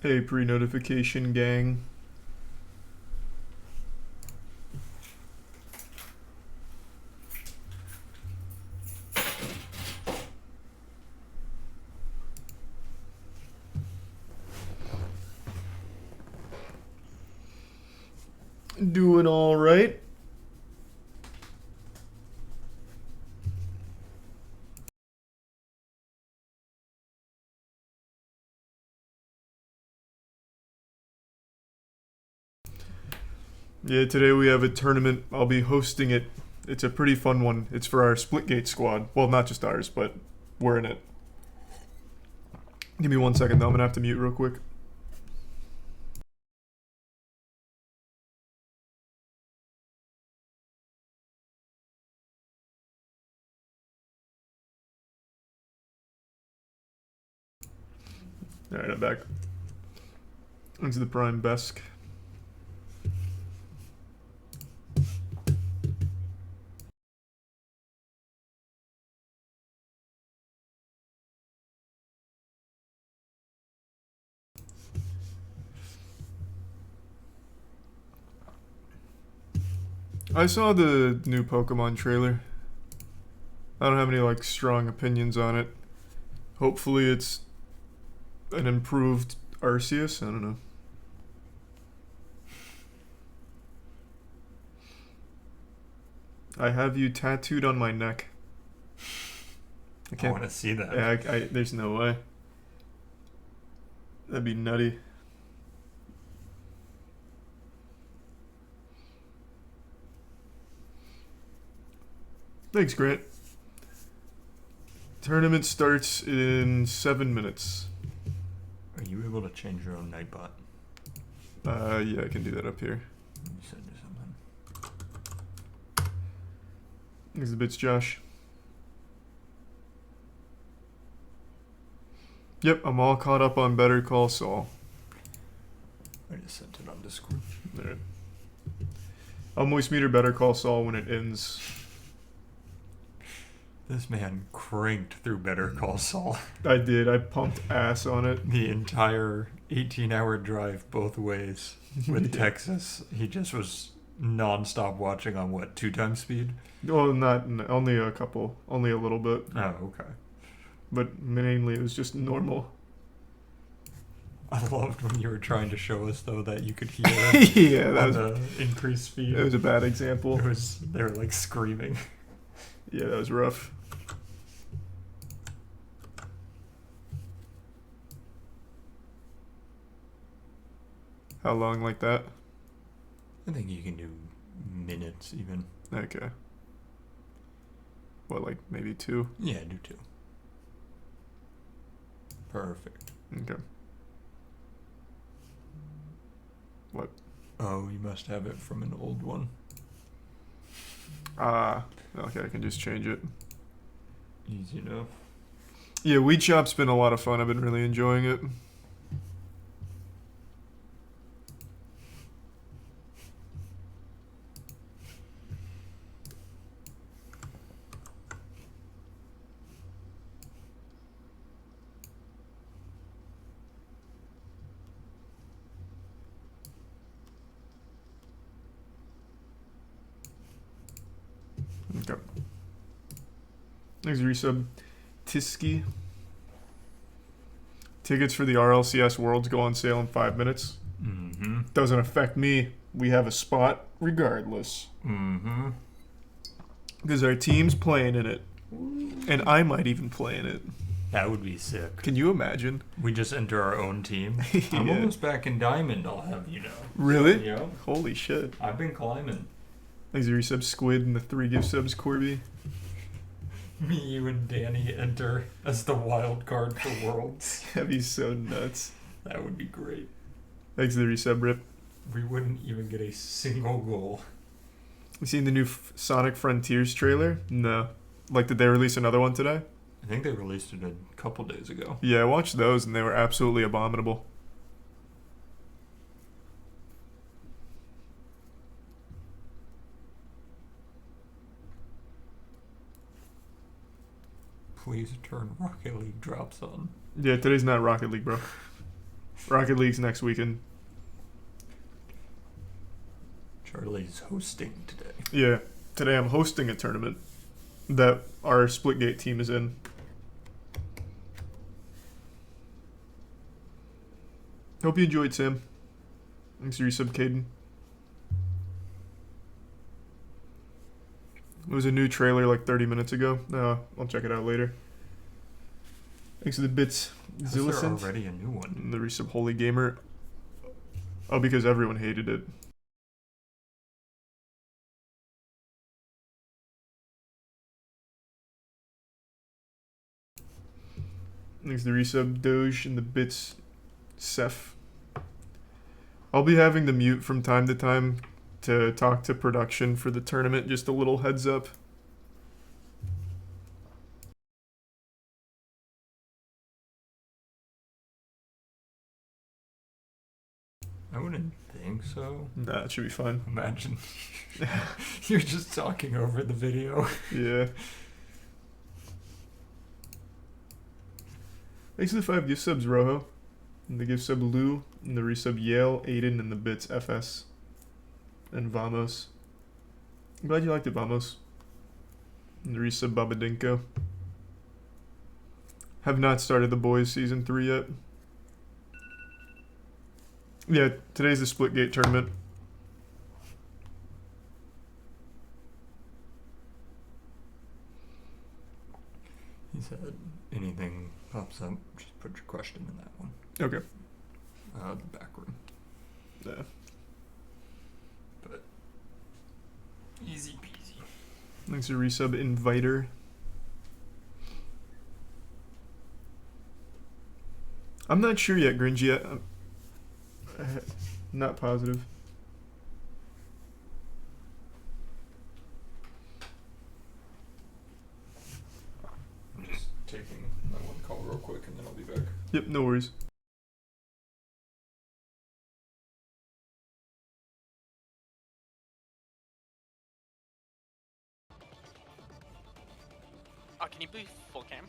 Hey, pre-notification gang. Doing all right. Yeah, today we have a tournament. I'll be hosting it. It's a pretty fun one. It's for our Splitgate squad. Well, not just ours, but we're in it. Give me 1 second though. I'm gonna have to mute real quick. All right, I'm back. Into the prime Besk. I saw the new Pokemon trailer. I don't have any like strong opinions on it. Hopefully it's an improved Arceus. I don't know. I have you tattooed on my neck. I want to see that. Yeah, there's no way. That'd be nutty. Thanks, Grant. Tournament starts in 7 minutes. Are you able to change your own Nightbot? Yeah, I can do that up here. You said do something. Thanks the bits, Josh. Yep, I'm all caught up on Better Call Saul. I just sent it on Discord. Alright. I'll moist meter Better Call Saul when it ends. This man cranked through Better Call Saul. I did. I pumped ass on it. The entire 18-hour drive both ways with Texas. He just was non-stop watching on what, 2 times speed? Well, only a couple. Only a little bit. Oh, okay. But mainly it was just normal. I loved when you were trying to show us though that you could hear Yeah, that on was the increased speed. It was a bad example. They were like screaming. Yeah, that was rough. How long like that? I think you can do minutes even. Okay. What, like maybe 2? Yeah, do 2. Perfect. Okay. What? Oh, you must have it from an old one. Okay, I can just change it. Easy enough. Yeah, Weed Shop's been a lot of fun. I've been really enjoying it. Okay. Thanks, resub. Tiski. Tickets for the RLCS Worlds go on sale in 5 minutes. Mm-hmm. Doesn't affect me. We have a spot regardless. Mm-hmm. Because our team's playing in it. And I might even play in it. That would be sick. Can you imagine? We just enter our own team. I'm Yeah. almost back in Diamond, I'll have you know. Really? Yeah. Holy shit. I've been climbing. Thanks, resub Squid and the 3 gift subs, Corby. Me, you, and Danny enter as the wild card for Worlds. That'd be so nuts. That would be great. Thanks for the resub, Rip. We wouldn't even get a single goal. You seen the new Sonic Frontiers trailer? No. Like, did they release another one today? I think they released it a couple days ago. Yeah, I watched those and they were absolutely abominable. Please turn Rocket League drops on. Yeah, today's not Rocket League, bro. Rocket League's next weekend. Charlie's hosting today. Yeah, today I'm hosting a tournament that our Splitgate team is in. Hope you enjoyed, Sam. Thanks for your sub, Caden. It was a new trailer like 30 minutes ago. I'll check it out later. Thanks for the bits, Is there Zillicent. already a new one? And the resub Holy Gamer. Oh, because everyone hated it. Thanks to the resub Doge and the bits Seth. I'll be having the mute from time to time to talk to production for the tournament. Just a little heads up. I wouldn't think so. Nah, it should be fine. Imagine you're just talking over the video. Yeah. Thanks for the 5 gift subs, Rojo. And the gift sub Lou. And the resub Yale, Aiden, and the bits FS. And Vamos. I'm glad you liked it, Vamos. And the resub Babadinko. Have not started the boys season 3 yet. Yeah, today's the Splitgate tournament. He said, anything pops up, just put your question in that one. Okay. The back room. Yeah. But easy peasy. Thanks for resub Inviter. I'm not sure yet, Gringy. I'm not positive. I'm just taking my one call real quick and then I'll be back. Yep, no worries. Oh, can you be full cam?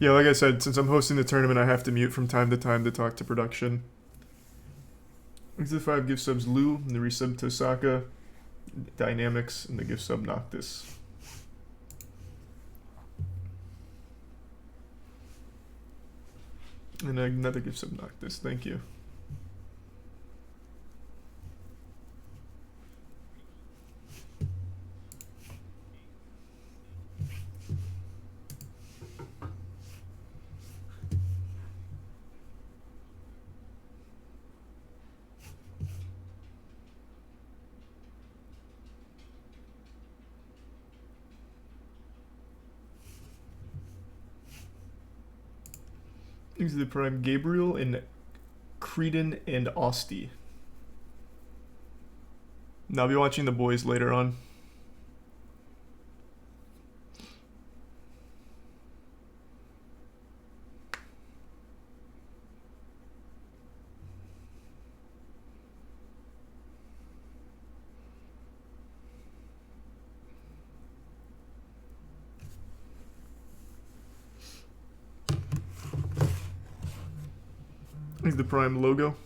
Yeah, like I said, since I'm hosting the tournament, I have to mute from time to talk to production. Thanks to the 5 gift subs Lou, and the resub Tosaka, Dynamics, and the gift sub Noctis. And another gift sub Noctis, thank you. Thanks to the prime Gabriel and Creedon and Osti. And I'll be watching the boys later on. Is the prime logo.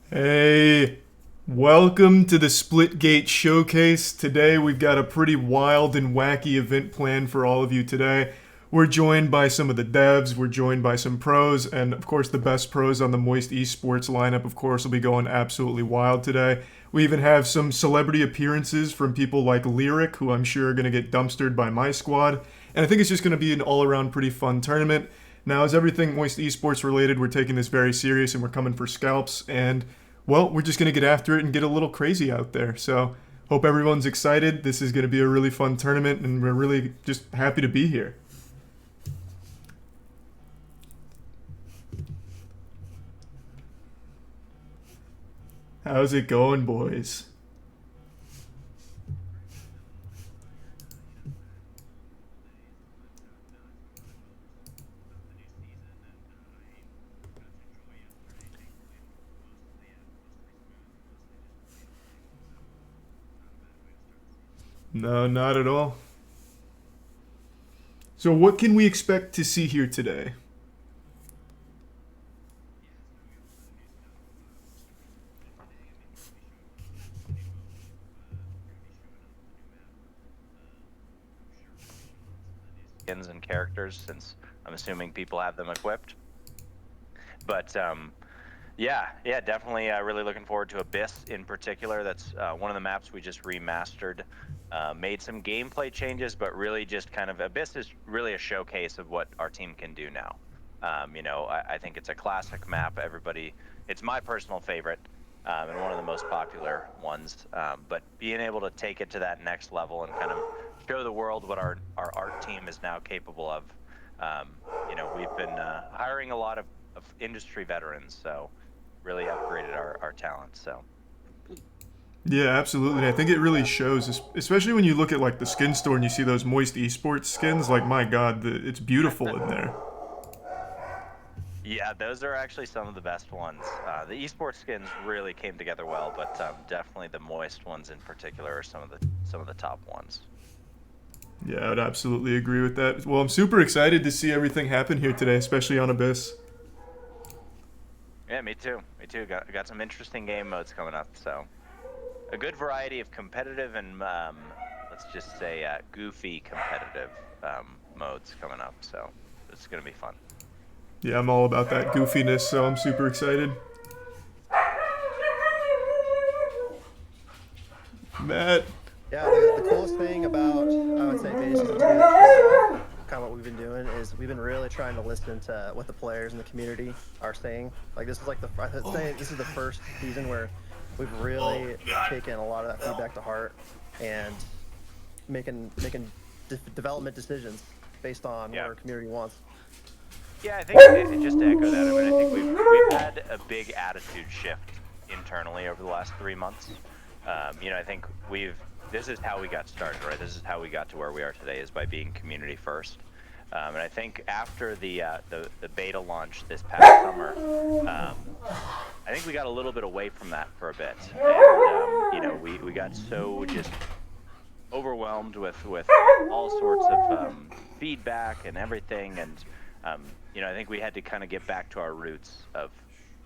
Hey, welcome to the Splitgate Showcase. Today we've got a pretty wild and wacky event planned for all of you today. We're joined by some of the devs, we're joined by some pros, and of course the best pros on the Moist Esports lineup, of course, will be going absolutely wild today. We even have some celebrity appearances from people like Lyric, who I'm sure are going to get dumpstered by my squad. And I think it's just going to be an all-around pretty fun tournament. Now, as everything Moist Esports related, we're taking this very serious and we're coming for scalps. And, well, we're just going to get after it and get a little crazy out there. So, hope everyone's excited. This is going to be a really fun tournament, and we're really just happy to be here. How's it going, boys? No, not at all. So what can we expect to see here today? And characters, since I'm assuming people have them equipped. But yeah, definitely really looking forward to Abyss in particular. That's one of the maps we just remastered. Made some gameplay changes, but really just kind of Abyss is really a showcase of what our team can do now. I think it's a classic map. It's my personal favorite and one of the most popular ones. But being able to take it to that next level and kind of show the world what our art team is now capable of. We've been hiring a lot of industry veterans, so really upgraded our talent. So. Yeah, absolutely. And I think it really shows, especially when you look at like the skin store and you see those Moist Esports skins. Like, my God, it's beautiful in there. Yeah, those are actually some of the best ones. The esports skins really came together well, but definitely the Moist ones in particular are some of the top ones. Yeah, I would absolutely agree with that. Well, I'm super excited to see everything happen here today, especially on Abyss. Yeah, me too. Got some interesting game modes coming up, so a good variety of competitive and let's just say goofy competitive modes coming up. So it's gonna be fun. Yeah, I'm all about that goofiness, so I'm super excited. Matt. Yeah, the coolest thing about, I would say, beta season 2, kind of what we've been doing, is we've been really trying to listen to what the players in the community are saying. Like, this is like this is the first season where we've really taken a lot of that feedback to heart and making development decisions based on what our community wants. Yeah, I think just to echo that, I think we've had a big attitude shift internally over the last 3 months. I think this is how we got started, right? This is how we got to where we are today, is by being community first. And I think after the beta launch this past summer, I think we got a little bit away from that for a bit. And, we got so just overwhelmed with all sorts of feedback and everything. And, I think we had to kind of get back to our roots of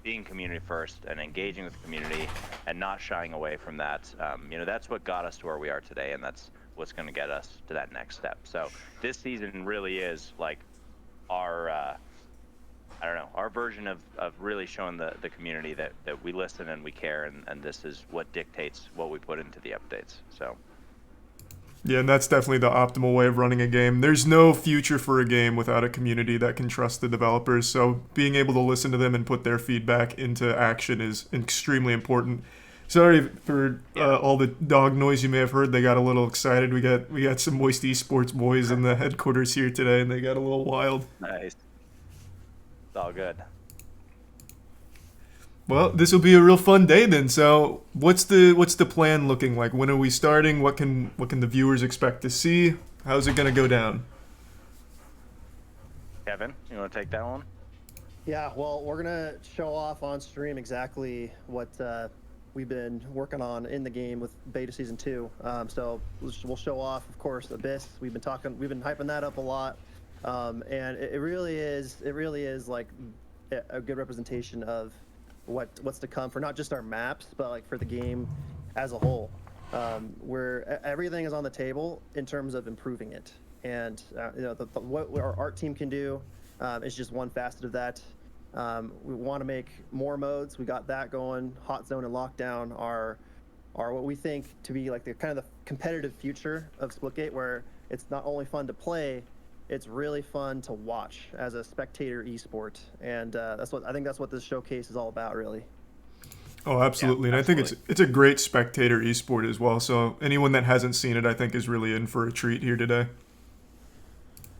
being community first and engaging with the community and not shying away from that. That's what got us to where we are today, and that's what's going to get us to that next step. So this season really is like our our version of really showing the community that we listen and we care, and this is what dictates what we put into the updates. So. Yeah, and that's definitely the optimal way of running a game. There's no future for a game without a community that can trust the developers, so being able to listen to them and put their feedback into action is extremely important. Sorry for all the dog noise you may have heard. They got a little excited. We got some Moist Esports boys in the headquarters here today, and they got a little wild. Nice. It's all good. Well, this will be a real fun day then. So, what's the plan looking like? When are we starting? What can the viewers expect to see? How's it gonna go down? Kevin, you want to take that one? Yeah, well, we're gonna show off on stream exactly what we've been working on in the game with beta season 2. So we'll show off, of course, Abyss. We've been hyping that up a lot, and it really is like a good representation of what's to come for not just our maps, but like for the game as a whole. Where everything is on the table in terms of improving it, and what our art team can do is just one facet of that. We want to make more modes. We got that going. Hot Zone and Lockdown are what we think to be like the kind of the competitive future of Splitgate, where it's not only fun to play, it's really fun to watch as a spectator esport, and I think that's what this showcase is all about, really. Oh, absolutely. Yeah, And I think absolutely. it's a great spectator esport as well. So anyone that hasn't seen it, I think, is really in for a treat here today.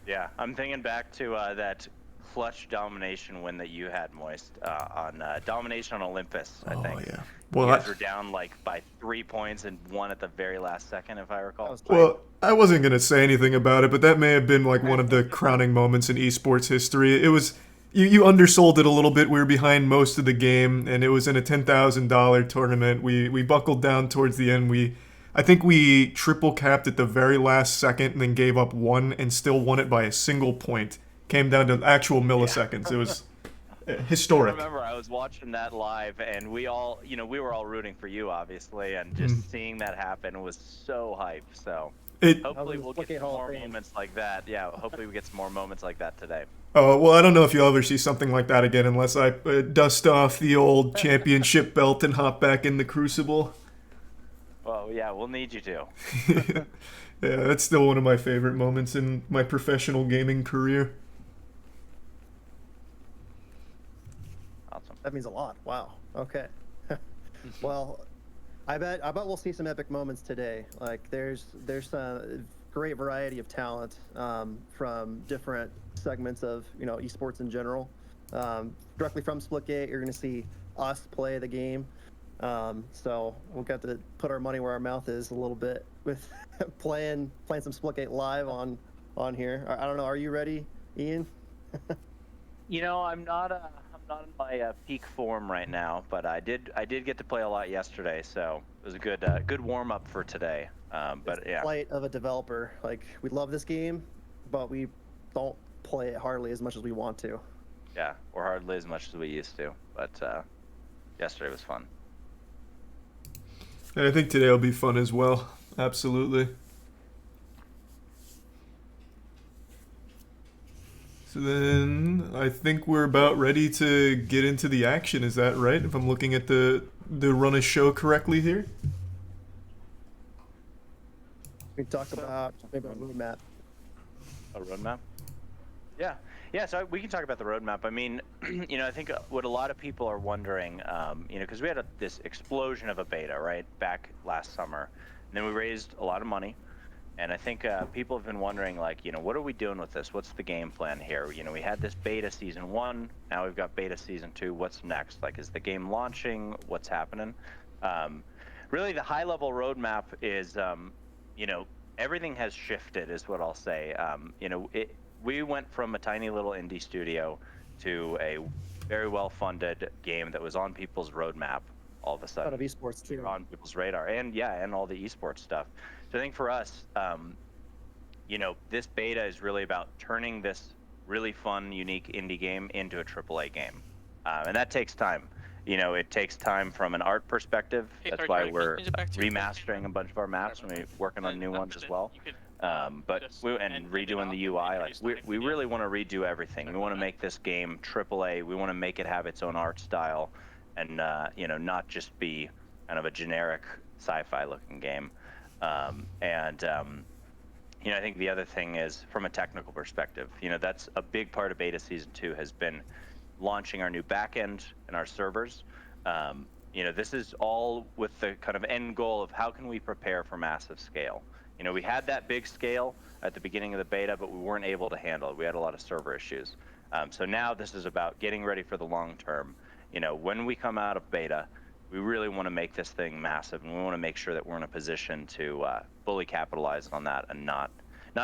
Yeah, I'm thinking back to that clutch domination win that you had, Moist, on Domination on Olympus, I think. Oh, yeah. You Well, guys were down like by 3 points and won at the very last second, if I recall. That was well, I wasn't going to say anything about it, but that may have been like one of the crowning moments in esports history. It was, you undersold it a little bit. We were behind most of the game, and it was in a $10,000 tournament. We buckled down towards the end. I think we triple capped at the very last second and then gave up one and still won it by a single point. Came down to actual milliseconds. It was historic. I remember I was watching that live, and we all, we were all rooting for you, obviously, and just seeing that happen was so hype. So It, hopefully we'll get Splitgate some Hall of more Fame. moments like that. Yeah, hopefully we get some more moments like that today. well, I don't know if you'll ever see something like that again unless I dust off the old championship belt and hop back in the Crucible. Well, yeah, we'll need you to. Yeah, that's still one of my favorite moments in my professional gaming career. Awesome. That means a lot. Wow. Okay. Well, I bet we'll see some epic moments today. Like there's a great variety of talent from different segments of esports in general. Directly from Splitgate, you're going to see us play the game. So we'll get to put our money where our mouth is a little bit with playing some Splitgate live on here. I don't know. Are you ready, Ian? I'm not in my peak form right now, but I did get to play a lot yesterday, so it was a good warm up for today. But yeah, Plight of a developer. Like we love this game, but we don't play it hardly as much as we want to. yeah, or hardly as much as we used to. But yesterday was fun. And I think today will be fun as well. Absolutely. So then I think we're about ready to get into the action. Is that right? If I'm looking at the run a show correctly here? We talked about maybe a roadmap. A roadmap? Yeah. Yeah, so we can talk about the roadmap. I mean, I think what a lot of people are wondering, because we had this explosion of a beta, right, back last summer. And then we raised a lot of money. And I think people have been wondering, like, what are we doing with this? What's the game plan here? We had this beta season 1. Now we've got beta season 2. What's next? Like, is the game launching? What's happening? Really, the high-level roadmap is, everything has shifted, is what I'll say. We went from a tiny little indie studio to a very well-funded game that was on people's roadmap all of a sudden. Out of esports too. On people's radar, and all the esports stuff. So I think for us, this beta is really about turning this really fun, unique indie game into a AAA game, and that takes time. It takes time from an art perspective. Hey, That's sorry, why Cody, we're can you back to your remastering a bunch of our maps and we're working on new ones as well. And redoing the UI. Like we really want to redo everything. We want to make this game AAA. We want to make it have its own art style, and not just be kind of a generic sci-fi looking game. I think the other thing is from a technical perspective. That's a big part of beta season 2 has been launching our new backend and our servers. This is all with the kind of end goal of how can we prepare for massive scale. We had that big scale at the beginning of the beta, but we weren't able to handle it. We had a lot of server issues. So now this is about getting ready for the long term. When we come out of beta, we really want to make this thing massive, and we want to make sure that we're in a position to fully capitalize on that and not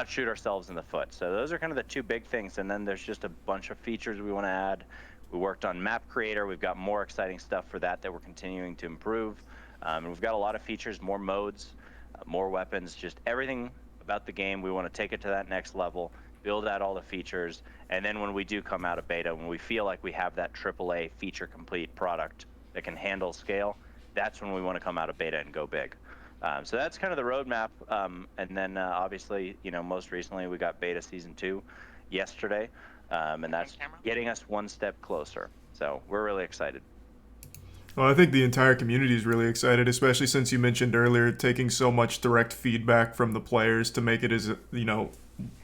shoot ourselves in the foot. So those are kind of the two big things, and then there's just a bunch of features we want to add. We worked on Map Creator. We've got more exciting stuff for that we're continuing to improve. And we've got a lot of features, more modes, more weapons, just everything about the game. We want to take it to that next level, build out all the features, and then when we do come out of beta, when we feel like we have that AAA feature complete product that can handle scale, that's when we want to come out of beta and go big. So that's kind of the roadmap. And then obviously, most recently we got beta season 2 yesterday, and that's getting us one step closer. So we're really excited. Well, I think the entire community is really excited, especially since you mentioned earlier taking so much direct feedback from the players to make it as,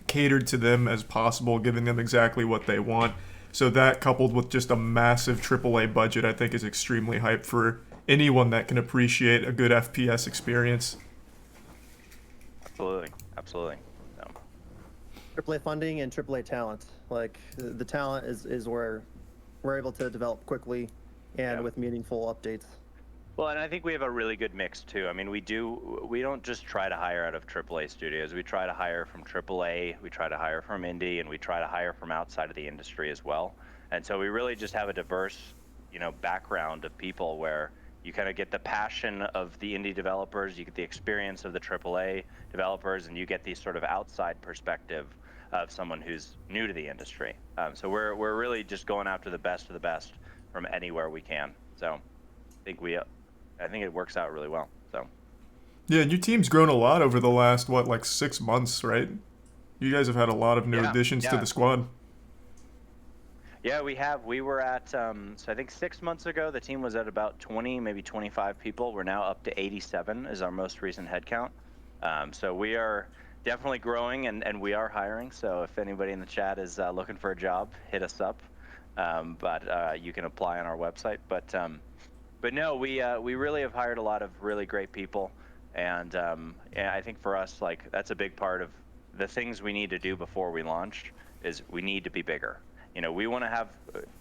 catered to them as possible, giving them exactly what they want. So that, coupled with just a massive AAA budget, I think is extremely hype for anyone that can appreciate a good FPS experience. Absolutely. No. AAA funding and AAA talent. Like the talent is where we're able to develop quickly and with meaningful updates. Well, and I think we have a really good mix too. I mean, we don't just try to hire out of AAA studios. We try to hire from AAA, we try to hire from indie, and we try to hire from outside of the industry as well. And so we really just have a diverse, background of people where you kind of get the passion of the indie developers, you get the experience of the AAA developers, and you get the sort of outside perspective of someone who's new to the industry. So we're really just going after the best of the best from anywhere we can. So I think it works out really well. So. Yeah, and your team's grown a lot over the last, 6 months, right? You guys have had a lot of new additions to the squad. Yeah, we have. We were at, so I think 6 months ago, the team was at about 20, maybe 25 people. We're now up to 87 is our most recent head count. So we are definitely growing, and we are hiring. So if anybody in the chat is looking for a job, hit us up. But you can apply on our website. But no, we really have hired a lot of really great people, and I think for us, that's a big part of the things we need to do before we launch is we need to be bigger. We want to have,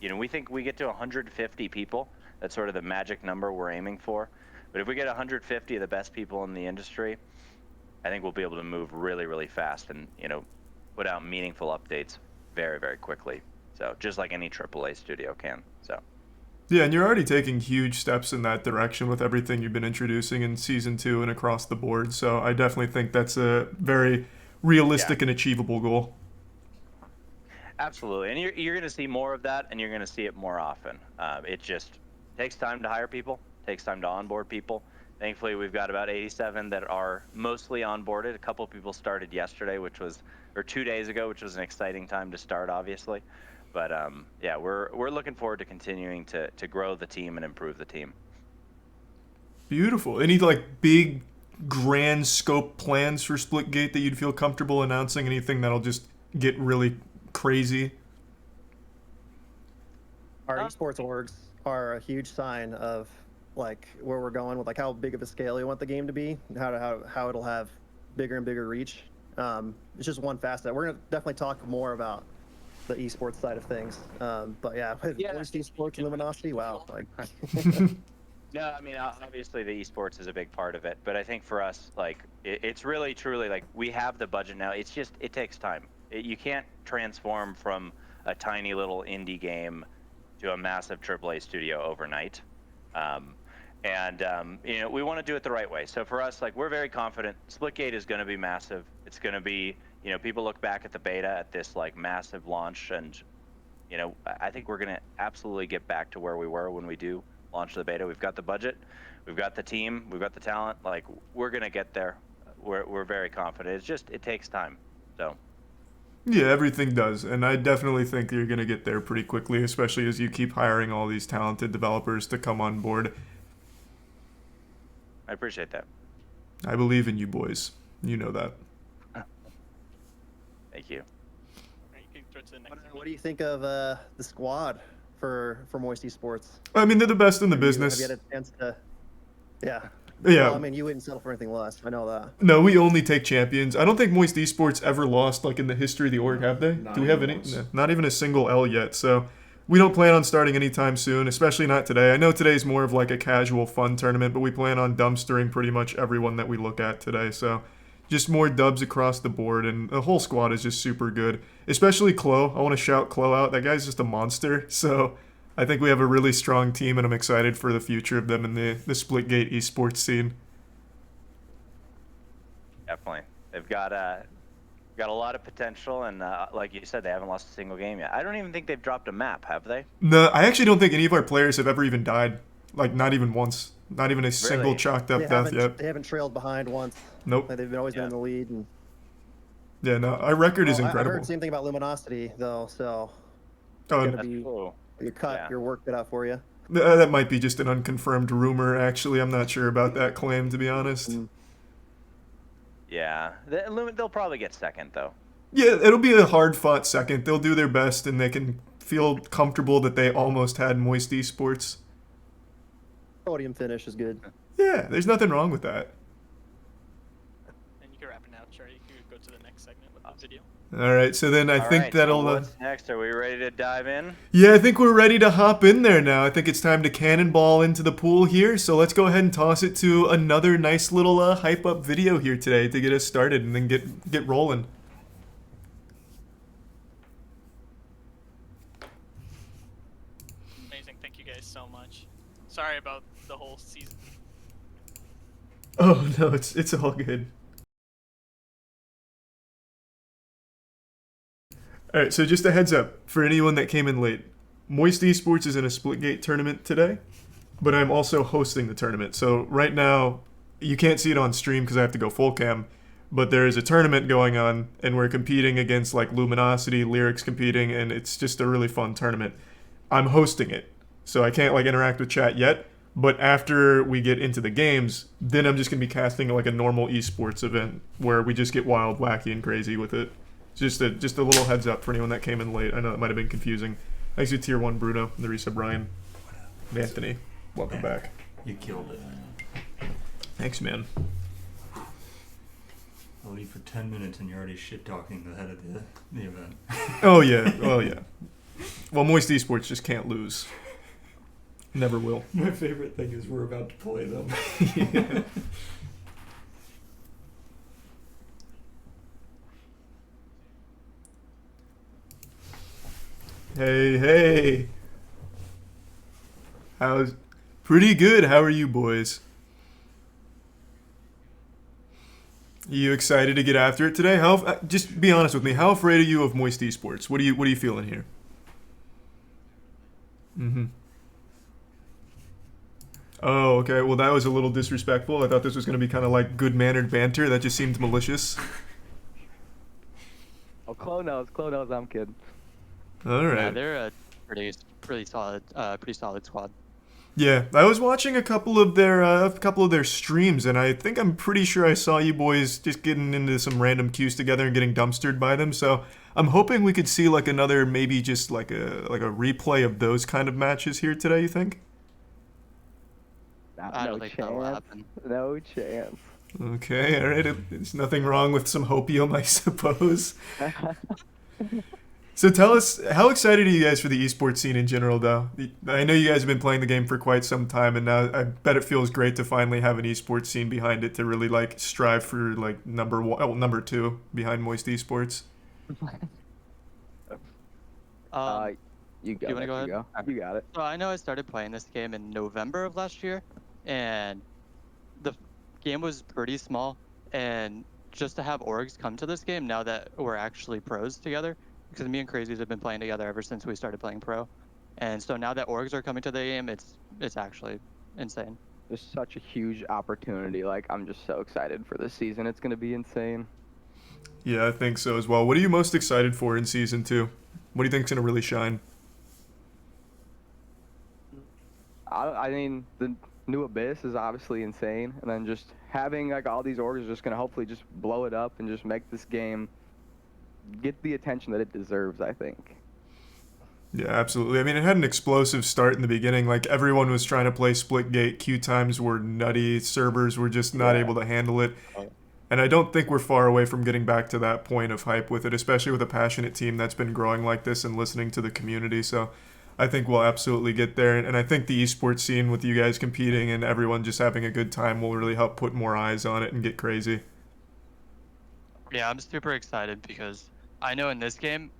we think we get to 150 people. That's sort of the magic number we're aiming for. But if we get 150 of the best people in the industry, I think we'll be able to move really, really fast and, put out meaningful updates very, very quickly. So just like any AAA studio can. So. Yeah, and you're already taking huge steps in that direction with everything you've been introducing in Season 2 and across the board. So I definitely think that's a very realistic and achievable goal. Absolutely. And you're going to see more of that, and you're going to see it more often. It just takes time to hire people, takes time to onboard people. Thankfully, we've got about 87 that are mostly onboarded. A couple of people started yesterday, or 2 days ago, which was an exciting time to start, obviously. But yeah, we're looking forward to continuing to grow the team and improve the team. Beautiful. Any big grand scope plans for Splitgate that you'd feel comfortable announcing? Anything that'll just get really crazy? Our esports orgs are a huge sign of where we're going with how big of a scale we want the game to be, and how it'll have bigger and bigger reach. It's just one facet. We're gonna definitely talk more about the esports side of things. But yeah, esports, Luminosity, wow. No, I mean, obviously the esports is a big part of it, but I think for us, it's really, truly, we have the budget now. It's just, it takes time. You can't transform from a tiny little indie game to a massive AAA studio overnight. We want to do it the right way. So for us, we're very confident. Splitgate is going to be massive. It's going to be, people look back at the beta at this massive launch, and I think we're going to absolutely get back to where we were when we do launch the beta. We've got the budget, we've got the team, we've got the talent. We're going to get there. We're very confident. It's just, it takes time. So. Yeah, everything does, and I definitely think you're going to get there pretty quickly, especially as you keep hiring all these talented developers to come on board. I appreciate that. I believe in you boys. You know that. Thank you. What do you think of the squad for Moist Esports? I mean, they're the best in the business. Have you had a chance to? Yeah. Yeah. Well, I mean, you wouldn't settle for anything less. I know that. No, we only take champions. I don't think Moist Esports ever lost in the history of the org, have they? Not Do we have any? once. No, not even a single L yet. So we don't plan on starting anytime soon, especially not today. I know today's more of a casual fun tournament, but we plan on dumpstering pretty much everyone that we look at today. So just more dubs across the board, and the whole squad is just super good. Especially Cloh. I want to shout Cloh out. That guy's just a monster. So I think we have a really strong team, and I'm excited for the future of them in the Splitgate esports scene. Definitely. They've got a lot of potential, and like you said, they haven't lost a single game yet. I don't even think they've dropped a map, have they? No, I actually don't think any of our players have ever even died. Not even once. Not even a single chalked up death yet. They haven't trailed behind once. Nope. They've always been in the lead. And... Yeah, no, our record is incredible. I heard the same thing about Luminosity, though, so Oh, it's going to be your work cut out for you. That might be just an unconfirmed rumor, actually. I'm not sure about that claim, to be honest. Yeah, they'll probably get second, though. Yeah, it'll be a hard-fought second. They'll do their best, and they can feel comfortable that they almost had Moist Esports. Podium finish is good. Yeah, there's nothing wrong with that. And you can wrap it now, Trey. You can go to the next segment with the video. All right, so then I All think right, that'll... So what's next? Are we ready to dive in? Yeah, I think we're ready to hop in there now. I think it's time to cannonball into the pool here. So let's go ahead and toss it to another nice little hype up video here today to get us started and then get rolling. Amazing. Thank you guys so much. Sorry about the whole season. Oh no, it's all good. All right, so just a heads up for anyone that came in late. Moist Esports is in a Splitgate tournament today, but I'm also hosting the tournament. So right now, you can't see it on stream because I have to go full cam, but there is a tournament going on, and we're competing against like Luminosity, Lyrics competing, and it's just a really fun tournament. I'm hosting it, so I can't like interact with chat yet. But after we get into the games, then I'm just gonna be casting like a normal esports event where we just get wild, wacky, and crazy with it. Just a little heads up for anyone that came in late. I know it might have been confusing. Thanks to Tier 1 Bruno, Larissa, Brian, and Anthony. Welcome back. You killed it. Thanks, man. I'll leave for 10 minutes and you're already shit talking the head of the event. Oh yeah, oh yeah. Well, Moist Esports just can't lose. Never will. My favorite thing is we're about to play them. Yeah. Hey. How's pretty good. How are you boys? You excited to get after it today? How just be honest with me. How afraid are you of Moist Esports? What are you feeling here? Mhm. Oh, okay. Well, that was a little disrespectful. I thought this was going to be kind of like good-mannered banter. That just seemed malicious. Oh, Cloh knows I'm kidding. All right. Yeah, they're a pretty solid squad. Yeah, I was watching a couple of their streams, and I think I'm pretty sure I saw you boys just getting into some random queues together and getting dumpstered by them. So I'm hoping we could see like another, maybe just like a replay of those kind of matches here today. You think? I don't think that'll happen. No chance. Okay, all right. There's nothing wrong with some hopium, I suppose. So tell us, how excited are you guys for the esports scene in general, though? I know you guys have been playing the game for quite some time, and now I bet it feels great to finally have an esports scene behind it to really like strive for like number two behind Moist Esports. You go. You wanna go ahead? You got it. So I know I started playing this game in November of last year, and the game was pretty small. And just to have orgs come to this game now that we're actually pros together, because me and Crazies have been playing together ever since we started playing pro, and so now that orgs are coming to the game, it's actually insane. There's such a huge opportunity. Like, I'm just so excited for this season. It's gonna be insane. Yeah, I think so as well. What are you most excited for in season 2? What do you think's gonna really shine? I mean, the new Abyss is obviously insane, and then just having like all these orgs is just gonna hopefully just blow it up and just make this game get the attention that it deserves, I think. Yeah, absolutely. I mean, it had an explosive start in the beginning. Like, everyone was trying to play Splitgate. Queue times were nutty. Servers were just not able to handle it. And I don't think we're far away from getting back to that point of hype with it, especially with a passionate team that's been growing like this and listening to the community. So I think we'll absolutely get there. And I think the esports scene with you guys competing and everyone just having a good time will really help put more eyes on it and get crazy. Yeah, I'm super excited because I know in this game,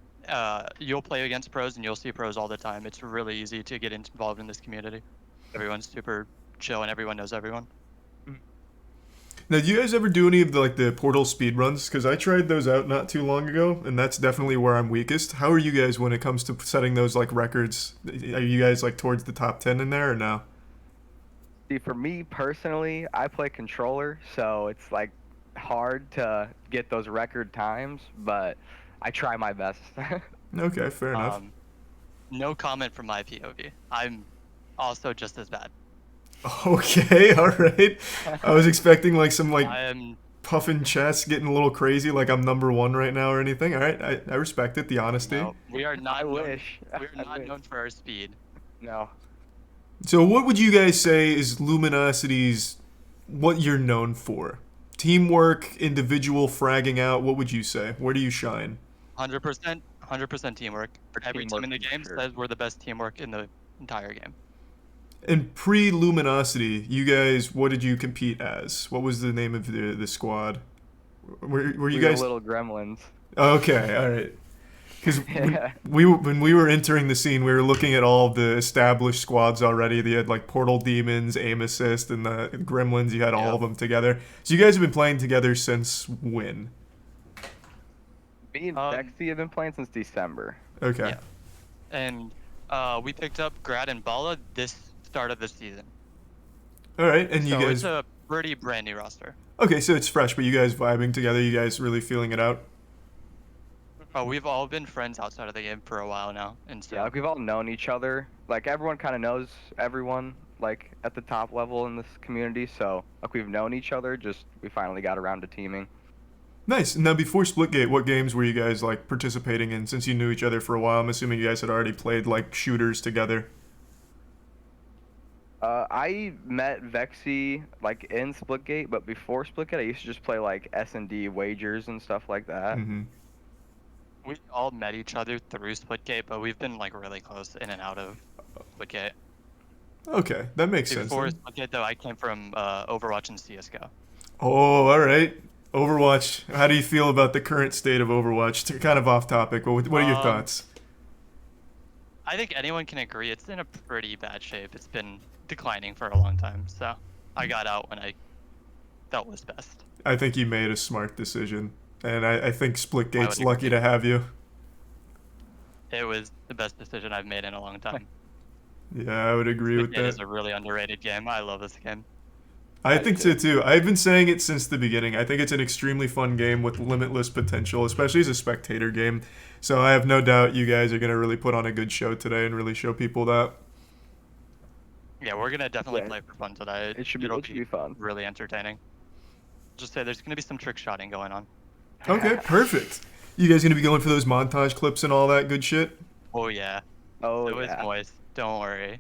you'll play against pros and you'll see pros all the time. It's really easy to get involved in this community. Everyone's super chill and everyone knows everyone. Now, do you guys ever do any of the Portal speedruns? Because I tried those out not too long ago, and that's definitely where I'm weakest. How are you guys when it comes to setting those like records? Are you guys like towards the top 10 in there or no? See, for me personally, I play controller, so it's like hard to get those record times, but I try my best. Okay, fair enough. No comment from my POV. I'm also just as bad. Okay, all right. I was expecting like some like. I am puffing chest, getting a little crazy like I'm number one right now or anything. All right, I respect it, the honesty. No, we are not. I known, wish. We are I not wish. known for our speed. No. So what would you guys say is Luminosity's, what you're known for? Teamwork, individual fragging out, what would you say? Where do you shine? 100% teamwork. Every team in the Teamwork, game sure. says we're the best teamwork in the entire game. And pre-Luminosity, you guys, what did you compete as? What was the name of the squad? Were you We guys... were little gremlins. Okay, all right. Because Yeah. when we were entering the scene, we were looking at all the established squads already. They had like Portal Demons, Aim Assist, and the Gremlins. You had all Yeah. of them together. So you guys have been playing together since when? Me and Um, Vexy have been playing since December. Okay. Yeah. And we picked up Grad and Bala this start of the season. All right, and you So guys. it's a pretty brand new roster. Okay, so it's fresh, but you guys vibing together. You guys really feeling it out. We've all been friends outside of the game for a while now, and so Yeah, like we've all known each other. Like everyone kind of knows everyone, like at the top level in this community. So like we've known each other. Just we finally got around to teaming. Nice. Now, before Splitgate, what games were you guys like participating in? Since you knew each other for a while, I'm assuming you guys had already played like shooters together. I met Vexy like in Splitgate, but before Splitgate, I used to just play like S&D wagers and stuff like that. Mm-hmm. we all met each other through Splitgate, but we've been like really close in and out of Splitgate. Okay, that makes sense. Before then. Splitgate, though, I came from Overwatch and CS:GO. Oh, all right. Overwatch. How do you feel about the current state of Overwatch? Kind of off topic, but what are your thoughts? I think anyone can agree it's in a pretty bad shape. It's been declining for a long time, so I got out when I felt was best. I think you made a smart decision, and I think Splitgate's agree. lucky to have you. It was the best decision I've made in a long time. Yeah, I would agree with Splitgate is that. a really underrated game. I love this game. I think so too. I've been saying it since the beginning. I think it's an extremely fun game with limitless potential, especially as a spectator game. So I have no doubt you guys are going to really put on a good show today and really show people that. Yeah, we're gonna definitely Yeah. play for fun today. It should It'll be fun. really entertaining. Just say there's gonna be some trick shotting going on. Okay, perfect. You guys going to be going for those montage clips and all that good shit? Oh yeah, Oh it was yeah. moist. Don't worry.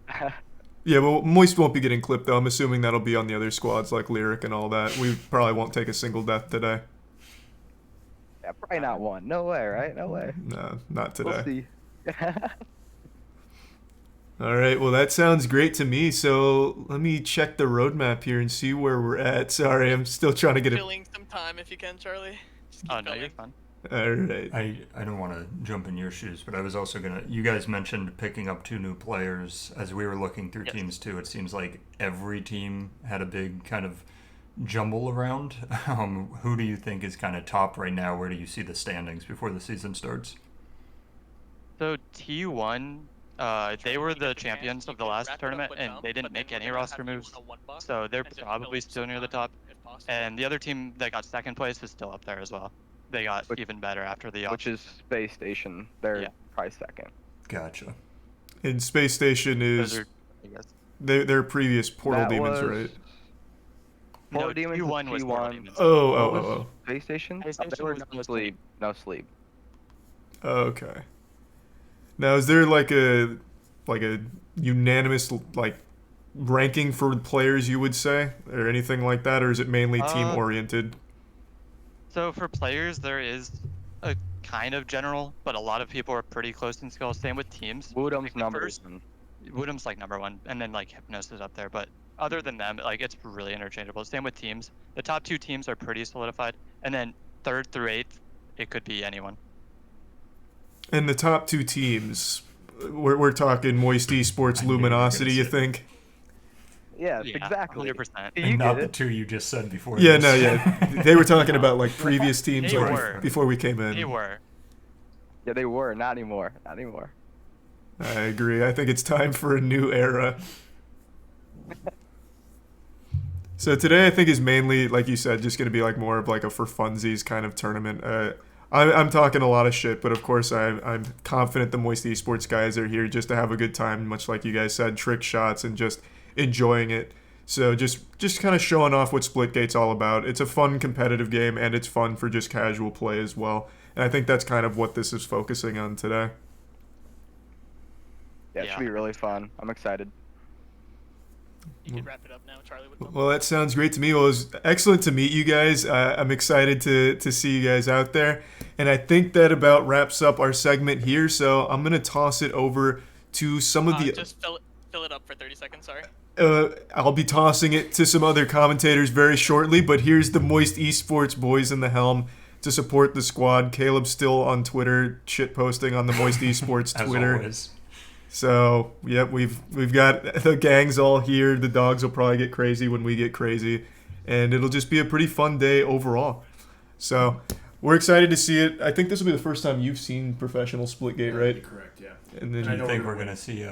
Yeah, well, Moist won't be getting clipped, though. I'm assuming that'll be on the other squads, like Lyric and all that. We probably won't take a single death today. Yeah, probably not one. No way, right? No way. No, not We'll today. see. All right, well, that sounds great to me. So let me check the roadmap here and see where we're at. Sorry, I'm still trying to get it. Filling some time if you can, Charlie. Just keep Oh no, filling. you're fine. All right. I don't want to jump in your shoes, but I was also gonna. You guys mentioned picking up 2 new players as we were looking through Yes. teams too. It seems like every team had a big kind of jumble around. Who do you think is kind of top right now? Where do you see the standings before the season starts? So T1, they were the champions of the last tournament, and they didn't make any roster moves. So they're probably still near the top. And the other team that got second place is still up there as well. They got even better after the Which is Space Station. They're Yeah. probably second. Gotcha. And Space Station those is are, I guess. their previous Portal That Demons, was- right? No, Portal Demons is T1 was Portal T1. Demons. Oh, What oh, was oh, Space Station? Space They Station were was no No sleep. No sleep. oh. Okay. Now, is there like a unanimous like ranking for players you would say, or anything like that, or is it mainly team oriented? So for players, there is a kind of general, but a lot of people are pretty close in skill. Same with teams. Woodham's Like, the number first- one. Woodham's like number 1, and then like Hypnos is up there. But other than them, like it's really interchangeable. Same with teams. The top 2 teams are pretty solidified, and then 3rd through 8th, it could be anyone. And the top 2 teams, we're talking Moist Esports, I knew you were gonna Luminosity. You say- think? Yeah, Yeah, exactly. 100%. You And not get the it. 2 you just said before. Yeah, this. no, yeah. They were talking about like previous teams They like, were. before we came in. They were. Yeah, they were. Not anymore. Not anymore. I agree. I think it's time for a new era. So today, I think is mainly, like you said, just going to be like more of like a for funsies kind of tournament. I'm talking a lot of shit, but of course I'm confident the Moist Esports guys are here just to have a good time, much like you guys said, trick shots and just enjoying it. So just kind of showing off what Splitgate's all about. It's a fun competitive game, and it's fun for just casual play as well. And I think that's kind of what this is focusing on today. Yeah, it should be really fun. I'm excited. You can wrap it up now, Charlie. With Well, that sounds great to me. Well, it was excellent to meet you guys. I'm excited to see you guys out there. And I think that about wraps up our segment here. So I'm going to toss it over to some of the... Just fill it up for 30 seconds, sorry. I'll be tossing it to some other commentators very shortly, but here's the Moist Esports boys in the helm to support the squad. Caleb's still on Twitter, shitposting on the Moist Esports Twitter. Always. So, yep, we've got the gangs all here. The dogs will probably get crazy when we get crazy, and it'll just be a pretty fun day overall. So, we're excited to see it. I think this will be the first time you've seen professional Splitgate, right? Correct, yeah. And then Do you think we're going to see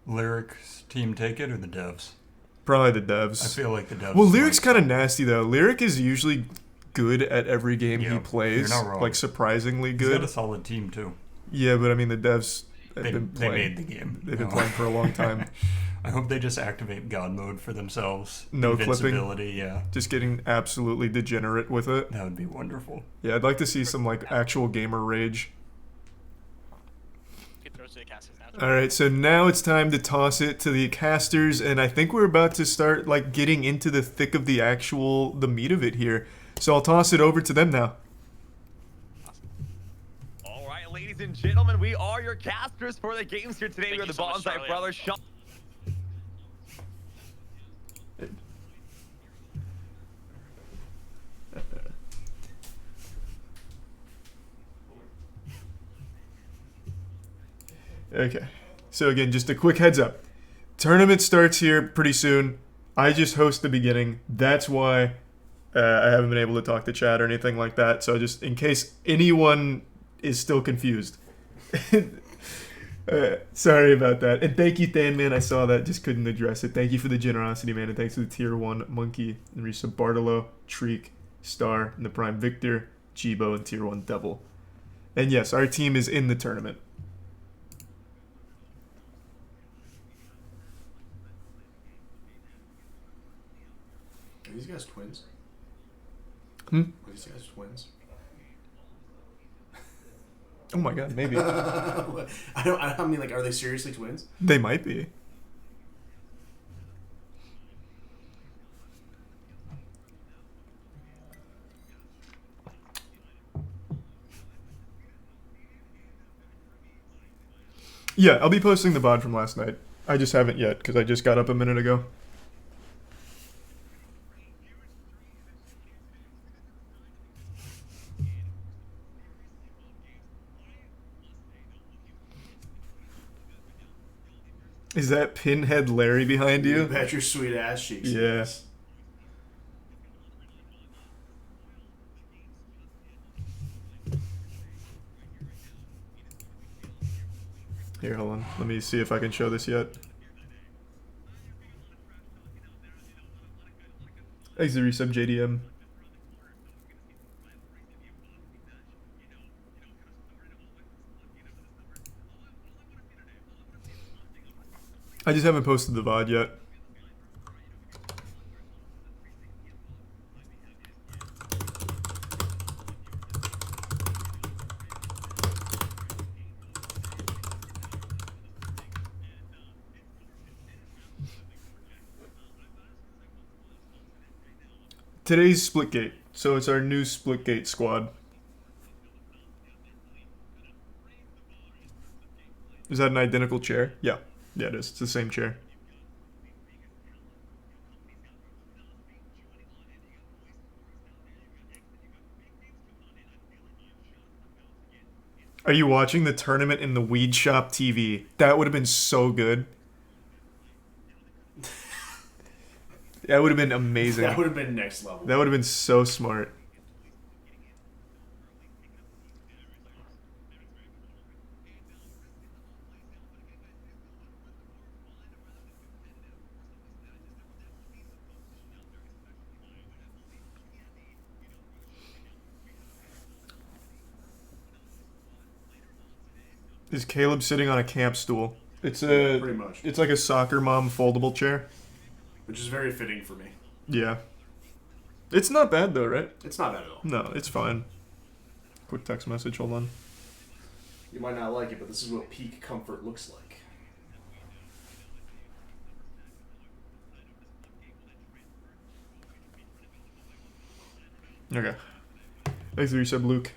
Lyric's team take it or the devs? probably the devs. I feel like the devs. Well, Lyric's kind of nasty though. Lyric is usually good at every game he Yeah, plays, you're not wrong. like surprisingly He's good. got a solid team too. Yeah, but I mean the devs have They been playing. made the game. They've been playing for a long time. I hope they just activate God mode for themselves. No clipping. Invincibility, yeah. Just getting absolutely degenerate with it. That would be wonderful. Yeah, I'd like to see some like actual gamer rage. You can throw it to the casters now. All right, so now it's time to toss it to the casters, and I think we're about to start like getting into the thick of the meat of it here. So I'll toss it over to them now. All right, ladies and gentlemen, we are your casters for the games here today. Thank We are you the so much, Bonsai Charlie. Brothers. Okay. So again, just a quick heads up. Tournament starts here pretty soon. I just host the beginning. That's why I haven't been able to talk to chat or anything like that. So just in case anyone is still confused. Sorry about that. And thank you, Than Man. I saw that. Just couldn't address it. Thank you for the generosity, man. And thanks to the Tier 1 Monkey, and Risa Bartolo, Treek, Star, and the Prime Victor, Jibo, and Tier 1 Devil. And yes, our team is in the tournament. Are these guys twins? Hmm? Are these guys twins? Oh my god, maybe. I mean, like, are they seriously twins? They might be. Yeah, I'll be posting the VOD from last night. I just haven't yet because I just got up a minute ago. Is that Pinhead Larry behind you? Bet your sweet ass cheeks. Yeah. Here, hold on. Let me see if I can show this yet. Thanks to resub JDM. I just haven't posted the VOD yet. Today's Splitgate, so it's our new Splitgate squad. Is that an identical chair? Yeah. Yeah, it is. It's the same chair. Are you watching the tournament in the Weed Shop TV? That would have been so good. That would have been amazing. That would have been next level. That would have been so smart. Is Caleb sitting on a camp stool? It's a Pretty much. It's like a soccer mom foldable chair. which is very fitting for me. Yeah. It's not bad though, right? It's not bad at all. No, it's fine. Quick text message, hold on. You might not like it, but this is what peak comfort looks like. Okay. Thanks for your sub, Luke.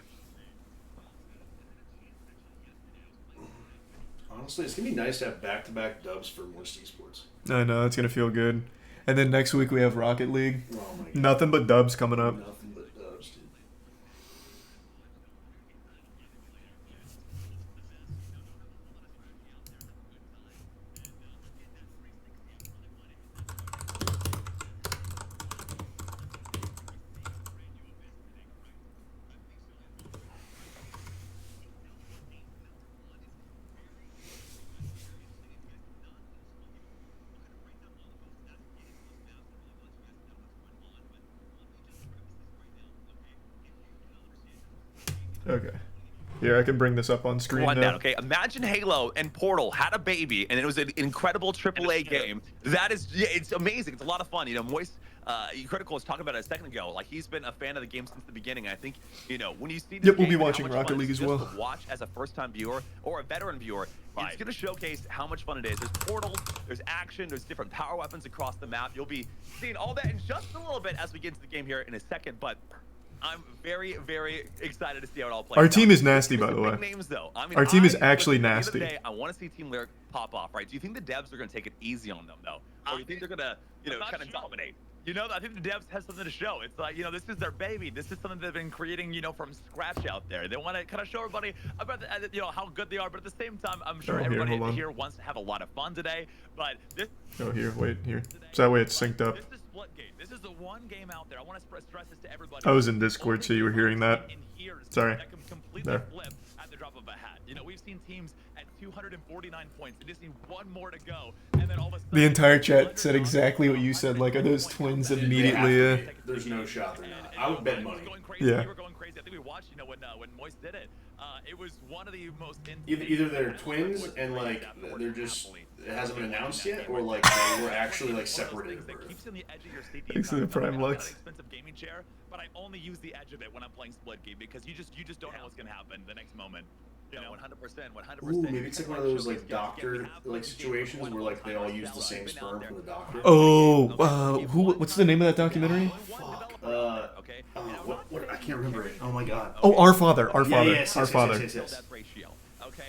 Honestly, it's going to be nice to have back-to-back dubs for Moist Esports. I know, it's gonna feel good. And then next week we have Rocket League. Oh my god. Nothing but dubs coming up. Nothing but dubs, dude. Okay. Here, I can bring this up on screen One now. down, okay? Imagine Halo and Portal had a baby, and it was an incredible AAA game. That is, yeah, it's amazing. It's a lot of fun. You know, Moist, Critical was talking about it a second ago. Like, he's been a fan of the game since the beginning. I think, you know, when you see this Yep, we'll be game and how watching much Rocket fun League it's as well. just to watch as a first-time viewer or a veteran viewer, it's going to showcase how much fun it is. There's portals, there's action, there's different power weapons across the map. You'll be seeing all that in just a little bit as we get into the game here in a second, but I'm very, very excited to see how it all plays Our out. team is nasty, by There's the some way. big names, though. I mean, Our team is listen, actually at the end of the nasty. day, I want to see Team Lyric pop off, right? Do you think the devs are going to take it easy on them, though? Or do you think they're going to, you know, kind of dominate? You know, I think the devs has something to show. It's like, you know, this is their baby. This is something they've been creating, you know, from scratch out there. They want to kind of show everybody about, you know, how good they are. But at the same time, I'm sure Oh, here, everybody hold on. here wants to have a lot of fun today. But this Oh, here, wait, here. So that way it's synced up. This is Splitgate. This is the one game out there. I want to stress this to everybody. I was in Discord, so you were hearing that. Sorry. That can completely There. flip at the drop of a hat. You know, we've seen teams at 249 points. They just need one more to go, and then all of a sudden The entire chat said exactly what you said. Like, are those twins immediately? There's no shot they're not. I would bet money. Yeah. We were going crazy. I think we watched, you know, when Moist did it. It was one of the most Either they're twins and like they're just it hasn't been announced yet, or like they were actually like separated at birth. Thanks for the Prime Lux. Expensive gaming chair, but I only use the edge of it when I'm playing Splitgate because you just don't know what's gonna happen the next moment. You know, 100%. Ooh, maybe it's like one of those like doctor like situations where like they all use the same sperm from the doctor. Oh, what's the name of that documentary? Fuck. What? I can't remember it. Oh my god. Oh, Our Father. Our Yeah, Father. yes, Our yes, Father. yes, yes, yes. That ratio. Okay.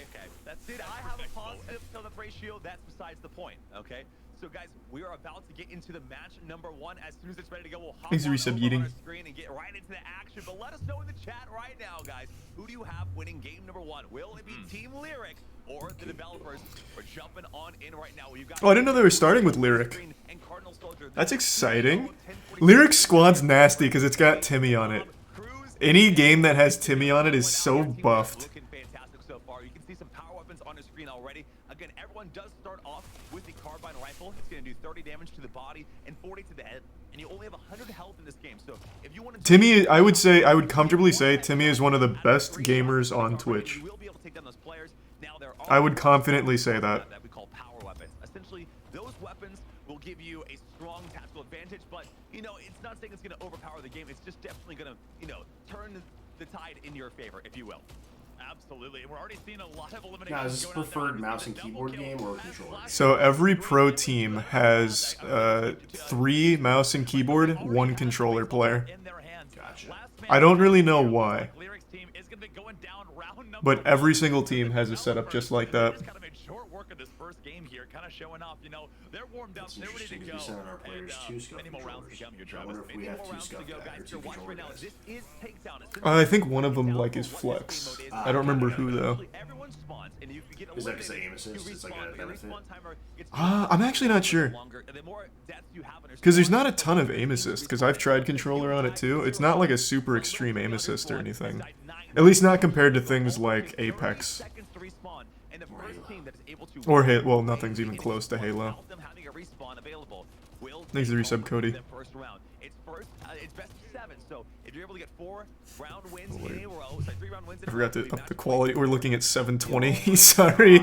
That's it. I have a positive to the ratio. That's besides the point. Okay. So guys, we are about to get into the match number 1. As soon as it's ready to go, we'll hop Thanks for on resub, over Yeating. on our screen and get right into the action. But let us know in the chat right now, guys. Who do you have winning game number 1? Will it be Team Lyric or the developers? We're jumping on in right now. You've got Oh, I didn't know they were starting with Lyric. That's exciting. Lyric Squad's nasty because it's got Timmy on it. Any game that has Timmy on it is so buffed. Looking fantastic so far. You can see some power weapons on the screen already. Again, everyone does start off with the carbine rifle. It's going to do 30 damage to the body and 40 to the head. And you only have 100 health in this game. So if you want to Timmy, I would comfortably say Timmy is one of the best gamers on Twitch. you will be able to take down those players. Now there are I would confidently say that. we call power weapons. Essentially, those weapons will give you a strong tactical advantage, but you know, it's not saying it's going to overpower the game. It's just definitely going to, you know, turn the tide in your favor, if you will. Absolutely. And we're already seeing a lot of eliminations. Now, is this preferred mouse and keyboard game or controller? So every pro team has 3 mouse and keyboard, 1 controller player. Gotcha. I don't really know why, but every single team has a setup just like that. They're warmed up, It's they're ready to interesting go. because we sent our players And, 2 scuff many more rounds to controllers. come here, I wonder Travis. if we Many have more 2 rounds to scuff go, guys guys. or 2 You're watching right controller now. guys. This is takedown. As soon as I think one of them like is Flex. I don't remember who though. everyone spawns, and if you get Is that because the eliminated, aim assist you is like respawn, a but your benefit? respawn timer gets I'm actually not sure. longer, and the more deaths you have on your Because there's spawn, not a ton of aim assist, because I've tried controller on it too. It's not like a super extreme aim assist or anything. At least not compared to things like Apex. seconds to respawn, and the first team that is able to Or well, nothing's even close to Halo. without them having a respawn available will Thanks for the take resub, over Cody. the first round. It's best of 7, so if you're able to get 4 round wins wait. in a row, sorry, 3 round wins in I a row, forgot to you'll be up back the to quality. back. We're looking at 720. Sorry.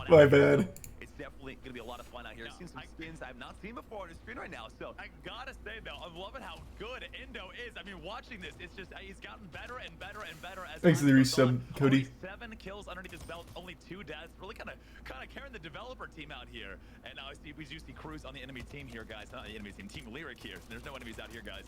My bad. It's definitely going to be a lot of fun. out here. Seeing some skins I've not seen before on the screen right now. So I gotta say though, I'm loving how good Indo is. I mean, watching this, it's just he's gotten better and better and better as Thanks for the resub, Cody. 7 kills underneath his belt, only 2 deaths. Really kind of carrying the developer team out here. And now we do see Cruz on the enemy team here, guys. Not the enemy team, Team Lyric here. There's no enemies out here, guys.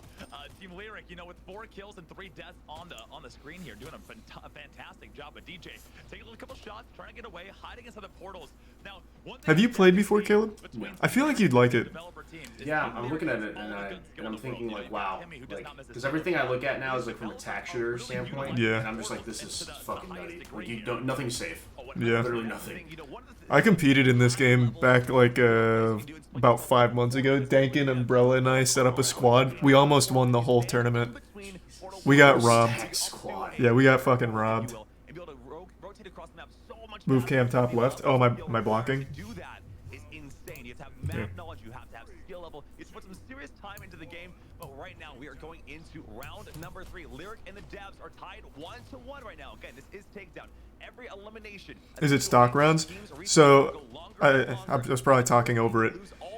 Team Lyric, you know, with 4 kills and 3 deaths on the screen here, doing a fantastic job. But DJ taking a couple shots, trying to get away, hiding inside the portals. Now, Have you played before, Caleb? I feel like you'd like it. Yeah, I'm looking at it and I'm thinking like, wow, like, because everything I look at now is like from a tack shooter standpoint. Yeah. And I'm just like, this is fucking nutty. Like, you don't, nothing's safe. Yeah. Literally nothing. I competed in this game back like about 5 months ago. Dankin, Umbrella, and I set up a squad. We almost won the whole tournament. We got robbed. Yeah, we got fucking robbed. Move cam top left. Oh, my blocking. Do that is insane. You have to have map knowledge. You have to have skill level. It's put some serious time into the game. But right now we are going into round number 3. Lyric and the devs are tied 1-1 right now. Again, this is takedown. Every elimination. Is it stock rounds? So I was probably talking over it.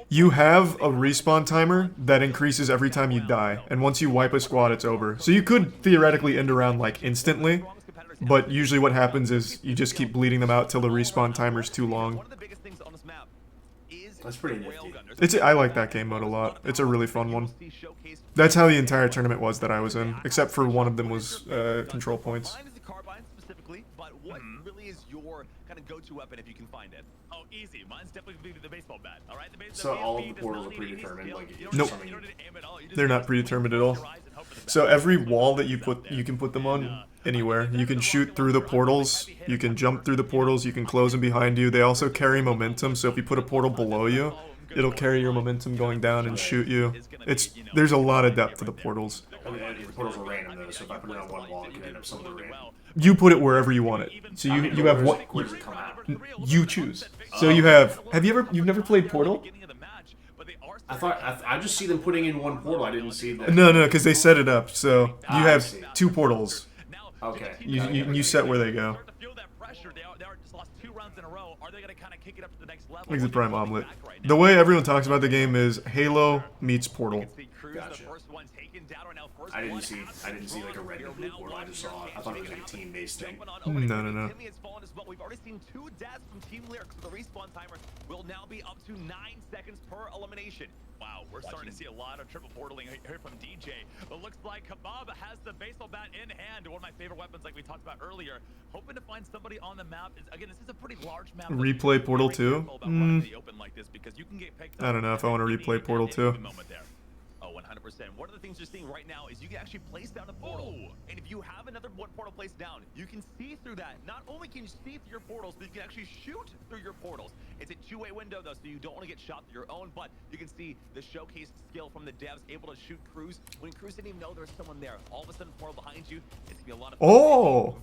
You have a respawn timer that increases every time you die, and once you wipe a squad, it's over. So you could theoretically end a round like instantly, but usually what happens is you just keep bleeding them out till the respawn timer's too long. That's pretty nifty. I like that game mode a lot. It's a really fun one. That's how the entire tournament was that I was in, except for one of them was control points. What really is your kind of go-to weapon if you can find it? Oh, easy. Mine's definitely gonna be the baseball bat. All right, so all of the portals are predetermined. Like, nope, they're not predetermined at all. So every wall that you can put them on anywhere. You can shoot through the portals. You can jump through the portals. You can close them behind you. They also carry momentum. So if you put a portal below you, it'll carry your momentum going down and shoot you. There's a lot of depth to the portals. I mean, the portals are random though, so if I put it on one wall, it could end up somewhere random. You put it wherever you want it. So you have what Where does it come out? you choose. So you've never played Portal? I thought I just see them putting in one portal. I didn't see that. No, because they set it up. So you have see. 2 portals. Okay. You set where they go. Like the Prime Omelet. The way everyone talks about the game is Halo meets Portal. Gotcha. I didn't see like a red and blue portal. I thought it was like a team-based thing. No. We've already seen 2 deaths from Team Lyric, so the respawn timer will now be up to 9 seconds per elimination. Wow, we're starting to see a lot of triple portaling here from DJ. But looks like Kebab has the baseball bat in hand, one of my favorite weapons like we talked about earlier. Hoping to find somebody on the map. Again, this is a pretty large map. Replay Portal 2? I don't know if I want to replay Portal 2. Oh, 100%. One of the things you're seeing right now is you can actually place down a portal. And if you have another one portal placed down, you can see through that. Not only can you see through your portals, but you can actually shoot through your portals. It's a 2-way window, though, so you don't want to get shot through your own, but you can see the showcase skill from the devs, able to shoot Cruz. When Cruz didn't even know there was someone there, all of a sudden, portal behind you, it's going to be a lot of fun. Oh!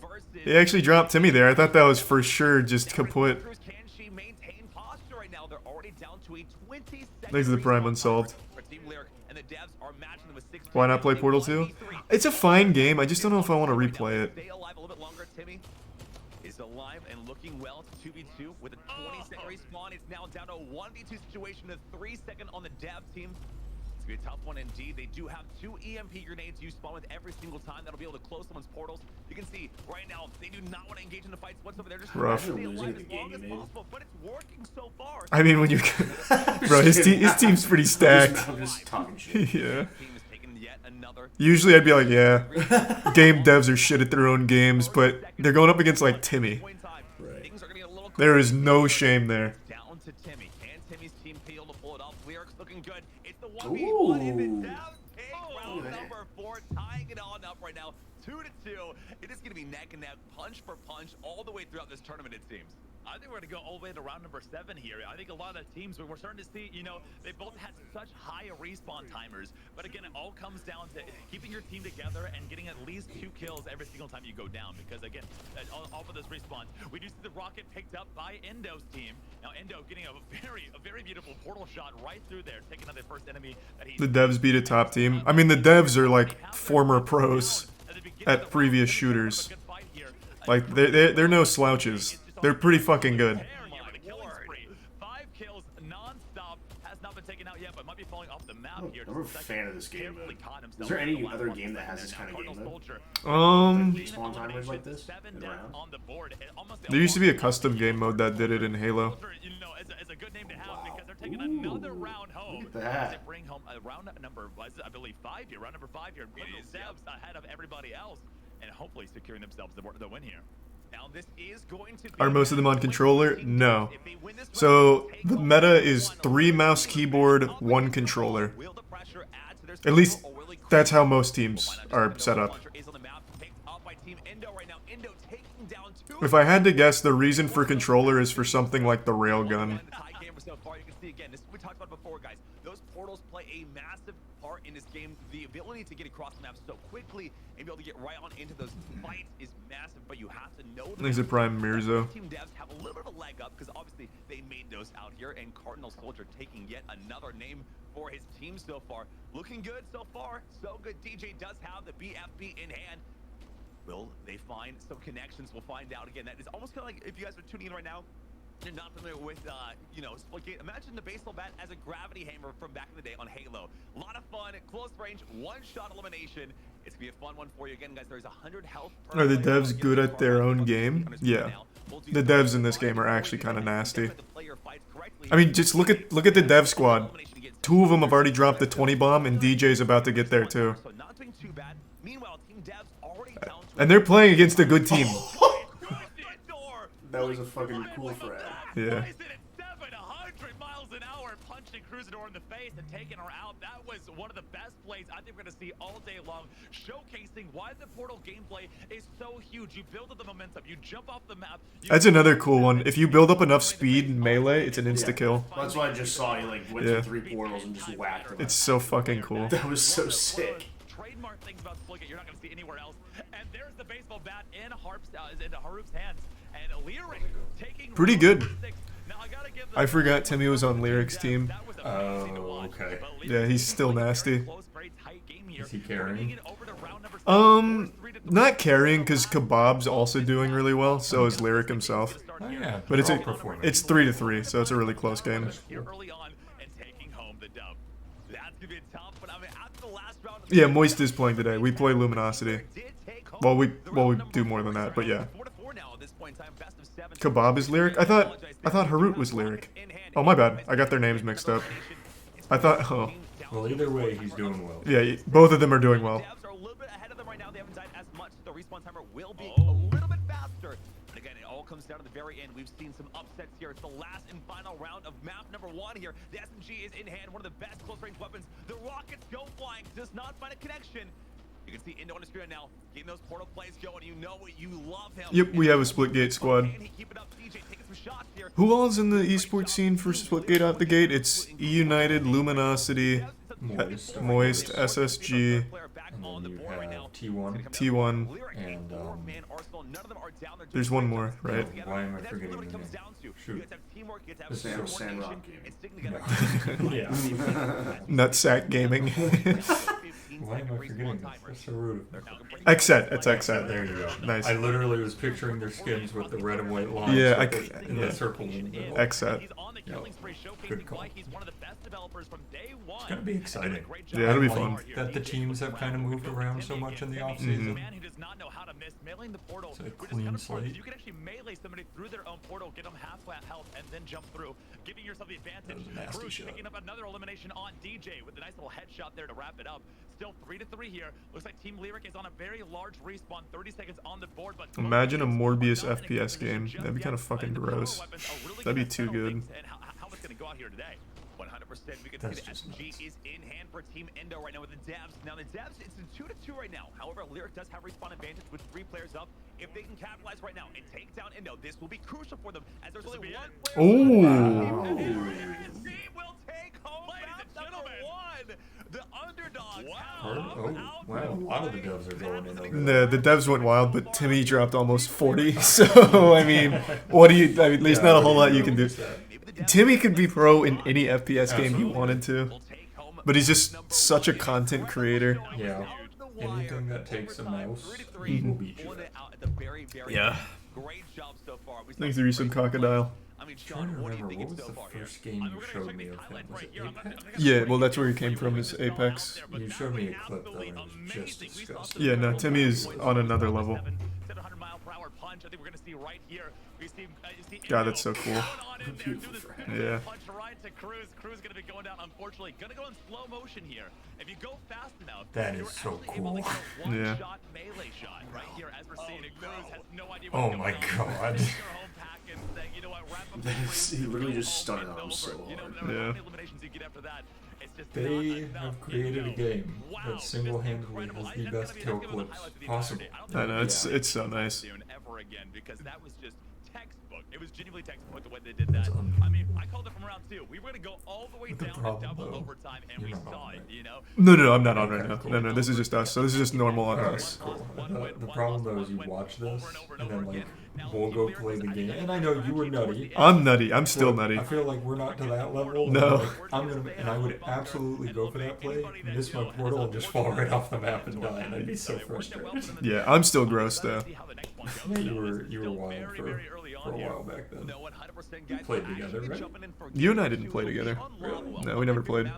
He actually dropped Timmy there. I thought that was for sure just kaput. Can she maintain posture right now? They're already down to a 20-second Thanks to the Prime Unsolved. and the devs are matching them with 6. Why not play Portal 2? It's a fine game. I just don't know if I want to replay it. Stay alive a little bit longer. Timmy is alive and looking well. It's 2v2 with a 20-second respawn. It's now down to a 1v2 situation. A 3-second on the dev team. It's gonna be a tough one indeed. They do have 2 EMP grenades you spawn with every single time. That'll be able to close someone's portals. You can see right now they do not want to engage in the fights whatsoever. They're just rough. trying to stay alive as long as possible, but it's working so far. I mean, when you bro, his team's pretty stacked. I'm just talking shit. Yeah. Usually I'd be like, yeah, game devs are shit at their own games, but they're going up against like Timmy. Right. There is no shame there. Down to Timmy. Can Timmy's team be able to pull it off? Lyric's looking good. It's the 1v1 in the down pick. Round number 4, tying it on up right now. 2-2. It is going to be neck and neck, punch for punch, all the way throughout this tournament, it seems. I think we're going to go all the way to round number 7 here. I think a lot of teams, we're starting to see, you know, they both had such high respawn timers. But again, it all comes down to keeping your team together and getting at least 2 kills every single time you go down. Because again, off of this respawn, we do see the rocket picked up by Endo's team. Now, Endo getting a very beautiful portal shot right through there, taking out the first enemy that he... The devs beat a top team. I mean, the devs are like former pros at previous shooters. Like, they're no slouches. They're pretty fucking good. 5 kills non-stop. falling off the map here. I'm a fan of this game mode. Is Is there any other game that has this kind of game mode? Spawn timers like this? In the round? There used to be a custom game mode that did it in Halo. It's a good name to have because they're taking another round home. Look at that. They bring home a round number, I believe, 5 here. Round number 5 here. Little Devs ahead of everybody else, and hopefully securing themselves the win here. Now this is going to be Are most of them on controller? No. So the meta is 3 mouse, keyboard, 1 controller. At least that's how most teams are set up. If I had to guess, the reason for controller is for something like the railgun. We talked about it before, guys. Those portals play a massive part in this game. The ability to get across the map so quickly and be able to get right on into those fights is massive, but you have to know Thanks to Prime Mirzo. Team devs have a little bit of a leg up because obviously they made those out here, and Cardinal Soldier taking yet another name for his team so far. Looking good so far. So good. DJ does have the BFB in hand. Will they find some connections? We'll find out again. That is almost kind of like if you guys are tuning in right now, you're not familiar with, Splitgate. Imagine the baseball bat as a gravity hammer from back in the day on Halo. A lot of fun, close range, one-shot elimination. It's gonna be a fun one for you again, guys. There's 100 health. Are the devs good at their own game? Yeah. The devs in this game are actually kind of nasty. I mean, just look at the dev squad. 2 of them have already dropped the 20 bomb, and DJ's about to get there too. And they're playing against a good team. That was a fucking cool frag. Yeah. 700 miles an hour, punching Cruisador in the face and taking her out. That was one of the best plays I think we're going to see all day long, showcasing why the Portal gameplay is so huge. You build up the momentum, you jump off the map. That's another cool one. If you build up enough speed in melee, it's an insta-kill. That's why I just saw you like went through 3 portals and just whacked them. It's so fucking cool. That was so sick. Trademark things about Splitgate you're not going to see anywhere else. And there's the baseball bat in Harup's hands. And Lyric taking Pretty good. Now, I forgot Timmy was on Lyric's team. Oh, okay. Yeah, he's still nasty. Is he carrying? Not carrying because Kebab's also doing really well. So is Lyric himself. Oh, yeah. But it's 3-3, so it's a really close game. Yeah, Moist is playing today. We play Luminosity. Well, we do more than that, but yeah. Kebab is Lyric? I thought Harut was Lyric. Oh, my bad. I got their names mixed up. I thought, oh. Well, either way, he's doing well. Yeah, both of them are doing well. Again, it all comes down to the very end. We've seen some upsets here. It's the last and final round of map number 1 here. The SMG is in hand, one of the best close-range weapons. The rockets go flying, does not find a connection. You can see Indo on the screen now, getting those portal plays going. You know it, you love him. Yep, we have a Splitgate squad. Who all is in the esports scene for Splitgate out the gate? It's E-United, Luminosity, Moist, SSG, And then you have T1. T1. And, There's one more, right? Why am I forgetting the name? Shoot. Sandrock Gaming. Yeah. Nutsack Gaming. Why am I forgetting this? That's so rude. Xset, it's Xset. There you go. Nice. I literally was picturing their skins with the red and white lines. Yeah, the circle in the middle. Xset. Yeah. Good call. It's gonna be exciting. Yeah, it'll be I fun. like that the teams have kind of moved around so much in the offseason. It's a clean slate. You can actually melee somebody through their own portal, get them half health, and then jump through, giving yourself the advantage. Bruce picking up another elimination on DJ with a nice little headshot there to wrap it up. Still 3-3 here. Looks like Team Lyric is on a very large respawn. 30 seconds on the board, but Imagine a Morbius FPS game. That'd be kind of fucking gross. That'd be too good. How it's gonna go out here today? 100%. We can see the SMG is in hand for Team Indo right now with the devs. Now the devs, it's a 2-2 right now. However, Lyric does have respawn advantage with 3 players up. If they can capitalize right now and take down Indo, this will be crucial for them as there's only one player. Ooh. Team will take home number 1. The underdogs. Oh, wow. A lot of the devs are going in over The devs went wild, but Timmy dropped almost 40. So, I mean, what do you... I mean, there's not a whole lot you can do. Timmy could be pro in any FPS game he wanted to. But he's just such a content creator. Yeah. Anything that takes a mouse, he will beat you. Yeah. Great job so far. Thanks to Resub Crocodile. I mean, trying Sean, to what do you remember, think what so was far the here? first game you we're gonna showed check me these of him? highlights Was right it here. I'm not Apex? gonna Yeah, break well, that's it where he down came for you from, what is we saw out Apex. there, but You that showed me was a clip, though, absolutely and it was just amazing. We saw disgusting. some Yeah, no, incredible Timmy's points on from another the level. 700 mile per hour punch. I think we're gonna see right here. We see, you see God, that's so cool. going on in there, do this Yeah. punch right to Cruz. Cruz gonna be going down. Unfortunately, gonna go in slow motion here. If you go fast enough, That you're is so actually able to cool. get a one Yeah. shot melee shot right here as we're seeing it. Cruz has no idea Oh what's my going on. God. Taking her home pack and saying, you know what, wrap up the That's- race, he literally go just home, stunned it's him over. so You know, hard. no matter Yeah. how many eliminations you get after that, it's just They not have enough. created a game Wow, that this is single-handedly incredible. has I- the that's best gonna be kill one of the clips highlights of the possible. entire day. I know, it's so nice. Soon, ever again, because that was just textbook. It was genuinely textbook the way they did that. That's unbelievable. I mean, I called it from round 2. We were gonna go all the way But the down to problem, double though, overtime, and you're we not saw on it. it. You know. No, I'm not on right now. No, this is just us. So this is just normal on Alright, us. cool. The problem though is you watch this, and then like, we'll go play the game, and I know you were nutty. I'm nutty. I'm still But nutty. I feel like we're not to that level. and, No. like, and I would absolutely go for that play, miss my portal, and just fall right off the map and die, and I'd be so frustrated. Yeah, I'm still gross though. Yeah, you were wild for a while back then. We played together, right? You and I didn't play together. No, we never played.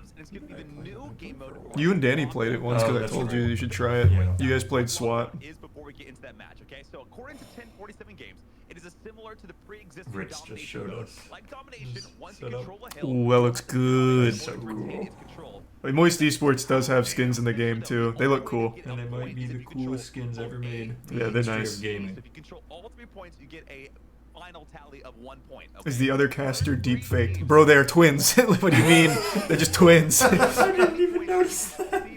You and Danny played it once Oh, because I that's told right. you you should try it. Yeah. You guys played SWAT. Is before we get into that match, okay? So according to 1047 games, it is similar to the pre-existing Rich just domination showed mode. us. Like domination, once you set up. control a hill, Ooh, that looks good. So cool. Like, Moist Esports does have skins in the game too. They look cool. And they might be the coolest skins ever made. in Yeah, the they're history of nice. Gaming. If you control all 3 points, you get a final tally of 1 point. Is the other caster deep faked? Bro, they are twins. What do you mean? They're just twins. I didn't even notice that.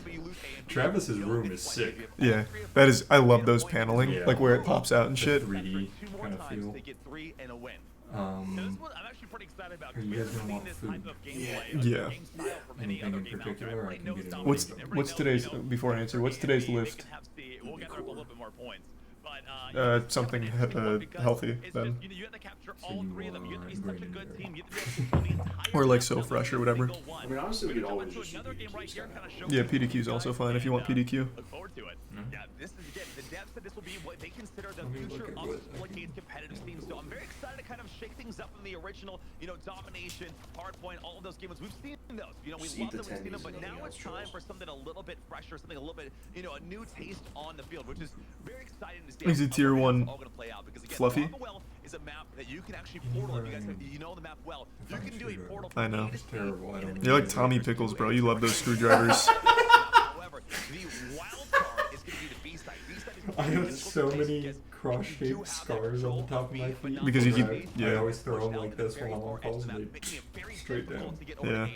Travis's room is sick. Yeah, that is. I love those paneling, Yeah. like where it pops out and The shit. 3D kind of feel. They get 3 and a win. Um, I'm actually pretty excited about. are you guys gonna want this food? type of gameplay, Yeah. game style from any Anything other in game out particular, there. I Everybody can knows get it on What's the everybody knows, today's you know, before I answer? What's today's they lift? can have C. We'll gather up a little bit more points. But, Something healthy then. You have to capture So all you 3 of them. You have to be are such a ingrained good in team. You have to be able to control the entire Or like map so with fresh or every whatever. single one. I mean, honestly, we could We're always gonna just go into another use game right here, PDQs kind of now. showcase Yeah, it PDQ is to you also guys, fine if you want and, PDQ. Look forward to it. Yeah, this is again. The devs said this will be what they consider the Let me future look at of what- Splitgate's competitive scene. So I'm very excited to kind of shake things up from the original, domination, hardpoint, all of those games. We've seen those. We See love the them. We've seen them, tendies but and now nothing it's else, time Joel. for something a little bit fresher, something a little bit, a new taste on the field, which is very exciting to see. Is it how tier it's one all gonna play out because again, fluffy? Lava Well is a map that you can actually portal. If you guys know the map well, you can do a portal. I know. It's terrible. I don't You're like really Tommy like it. Pickles, bro. You love those screwdrivers. However, the wild card is going to be the B side. B side is I have difficult so to many get. cross-shaped scars on the top of my feet. Because you keep- I yeah. always throw them like this while I'm on calls and they straight down. Yeah.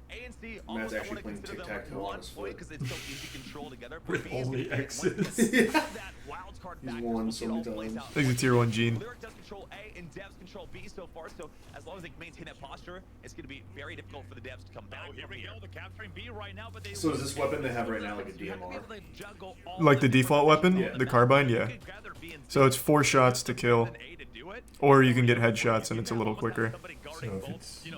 ANC Matt's almost I actually wanna playing consider them tic-tac-toe on one his point foot. because it's so easy to control together. With B is only gonna get X's. one Yeah. that wild card He's factor, won we'll so see it many all plays times. out. I think it's a tier 1 Gene. Lyric does control A and Devs control B so far, so as long as they maintain that posture, it's going to be very difficult for the Devs to come back. Oh, here we go. They're capturing B right now, but they So is this weapon they have right now like a DMR? Like the default weapon? Yeah. The carbine? Yeah. So it's 4 shots to kill. Or you can get headshots and it's a little quicker. So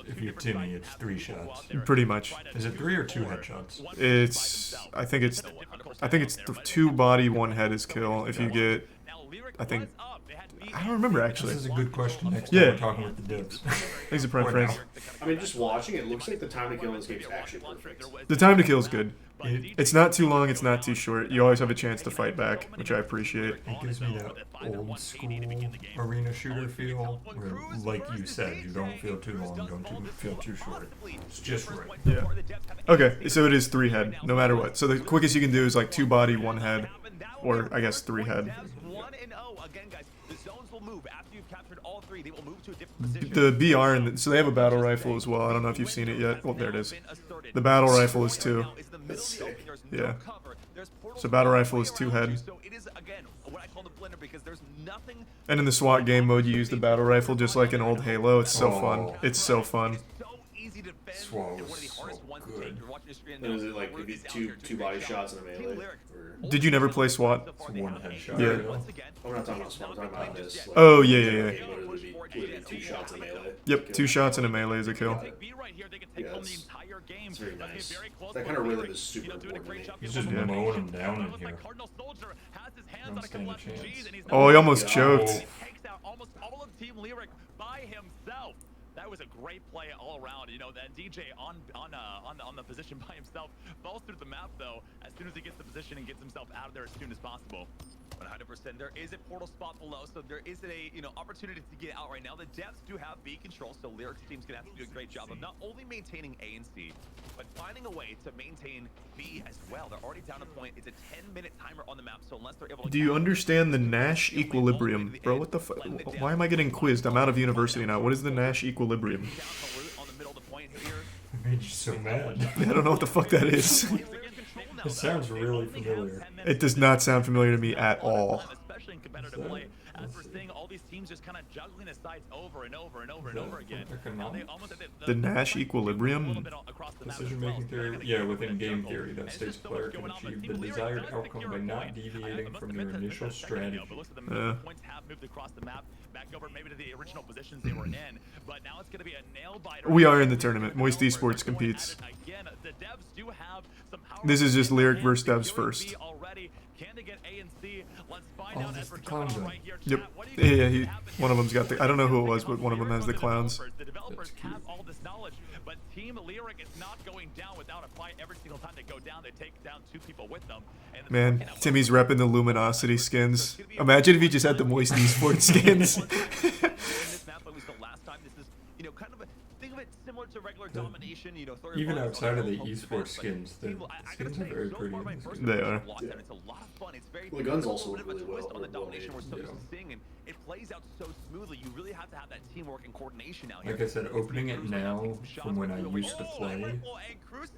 if you're Timmy, it's 3 shots. Pretty much. Is it 3 or 2 headshots? I think it's 2 body, 1 head is kill. If you get, I don't remember actually. This is a good question next Yeah. time we're talking with the devs. Thanks for Prime Friends. I mean, just watching it looks like the time to kill in this game is actually perfect. The time to kill is good. It's not too long, it's not too short. You always have a chance to fight back, which I appreciate. It gives me that old school arena shooter feel where, like you said, you don't feel too long, don't feel too short. It's just right. Yeah. Okay, so it is 3 head, no matter what. So the quickest you can do is like 2 body, 1 head, or I guess 3 head. 1-0 again, guys. The zones will move after you've captured all 3. They will move to a different position. The BR, so they have a battle rifle as well. I don't know if you've seen it yet. Well, there it is. The battle rifle is 2. Yeah. So battle rifle is 2 head. So it is again what I call the blender because there's nothing. And in the SWAT game mode, you use the battle rifle just like in old Halo. It's so fun. Oh. It's so fun. So easy to defend. SWAT and was one of the hardest so ones to good. take. You're watching the screen. And is it like maybe two body shots and a melee? Or... Did you never play SWAT? It's 1 headshot. Yeah. I'm not talking about SWAT, I'm talking about this. Like, Oh, yeah. Would it be 2 shots and melee? Yep, 2 shots and a melee is a kill. Yeah, it's very nice. That kind of rhythm is super important to me. He's just Yeah. mowing them down in here. Don't stand a chance. Oh, he almost choked. Takes out almost all of Team Lyric by himself. That was a great play all around. You know, that DJ on the position by himself falls through the map though. As soon as he gets the position and gets himself out of there as soon as possible. 100%. There is a portal spot below, so there is a opportunity to get out right now. The devs do have B control, so Lyric's team's gonna have to do a great job of not only maintaining A and C, but finding a way to maintain B as well. They're already down a point. It's a 10-minute timer on the map, so unless they're able to. Do you understand the Nash equilibrium, bro? What the fuck? Why am I getting quizzed? I'm out of university now. What is the Nash equilibrium? It made you so mad. I don't know what the fuck that is. It sounds really familiar. It does not sound familiar to me at all. Especially in competitive play, as we're seeing all these teams just kind of juggling the sides over and over and over and over again. Now they almost The Nash equilibrium? Decision-making theory, yeah, within game theory, that states a player can achieve the desired outcome by not deviating from their initial strategy. Points have moved across the map, back over maybe to the original positions they were in, but now it's going to be a nail-biter. We are in the tournament. Moist Esports competes. This is just Lyric versus Devs first. Oh, that's the clown gun. Yep. Yeah, one of them's got the... I don't know who it was, but one of them has the clowns. The developers have all this knowledge, but Team Lyric is not going down without a fight. Every single time they go down, they take down 2 people with them. And Man, Timmy's repping the Luminosity skins. Imagine if he just had the Moist Esports skins. Even outside of the esports skins, the skins are very pretty. They are. Yeah. Well, the gun's also really well made. It plays out so smoothly. You really have to have that teamwork and coordination out here. Like I said, opening it now from when I used to play,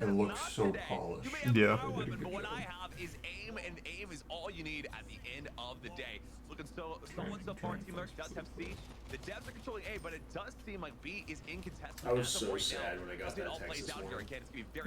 it looks so polished. Yeah. But what I have is aim, and aim is all you need at the end of the day. Looking somewhat so far, Team Lyric does have C. The devs are controlling A, but it does seem like B is incontestable. I was so sad when I got that text this morning.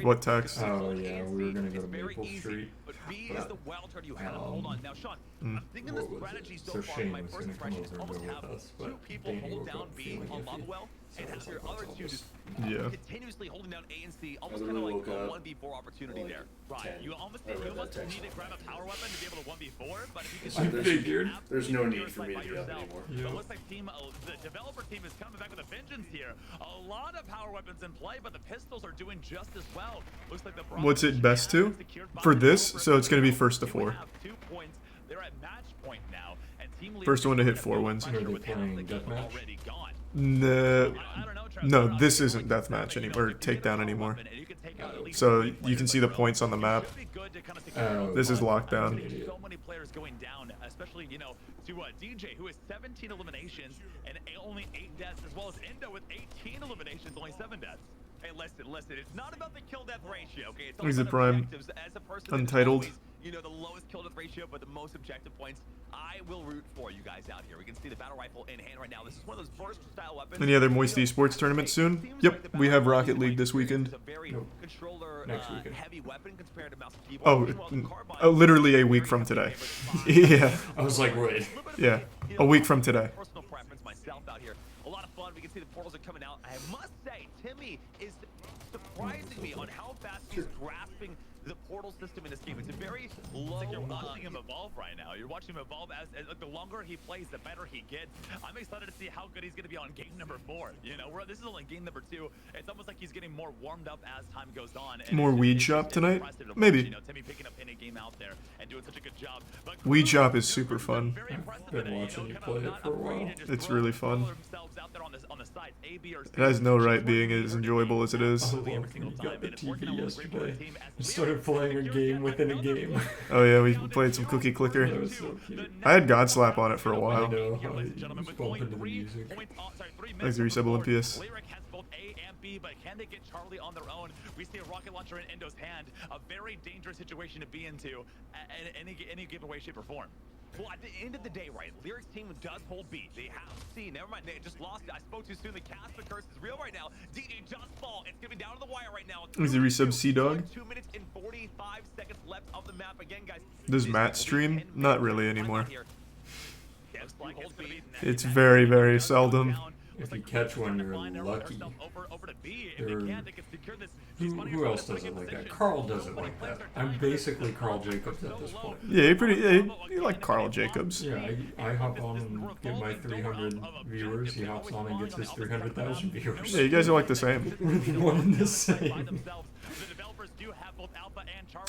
What text? Oh yeah, we were gonna go to Maple Street. But B is the wild card you have. Hold on. Now, Sean, I'm thinking the strategy so far, Shane my was first gonna come impression is over and almost go have with us, 2 but people Danny hold woke down up B feeling on iffy. Lobwell, and have your other 2 just Yeah. continuously holding down A and C, almost kind of like a 1v4 opportunity there. Right, you almost need to grab a power weapon to be able to 1v4, but if you can... I figured. There's no need for me to be up anymore. It looks like the developer team is coming back with a vengeance here. A lot of power weapons in play, but the pistols are doing just as well. Looks like the What's it best to? For this, so it's going to be first to 4. They're at match point now, and Team First one to hit 4 wins. Are they playing deathmatch? No, this isn't deathmatch anymore, or takedown anymore. So you can see the points on the map. This is lockdown. So many players going down, especially, to DJ, who has 17 eliminations and only 8 deaths, as well as Endo with 18 eliminations, only 7 deaths. Hey, listen, it's not about the kill-death ratio, okay? It's all He's a about prime. objectives. As a person that is Untitled. always, the lowest kill-death ratio, but the most objective points, I will root for you guys out here. We can see the battle rifle in hand right now. This is one of those burst-style weapons. Any other Moist Esports tournaments soon? Yep, we have Rocket League this weekend. Next weekend. Heavy weapon compared to mouse and keyboard. Literally a week from today. Yeah, I was like, wait. yeah, a week from today. Personal preference myself out here. A lot of fun. We can see the portals are coming out. I must say, Timmy is surprising me on how fast he's grasping the portal system in this game. It's a very low. It's like you're watching him evolve right now. You're watching him evolve as the longer he plays, the better he gets. I'm excited to see how good he's going to be on game number 4. This is only game number 2. It's almost like he's getting more warmed up as time goes on. And More Weed Shop tonight? Maybe. Timmy picking up in a game out there and doing such a good job. But Weed Shop is super fun. I've been watching you play it for a while. It's really fun. It has no right being as enjoyable as it is. I love when you got the TV yesterday. You started playing a game within a game. Oh yeah, we played some Cookie Clicker. That was so cute. I had Godslap on it for a I while. know. I was bumping to the music. Thanks, Resub Olympius. Lyric has both A and B, but can they get Charlie on their own? We see a rocket launcher in Endo's hand. A very dangerous situation to be into in any given way, shape, or form. Well, at the end of the day, right, Lyric's team does hold B. They have C. Never mind, they just lost it. I spoke too soon. The cast, the curse is real right now. DJ just fall. It's going to be down to the wire right now. Is he resub Sea-Dog? 2 minutes and 45 seconds left of the map. Again, guys. Does Matt stream? Not really anymore. It's very, very seldom. if you catch one, you're lucky. Who else does it like that? Carl does it like that. I'm basically Carl Jacobs at this point. Yeah, you like Carl Jacobs. Yeah, I hop on and get my 300 viewers. He hops on and gets his 300,000 viewers. Yeah, you guys are like the same. One and the same.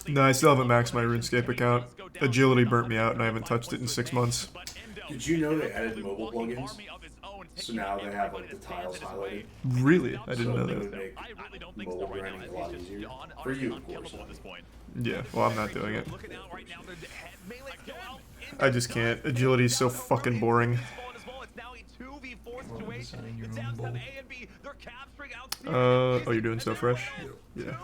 No, I still haven't maxed my RuneScape account. Agility burnt me out, and I haven't touched it in 6 months. Did you know they added mobile plugins? So now they have like the tiles highlighted. Really? I didn't know So it that. would make mobile grinding a lot easier. For you, of course. Yeah, well, I'm not doing it. I just can't. Agility is so fucking boring. Oh, you're doing so fresh? Yeah.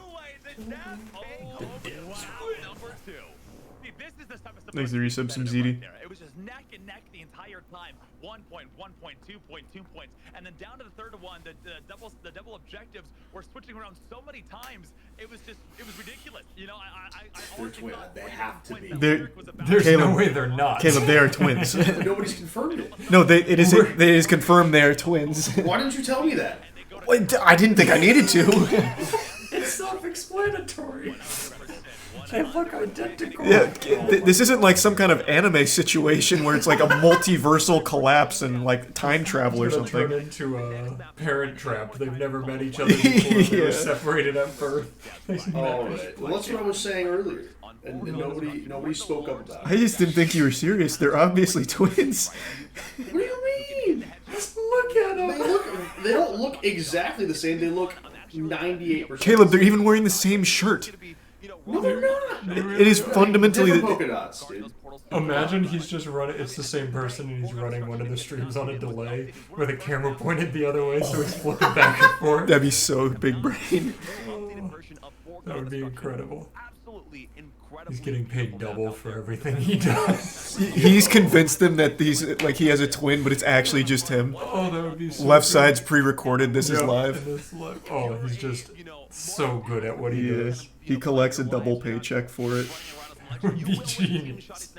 Thanks to resub some ZD. It was just neck and neck the entire time. 1 point, 1 point, 2 point, 2 points, and then down to the third one, the double objectives were switching around so many times. It was ridiculous. You know, I They're they have to be. There's Caleb, no way they're not. Caleb, they are twins. Nobody's confirmed it. No, it is confirmed they are twins. Why didn't you tell me that? I didn't think I needed to. It's self-explanatory. They look identical. Yeah, this isn't like some kind of anime situation where it's like a multiversal collapse and like time travel or Turn something. into a parent trap. They've never met each other before. They were Yeah. separated at birth. All right. Well, that's what I was saying earlier, and nobody spoke up about I it. just didn't think you were serious. They're obviously twins. What do you mean? Just look at them. They don't look exactly the same. They look 98%. Caleb, they're even wearing the same shirt. No, they're not. It is fundamentally Different the, polka dots, dude. Imagine he's just running. It's the same person, and he's running one of the streams on a delay with a camera pointed the other way, so he's flipping back and forth. that'd be so big brain. That would be incredible. He's getting paid double for everything he does. He's convinced them that he has a twin, but it's actually just him. Oh, that would be so Left good. side's pre-recorded. This is Yep, live. and this live. Oh, he's just so good at what he Yeah. does. He collects a double paycheck for it. That would be genius.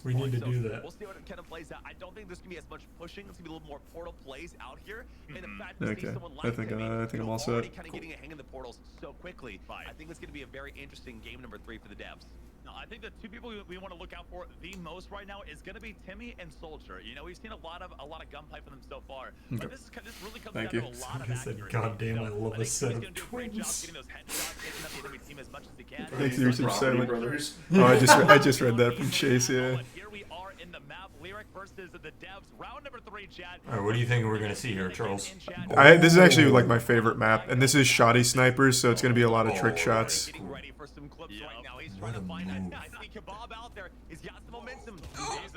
We need to do that. We'll see how it kind of plays out. I don't think there's gonna be as much pushing. It's gonna be a little more portal plays out here. And in fact, to see Okay. someone I like think, Tobie, I think I'm all set. already kind of getting a hang of the portals so quickly. I think it's gonna be a very interesting game number 3 for the devs. Now, I think the two people we want to look out for the most right now is going to be Timmy and Soldier. You know, we've seen a lot of gunplay from them so far, but this really comes Thank down you. to a lot of I said, accuracy. God damn, I love a set He's of gonna do a great job twins. getting those headshots, taking up the enemy team as much as he can. Thanks to your Property silent. Brothers. Oh, I just read that from Chase. Yeah. But here we are in the map. Lyric versus the devs. Round number 3, chat. All right, what do you think we're gonna see here, Charles? This is actually like my favorite map, and this is shoddy snipers, so it's gonna be a lot of trick shots. Getting ready for some clips right now. He's What trying to a find move. that. I see Kebab out there. He's got some momentum.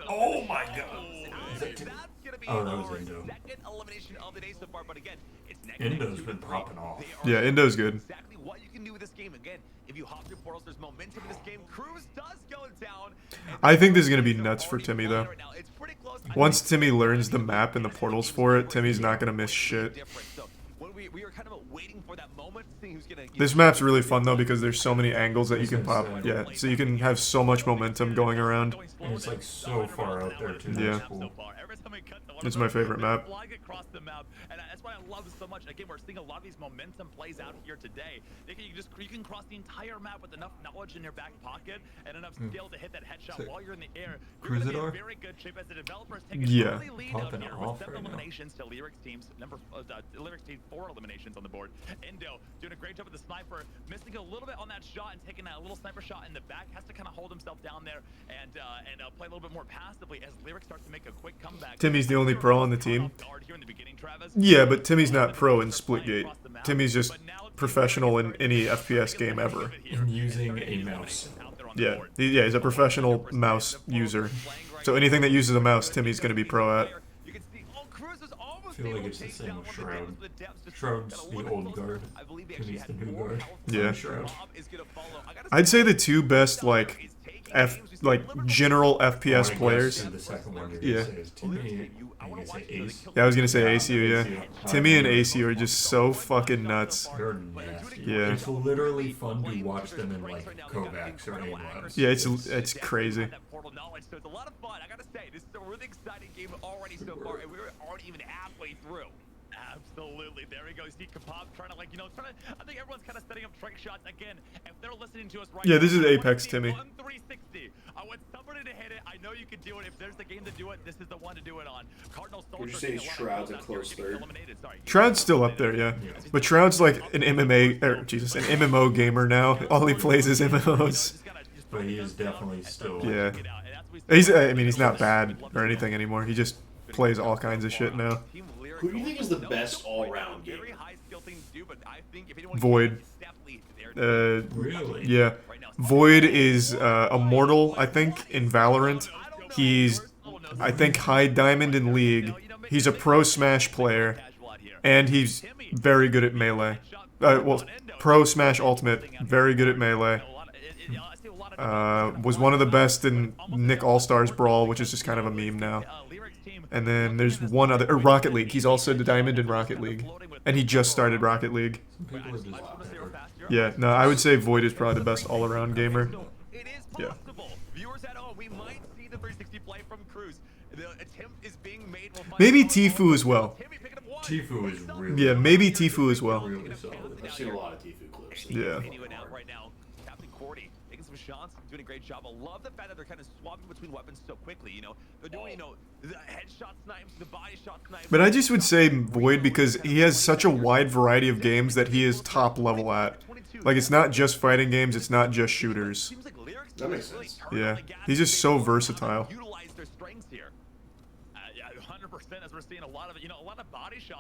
Oh my God. Is that That's Tim- gonna be Oh, that was our Indo. second elimination of the day so far. But again, it's neck Indo's neck, been 2 to 3. popping off. They are Yeah, Indo's good. Exactly what you can do with this game. Again, if you hop through portals, there's momentum in this game. Cruz does go down. I think this is gonna be nuts for Timmy though. Right now, it's pretty close. Once Timmy learns the map and the portals for it, Timmy's not gonna miss shit. So when we are kind of waiting for that moment, seeing who's gonna. This map's really fun though because there's so many angles that you can pop. Yeah, so you can have so much momentum going around. And it's like so far out there too. Yeah. That's cool. It's my favorite map. Flying across the map, and that's why I love it so much. Again, we're seeing a lot of these momentum plays out here today. You can cross the entire map with enough knowledge in your back pocket and enough skill to hit that headshot Sick. while you're in the air. You're gonna be in Cruzador? very good shape as the developers take Yeah. an early lead out Popping here off with 7 right now. eliminations to Lyrics teams. Lyrics team 4 eliminations on the board. Indo doing a great job with the sniper, missing a little bit on that shot and taking that little sniper shot in the back. Has to kind of hold himself down there and play a little bit more passively as Lyrics starts to make a quick comeback. Timmy's the only pro on the team. Here in the beginning, Travis. Yeah, but Timmy's not pro in Splitgate. Timmy's just professional in any FPS game ever. And using a mouse. Yeah, he's a professional mouse user. So anything that uses a mouse, Timmy's gonna be pro at. You can see, Cruz was almost I feel able like to it's the take same down with one of the Shroud. devs, but the devs just Shroud's got a the little old closer. guard. I believe they actually Timmy's the had new more guard. health. Yeah. Shroud. Bob is gonna follow. I gotta I'd say the two best like general FPS players. The second one you're Yeah. gonna say is Timmy. I'm gonna say Ace. Yeah, I was gonna say ACU. Yeah, Timmy and ACU are just so fucking nuts. They're nasty. Yeah. It's literally fun to watch them in like Kovacs or AIM-Labs. Yeah, it's crazy. That portal knowledge, so it's a lot of fun. I gotta say, this is a really exciting game already so far, and we're already even halfway through. Absolutely. There he goes. See Kapop trying to, like, I think everyone's kind of setting up trick shots again. If they're listening to us right Yeah, now, this is I wanna Apex, see Timmy. 360. I want somebody to hit it. I know you can do it. If there's the game to do it, this is the one to do it on. Cardinal Soldier. Would you say Shroud's a close third? Shroud's still up there, yeah. But Shroud's like an an MMO gamer now. All he plays is MMOs. But he is definitely still. Yeah. I mean, he's not bad or anything anymore. He just plays all kinds of shit now. Who do you think is the best all-round gamer? Void. Really? Yeah. Void is Immortal, I think, in Valorant. He's, I think, High Diamond in League. He's a pro Smash player. And he's very good at Melee. Well, pro Smash Ultimate, very good at Melee. Was one of the best in Nick All-Stars Brawl, which is just kind of a meme now. And then there's one other, Rocket League. He's also the Diamond in Rocket League. And he just started Rocket League. Yeah, no, I would say Void is probably the best all-around gamer. Yeah. Maybe Tfue as well. Tfue is really. Yeah, maybe Tfue as well. Really solid. I've seen a lot of Tfue clips. Yeah. Shots, doing a great job. I love the fact that they're kind of swapping between weapons so quickly. They're doing, the headshot snipes, the body shot snipes. But I just would say Void because he has such a wide variety of games that he is top level at. Like, it's not just fighting games, it's not just shooters. That makes sense. Yeah, he's just so versatile.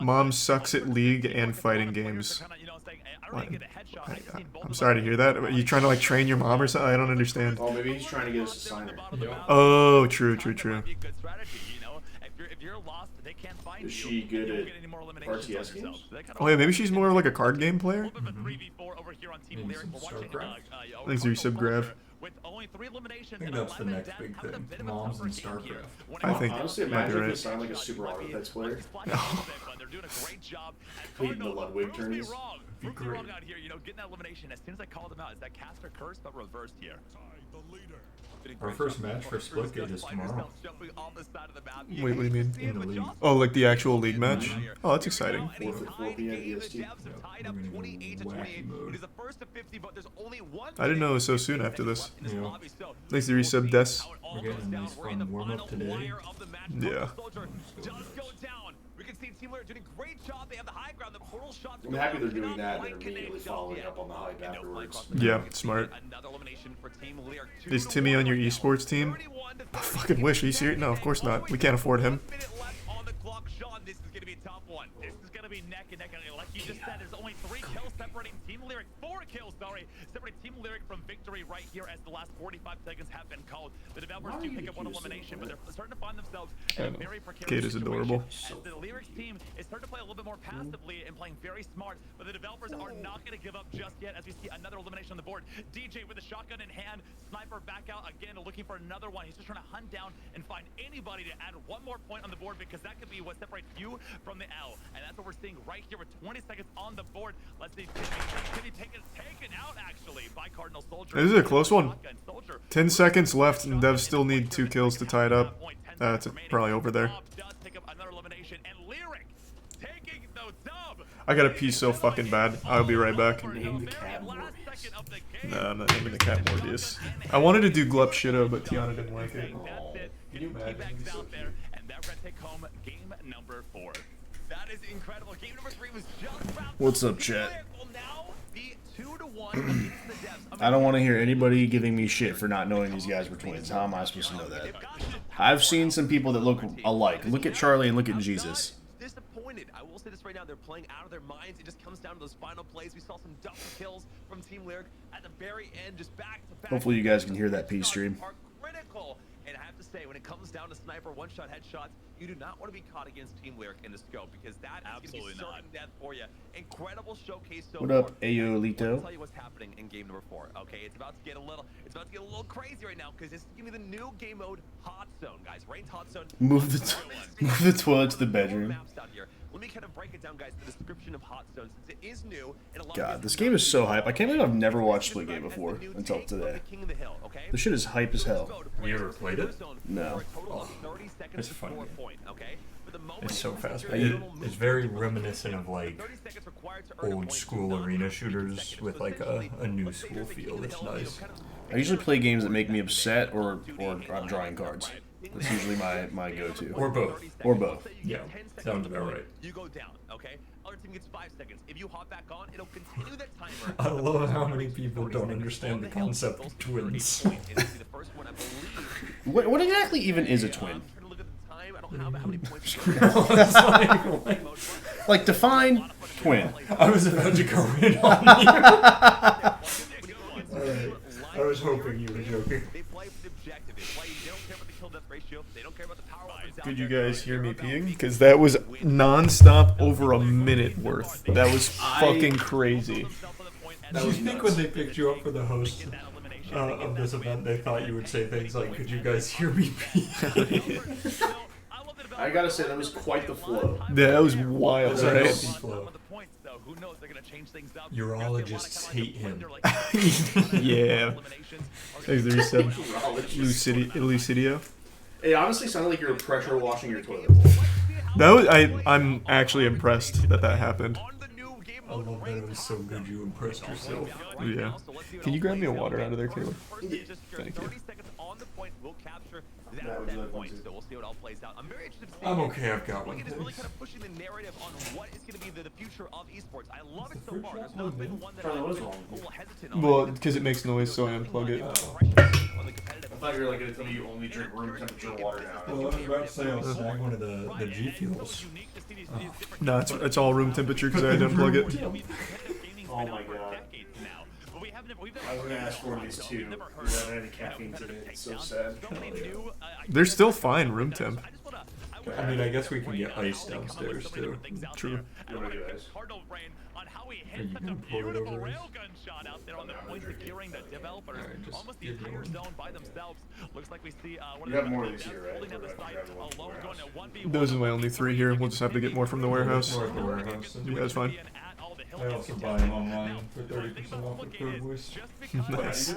Mom sucks at League and fighting games. What? I'm sorry to hear that. Are you trying to like train your mom or something? I don't understand. Oh, maybe he's trying to get us a signer. Oh, true. Is she good at RTS games? Oh yeah, maybe she's more of like a card game player. Maybe some StarCraft. Thanks for your sub Grav. I think that's the next big thing. Moms and StarCraft. I think Honestly, might be imagine if right. they sound like a Super Artifacts player. Beating the Ludwig tourneys. Be great. Getting that elimination as soon as I called him out. Is that caster curse but reversed here? Our first match for Splitgate is tomorrow. Wait, what do you mean? In the league. Oh, like the actual league match? Oh, that's exciting. 4 p.m. EST. Yeah, we're gonna go in wacky mode. I didn't know it was so soon after this. Yeah. Thanks to resub Des. We're getting a nice fun warm-up today. Yeah. I'm happy they're doing that. They're immediately following up on the hype afterwards. Yeah, smart. Is Timmy on your esports team? I fucking wish. Are you serious? No, of course not. We can't afford him. This is going to be a tough one. This is going to be neck and neck. Like you just said, there's only 3 kills separating Team Lyric. 4 kills, sorry, separating Team Lyric from victory right here as the last 45 seconds have been called. The developers do pick up one elimination, but they're starting to find themselves in a very precarious Kate is adorable. As the Lyric team is starting to play a little bit more passively and playing very smart, but the developers are not going to give up just yet as we see another elimination on the board. DJ with a shotgun in hand, Sniper back out again looking for another one. He's just trying to hunt down and find anybody to add one more point on the board because that could be what separates you from the L. And that's what we're seeing right here with 20 seconds on the board. Let's see Timmy taken out actually by Cardinal Soldier. This is a close one. 10 seconds left and Devs still need 2 kills to tie it up. It's probably over there. I gotta pee so fucking bad. I'll be right back. Name the cat Morbius. No, I'm not naming the cat Morbius. I wanted to do Glup Shido, but Tiana didn't like it. Can you imagine? And they're gonna take home game number 4. That is incredible. Game number 3 was just wrapped. What's up, chat? Will now be 2-1 against the Devs. I don't want to hear anybody giving me shit for not knowing these guys were twins. How am I supposed to know that? I've seen some people that look alike. Look at Charlie and look at Jesus. Disappointed. I will say this right now. They're playing out of their minds. It just comes down to those final plays. We saw some double kills from Team Lyric at the very end, just back to back. Hopefully you guys can hear that P stream. Are critical. And I have to say, when it comes down to sniper one-shot headshots, you do not want to be caught against Team Lyric in the scope because that is going to be certain death for you. Incredible showcase so What far. up, Ayo Let me Lito? tell you what's happening in game number 4. Okay, it's about to get a little crazy right now because this is gonna be the new game mode Hot Zone, guys. Rain's Hot Zone. Move the toilet to the bedroom. Let me kind of break it it down, guys, the description of Hot Stone, since it is new. And a lot God, of this game is so hype. I can't believe I've never watched Splitgate before until today. This shit is hype as hell. Have you ever played it? No. Oh, it's a fun game. It's so fast. It's very reminiscent of like old school arena shooters with like a new school feel. It's nice. I usually play games that make me upset or I'm drawing cards. That's usually my go-to. Or both. Or both. Yeah, sounds about right. You go down, okay? Other team gets 5 seconds. If you hop back on, it'll continue that timer. I love how many people don't understand the concept of twins. What exactly even is a twin? Like, define twin. I was about to go in on you. Alright. I was hoping you were joking. Could you guys hear me peeing? Because that was non-stop over a minute worth. That was fucking crazy. Do you think when they picked you up for the host of this event, they thought you would say things like, could you guys hear me pee? I gotta say, that was quite the flow. Yeah, that was wild, right? Urologists hate him. Yeah. Like the reset. Lucidio. It honestly sounded like you were pressure washing your toilet bowl. That was, I'm actually impressed that happened. I love that it was so good you impressed yourself. Yeah. Can you grab me a water out of there, Caleb? Yeah. Thank you. I'm okay, I've got one. It's really kind of pushing the narrative on what is going to be the future of esports. I love it so far. There's not been one that I'm a little hesitant on. Well, because it makes noise, so I unplug it. I thought you were like going to tell me you only drink room temperature water now. Well, I was about to say I'll snag one of the G Fuels. No, it's all room temperature because I had to unplug it. Oh my god. I was going to ask for one of these too. Without any caffeine today. It's so sad. They're still fine room temp. I mean, I guess we can get ice downstairs too. True. Are you gonna pour it over us? Alright, just give me one. You have more of these here, right? Those are my only 3 here. We'll just have to get more from the warehouse. More at the warehouse. Yeah, that's fine. I also buy them online for 30% off with code voice. Nice.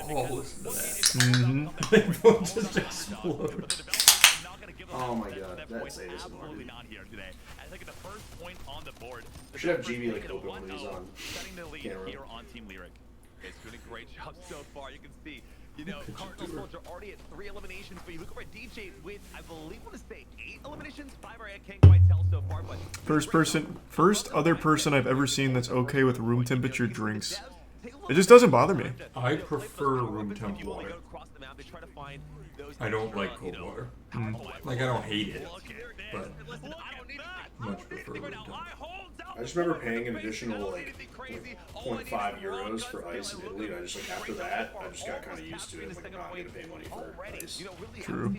Oh, listen to that. Mm-hmm. They both just explode. Oh my god, that's it. I should have GB like open one of these on camera. It's doing a great job so far. You can see, Cardinal Soldier already at 3 eliminations, but you look over at DJ with, I believe, I want to say 8 eliminations. 5 I can't quite tell so far, but First other person I've ever seen that's okay with room temperature drinks. It just doesn't bother me. I prefer room temp water. I don't like cold water. Like, I don't hate it, but much prefer room temp. I just remember paying an additional like 0.5 euros for ice in Italy, and I just after that, I just got kind of used to it. Like, I'm not going to pay money for ice. True.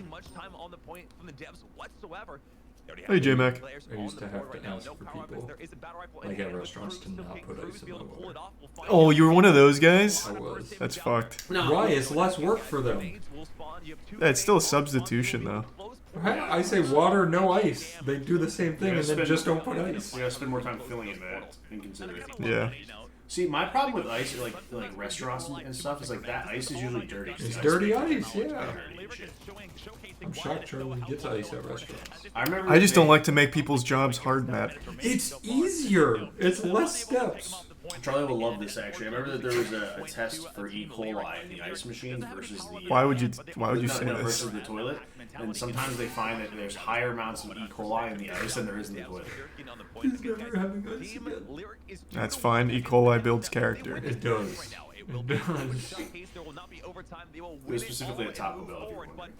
Hey, J-Mac. I used to have to ask for people, like at restaurants, to not put ice in my water. Oh, you were one of those guys? I was. That's fucked. Why? It's less work for them. Yeah, it's still a substitution, though. I say water, no ice. They do the same thing and then just don't put ice. We gotta spend more time filling in that and consider it. Yeah. See, my problem with ice, like restaurants and stuff, is like that ice is usually dirty. It's dirty ice, yeah. I'm shocked Charlie gets ice at restaurants. I just don't like to make people's jobs hard, Matt. It's easier. It's less steps. Charlie will love this, actually. I remember that there was a test for E. coli in the ice machines versus the... Why would you say this? Versus the toilet. And sometimes they find that there's higher amounts of E. coli in the ice than there is in the toilet. He's never having ice again. That's fine. E. coli builds character. It does. It does. It was specifically at Taco Bell, if you're wondering.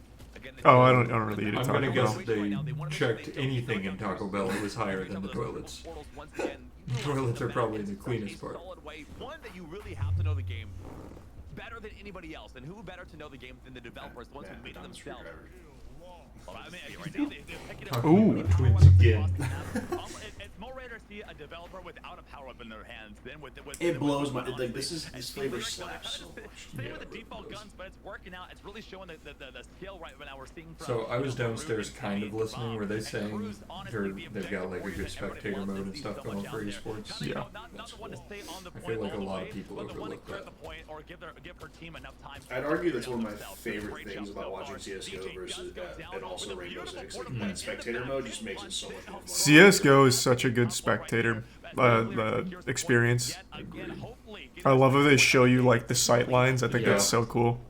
Oh, I don't really eat at I'm Taco gonna Bell. guess they checked anything in Taco Bell. It was higher than the toilets. The toilets are probably the cleanest part. One that you really have to know the game better than anybody else, and who better to know the game than the developers, the ones who made it themselves. I mean, I can see they're picking up Ooh. Twins again. It's more rare to see a developer without a power weapon in their hands than with It blows my like this flavor slaps so much. Same with the default guns, but it's working out. It's really showing the skill right now we're seeing from. So I was downstairs kind of listening. Were they saying they've got like a good spectator mode and stuff going for esports? Yeah. Not the one to stay on the I point feel like a all the lot way, of people but the one to overlook clear that. the point or give her team enough time. I'd argue that's one of my favorite things about watching CS:GO versus and also Rainbow Six. Like that spectator mode just makes it so much more fun. CS:GO is such a good spectator experience. I love how they show you like the sight lines. I think that's so cool.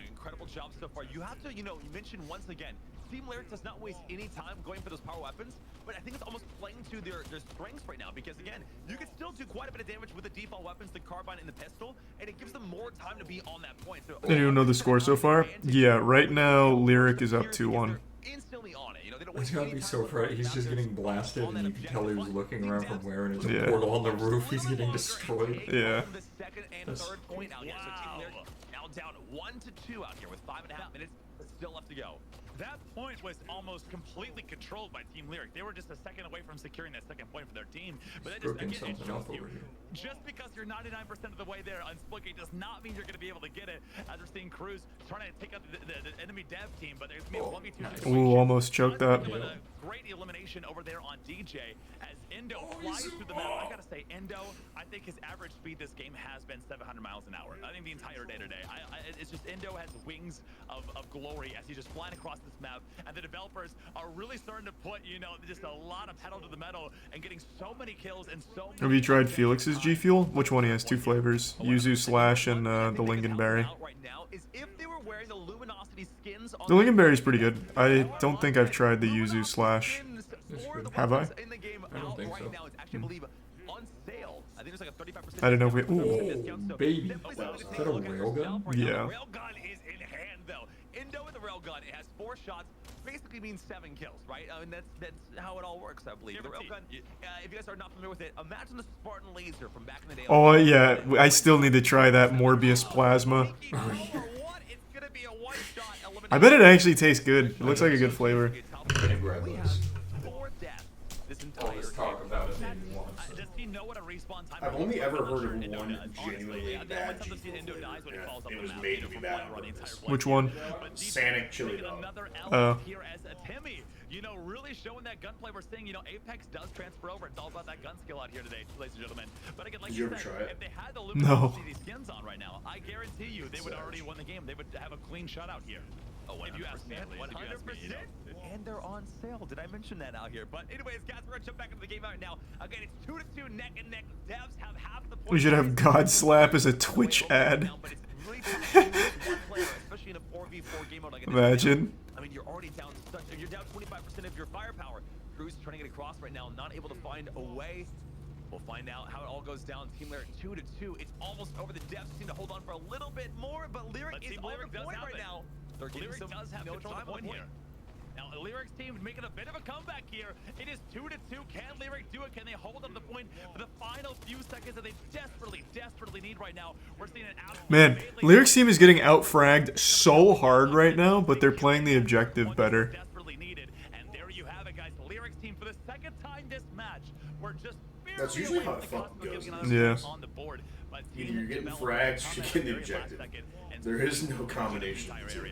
Incredible job so far. You have to, you mention once again, Team Lyric does not waste any time going for those power weapons, but I think it's almost playing to their strengths right now because, again, you can still do quite a bit of damage with the default weapons, the carbine and the pistol, and it gives them more time to be on that point. So, Anyone know the score so far? Yeah, right now Lyric is up 2-1. instantly on it. It's gotta be so frightened. He's just getting blasted, and you can tell he was looking around from where, and there's a portal on the roof. He's getting destroyed. Yeah. The second and third point out here. So Team Lyric now down 1-2 out here with 5.5 minutes still left to go. That point was almost completely controlled by Team Lyric. They were just a second away from securing that second point for their team. But that just, again, it shows you, just because you're 99% of the way there on Splitgate does not mean you're going to be able to get it. As we're seeing Cruz trying to take out the enemy dev team, but there's going to be a 1v2 situation. Ooh, almost choked that. A great elimination over there on DJ as Endo flies through the map. I gotta say, Endo, I think his average speed this game has been 700 miles an hour. I think the entire day today. It's just Endo has wings of glory as he's just flying across this map, and the developers are really starting to put, just a lot of pedal to the metal and getting so many kills and so many. Have you tried Felix's G Fuel? Which one? He has two flavors: Yuzu Slash and the Lingonberry. The Lingonberry's pretty good. I don't think I've tried the Yuzu Slash. Have I? I don't think so. I don't know if we. Ooh, baby. Is that a railgun? Yeah. Railgun is in hand though. Endo with the railgun, it has 4 shots, basically means 7 kills, right? I mean that's how it all works, I believe. The railgun, if you guys are not familiar with it, imagine the Spartan laser from back in the day. Oh yeah, I still need to try that Morbius Plasma. I bet it actually tastes good. It looks like a good flavor. I've only ever heard of one genuinely bad G Fuel flavor. Yeah, it was made to be bad on purpose. Which one? Sanic Chili Dog. Really showing that gunplay. We're seeing, Apex does transfer over. It's all about that gun skill out here today, ladies and gentlemen. But again, like Did you you ever said, try it? if they had the Luminosity skins on right now, I guarantee you they would already won the game. They would have a clean shutout here. Oh, if you ask me, 100%. And they're on sale. Did I mention that out here? But anyways, guys, we're gonna jump back into the game right now. Again, it's 2-2, neck and neck. Devs have half the points. We should have God Slap as a Twitch ad. Imagine. I mean, you're already down. You're down 25% of your firepower. Cruz trying to get across right now, not able to find a way. We'll find out how it all goes down. Team Lyric 2-2. It's almost over. The Devs seem to hold on for a little bit more, but Lyric is on the point right now. Lyric does have control of the point here. Now, the Lyric's team making a bit of a comeback here. It is 2-2. Can Lyric do it? Can they hold on the point for the final few seconds that they desperately need right now? We're seeing an absolute Man, Lyric's team is getting out-fragged so hard right now, but they're playing the objective better. Desperately needed. And there you have it, guys. The Lyric's team for the second time this match. We're just That's usually how it fucking goes. Yeah. on the board. But Either you're getting fragged or you're getting the objective. There is no combination of the two.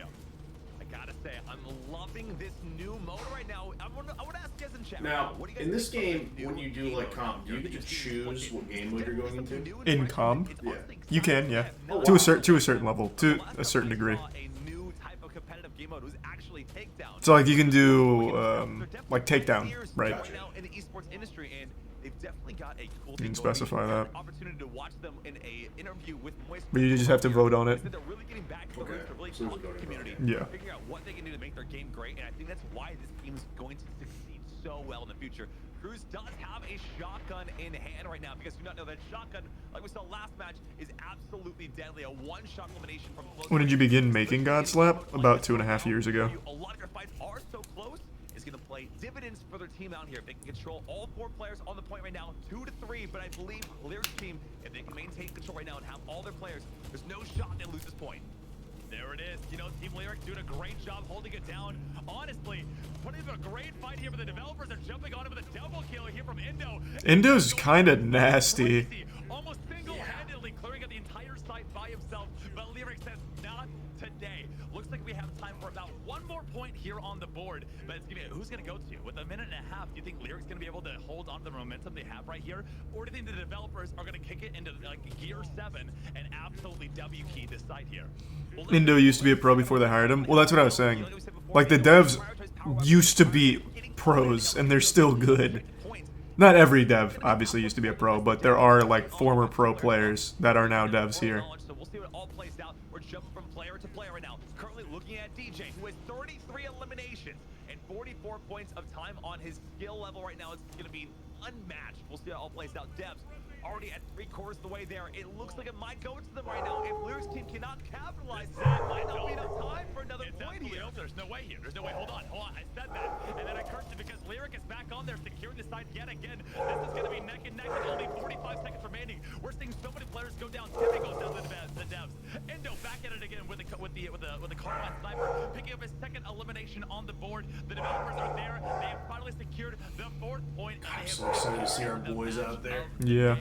I gotta say, I'm loving this new mode right now. I want to ask you guys in chat. Now, in this game, when you do like comp, do you get to choose what game mode you're going into? In comp? Yeah. You can, yeah. Oh, To wow. a certain level, to a certain degree. So like you can do like takedown, right? You can specify that. But you just have to vote on it. Okay. So there's a voting vote. Yeah. Figuring out what they can do to make their game great, and I think that's why this team is going to succeed so well in the future. Cruz does have a shotgun in hand right now. If you guys do not know, that shotgun, like we saw last match, is absolutely deadly. A one-shot elimination from close. When did you begin making God Slap? About 2.5 years ago. A lot of your fights are so close. It's going to play dividends for their team out here. They can control all 4 players on the point right now, 2-3. But I believe Lyric's team, if they can maintain control right now and have all their players, there's no shot they lose this point. There it is. You know, Team Lyric doing a great job holding it down. Honestly, putting up a great fight here, but the developers are jumping on it with a double kill here from Indo. Indo's kind of nasty. Almost single-handedly clearing out the entire site by himself, but Lyric says not today. Looks like we have time for about one more point here on the board, but it's gonna be, who's gonna go to? With a minute and a half, do you think Lyric's gonna be able to hold on to the momentum they have right here, or do you think the developers are gonna kick it into like gear 7 and absolutely W key this site here? Well, Indo used to be a pro before they hired him. Well, that's what I was saying. Like, the devs used to be pros, and they're still good. Not every dev, obviously, used to be a pro, but there are, like, former pro players that are now devs here. So we'll see what it all plays out. We're jumping from player to player right now. Currently looking at DJ, who has 33 eliminations and 44 points of time on his skill level right now. It's going to be unmatched. We'll see how it all plays out. Devs already at 3/4 of the way there. It looks like it might go to them right now. If Lyric's team cannot capitalize, that might not be enough time for another point here. There's no way here. There's no way. Hold on. I said that. And then I cursed it because Lyric is back on there securing the side yet again. This is going to be neck and neck with only 45 seconds remaining. We're seeing so many players go down. Tobie goes down to the devs. Endo back at it again with the carbine sniper, picking up his second elimination on the board. The developers are there. They have finally secured the 4th point. I'm so excited to see our boys out there. Yeah.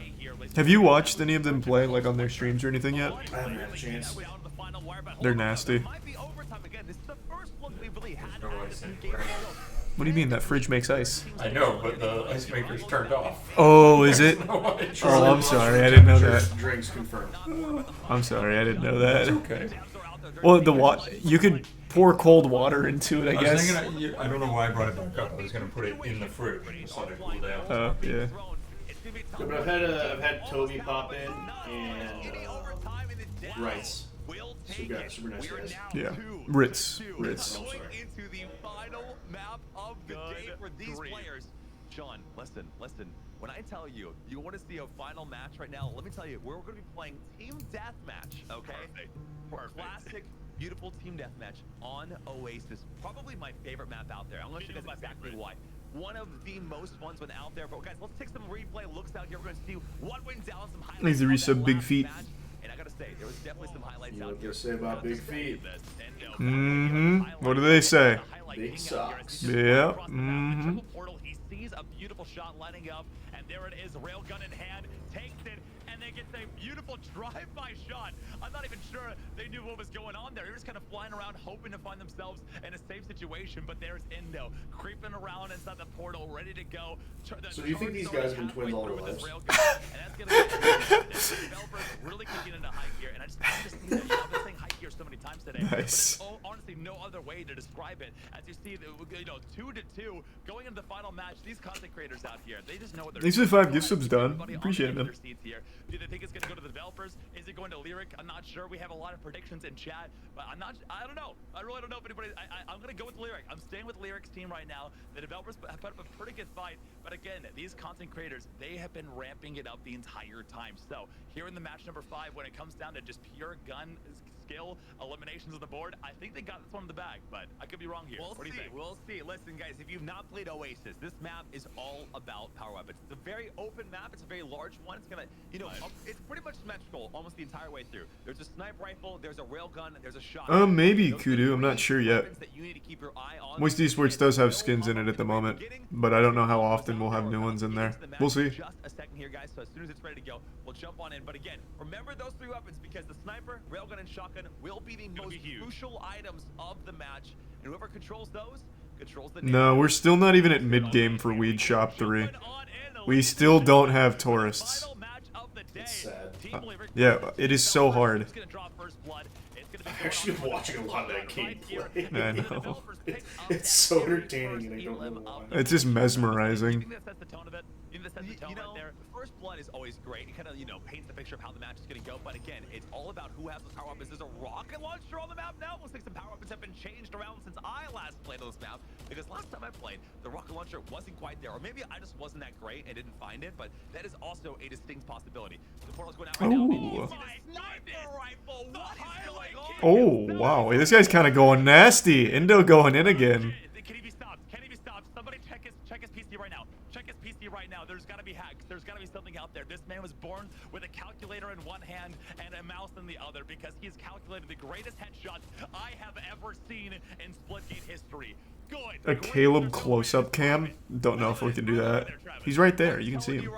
Have you watched any of them play, like, on their streams or anything yet? I haven't had a chance. They're nasty. What do you mean? That fridge makes ice? I know, but the ice maker's turned off. Oh, is it? No ice. Oh, I'm sorry. I didn't know that. Drinks confirmed. I'm sorry. I didn't know that. Okay. Well, you could pour cold water into it, I guess. I don't know why I brought it back up. I was gonna put it in the fridge so it cool down. Oh, yeah. Yeah, but I've had Tobie pop in and Rice. Super nice guys. Yeah. Ritz. Going into the final map of the day for these players. Sean, listen. When I tell you, you want to see a final match right now, let me tell you, we're going to be playing Team Deathmatch, okay? Perfect. Classic, beautiful Team Deathmatch on Oasis. Probably my favorite map out there. I'm going to show you guys exactly why. One of the most fun ones out there. But guys, let's take some replay looks out here. We're going to see what went down, some highlights. Needs to resub Big Feet. And I gotta say, there was definitely some highlights You out know what here. they say about Big Feet? What do they say? Big socks. Yeah. Portal, he sees a beautiful shot lining up, and there it is, railgun in hand, takes it, and then gets a beautiful drive-by shot. I'm not even sure they knew what was going on there. They're just kind of flying around, hoping to find themselves in a safe situation. But there's Indo creeping around inside the portal, ready to go. So do you think these guys have been twins all their lives? And that's gonna be the developers really kicking into high gear, and I just see that. I've been saying high gear so many times today. Nice. But there's honestly no other way to describe it. As you see, 2-2 going into the final match. These content creators out here, they just know what they're Thanks for the 5 gift subs, Don. Appreciate it, man. Do they think it's gonna go to the developers? Is it going to Lyric? I'm not sure. We have a lot of predictions in chat, but I don't know. I really don't know if anybody. I'm gonna go with Lyric. I'm staying with Lyric's team right now. The developers have put up a pretty good fight, but again, these content creators, they have been ramping it up the entire time. So here in the match number 5, when it comes down to just pure gun skill, eliminations on the board, I think they got this one in the bag, but I could be wrong here. What do you think? We'll see. Listen, guys, if you've not played Oasis, this map is all about power weapons. It's a very open map. It's a very large one. It's gonna, it's pretty much symmetrical almost the entire way through. There's a sniper rifle, there's a railgun, there's a shot. Maybe Kudu. I'm not sure yet. Moist Esports does have skins in it at the moment, but I don't know how often we'll have new ones in there. We'll see. Just a second here, guys. So as soon as it's ready to go, we'll jump on in. But again, remember those 3 weapons because the sniper, railgun, and shotgun will be the most crucial items of the match, and whoever controls those controls the. No, we're still not even at mid game for Weed Shop 3. We still don't have tourists. It's sad. Yeah, it is so hard. I've actually been watching a lot of that gameplay. I know. It's so entertaining and I don't know why. It's just mesmerizing. First blood is always great. It kind of, paints the picture of how the match is going to go. But again, it's all about who has the power weapons. There's a rocket launcher on the map now. Looks like some power weapons have been changed around since I last played on this map. Because last time I played, the rocket launcher wasn't quite there. Or maybe I just wasn't that great and didn't find it. But that is also a distinct possibility. The portal's going out right now. Sniper rifle. Oh, wow. This guy's kind of going nasty. Indo going in again. Can he be stopped? Can he be stopped? Somebody check his PC right now. Check his PC right now. there's got to be hacks. There's got to be something out there. This man was born with a calculator in one hand and a mouse in the other because he's calculated the greatest headshots I have ever seen in Splitgate history. A Caleb close-up cam? Don't know if we can do that. He's right there. You can see him. Yeah,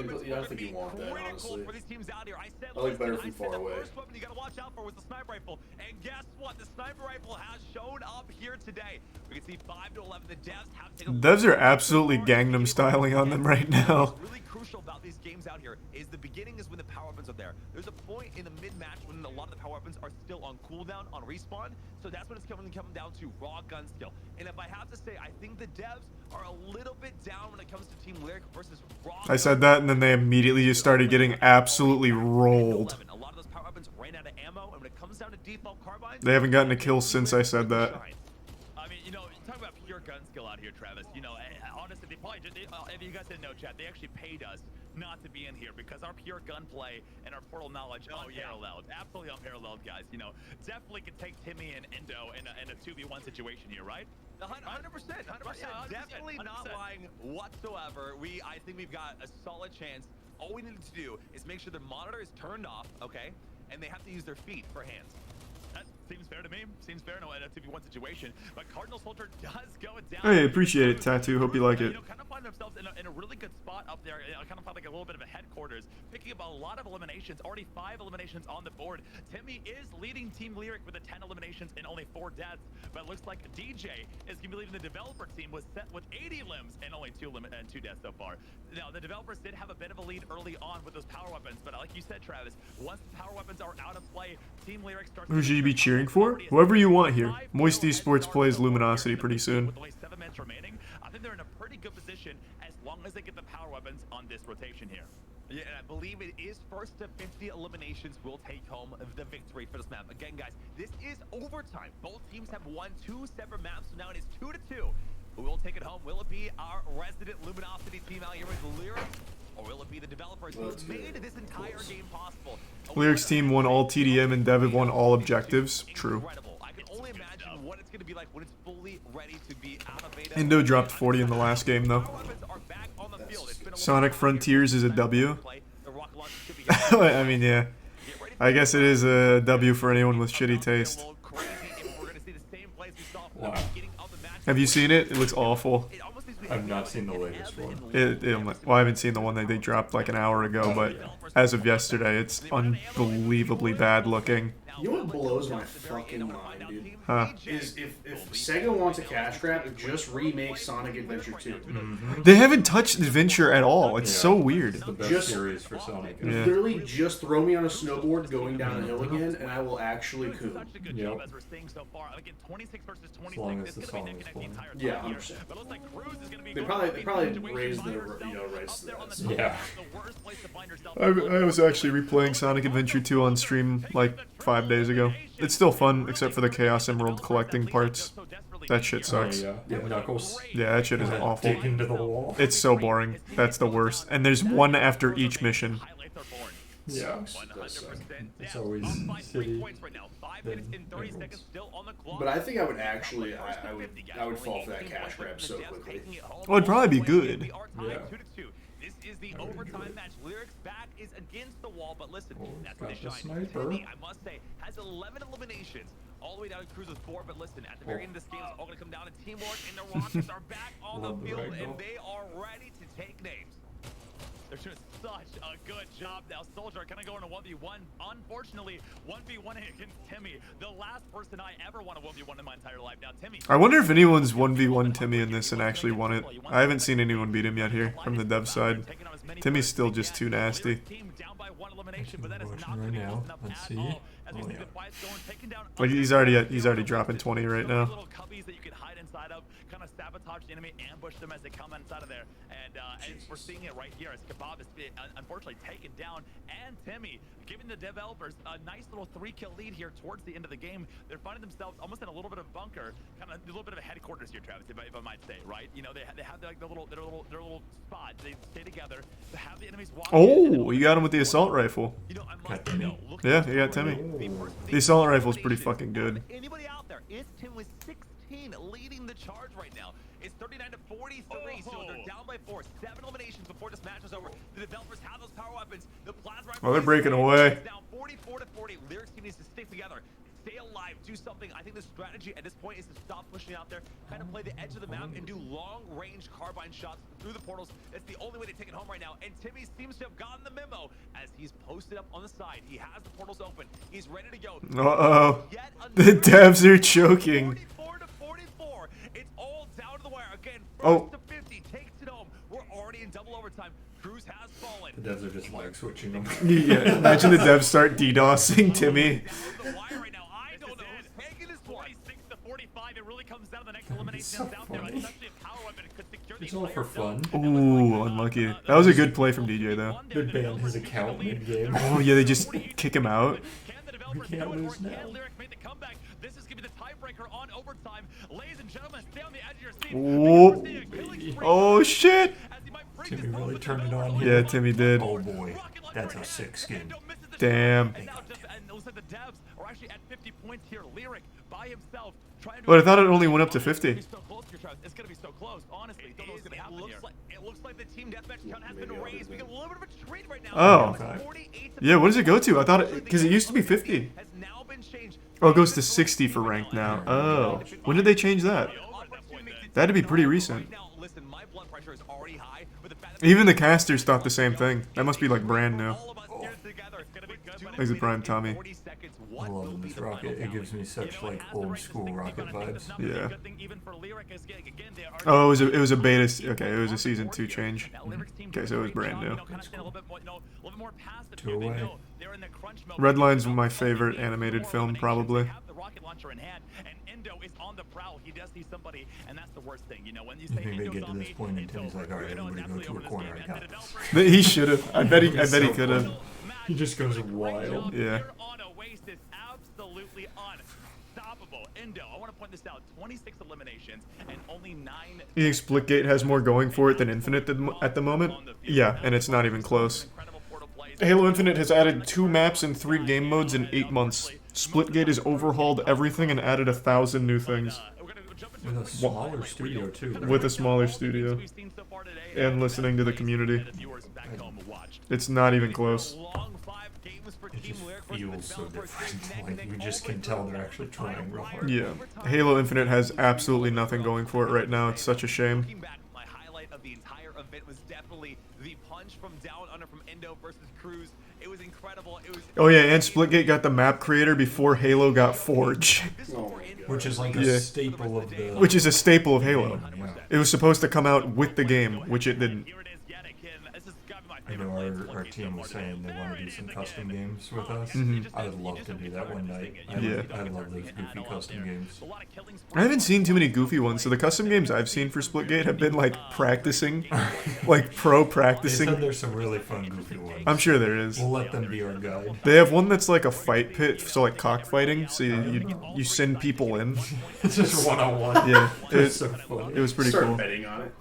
but I don't think you want that, honestly. I like better from far away. The first weapon you gotta watch out for was the sniper rifle. And guess what? The sniper rifle has shown up here today. We can see 5 to 11. The devs have taken. Devs are absolutely Gangnam styling on them right now. What's really crucial about these games out here is the beginning is when the power weapons are there. There's a point in the mid-match when a lot of the power weapons are still on cooldown, on respawn. So that's when it's coming down to raw gun skill. And if I have to say, I think the devs are a little bit down when it comes to Team Lyric versus raw. I said that, and then they immediately just started getting absolutely rolled. A lot of those power weapons ran out of ammo, and when it comes down to default carbines, They haven't gotten a kill since I said that. I mean, you know, talk about pure gun skill out here, Travis. You know, honestly, they probably did. If you guys didn't know, chat, they actually paid us not to be in here because our pure gunplay and our portal knowledge unparalleled, absolutely unparalleled, guys. You know, definitely could take Timmy and Indo in a 2v1 situation here, right? 100%, definitely not lying whatsoever. I think we've got a solid chance. All we need to do is make sure the monitor is turned off, okay? And they have to use their feet for hands. That seems fair to me. Seems fair in a 2v1 situation. But Cardinal Soldier does go down. Hey, appreciate it, Tattoo. Hope you like it. You know, kind of find themselves in a really good spot up there. Kind of find like a little bit of a headquarters, picking up a lot of eliminations. Already 5 eliminations on the board. Timmy is leading Team Lyric with 10 eliminations and only 4 deaths. But it looks like DJ is going to be leading the developer team with 80 limbs and only 2 deaths so far. Now, the developers did have a bit of a lead early on with those power weapons. But like you said, Travis, once the power weapons are out of play, Team Lyric starts. Who should you be cheering for? Whoever you want here. Moist Esports plays Luminosity pretty soon. With only 7 minutes remaining, I think they're in a pretty good position as long as they get the power weapons on this rotation here. Yeah, and I believe it is first to 50 eliminations will take home the victory for this map. Again, guys, this is overtime. Both teams have won 2 separate maps, so now it is 2-2. Who will take it home? Will it be our resident Luminosity team out here with Lyric? Or will it be the developers who made this entire game possible? Lyric's team won all TDM and Dev have won all objectives. True. I can only imagine what it's going to be like when it's fully ready to be out of beta. Indo dropped 40 in the last game, though. Sonic Frontiers is a W. I mean, yeah. I guess it is a W for anyone with shitty taste. Wow. Have you seen it? It looks awful. I've not seen the latest one. Well, I haven't seen the one that they dropped like an hour ago, but as of yesterday, it's unbelievably bad looking. You know what blows my fucking mind, dude? Huh? Is if Sega wants a cash grab, just remake Sonic Adventure 2. They haven't touched Adventure at all. It's so weird. The best series for Sonic. Yeah. Literally just throw me on a snowboard going down a hill again, and I will actually coup. Yep. As long as the song is playing. Yeah, 100%. They probably raised the rights to that. So. Yeah. I was actually replaying Sonic Adventure 2 on stream like 5 days ago. It's still fun, except for the Chaos Emerald collecting parts. That shit sucks. Oh, yeah. Knuckles. Yeah, that shit is awful. Dig into the wall. It's so boring. That's the worst. And there's one after each mission. Yeah. It's always City. But I think I would actually, I would fall for that cash grab so quickly. Well, it'd probably be good. Yeah. This is the overtime match. Lyrics back is against the wall, but listen, that's got the the shine. sniper. Timmy, I must say, has 11 eliminations. All the way down to Cruz with 4, but listen, at the very end of this game, it's all going to come down to teamwork, and the Rockets are back on the field, and they are ready to take names. They're doing such a good job now. Soldier kind of going to 1v1. Unfortunately, 1v1 against Timmy. The last person I ever won a 1v1 in my entire life. Now, Timmy. I wonder if anyone's 1v1 Timmy in this and actually won it. I haven't seen anyone beat him yet here from the dev side. Timmy's still just too nasty. Right now. Let's see. Oh, yeah. Like he's already dropping 20 right now. Little cubbies that you can hide inside of, kind of sabotage the enemy, ambush them as they come inside of there, and we're seeing it right here as Kebab is unfortunately taken down, and Timmy giving the developers a nice little 3-kill lead here towards the end of the game. They're finding themselves almost in a little bit of bunker, kind of a little bit of a headquarters here, Travis, if I might say, right? You know, they have like their little spot. They stay together to have the enemies walk. Oh, you got him with the assault rifle. You know, I must say, Yeah, you got Timmy. The assault rifle's pretty fucking good. Anybody out there? Is Tim with 16 leading the charge right now? It's 39 to 43. So they're down by 4. 7 eliminations before this match is over. The developers have those power weapons. The plasma. Oh, they're breaking away. Down 44 to 40. Lyrics team needs to stick together. Stay alive, do something. I think the strategy at this point is to stop pushing out there, kind of play the edge of the map and do long-range carbine shots through the portals. That's the only way to take it home right now. And Timmy seems to have gotten the memo as he's posted up on the side. He has the portals open. He's ready to go. Uh-oh. The devs are choking. 44 to 44. It's all down to the wire. Again, Oh. first to 50 takes it home. We're already in double overtime. Cruz has fallen. The devs are just like switching them. Yeah, imagine the devs start DDoSing Timmy. It's all for fun. Ooh, unlucky. That was a good play from DJ though. They banned his account mid-game. Oh yeah, they just kick him out. We can't lose now. This is going to be the tiebreaker on overtime. Ladies and gentlemen, stay on the edge of your seat. Whoa. Oh shit. Timmy really turned it on here. Yeah, Timmy did. Oh boy, that's a sick skin. Damn. And it looks like the devs are actually at 50 points here. Lyric by himself. But I thought it only went up to 50. It's going to be so close, honestly. Don't know what's going to happen here. It looks like the team deathmatch count has been raised. We got a little bit of a trade right now. Oh. Yeah, what does it go to? I thought it, because it used to be 50. Oh, it goes to 60 for ranked now. Oh. When did they change that? That'd be pretty recent. Even the casters thought the same thing. That must be like brand new. Thanks to Prime Tommy. I love this rocket. It gives me such like old school rocket vibes. Yeah. Oh, it was a beta. Okay, it was a season 2 change. Okay, so it was brand new. Two away. Redline's my favorite animated film, probably. I think they get to this point and Tim's like, alright, everybody go to a corner, I got this. He should have. I bet he could have. He just goes wild. Yeah. Absolutely unstoppable. Endo, I want to point this out. 26 eliminations and only 9. You think Splitgate has more going for it than Infinite at the moment? Yeah, and it's not even close. Halo Infinite has added 2 maps and 3 game modes in 8 months. Splitgate has overhauled everything and added 1,000 new things. With a smaller studio too. Right? With a smaller studio. And listening to the community. It's not even close. It just feels so different. Like, you just can tell they're actually trying real hard. Yeah. Halo Infinite has absolutely nothing going for it right now. It's such a shame. My highlight of the entire event was definitely the punch from down under from Endo versus Cruz. It was incredible. It was. Oh yeah, and Splitgate got the map creator before Halo got Forge. Which is like a staple of the... Which is a staple of Halo. Yeah. It was supposed to come out with the game, which it didn't. I know our team was saying they want to do some custom games with us. I would love to do that one night. I love those goofy custom games. I haven't seen too many goofy ones, so the custom games I've seen for Splitgate have been like practicing, like pro practicing. They said there's some really fun goofy ones. I'm sure there is. We'll let them be our guide. They have one that's like a fight pit, so like cockfighting, so you send people in. It's just one-on-one. Yeah, It's so funny. It was pretty Start cool. betting on it.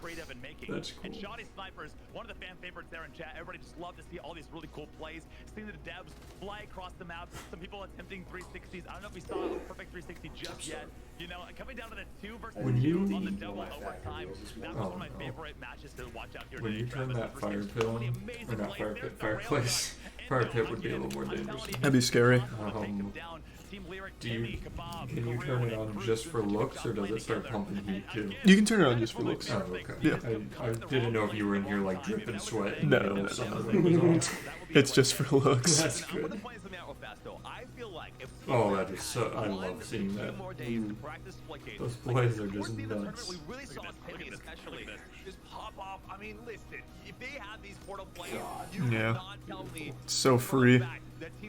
That's cool. And Shoddy Snipers, one of the fan favorites there in chat. Everybody just love to see all these really cool plays. Seeing the devs fly across the map. Some people attempting 360s. I don't know if we saw a perfect 360 just yet. You know, coming down to the 2 versus 2 on the double overtime. That was one of my favorite matches to watch out here today. When you turn that fire pit on, or not fire pit, fireplace, fire pit would be a little more dangerous. That'd be scary. Can you turn it on just for looks, or does it start pumping heat too? You can turn it on just for looks. Oh, okay. Yeah. I didn't know if you were in here like dripping sweat. No. It's just for looks. That's good. Oh, that is so. I love seeing that. Those plays are just nuts. I mean, listen, if they have these portal plays, Yeah. So free.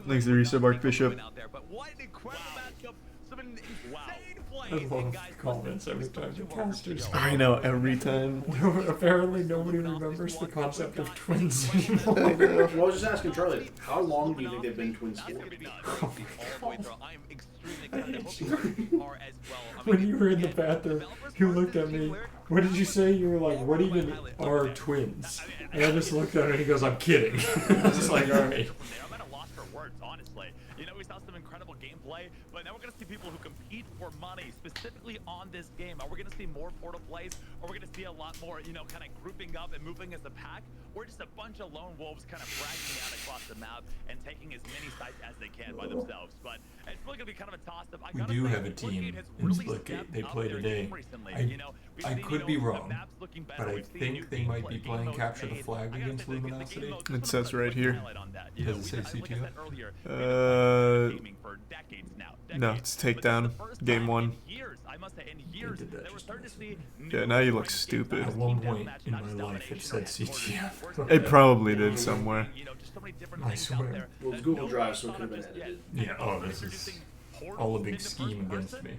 Thanks to Resub Archbishop. I love comments every time the casters. I know, every time. Apparently nobody remembers the concept of twins anymore. Well, I was just asking Charlie, how long do you think they've been twins for? When you were in the bathroom, you looked at me. What did you say? You were like, what even are twins? And I just looked at her and he goes, I'm kidding. I was just like, alright. I'm at a loss for words, honestly. You know, we saw some incredible gameplay, but now we're going to see people who compete compete for money specifically on this game? Are we going to see more portal plays? Are we going to see a lot more, you know, kind of grouping up and moving as a pack? Or just a bunch of lone wolves kind of bragging out across the map and taking as many sites as they can by themselves? But it's really going to be kind of a toss-up. We do have a team in Splitgate. They play today. I could be wrong, but I think they might be playing Capture the Flag against Luminosity. It says right here. Does it say CTO? No, it's takedown. Game 1. Yeah, now you look stupid. At one point in my life, it said CTO. It probably did somewhere. I swear. Well, it's Google Drive, so it could have been edited. Yeah, oh, this is all a big scheme against me.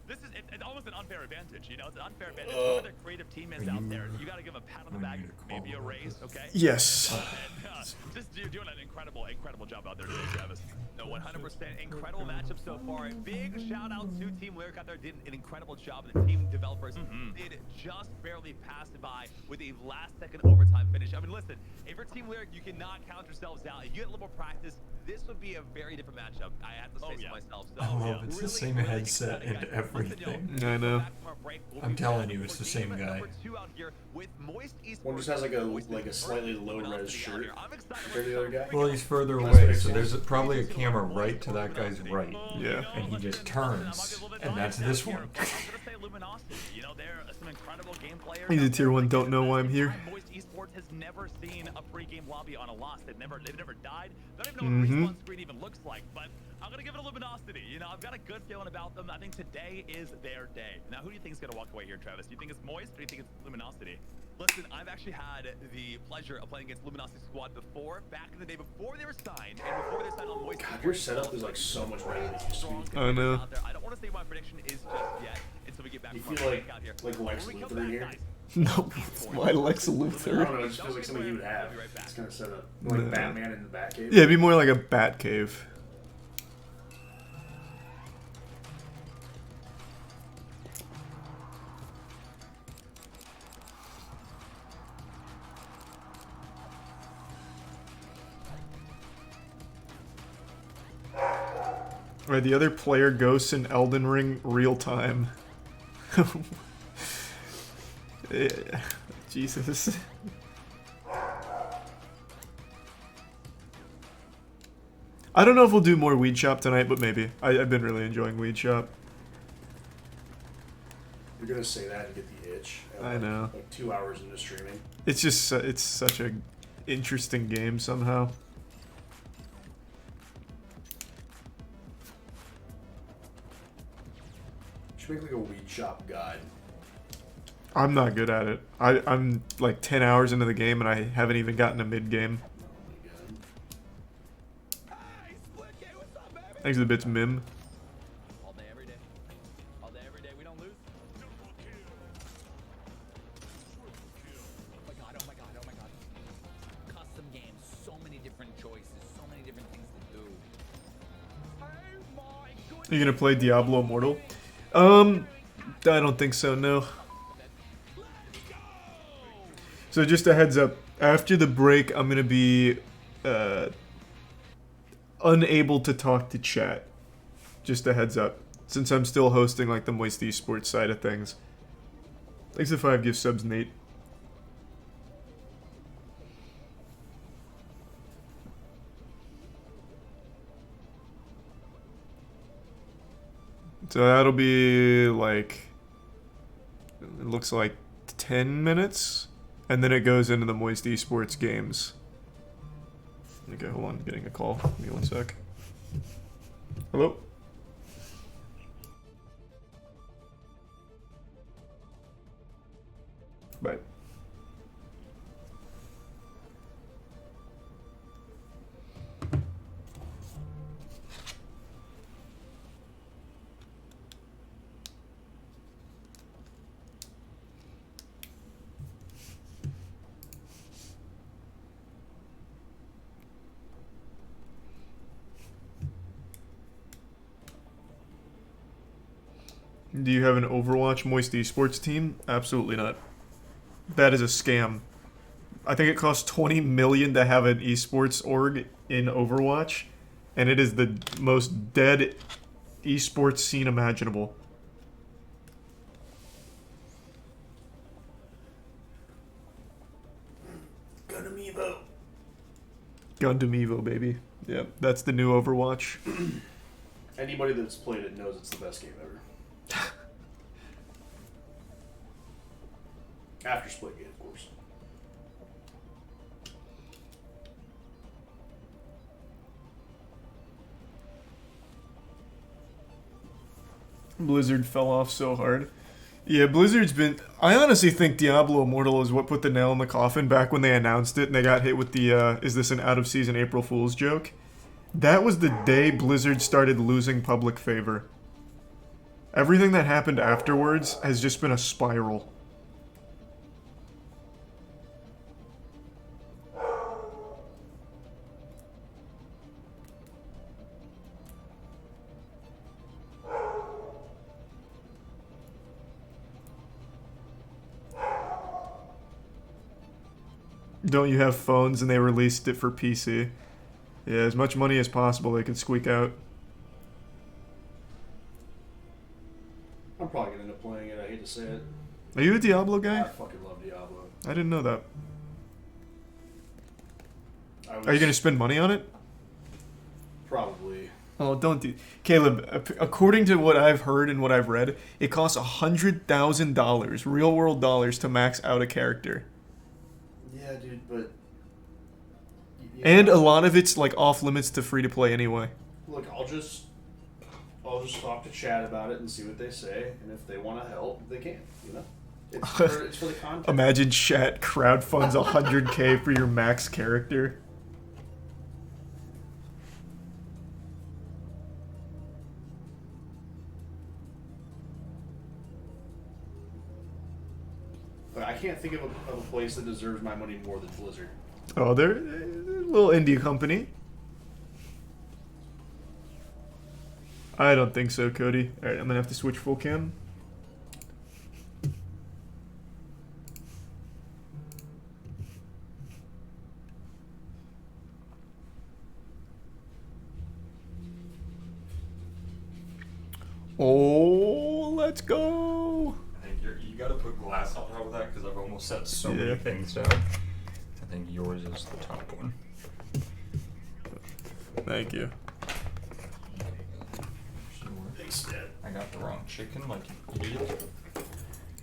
This is it's almost an unfair advantage, you know. It's an unfair advantage. One of the creative team is out there. You got to give a pat on the back, maybe a raise, okay? Yes. And, just doing an incredible job out there today, Travis. No, 100% incredible matchup so far. Big shout out to Team Lyric out there. Did an incredible job. The team developers did just barely pass it by with a last-second overtime finish. I mean, listen, if you're Team Lyric, you cannot count yourselves out. If you get a little more practice, this would be a very different matchup. I have to say so myself. So, I love it's the same headset and everything. I know. I'm telling you, it's the same guy. One just has like a slightly low res shirt compared to the other guy. Well, he's further away, so there's probably a camera right to that guy's right. Yeah. And he just turns, and that's this one. He's a tier 1, don't know why I'm here. Esports has never seen a pre-game lobby on a loss. They've never died. They don't even know what the respawn screen even looks like. But I'm gonna give it a Luminosity. You know, I've got a good feeling about them. I think today is their day. Now, who do you think is gonna walk away here, Travis? Do you think it's Moist or do you think it's Luminosity? Listen, I've actually had the pleasure of playing against Luminosity Squad before, back in the day before they were signed, and before they signed on Moist. God, your setup is like so much better than it used to be. I know. I don't want to say my prediction is just yet until we get back. You feel like Lex Luthor in here? No, why Lex I don't Luthor? know, it just feels like something you would have. It's kind of set up. Like Batman in the Batcave. Yeah, it'd be more like a bat cave. Right, the other player ghosts in Elden Ring real time. Jesus. I don't know if we'll do more Weed Shop tonight, but maybe. I've been really enjoying Weed Shop. You're gonna say that and get the itch. I know. Like 2 hours into streaming. It's just, it's such a interesting game somehow. Make like a Weed Shop guide. I'm not good at it. I'm like 10 hours into the game and I haven't even gotten a mid game. Thanks to the bits, Mim. All day, every day. All day, every day. We don't lose. Oh my god, oh my god, oh my god. Custom games, so many different choices, so many different things to do. Are you gonna play Diablo Immortal? I don't think so, no. So just a heads up, after the break, I'm gonna be unable to talk to chat. Just a heads up, since I'm still hosting like the Moist Esports side of things. Thanks to 5 gift subs, Nate. So that'll be like, it looks like 10 minutes, and then it goes into the Moist Esports games. Okay, hold on, getting a call. Give me 1 sec. Hello? Bye. Do you have an Overwatch Moist Esports team? Absolutely not. That is a scam. I think it costs 20 million to have an esports org in Overwatch, and it is the most dead esports scene imaginable. Gundam Evo. Gundam Evo, baby. Yep, that's the new Overwatch. Anybody that's played it knows it's the best game ever. After Splitgate, of course. Blizzard fell off so hard. Yeah, Blizzard's been... I honestly think Diablo Immortal is what put the nail in the coffin back when they announced it and they got hit with the, is this an out-of-season April Fool's joke? That was the day Blizzard started losing public favor. Everything that happened afterwards has just been a spiral. Don't you have phones and they released it for PC? Yeah, as much money as possible they could squeak out. I'm probably gonna end up playing it. I hate to say it. Are you a Diablo guy? I fucking love Diablo. I didn't know that. Are you gonna spend money on it? Probably. Oh, don't do... Caleb, according to what I've heard and what I've read, it costs $100,000, real-world dollars, to max out a character. Yeah, dude, but... And a lot of it's, like, off-limits to free-to-play anyway. Look, I'll just talk to chat about it and see what they say, and if they want to help, they can, you know? It's for the content. Imagine chat crowdfunds $100K for your max character. But I can't think of a place that deserves my money more than Blizzard. Oh, they're a little indie company. I don't think so, Cody. Alright, I'm gonna have to switch full cam. Oh, let's go! I think you gotta put glass on top of that because I've almost set so many things down. I think yours is the top one. Thank you. Thanks, Dad. I got the wrong chicken, like an idiot.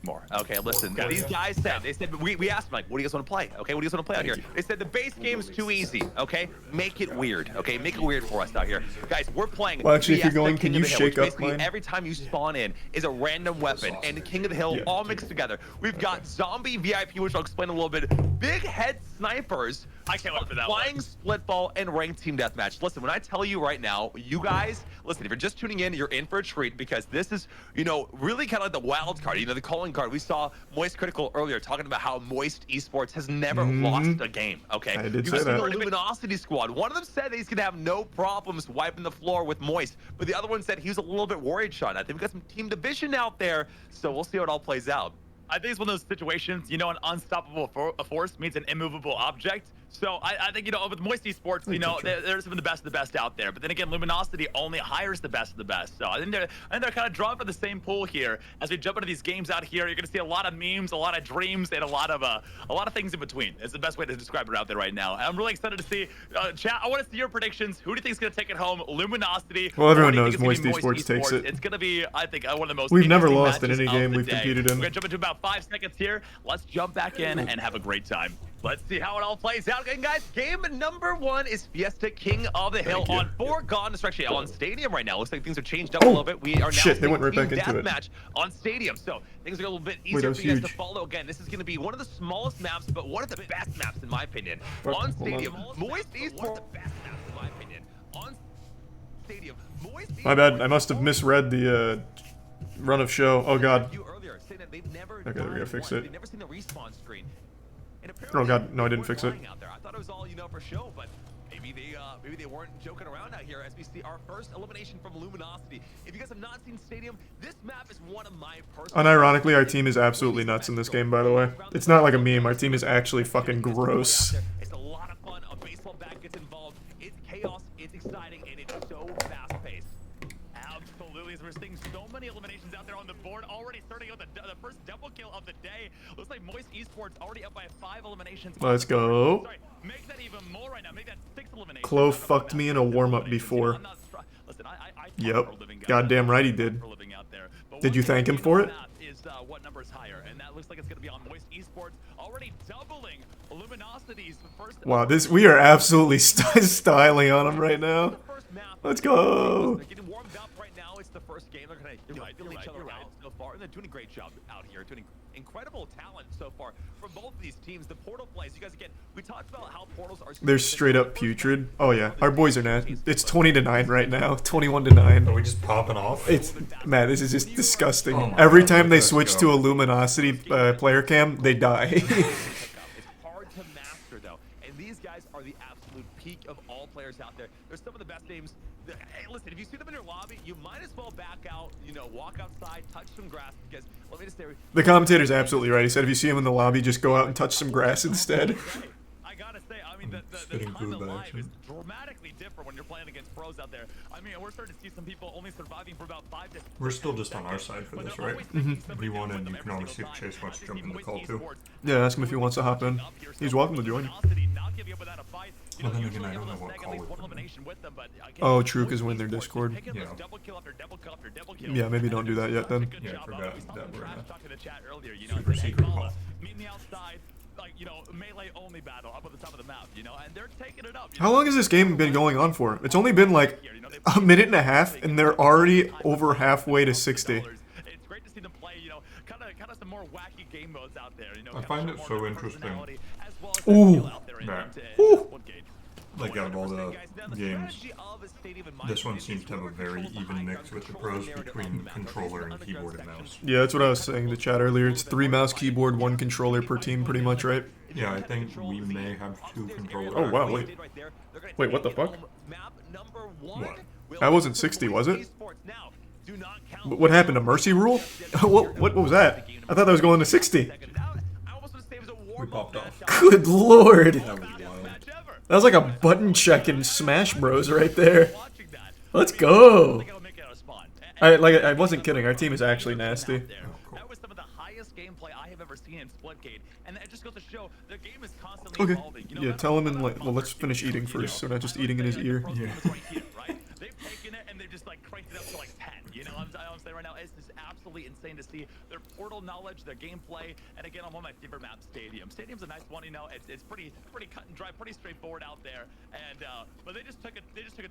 More. Okay, listen. What these guys said, they said, we asked them, like, what do you guys want to play? Okay, what do you guys want to play out here? They said the base game's too easy, okay? Make it weird, okay? Make it weird for us out here. Guys, we're playing... Well, actually, if you're going, can you shake up mine? Every time you spawn in is a random weapon, and King of the Hill all mixed together. We've got Zombie VIP, which I'll explain a little bit. Big head snipers. I can't wait for that. Flying split ball and ranked team deathmatch. Listen, when I tell you right now, you guys, listen, if you're just tuning in, you're in for a treat because this is, you know, really kind of like the wild card, you know, the calling card. We saw moistcr1tikal earlier talking about how Moist Esports has never lost a game, okay? I did You've say seen that. the Luminosity squad. One of them said that he's going to have no problems wiping the floor with Moist, but the other one said he was a little bit worried, Sean. I think we've got some team division out there, so we'll see how it all plays out. I think it's one of those situations, you know, an unstoppable force meets an immovable object. So I think, you know, with Moist Esports, you know, they're some of the best out there. But then again, Luminosity only hires the best of the best. So I think they're kind of drawn from the same pool here. As we jump into these games out here, you're going to see a lot of memes, a lot of dreams, and a lot of things in between. It's the best way to describe it out there right now. I'm really excited to see. Chat, I want to see your predictions. Who do you think is going to take it home? Luminosity. Well, everyone knows Moist Esports takes it. It's going to be, I think, one of the most. We've never lost in any game we've competed in. We're going to jump into about 5 seconds here. Let's jump back in and have a great time. Let's see how it all plays out. And guys, game number 1 is Fiesta King of the Hill on Foregone. It's actually on Stadium right now. Looks like things are changed up a little bit. We are now they went right back into it. Deathmatch on Stadium. So things are a little bit easier for you guys to follow. Again, this is going to be one of the smallest maps, but one of the best maps in my opinion. On Stadium, Moist Esports, the best maps in my opinion. On Stadium, Moist Esports. My bad. I must have misread the run of show. Oh god. Okay, we gotta fix it. Never seen the respawn screen. Oh god, no, I didn't fix it. I thought it was all, you know, for show, but maybe they weren't joking around out here as we see our first elimination from Luminosity. If you guys have not seen Stadium, this map is one of my personal... Unironically, our team is absolutely nuts in this game, by the way. It's not like a meme. Our team is actually fucking gross. It's a lot of fun. A baseball bat gets involved. It's chaos, it's exciting, and it's so fast-paced. Absolutely. we're seeing so many eliminations out there on the board. Already starting out the first double kill of the day. Looks like Moist Esports already up by 5 eliminations. Let's go. Sorry, make that even more right now. Make that 6 eliminations. Cloh fucked me in a warm-up before. Listen, Yep. Goddamn right he did. Did you thank him for it? Is what number is higher, and that looks like it's going to be on Moist Esports, already doubling Luminosity's first. Wow, we are absolutely styling on him right now. Let's go. They're getting warmed up right now. It's the first game. They're going to feel each other out so far, and they're doing a great job out here, doing incredible talent so far from both of these teams. The Portal plays, you guys, again, we talked about how Portals are. They're straight up putrid. Oh yeah, our boys are nasty. It's 20-9 right now. 21-9. Are we just popping off? It's man, this is just disgusting. Oh Every God, time they let's switch go. to a Luminosity player cam, they die. It's hard to master though, and these guys are the absolute peak of all players out there. They're some of the best names. Hey, listen, if you see them in your lobby, you might as well back out, you know, walk outside, touch some grass, because let me just say, The commentator's absolutely right. He said if you see him in the lobby, just go out and touch some grass instead. I gotta say, I mean, the time of life is dramatically different when you're playing against pros out there. I mean, we're starting to see some people only surviving for about 5 to 6 We're still just on our side for this, right? If you want, and you can always see if Chase wants to jump in the call too. Yeah, ask him if he wants to hop in. He's welcome to join. Well, then again, I don't know what call we're playing. Oh, true, because we're in their Discord. Yeah. Yeah, maybe don't do that yet then. Yeah, I forgot that we're in a super secret call. Meet me outside, like, you know, melee only battle up at the top of the map, you know, and they're taking it up. How long has this game been going on for? It's only been like a minute and a half, and they're already over halfway to 60. It's great to see them play, you know, kind of some more wacky game modes out there, you know. I find it so interesting. Ooh. That, Ooh. like out of all the games, this one seems to have a very even mix with the pros between controller and keyboard and mouse. Yeah, that's what I was saying in the chat earlier. It's 3 mouse, keyboard, 1 controller per team, pretty much, right? Yeah, I think we may have 2 controllers. Oh wow, wait. Wait, what the fuck? What? That wasn't 60, was it? What happened to Mercy Rule? what was that? I thought that was going to 60. We popped off. Good lord. That was wild. That was like a button check in Smash Bros right there. Let's go. I wasn't kidding. Our team is actually nasty. That was some of the highest gameplay I have ever seen in Splitgate, and it just goes to show the game is constantly evolving. You know, Yeah, tell him and like, well, let's finish eating first, so we're not just eating in his ear. Yeah. They've taken it and they've just like cranked it up to like 10. You know, I'm saying right now, it's just absolutely insane to see their Portal knowledge, their gameplay, and again, on one of my favorite maps, Stadium. Stadium's a nice one, you know. It's pretty cut and dry, pretty straightforward out there, and but they just took it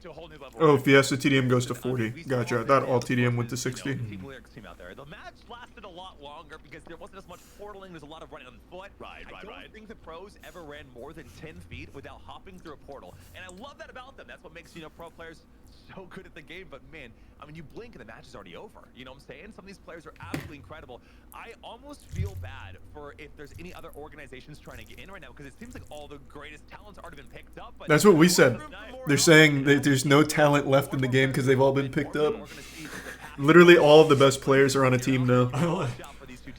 to a whole new level. Oh, Fiesta TDM goes to 40. Gotcha. I thought all TDM went to 60. Team out there. The match lasted a lot longer because there wasn't as much portaling. There's a lot of running on foot. I don't think the pros ever ran more than 10 feet without hopping through a portal, and I love that about them. That's what makes, you know, pro players so good at the game. But man, I mean, you blink and the match is already over. You know what I'm saying? Some of these players are absolutely incredible. I almost feel bad for if there's any other organizations trying to get in right now, because it seems like all the greatest talents already been picked up. But That's what we said. They're saying that there's no talent left in the game because they've all been picked up. Literally all of the best players are on a team now.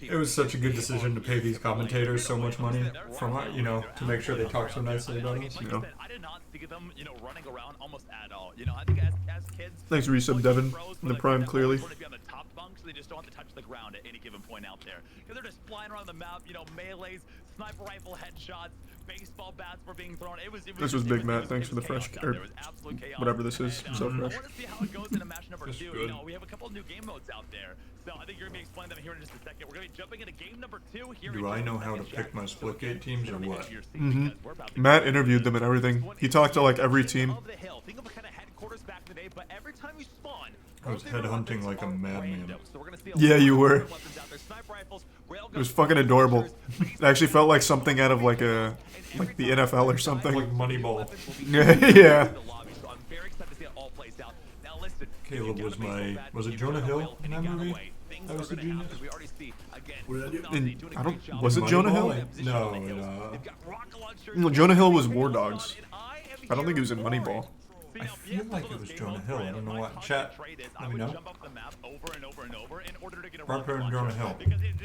It was such a good decision to pay these commentators so much money from, you know, to make sure they talk so nicely about us. You know. I did not see them, you know, running around almost at all. You know, I think as kids. Thanks, resub Devin. In the prime, clearly. On the top bunk, so they just don't have to touch the ground at any given point out there. Because they're just flying around the map, you know, melees, sniper rifle headshots, baseball bats were being thrown. This was Big Matt. Thanks for the fresh, or whatever this is. So fresh. I want to see how it goes in match number 2. You know, we have a couple new game modes out there. So I think you're going to be explaining them here in just a second. We're going to be jumping into game number 2 here. Do I know how to pick my Splitgate teams or what? Matt interviewed them and everything. He talked to like every team. I was headhunting like a madman. Yeah, you were. It was fucking adorable. It actually felt like something out of like the NFL or something. Like Moneyball. Yeah. Caleb was it Jonah Hill in that movie? That was the genius? Was it Jonah Hill? No, Jonah Hill was War Dogs. I don't think he was in Moneyball. I feel like it was Jonah Hill. I don't know what. Chat, let me know. Rocker and Jonah Hill.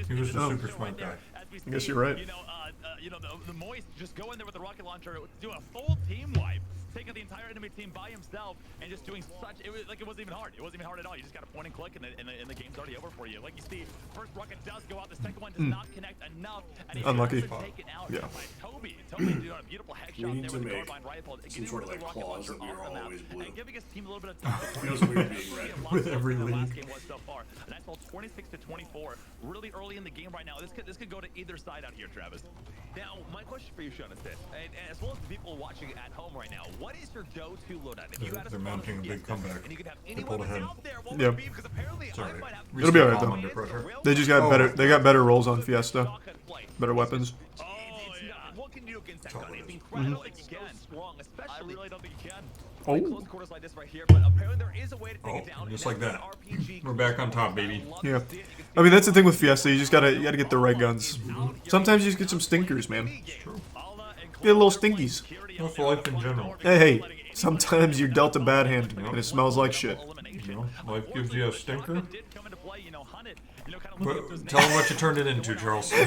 He was the super smart guy. I guess you're right. You know, the Moist just go in there with the rocket launcher, do a full team wipe. taking the entire enemy team by himself and just doing such. It wasn't even hard. It wasn't even hard at all. You just got to point and click, and the game's already over for you. Like you see, first rocket does go out. The second one does not connect enough. And he Unlucky. taken out Yeah. by Tobie. Tobie doing a beautiful headshot need there to with the make carbine rifle, some sort of like clause that we are always blue. and giving his team a little bit of time. Feels weird being red. With every The last league. game was so far. A nice little 26-24. Really early in the game right now. This could go to either side out here, Travis. Now, my question for you, Sean, is this, and as well as the people watching at home right now, what is your go-to loadout? If you had a They're mounting a big comeback. and you could have They any pulled weapons ahead. out there, what Yeah. would it be? Because apparently Sorry. I might have It'll be alright, I'm though. under pressure. They just got better. They got better rolls on Fiesta. Better weapons. Oh, yeah. What can you do against that gun? It's Totally. incredible. I don't think It's you so can. strong, especially. I really don't think you can. Like Oh. close quarters like this right here, but apparently there is a way to take Oh, it down. just and like that's that. an RPG We're back on top, baby. Yeah. I mean, that's the thing with Fiesta. You gotta get the right guns. Sometimes you just get some stinkers, man. Get little stinkies. Well, for life in general. Hey, sometimes you're dealt a bad hand and it smells like shit. You know, life gives you a stinker. Did come into play, you know, Hunnit, you know, kind of looking up to his But tell them what you turned it into, Charles. You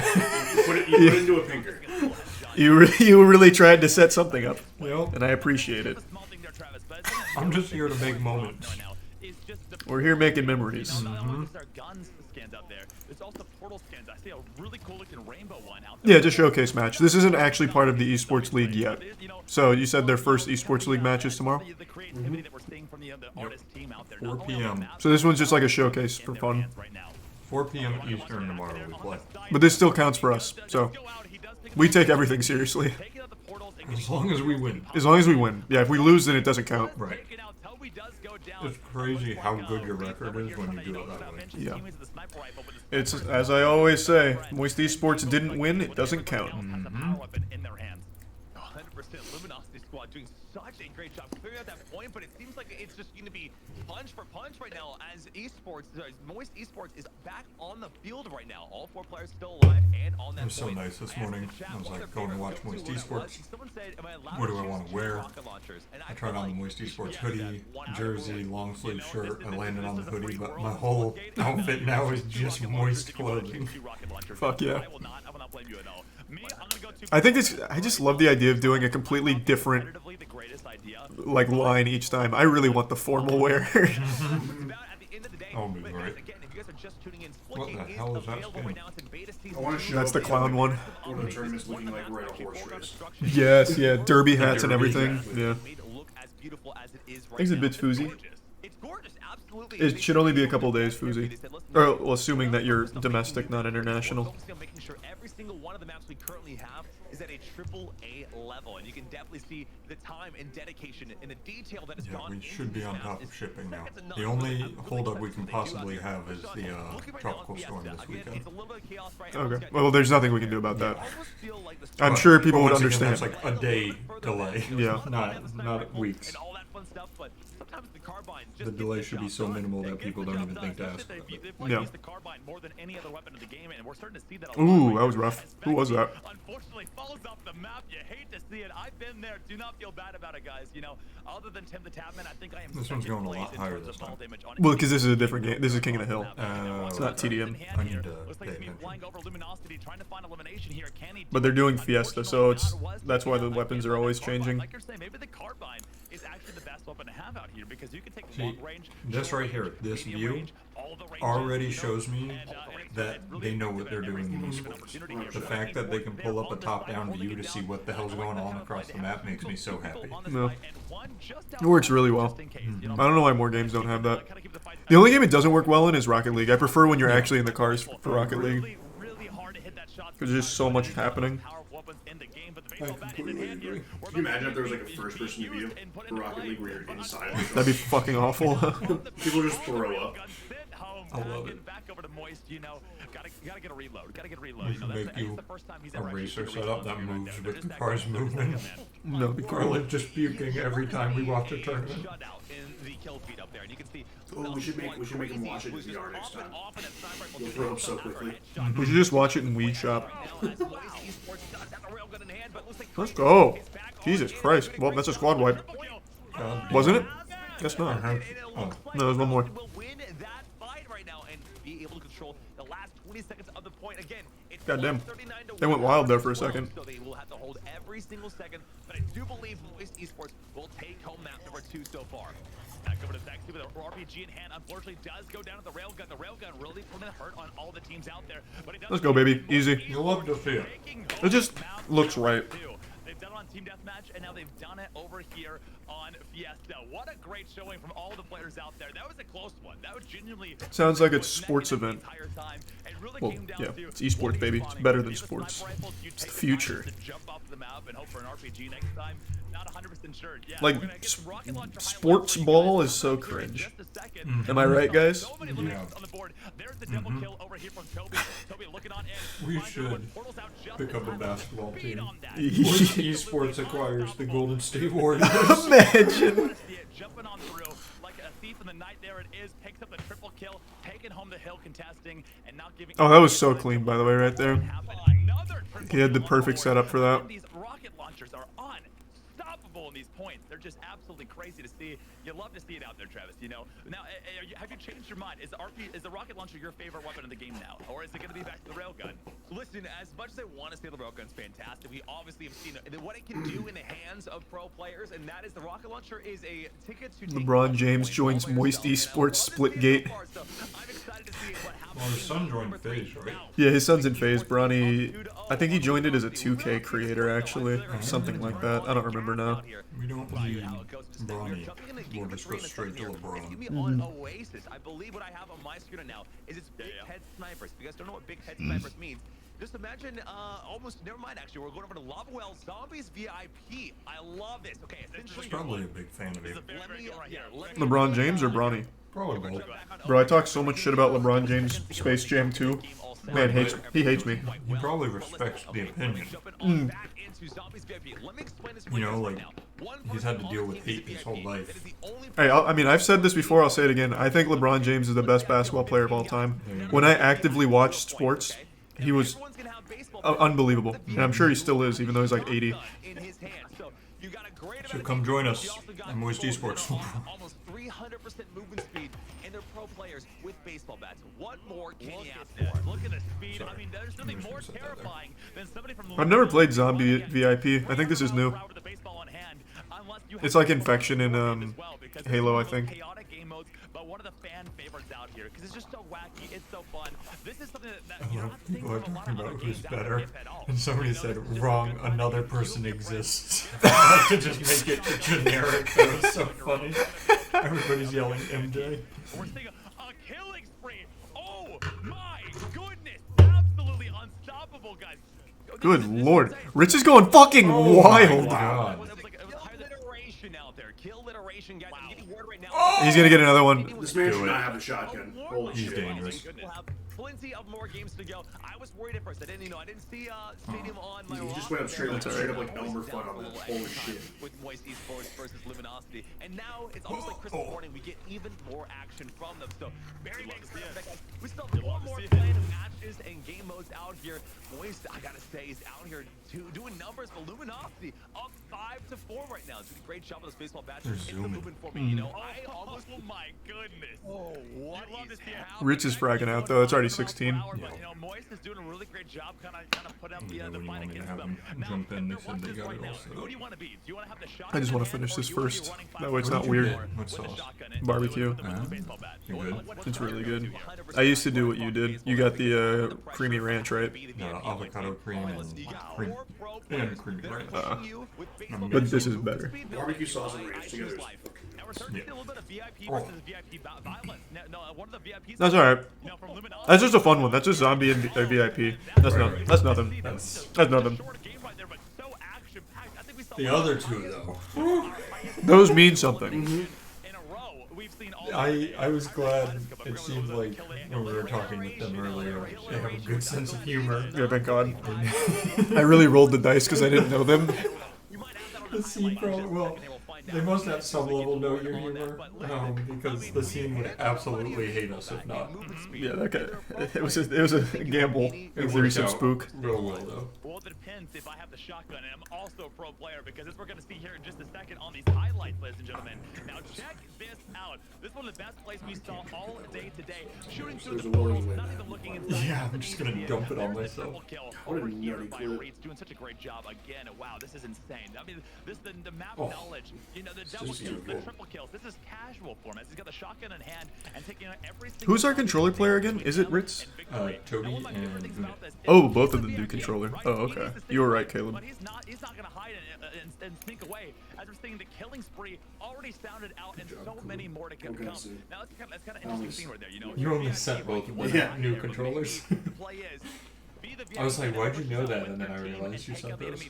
put it into a pinker. You really tried to set something up, Well, and I appreciate it. small thing there, Travis, but I'm just here to make moments. right now is just the We're here making memories. not only is there guns scans out there, there's also portal scans. I see a really cool looking rainbow one out there. Yeah, just showcase match. This isn't actually part of the esports league yet. So you said their first esports league match is tomorrow? The creativity that we're seeing from the artist team out there. 4 p.m. So this one's just like a showcase for fun. Right now. 4 p.m. Eastern tomorrow we play. But this still counts for us, so we take everything seriously. Taking out the portals and As long as we win. As long as we win. Yeah, if we lose, then it doesn't count. Right. taking out Tobie does go down. It's crazy how good your record is when you do it that way. Yeah. It's, as I always say, Moist Esports didn't win, it doesn't count. Power weapon in their hands. 100% Luminosity squad doing such a great job clearing out that point, but it seems like it's just going to be punch for punch right now as Moist Esports is back on the field right now. All 4 players still alive and on that It was so point. nice this Asked morning. the chat I was what like, their going to watch favorite Moist go-to was. Esports. Someone said, am I allowed What to do I choose want to two wear? rocket launchers? And I tried on the Moist Esports hoodie, jersey, long sleeve shirt. I landed on the hoodie, but my whole outfit now is just moist clothing. Fuck yeah. I will not blame you at all. Me, I'm gonna go to I think it's, I just love the idea of doing a completely different, competitively the greatest idea. like, line each time. I really want the formal wear. I'll be right. What the hell is that skin? I want to show That's the up clown one. One of the tournaments looking like we're at a horse race. Yes, yeah, derby hats and everything. Exactly. Yeah. made it look as beautiful as it is right Things a now. bit foozy. It's gorgeous, absolutely. It should only be a couple days, Fuzi. Or, well, assuming that you're domestic, not international. Focusing on making sure every single one of the maps we currently have is at a AAA level, and you can definitely see the time and dedication and the detail that has Yeah, gone we into should be these on maps. top of It's shipping now. second to none. The only I'm really holdup we excited can to see what they do possibly out there. have is Sean, the looking right now tropical at storm Fiesta, this again, weekend. it's a little bit of chaos right now. Okay. Well, there's nothing we can do about that. I almost feel like the I'm But- sure people but would once again, understand. That's like a day delay. Yeah. Not weeks. and all that fun stuff, but sometimes the carbine just The gets delay the should be job so done. minimal It that gets people the don't job even done. think to It's ask. just They a- play Yeah. use the carbine more than any other weapon in the game, and we're starting to see that a lot. Ooh, right that was now. rough. Who was that? Unfortunately, follows up the map. You hate to see it. I've been there. Do not feel bad about it, guys. You know, other than Tim the Tapman, I think I am. This one's going a second lot place in higher terms this of ball time. damage on Well, because this is a different game. This is King of the Hill. It's not TDM. I need to Looks like pay he's gonna be attention. flying over Luminosity, trying to find elimination here. Can he? But they're doing Fiesta, so it's that's why the weapons are always changing. Like you're saying, maybe the carbine is actually the best weapon to have out here because you can take See, long range. this short right here, range, this medium view, range, all the ranges, already you know, shows me and it's that really they know what good they're at every doing in single esports. opportunity here. The So fact that they can they're pull up a on this top-down side, view holding to it see down. what the hell's I like going that on kind of across play. the map makes me so happy. On this No. side, and one just It works really outside, well. just in case, you know. I don't know why more games don't have that. The only game it doesn't work well in is Rocket League. I prefer when you're actually in the cars for Rocket League. Really hard to hit that shot. There's just so much happening. Powerful weapons in the game, but the I baseball bat is in completely hand here. agree. We're Can you about imagine if to there was like a be first-person view used and put for into Rocket play. League where you're inside? of That'd be the fucking awful. People just throw up. I love it. Back over to Moist, you know, gotta get a reload. Gotta get a reload. We You know, should that's make you the first time he's a ever actually racer seen a setup reload that here right moves there. with They're the just cars that good. moving. No, be cool. Scarlet just puking every time we watch a tournament. Shutout in the kill feed up there, and you can see. Oh, we should make him watch it in VR next time. You'll You'll throw up so quickly. We should just watch it in Weed Shop. Let's Let's go. Jesus Christ. Well, that's a squad wipe. God Wasn't it? Guess not. Oh. No, there's one more. Will win that fight right now and be able to control The last 20 seconds of the point again. Goddamn. They went wild there for a second. So they will have to hold every single second, but I do believe Moist Esports will take home map number 2 so far. Back over to Zach with an RPG in hand. Unfortunately, does go down to the railgun. The railgun really putting a hurt on all the teams out there. But Let's go, baby. Easy. You love to see it. It just looks right. They've done it on Team Deathmatch, and now they've done it over here on Fiesta. What a great showing from all the players out there. That was a close one. That was genuinely... Sounds like it's sports event. Well, yeah, it's esports, baby. It's better than sports. It's the future. Like, sports ball is so cringe. Am I right, guys? Yeah. We should pick up a basketball team. Esports acquires the Golden State Warriors. Imagine. Jumping on through like a thief in the night. There it is. Picks up the triple kill, taking home the hill, contesting, and not giving. Oh, that was so clean, by the way, right there. He had the perfect setup for that. These rocket launchers are unstoppable in these points. They're just absolutely crazy to see. You love to see it out there, Travis. You know. Now, have you changed your mind? Is the rocket launcher your favorite weapon in the game now, or is it going to be back to the railgun? Listen, as much as I want to say the railgun's fantastic, we obviously have seen what it can do in the hands of pro players, and that is the rocket launcher is a ticket to. LeBron James joins Moist Esports Splitgate. Well, his son joined FaZe, right? Yeah, his son's in FaZe. Bronny, I think he joined it as a 2K creator, actually. Something like that. I don't remember now. We don't need Bronny. We'll just go straight to LeBron. On Oasis, I believe what I have on my screen now is it's big head snipers. If you guys don't know what big head snipers means, just imagine, never mind actually, we're going over to Lava Well Zombies VIP. I love this. Okay, essentially. He's probably a big fan of you. LeBron James or Bronny? Probably both. Bro, I talk so much shit about LeBron James Space Jam 2. Man, he hates me. He probably respects the opinion. You know, like, he's had to deal with hate his whole life. Hey, I mean, I've said this before, I'll say it again. I think LeBron James is the best basketball player of all time. When I actively watched sports, he was unbelievable. And I'm sure he still is, even though he's like 80. So come join us on Moist Esports. Almost 300% movement speed, and they're pro players with baseball bats. What more can you ask for? Look at the speed. I mean, there's nothing more terrifying than somebody from. I've never played Zombie VIP. I think this is new. It's like Infection in Halo, I think. But one of the fan favorites out here because it's just so wacky, it's so fun. This is something that people are talking about who's better, and somebody said, "Wrong, another person exists." To just make it generic. That was so funny. Everybody's yelling MJ. We're seeing a killing spree. Oh my goodness, absolutely unstoppable, guys. Good lord, Rich is going fucking wild. God. He's gonna get another one. This man should not have a shotgun. Holy He's shit. dangerous. We'll have plenty of more games to go. I was worried at first. I didn't see Stadium on my. He just went up straight up like Elmer Fudd on that. Holy shit. With Moist Esports versus Luminosity, and now it's almost like Christmas morning. We get even more action from them. So very excited. We still have one more plan of matches and game modes out here. Moist, I gotta say, is out here doing numbers for Luminosity, up 5-4 right now. It's doing a great job with those baseball bats. It's moving for me. You know, I almost. Oh my goodness. Oh, what is happening? Rich is fragging out though. It's already 16. But, you know, Moist is doing a really great job kind of putting up the fight against them. Jump in, they said they got it all set Who up. do you want to be? Do you want to have the shot? I just want to finish this first. That way it's not weird. What sauce? Barbecue. You good? It's really good. I used to do what you did. You got the creamy ranch, right? Avocado cream and creamy ranch. But this is better. Barbecue sauce and ranch together is That's alright. That's just a fun one. That's just Zombie and VIP. That's nothing. That's nothing. The other two, though. Those mean something. I was glad it seemed like when we were talking with them earlier, they have a good sense of humor. Yeah, thank God. I really rolled the dice because I didn't know them. The scene probably, well, they must have some level know your humor, because the scene would absolutely hate us if not. Yeah, that guy. It was a gamble. It was some spook. Real well though. Well, it depends. sense if I have the shotgun and I'm also a pro player, because as we're going to see here in just a second on these highlights, ladies and gentlemen. Now check this out. This is one of the best plays we saw all day today. Shooting through the portals, not even looking inside. Yeah, I'm just gonna dump it on myself. What a nutty clip. Reed's doing such a great job again. Wow, this is insane. I mean, this the map knowledge. You know, the double kills, the triple kills. This is casual for him as he's got the shotgun in hand and taking out every single. Who's our controller player again? Is it Ritz? Tobie and Hunnit. Oh, both of them do controller. Oh, okay. You were right, Caleb. But he's not going to hide and sneak away. As we're seeing the killing spree already sounded out, and so many more to come. Now that's kind of interesting scene right there. You know, you only set both new controllers. I was like, why'd you know that? And then I realized you sent those.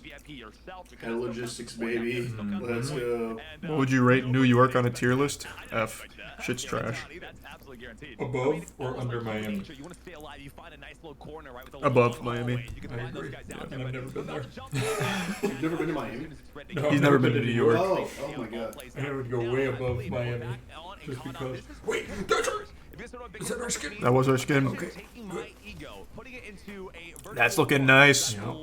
And logistics, baby. Let's go. What would you rate New York on a tier list? F. Shit's trash. Above or under Miami? Above Miami. I agree. Yeah, and I've never been there. You've never been to Miami? No, He's never been to New York. Oh my god. I would go way above Miami. Just because. Wait, that's our... Is that our skin? That was our skin. Okay. That's looking nice. Yeah.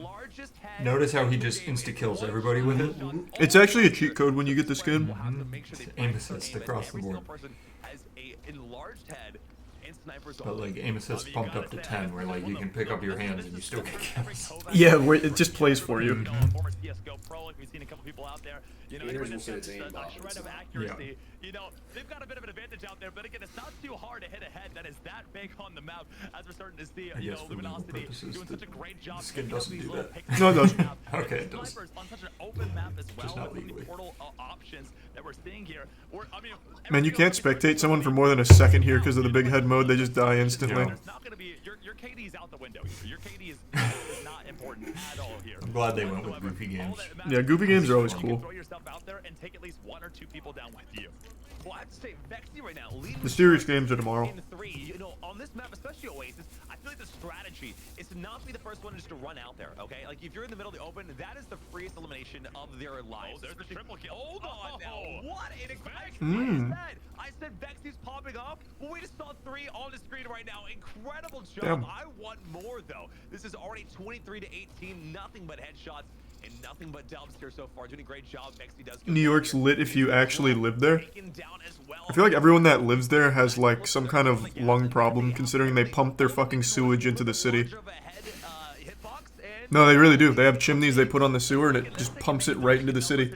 Notice how he just insta-kills everybody with it? It's actually a cheat code when you get the skin. Aim assist across the board. But like aim assist pumped up to 10, where like you can pick up your hands and you still get kills. Yeah, where it just plays for you. Haters will say it's aimbot. Yeah. You know, they've got a bit of an advantage out there, but again, it's not too hard to hit a head that is that big on the map, as we're starting to see, you know, Luminosity doing such a great job. Skin doesn't do that. No, it does. Okay, it does. On such an open map as well, just not with legally. the portal options that we're seeing here. I mean, Man, you can't spectate someone for more than a second here because of the big head mode. They just die instantly. It's not going to be your KD is out the window here. Your KD is not important at all here. I'm glad they went with goofy games. Yeah, goofy games are always You cool. can throw yourself out there and take at least 1 or 2 people down with you. Well, I have to say, Vexy right now leading The serious games are tomorrow. in 3. You know, on this map, especially Oasis, I feel like the strategy is to not be the first one just to run out there, okay? Like, if you're in the middle of the open, that is the freest elimination of their lives. Oh, there's the triple kill. Hold on now. What an exciting I said Vexy's popping off. Well, we just saw 3 on the screen right now. Incredible job. Damn. I want more, though. This is already 23 to 18. Nothing but headshots. And nothing but dubs here so far. Doing a great job. Vexy does. New York's lit if you actually live there. I feel like everyone that lives there has like some kind of lung problem, considering they pump their fucking sewage into the city. No, they really do. They have chimneys they put on the sewer and it just pumps it right into the city.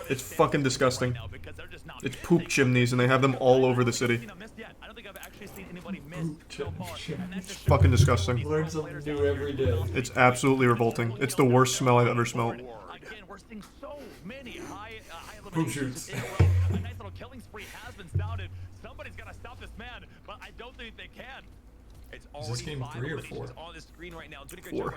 It's fucking disgusting. It's poop chimneys and they have them all over the city. It's fucking disgusting. Learn something new every day. It's absolutely revolting. It's the worst smell I've ever smelled. Poop shoots. A nice little killing spree has been sounded. Somebody's got to stop this man, but I don't think they can. It's Is this game 3 or 4? on the screen right now. 4.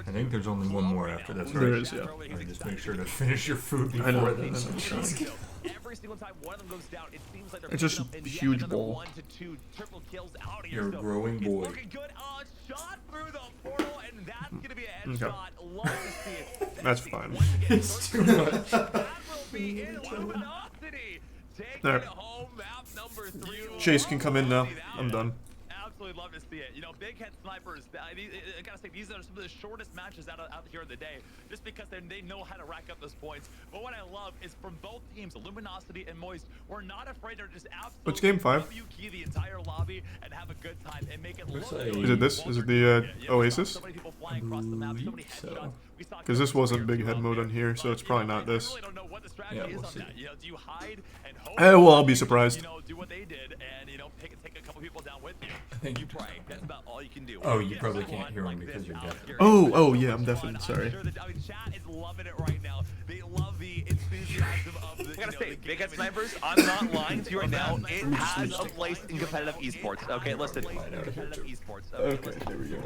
I think there's only one more after this, right? There is, yeah. Alright, just make sure to finish your food I know. before then. Every single time one of them goes down, it seems like they're It's just picking up a huge another bowl. 1 to 2 triple kills out here. You're a So growing it's boy. looking good. Shot through the portal, and that's gonna be a headshot. Love to see it. That's fine. It's too much. That will be in Luminosity. Taking There. it home, map number 3. Chase can come in now. I'm done. Absolutely love to see it. You know, big head snipers. I gotta say, these are some of the shortest matches out here in the day, just because they know how to rack up those points. But what I love is from both teams, Luminosity and Moist, we're not afraid to just absolutely What's game 5? W-key the entire lobby and have a good time and make it look like- Is it this? Is it the Oasis? So many people flying across the map, so many headshots. We saw Because this wasn't big head mode on here, so it's probably not I this. really don't know what the strategy Yeah, is we'll on see. that. You know, do you hide and hope? Well, I'll be surprised. You know, do what they did and, you know, take a couple people down with you. I think You pray. That's about all you can do. Oh, you probably can't hear him because you're deaf. Oh, yeah, I'm deafened. Sorry. I mean, chat is loving it right now. They love the enthusiasm of the. I gotta say, Big Head Snipers, I'm not lying to you right now. It has a place in competitive esports. Okay, listen. Competitive esports. Okay, there we go.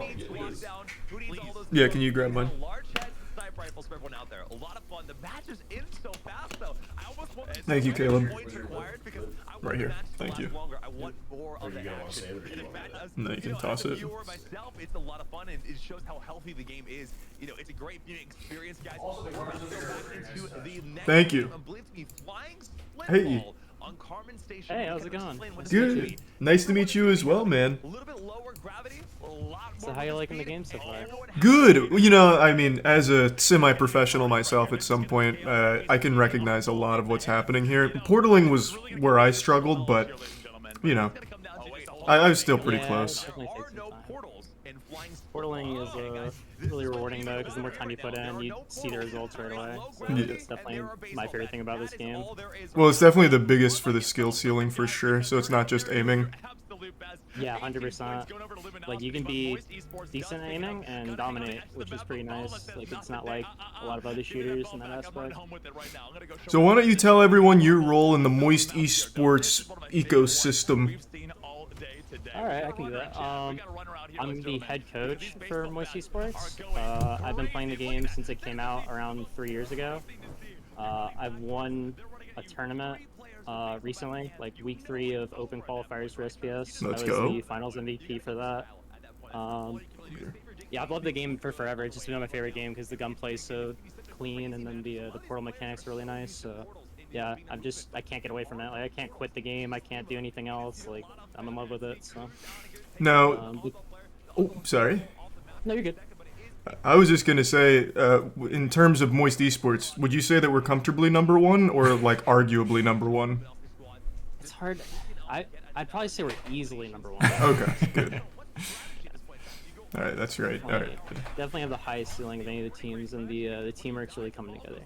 Who needs all those Yeah, can you grab mine? large head sniper rifles for everyone out there? A lot of fun. The match is in so fast, though. I almost want Thank you, Caleb. points required because I want Right here. the match to Thank last you. longer. I want more Or of you the gonna wanna action. save it, or And you in fact, as, No, you can know, toss as a it. viewer myself, it's a lot of fun, and it shows how healthy the game is. You know, it's a great viewing experience, guys. We're about to go back into the next Thank you. game. I believe it's gonna be flying split Hey. ball on Carmen Station. Hey, how's it going? Good. Nice to meet you as well, man. A little bit lower gravity, a lot So more how you movement liking the speed, game so and far? everyone Good. You know, I mean, as a semi-professional myself at some point, I can recognize a lot of what's happening here. Portaling was where I struggled, but, you know, I was still pretty Yeah, close. it definitely takes some time. Portaling is really rewarding though, because the more time you put in, you see the results right away. So Yeah. that's definitely my favorite thing about this game. Well, it's definitely the biggest for the skill ceiling for sure, so it's not just aiming. Yeah, 100%. Like you can be decent at aiming and dominate, which is pretty nice. Like it's not like a lot of other shooters in that aspect. So why don't you tell everyone your role in the Moist Esports ecosystem? Alright, I can do that. I'm the head coach for Moist Esports. I've been playing the game since it came out around 3 years ago. I've won a tournament recently, like week 3 of open qualifiers for SPS. Let's I was go. the finals MVP for that. Yeah, I've loved the game for forever. It's just been my favorite game because the gunplay's so clean, and then the portal mechanics are really nice. So yeah, I can't get away from it. Like I can't quit the game. I can't do anything else. Like I'm in love with it. So Now, oh, sorry. no, you're good. I was just gonna say, in terms of Moist Esports, would you say that we're comfortably #1 or like arguably #1? It's hard. I'd probably say we're easily #1. Okay, good. All right, that's great. All right. Definitely have the highest ceiling of any of the teams, and the teamwork's really coming together.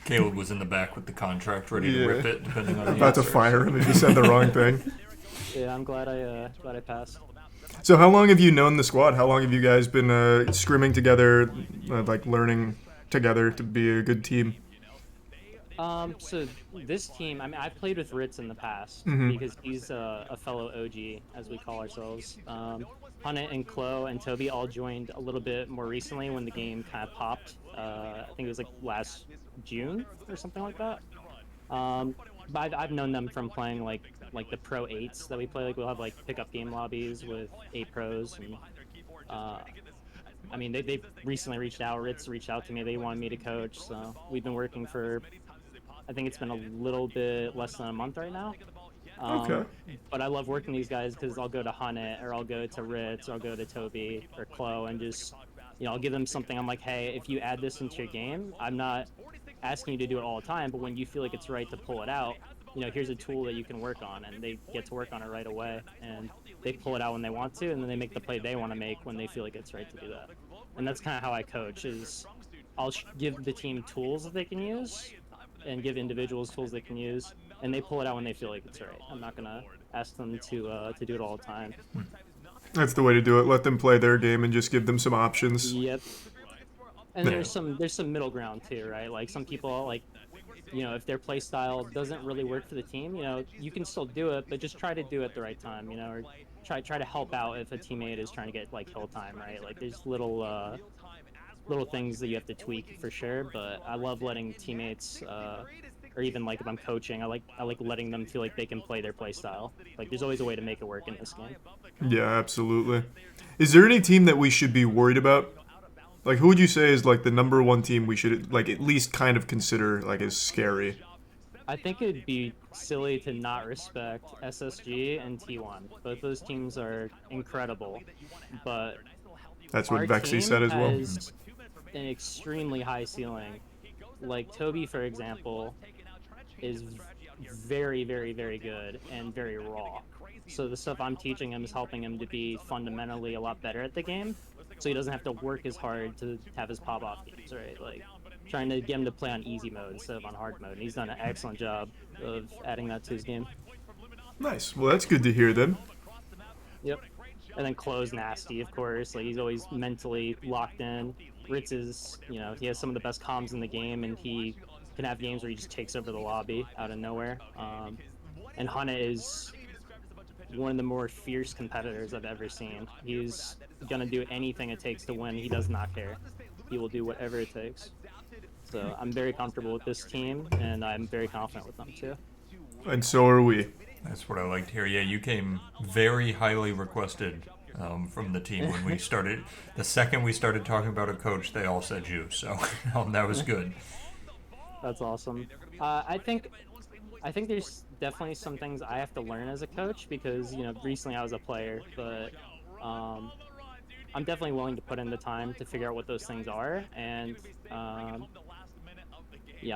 Caleb was in the back with the contract ready to rip it, depending on the About to answers. fire him if he said the wrong thing. Yeah, I'm glad I passed. So how long have you known the squad? How long have you guys been scrimming together, like learning together to be a good team? So this team, I mean, I've played with Ritz in the past because he's a fellow OG, as we call ourselves. Hunnit and Cloh and Tobie all joined a little bit more recently when the game kind of popped. I think it was like last June or something like that. But I've known them from playing like the Pro 8s that we play. Like we'll have like pickup game lobbies with 8 pros, and I mean they've recently reached out. Ritz reached out to me. They wanted me to coach, so we've been working for. I think it's been a little bit less than a month right now. Okay. But I love working these guys because I'll go to Hunnit or I'll go to Ritz or I'll go to Tobie or Cloh and just, you know, I'll give them something. I'm like, hey, if you add this into your game, I'm not asking you to do it all the time, but when you feel like it's right to pull it out, you know, here's a tool that you can work on, and they get to work on it right away, and they pull it out when they want to, and then they make the play they want to make when they feel like it's right to do that. And that's kind of how I coach, is I'll give the team tools that they can use and give individuals tools they can use, and they pull it out when they feel like it's right. I'm not gonna ask them to do it all the time. That's the way to do it. Let them play their game and just give them some options. Yep. And there's some middle ground too, right? Like some people, like, you know, if their play style doesn't really work for the team, you know, you can still do it, but just try to do it at the right time, you know, or try to help out if a teammate is trying to get like kill time, right? Like there's little things that you have to tweak for sure, but I love letting teammates or even like if I'm coaching, I like letting them feel like they can play their play style. Like there's always a way to make it work in this game. Yeah, absolutely. Is there any team that we should be worried about? Like, who would you say is like the #1 team we should like at least kind of consider like as scary? I think it'd be silly to not respect SSG and T1. Both those teams are incredible, but That's what our Vexy team said as well. has an extremely high ceiling. Like Tobie, for example, is very, very, very good and very raw. So the stuff I'm teaching him is helping him to be fundamentally a lot better at the game, so he doesn't have to work as hard to have his pop-off games, right? Like trying to get him to play on easy mode instead of on hard mode. And he's done an excellent job of adding that to his game. Nice. Well, that's good to hear then. Yep. And then Cloh's nasty, of course. Like he's always mentally locked in. Ritz is, you know, he has some of the best comms in the game, and he can have games where he just takes over the lobby out of nowhere. And Hunnit is one of the more fierce competitors I've ever seen. He's gonna do anything it takes to win. He does not care. He will do whatever it takes. So I'm very comfortable with this team, and I'm very confident with them too. And so are we. That's what I liked here. Yeah, you came very highly requested from the team when we started. The second we started talking about a coach, they all said you. So that was good. That's awesome. I think definitely some things I have to learn as a coach because, you know, recently I was a player, but I'm definitely willing to put in the time to figure out what those things are. And yeah,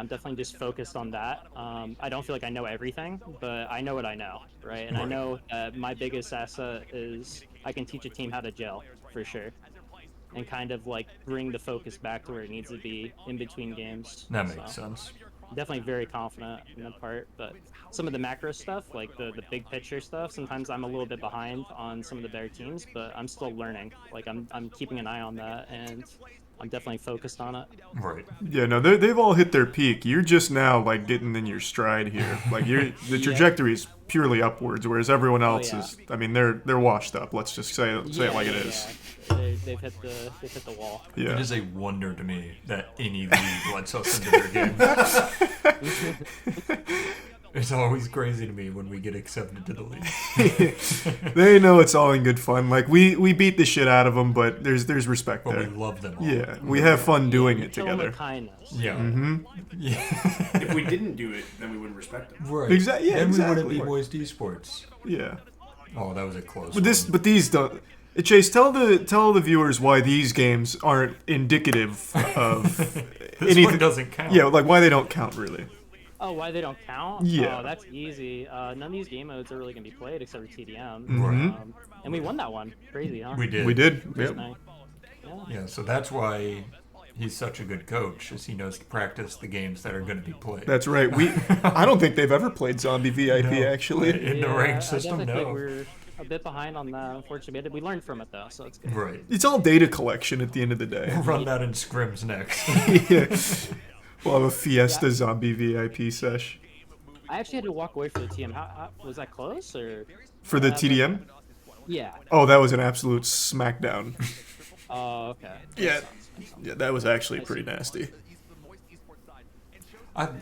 I'm definitely just focused on that. I don't feel like I know everything, but I know what I know, right? And I know my biggest asset is I can teach a team how to gel, for sure. And kind of like bring the focus back to where it needs to be in between games. That makes sense. Definitely very confident in that part, but some of the macro stuff, like the big picture stuff, sometimes I'm a little bit behind on some of the better teams, but I'm still learning. Like I'm keeping an eye on that, and I'm definitely focused on it. Right. Yeah, no, they've all hit their peak. You're just now like getting in your stride here. Like the trajectory is purely upwards, whereas everyone else is. I mean, they're washed up. Let's just say it like it is. They've hit the wall. Yeah. It is a wonder to me that any league lets us into their game. It's always crazy to me when we get accepted to the league. They know it's all in good fun. Like we beat the shit out of them, but there's respect there. But we love them all. Yeah, we have fun doing it Kill them together. with kindness. Yeah. Mm-hmm. Yeah. If we didn't do it, then we wouldn't respect them. Right. Exactly. Yeah, then exactly. we wouldn't be Moist Esports. Yeah. Oh, that was a close But these don't. Chase, tell the viewers why these games aren't indicative of this anything. one doesn't count. Yeah, like why they don't count really. Oh, why they don't count? Yeah. Oh, that's easy. None of these game modes are really gonna be played except for TDM. Mhm. And we won that one. Crazy, huh? We did. We did. First Yep. night. Yeah, so that's why he's such a good coach, is he knows to practice the games that are going to be played. That's right. I don't think they've ever played Zombie VIP actually. In the ranked system, I definitely no. think we're a bit behind on that, unfortunately. We learned from it though, so it's good. Right. It's all data collection at the end of the day. We'll run that in scrims next. Yeah. We'll have a Fiesta Zombie VIP sesh. I actually had to walk away from the TM. How was that close or? For the TDM? Yeah. Oh, that was an absolute smackdown. Oh, okay. Yeah. Yeah, that was actually pretty nasty.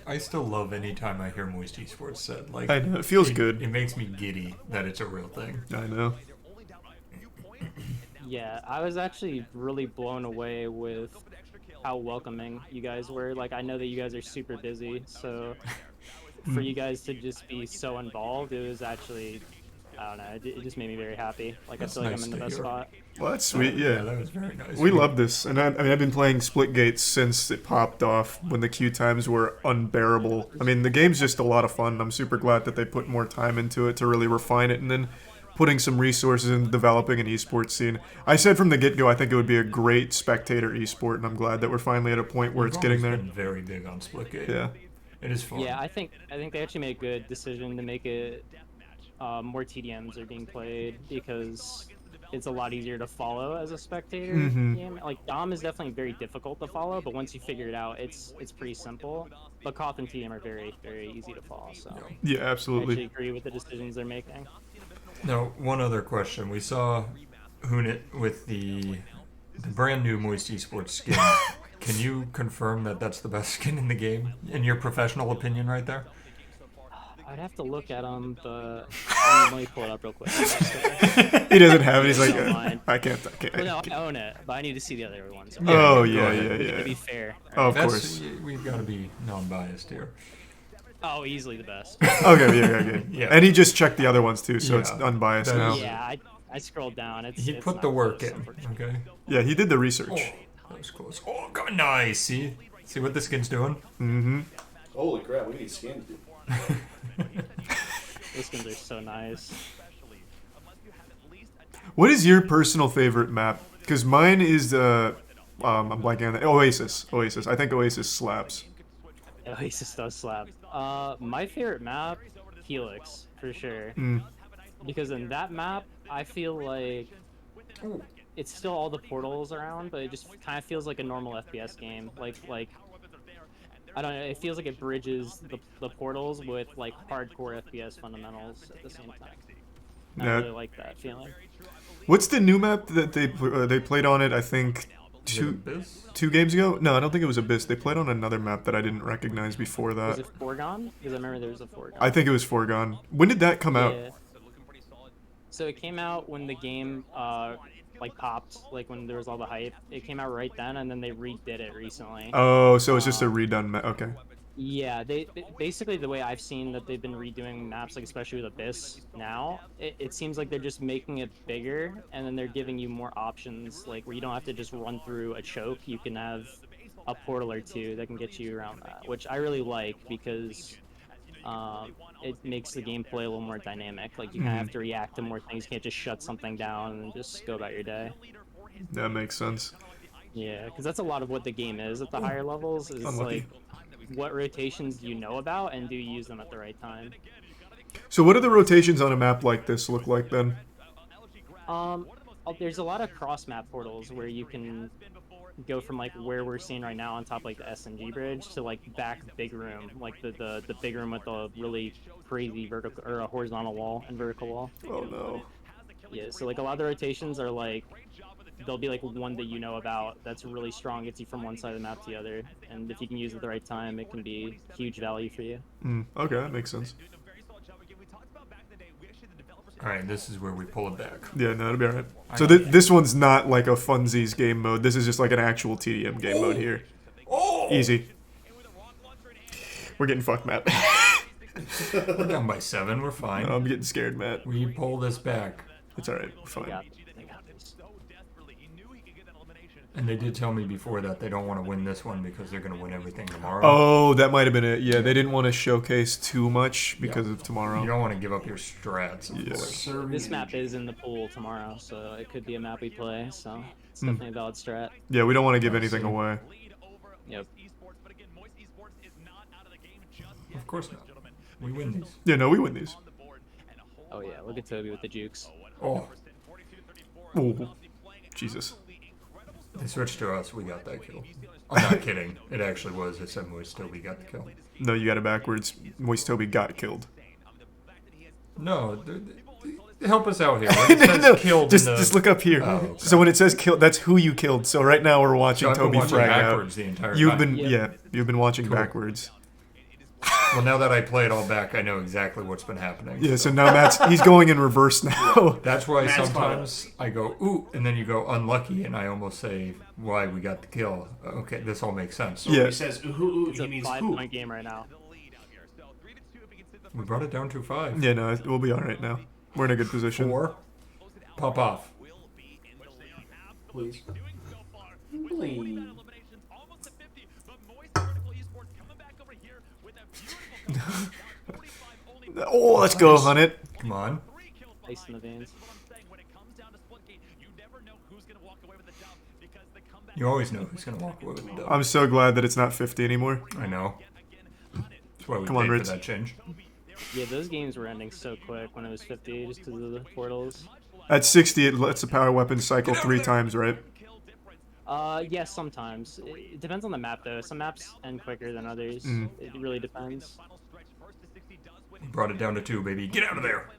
I still love any time I hear Moist Esports said. Like, I know, it feels good. It makes me giddy that it's a real thing. I know. Yeah, I was actually really blown away with how welcoming you guys were. Like, I know that you guys are super busy, so for you guys to just be so involved, it was actually, I don't know, it just made me very happy. Like, I feel like I'm in the best spot. Well, that's sweet, yeah. That was very nice. We love this, and I mean, I've been playing Splitgate since it popped off when the queue times were unbearable. I mean, the game's just a lot of fun. I'm super glad that they put more time into it to really refine it, and then putting some resources into developing an esports scene. I said from the get-go I think it would be a great spectator esport, and I'm glad that we're finally at a point where it's getting there. Been very big on Splitgate. Yeah. It is fun. Yeah, I think they actually made a good decision to make it more TDMs are being played because it's a lot easier to follow as a spectator game. Like Dom is definitely very difficult to follow, but once you figure it out, it's pretty simple. But Koth and TDM are very, very easy to follow. So yeah, absolutely. I actually agree with the decisions they're making. Now, one other question. We saw Hunnit with the brand new Moist Esports skin. Can you confirm that that's the best skin in the game, in your professional opinion right there? I'd have to look at them, but let me pull it up real quick. He doesn't have it. He's like, I can't. Well, no, I own it, but I need to see the other ones. Oh, yeah. To be fair. Oh, of course. We've got to be non-biased here. Oh, easily the best. Okay. Yeah. And he just checked the other ones too, so it's unbiased now. Yeah, I scrolled down. It's put the work in. Okay. Yeah, he did the research. Oh, that was close. Oh, God, nice. See what the skin's doing? Mm-hmm. Holy crap, we need skins, dude. Those skins are so nice. What is your personal favorite map? Because mine is I'm blanking on that. Oasis. I think Oasis slaps. Oasis does slap. My favorite map, Helix, for sure. Because in that map, I feel like it's still all the portals around, but it just kind of feels like a normal FPS game. Like I don't know, it feels like it bridges the portals with like hardcore FPS fundamentals at the same time. I really like that feeling. What's the new map that they played on it? I think two games ago. No, I don't think it was Abyss. They played on another map that I didn't recognize before that. Was it Foregone? Because I remember there was a Foregone. I think it was Foregone. When did that come out? So it came out when the game like popped, like when there was all the hype. It came out right then, and then they redid it recently. Oh, so it's just a redone map. Okay. Yeah, they basically the way I've seen that they've been redoing maps, like especially with Abyss now, it seems like they're just making it bigger, and then they're giving you more options, like where you don't have to just run through a choke. You can have a portal or two that can get you around that, which I really like because it makes the gameplay a little more dynamic. Like you kind of have to react to more things. You can't just shut something down and just go about your day. That makes sense. Yeah, because that's a lot of what the game is at the higher levels. Is like, what rotations do you know about, and do you use them at the right time? So what do the rotations on a map like this look like then? There's a lot of cross-map portals where you can go from like where we're seeing right now on top like the SNG bridge to like back big room, like the big room with the really crazy vertical or a horizontal wall and vertical wall. Oh no. Yeah, so like a lot of the rotations are like there'll be like one that you know about that's really strong, gets you from one side of the map to the other, and if you can use it at the right time, it can be huge value for you. Okay, that makes sense. Alright, this is where we pull it back. Yeah, no, it'll be alright. So this one's not like a funsies game mode. This is just like an actual TDM game mode here. Easy. We're getting fucked, Matt. We're down by 7, we're fine. No, I'm getting scared, Matt. We pull this back. It's alright, we're fine. And they did tell me before that they don't want to win this one because they're going to win everything tomorrow. Oh, that might have been it. Yeah, they didn't want to showcase too much because of tomorrow. You don't want to give up your strats. Yeah. This map is in the pool tomorrow, so it could be a map we play, so it's definitely a valid strat. Yeah, we don't want to give anything away. Yep. Of course not. We win these. Yeah, no, we win these. Oh yeah, look at Tobie with the jukes. Oh. Oh. Jesus. They switched to us, we got that kill. I'm not kidding. It actually was. I said Moist Tobie got the kill. No, you got it backwards. Moist Tobie got killed. No, help us out here. When it says killed just look up here. Oh, okay. So when it says killed, that's who you killed. So right now we're watching Tobie frag out. The entire You've time. been you've been watching backwards. Well, now that I play it all back, I know exactly what's been happening. Yeah, so now he's going in reverse now. That's why sometimes I go, ooh, and then you go unlucky, and I almost say, why we got the kill. Okay, this all makes sense. So when he says, ooh, it's he a means 5-point game right now. We brought it down to 5. Yeah, no, we'll be alright now. We're in a good position. 4. Pop off. Please. Please. Oh, let's go, Hunnit. Come on. Ice in the veins. You always know who's going to walk away with the dub. I'm so glad that it's not 50 anymore. I know. That's why we Come on, paid for Ritz. that change. Yeah, those games were ending so quick when it was 50 just because of the portals. At 60, it lets the power weapon cycle 3 times, right? Yes, sometimes. It depends on the map, though. Some maps end quicker than others. It really depends. We brought it down to 2, baby. Get out of there.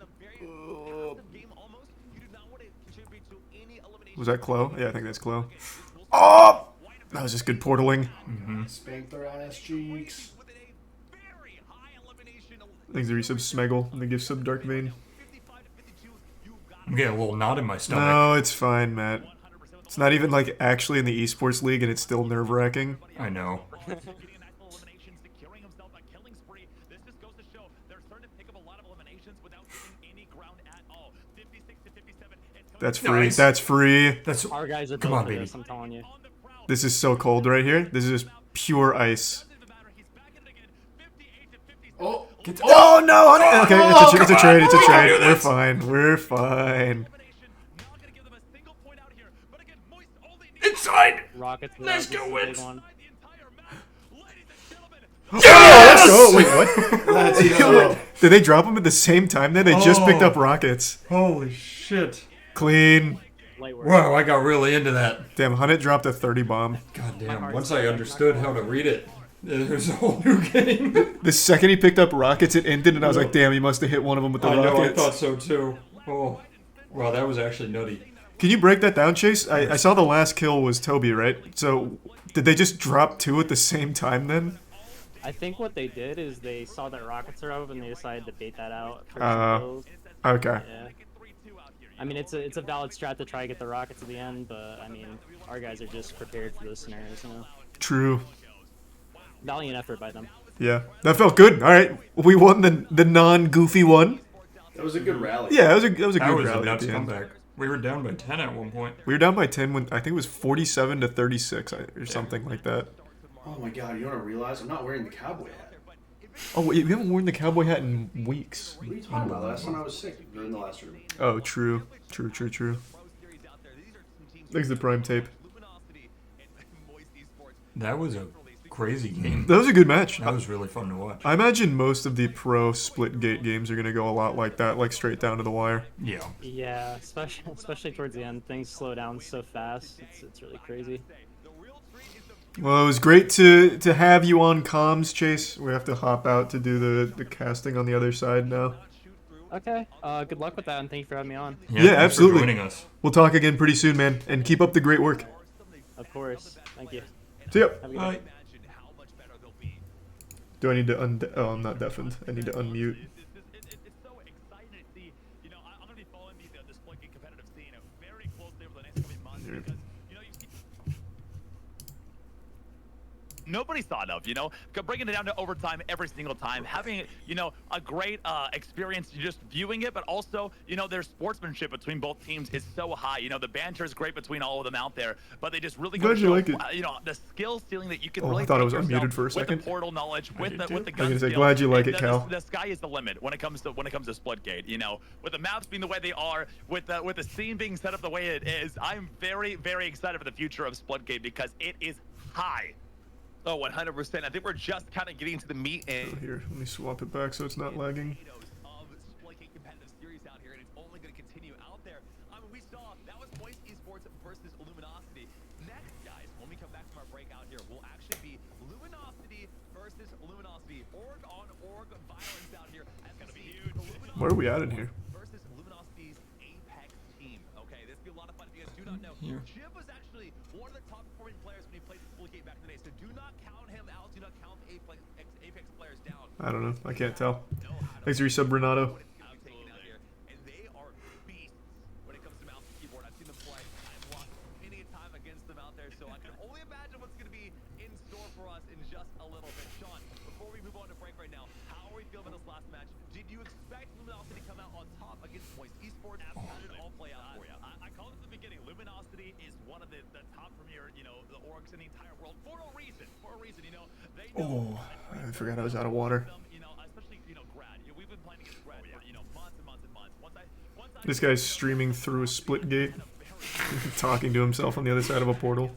Was that Cloh? Yeah, I think that's Cloh. Oh! That was just good portaling. Spank their ass cheeks. Thanks to resub Smeggle and the gift sub Dark Vein. I'm getting a little knot in my stomach. No, it's fine, Matt. It's not even like actually in the esports league and it's still nerve-wracking. I know. That's free. Nice. That's free. That's Our guys are Come built on, for baby. this, I'm telling you. This is so cold right here. This is just pure ice. Oh. Oh no! Honey. Okay, it's a trade. It's a trade. do We're this. fine. We're fine. Inside! Rockets. Let's go, win. Wins. Yes! Oh, wait, what? Let's go. Did they drop them at the same time there? They just picked up rockets. Holy shit. Clean. Light work. Wow, I got really into that. Damn, Hunnit dropped a 30 bomb. God damn. Once I understood how to read it, there's a whole new game. The second he picked up rockets, it ended, and I was like, damn, he must have hit one of them with the I know, I rockets. thought so too. Oh. Wow, that was actually nutty. Can you break that down, Chase? I saw the last kill was Tobie, right? So, did they just drop 2 at the same time then? I think what they did is they saw that rockets are up and they decided to bait that out for kills. Okay. Yeah. I mean, it's a valid strat to try to get the rockets at the end, but I mean, our guys are just prepared for those scenarios, you know. True. Valiant effort by them. Yeah, that felt good. All right, we won the non-goofy one. That was a good rally. Yeah, that was a good That was rally a at nuts the end. comeback. We were down by 10 at one point. We were down by 10 when I think it was 47 to 36 or something like that. Oh my god, you want to realize I'm not wearing the cowboy hat. Oh, wait, we haven't worn the cowboy hat in weeks. What are you talking about? Last time I was sick during the last room. Oh, true. Thanks the prime tape. That was a crazy game. That was a good match. That was really fun to watch. I imagine most of the pro Splitgate games are going to go a lot like that, like straight down to the wire. Yeah. Yeah, especially towards the end, things slow down so fast. It's really crazy. Well, it was great to have you on comms, Chase. We have to hop out to do the casting on the other side now. Okay. Good luck with that, and thank you for having me on. Yeah, absolutely. For joining us. We'll talk again pretty soon, man, and keep up the great work. Of course. Thank you. See ya. Have a good Bye. day. Do I need to oh, I'm not deafened. I need to unmute. It's so exciting to see. You know, I'm going to be following the Splitgate competitive scene very closely over the next coming months because, you know, you see... Nobody thought of, you know, bringing it down to overtime every single time, having, you know, a great experience just viewing it, but also, you know, their sportsmanship between both teams is so high. You know, the banter is great between all of them out there, but they just really Glad you like it. you know, the skill ceiling that you can Oh, really I thought I take was yourself unmuted for a second. with the portal knowledge, with the gun I was gonna say, skill, glad you like and it, Cal. the sky is the limit when it comes to Splitgate. You know, with the maps being the way they are, with the scene being set up the way it is, I'm very, very excited for the future of Splitgate because it is high. Oh, 100%. I think we're just kind of getting to the meat and Oh, here, let me swap it back so it's not lagging. of Splitgate competitive series out here, and it's only going to continue out there. I mean, we saw that was Moist Esports versus Luminosity. Next, guys, when we come back from our breakout here, will actually be Luminosity versus Luminosity. Org on org violence out here. That's going to be huge. Where are we at in here? Versus Luminosity's Apex team. Okay, this will be a lot of fun. If you guys do not know, Here. Jib was actually one of the top performing players when he played Splitgate back in the day. So do not count him out. Do not count the Apex players down. I don't know. I can't tell. Thanks for your sub, Renato. I'm taking out here, and they are beasts when it comes to mouse and keyboard. I've seen them play. I've lost many a time against them out there, so I can only imagine what's going to be in store for us in just a little bit. Sean, before we move on to break right now, how are we feeling about this last match? Did you expect Luminosity to come out on top against Moist Esports? How did it all play out for you? I called it at the beginning. Luminosity is one of the top premier, you know, the orgs in the entire world for a reason. For a reason, you know. They know. Oh, I forgot I was out of water. You know, especially, you know, Grad. We've been playing against Grad for, you know, months and months and months. Once I This guy's streaming through a Splitgate, talking to himself on the other side of a portal.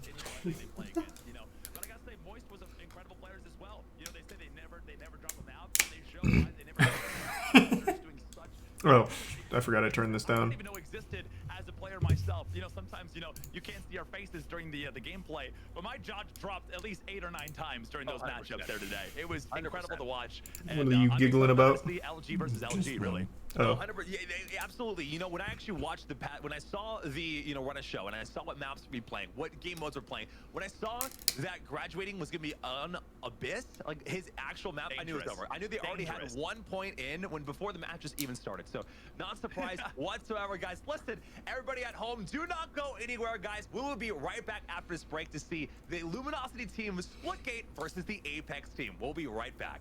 you know, but I gotta say, Moist was incredible players as well. You know, they say they never drop them out. They show why they never. They're doing such. Oh, I forgot I turned this I down. didn't even know existed as a player myself. You know, sometimes, you know, you can't see our faces during the gameplay, but my jaw dropped at least 8 or 9 times during those matchups there today. It was incredible to watch. What are you giggling about? Honestly, LG versus LG, really. Oh. 100%, yeah, absolutely. You know, when I actually watched when I saw the, you know, run a show and I saw what maps we playing, what game modes we're playing, when I saw that graduating was gonna be on Abyss, like his actual map, I knew it was over. I knew they already had 1 point in before the matches even started. So not surprised whatsoever, guys. Listen, everybody at home, do not go anywhere, guys. We will be right back after this break to see the Luminosity team Splitgate versus the Apex team. We'll be right back.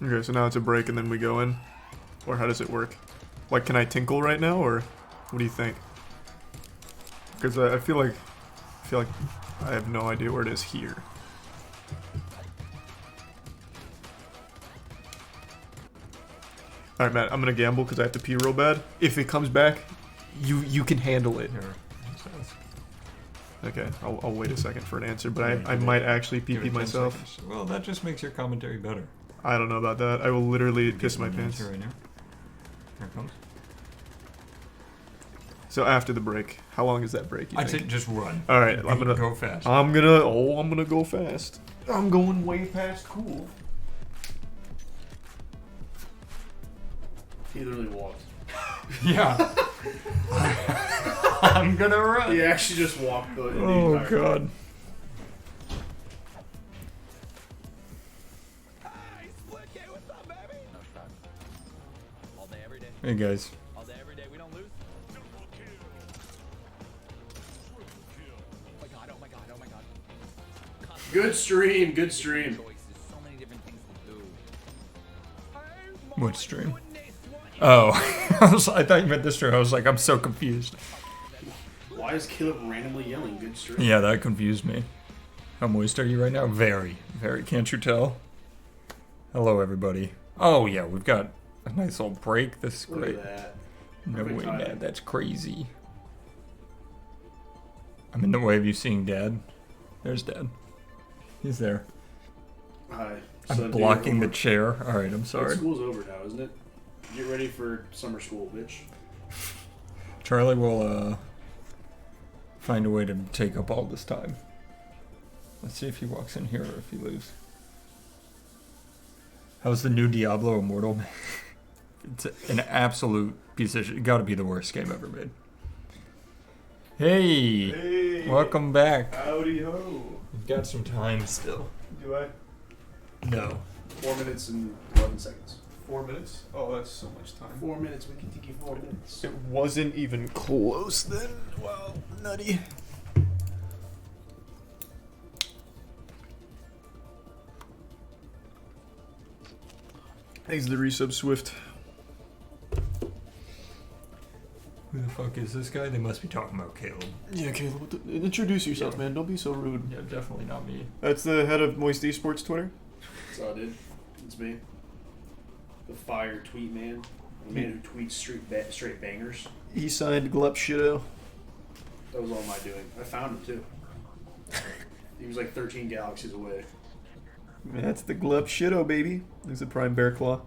Okay, so now it's a break and then we go in? Or how does it work? Like, can I tinkle right now, or what do you think? Because I feel like I have no idea where it is here. Alright, Matt, I'm gonna gamble because I have to pee real bad. If it comes back, you can handle it. Okay, I'll wait a second for an answer, but I might actually pee myself. Seconds. Well, that just makes your commentary better. I don't know about that. I will literally piss my An pants. answer right now. Here it comes. So after the break, how long is that break? I'd say just run. All right, I'm gonna go fast. I'm gonna go fast. I'm going way past cool. He literally walked. Yeah. I'm gonna run. He actually just walked the Oh entire god. All day, every day. Hey guys. All day, every day. We don't lose. Oh my god, oh my god, oh my god. Good stream, good stream. What stream? Oh, I thought you meant this stream. I was like, I'm so confused. Why is Caleb randomly yelling good stream? Yeah, that confused me. How moist are you right now? Very, very. Can't you tell? Hello, everybody. Oh, yeah, we've got a nice little break. This is great. Look at that. No Perfect way, timing. Dad. That's crazy. I'm in the way of you seeing Dad. There's Dad. He's there. Hi. I'm So, blocking the dude, chair. All right, I'm but sorry. school's over now, isn't it? Get ready for summer school, bitch. Charlie will find a way to take up all this time. Let's see if he walks in here or if he leaves. How's the new Diablo Immortal? It's an absolute piece of shit. Got to be the worst game ever made. Hey, Hey, welcome back. howdy ho. We've got some time still. Do I? No. 4 minutes and 11 seconds. 4 minutes? Oh, that's so much time. 4 minutes, we can take you 4 minutes. It wasn't even close then. Wow, nutty. Thanks to the resub Swift. Who the fuck is this guy? They must be talking about Caleb. Yeah, Caleb, introduce yourself, man. Don't be so rude. Yeah, definitely not me. That's the head of Moist Esports Twitter. That's all I did. It's me. The fire tweet man. The man who tweets straight bangers. He signed Glup Shido. That was all my doing. I found him too. He was like 13 galaxies away. That's the Glup Shido, baby. There's a Prime Bear Claw.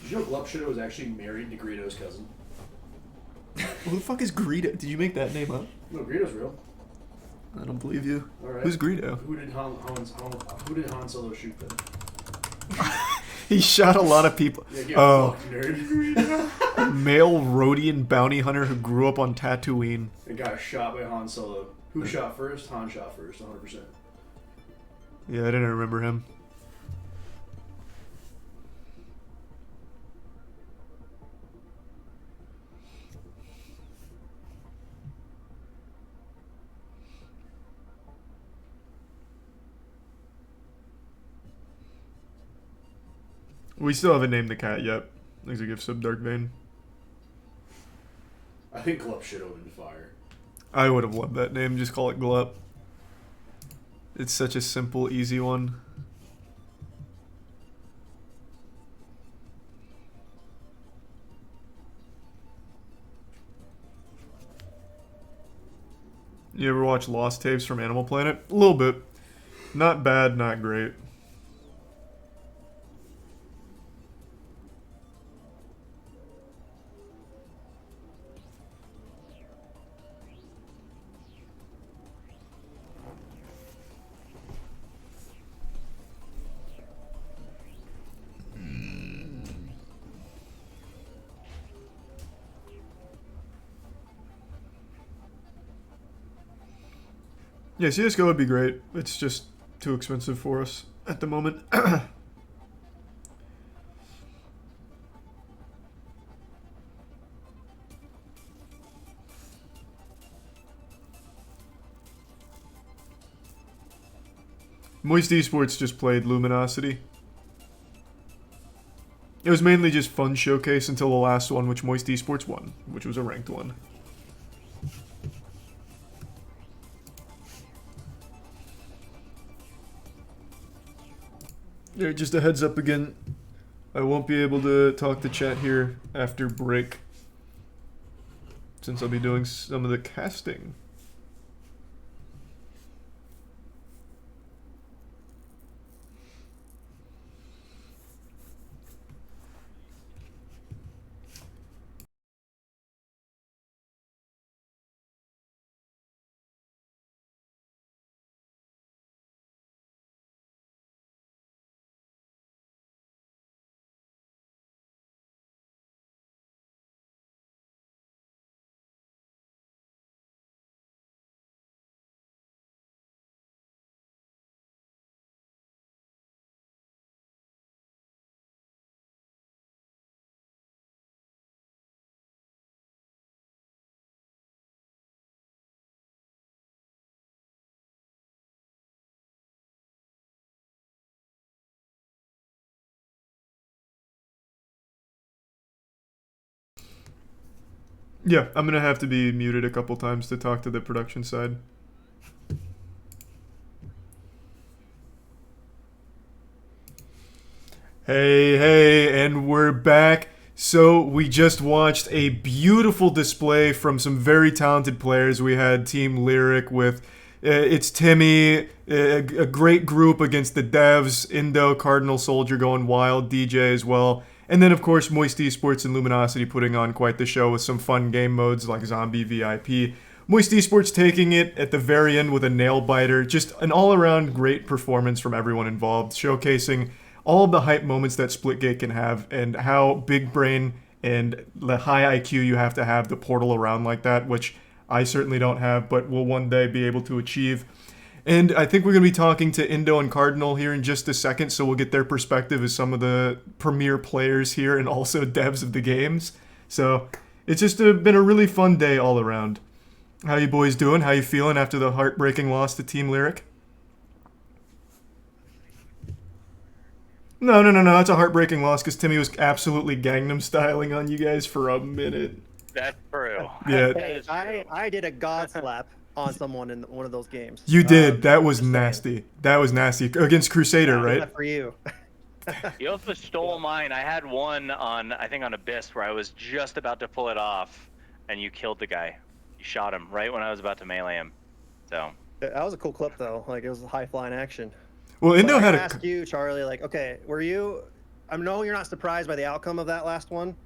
Did you know Glupshido was actually married to Greedo's cousin? Who the fuck is Greedo? Did you make that name up? No, Greedo's real. I don't believe you. All right. Who's Greedo? Who did Han Solo shoot then? He shot a lot of people. Yeah, get Oh, fucked, nerd. a male Rhodian bounty hunter who grew up on Tatooine. It got shot by Han Solo. Who shot first? Han shot first, 100%. Yeah, I didn't remember him. We still haven't named the cat yet. Thanks a gift sub Dark Vein. I think Glupshido would have been fire. I would have loved that name. Just call it Glup. It's such a simple, easy one. You ever watch Lost Tapes from Animal Planet? A little bit. Not bad, not great. Yeah, CSGO would be great. It's just too expensive for us at the moment. Moist Esports just played Luminosity. It was mainly just fun showcase until the last one, which Moist Esports won, which was a ranked one. Yeah, just a heads up again. I won't be able to talk to chat here after break, since I'll be doing some of the casting. Yeah, I'm gonna have to be muted a couple times to talk to the production side. Hey, and we're back. So we just watched a beautiful display from some very talented players. We had Team Lyric with it's Timmy, a great group against the devs, Indo, Cardinal Soldier going wild, DJ as well. And then, of course, Moist Esports and Luminosity putting on quite the show with some fun game modes like Zombie VIP. Moist Esports taking it at the very end with a nail biter. Just an all-around great performance from everyone involved, showcasing all of the hype moments that Splitgate can have and how big brain and the high IQ you have to portal around like that, which I certainly don't have, but will one day be able to achieve. And I think we're going to be talking to Indo and Cardinal here in just a second, so we'll get their perspective as some of the premier players here and also devs of the games. So it's just been a really fun day all around. How you boys doing? How you feeling after the heartbreaking loss to Team Lyric? No. That's a heartbreaking loss because Timmy was absolutely Gangnam styling on you guys for a minute. That's true. Yeah. Hey, I did a god slap on someone in one of those games. You did. That was nasty. That was nasty. Against Crusader, right? For you. You also stole mine. I had one on, I think on Abyss, where I was just about to pull it off, and you killed the guy. You shot him right when I was about to melee him. So. That was a cool clip, though. Like, it was a high-flying action. Well, Indo had I asked you, Charlie, like, okay, were you... I know you're not surprised by the outcome of that last one,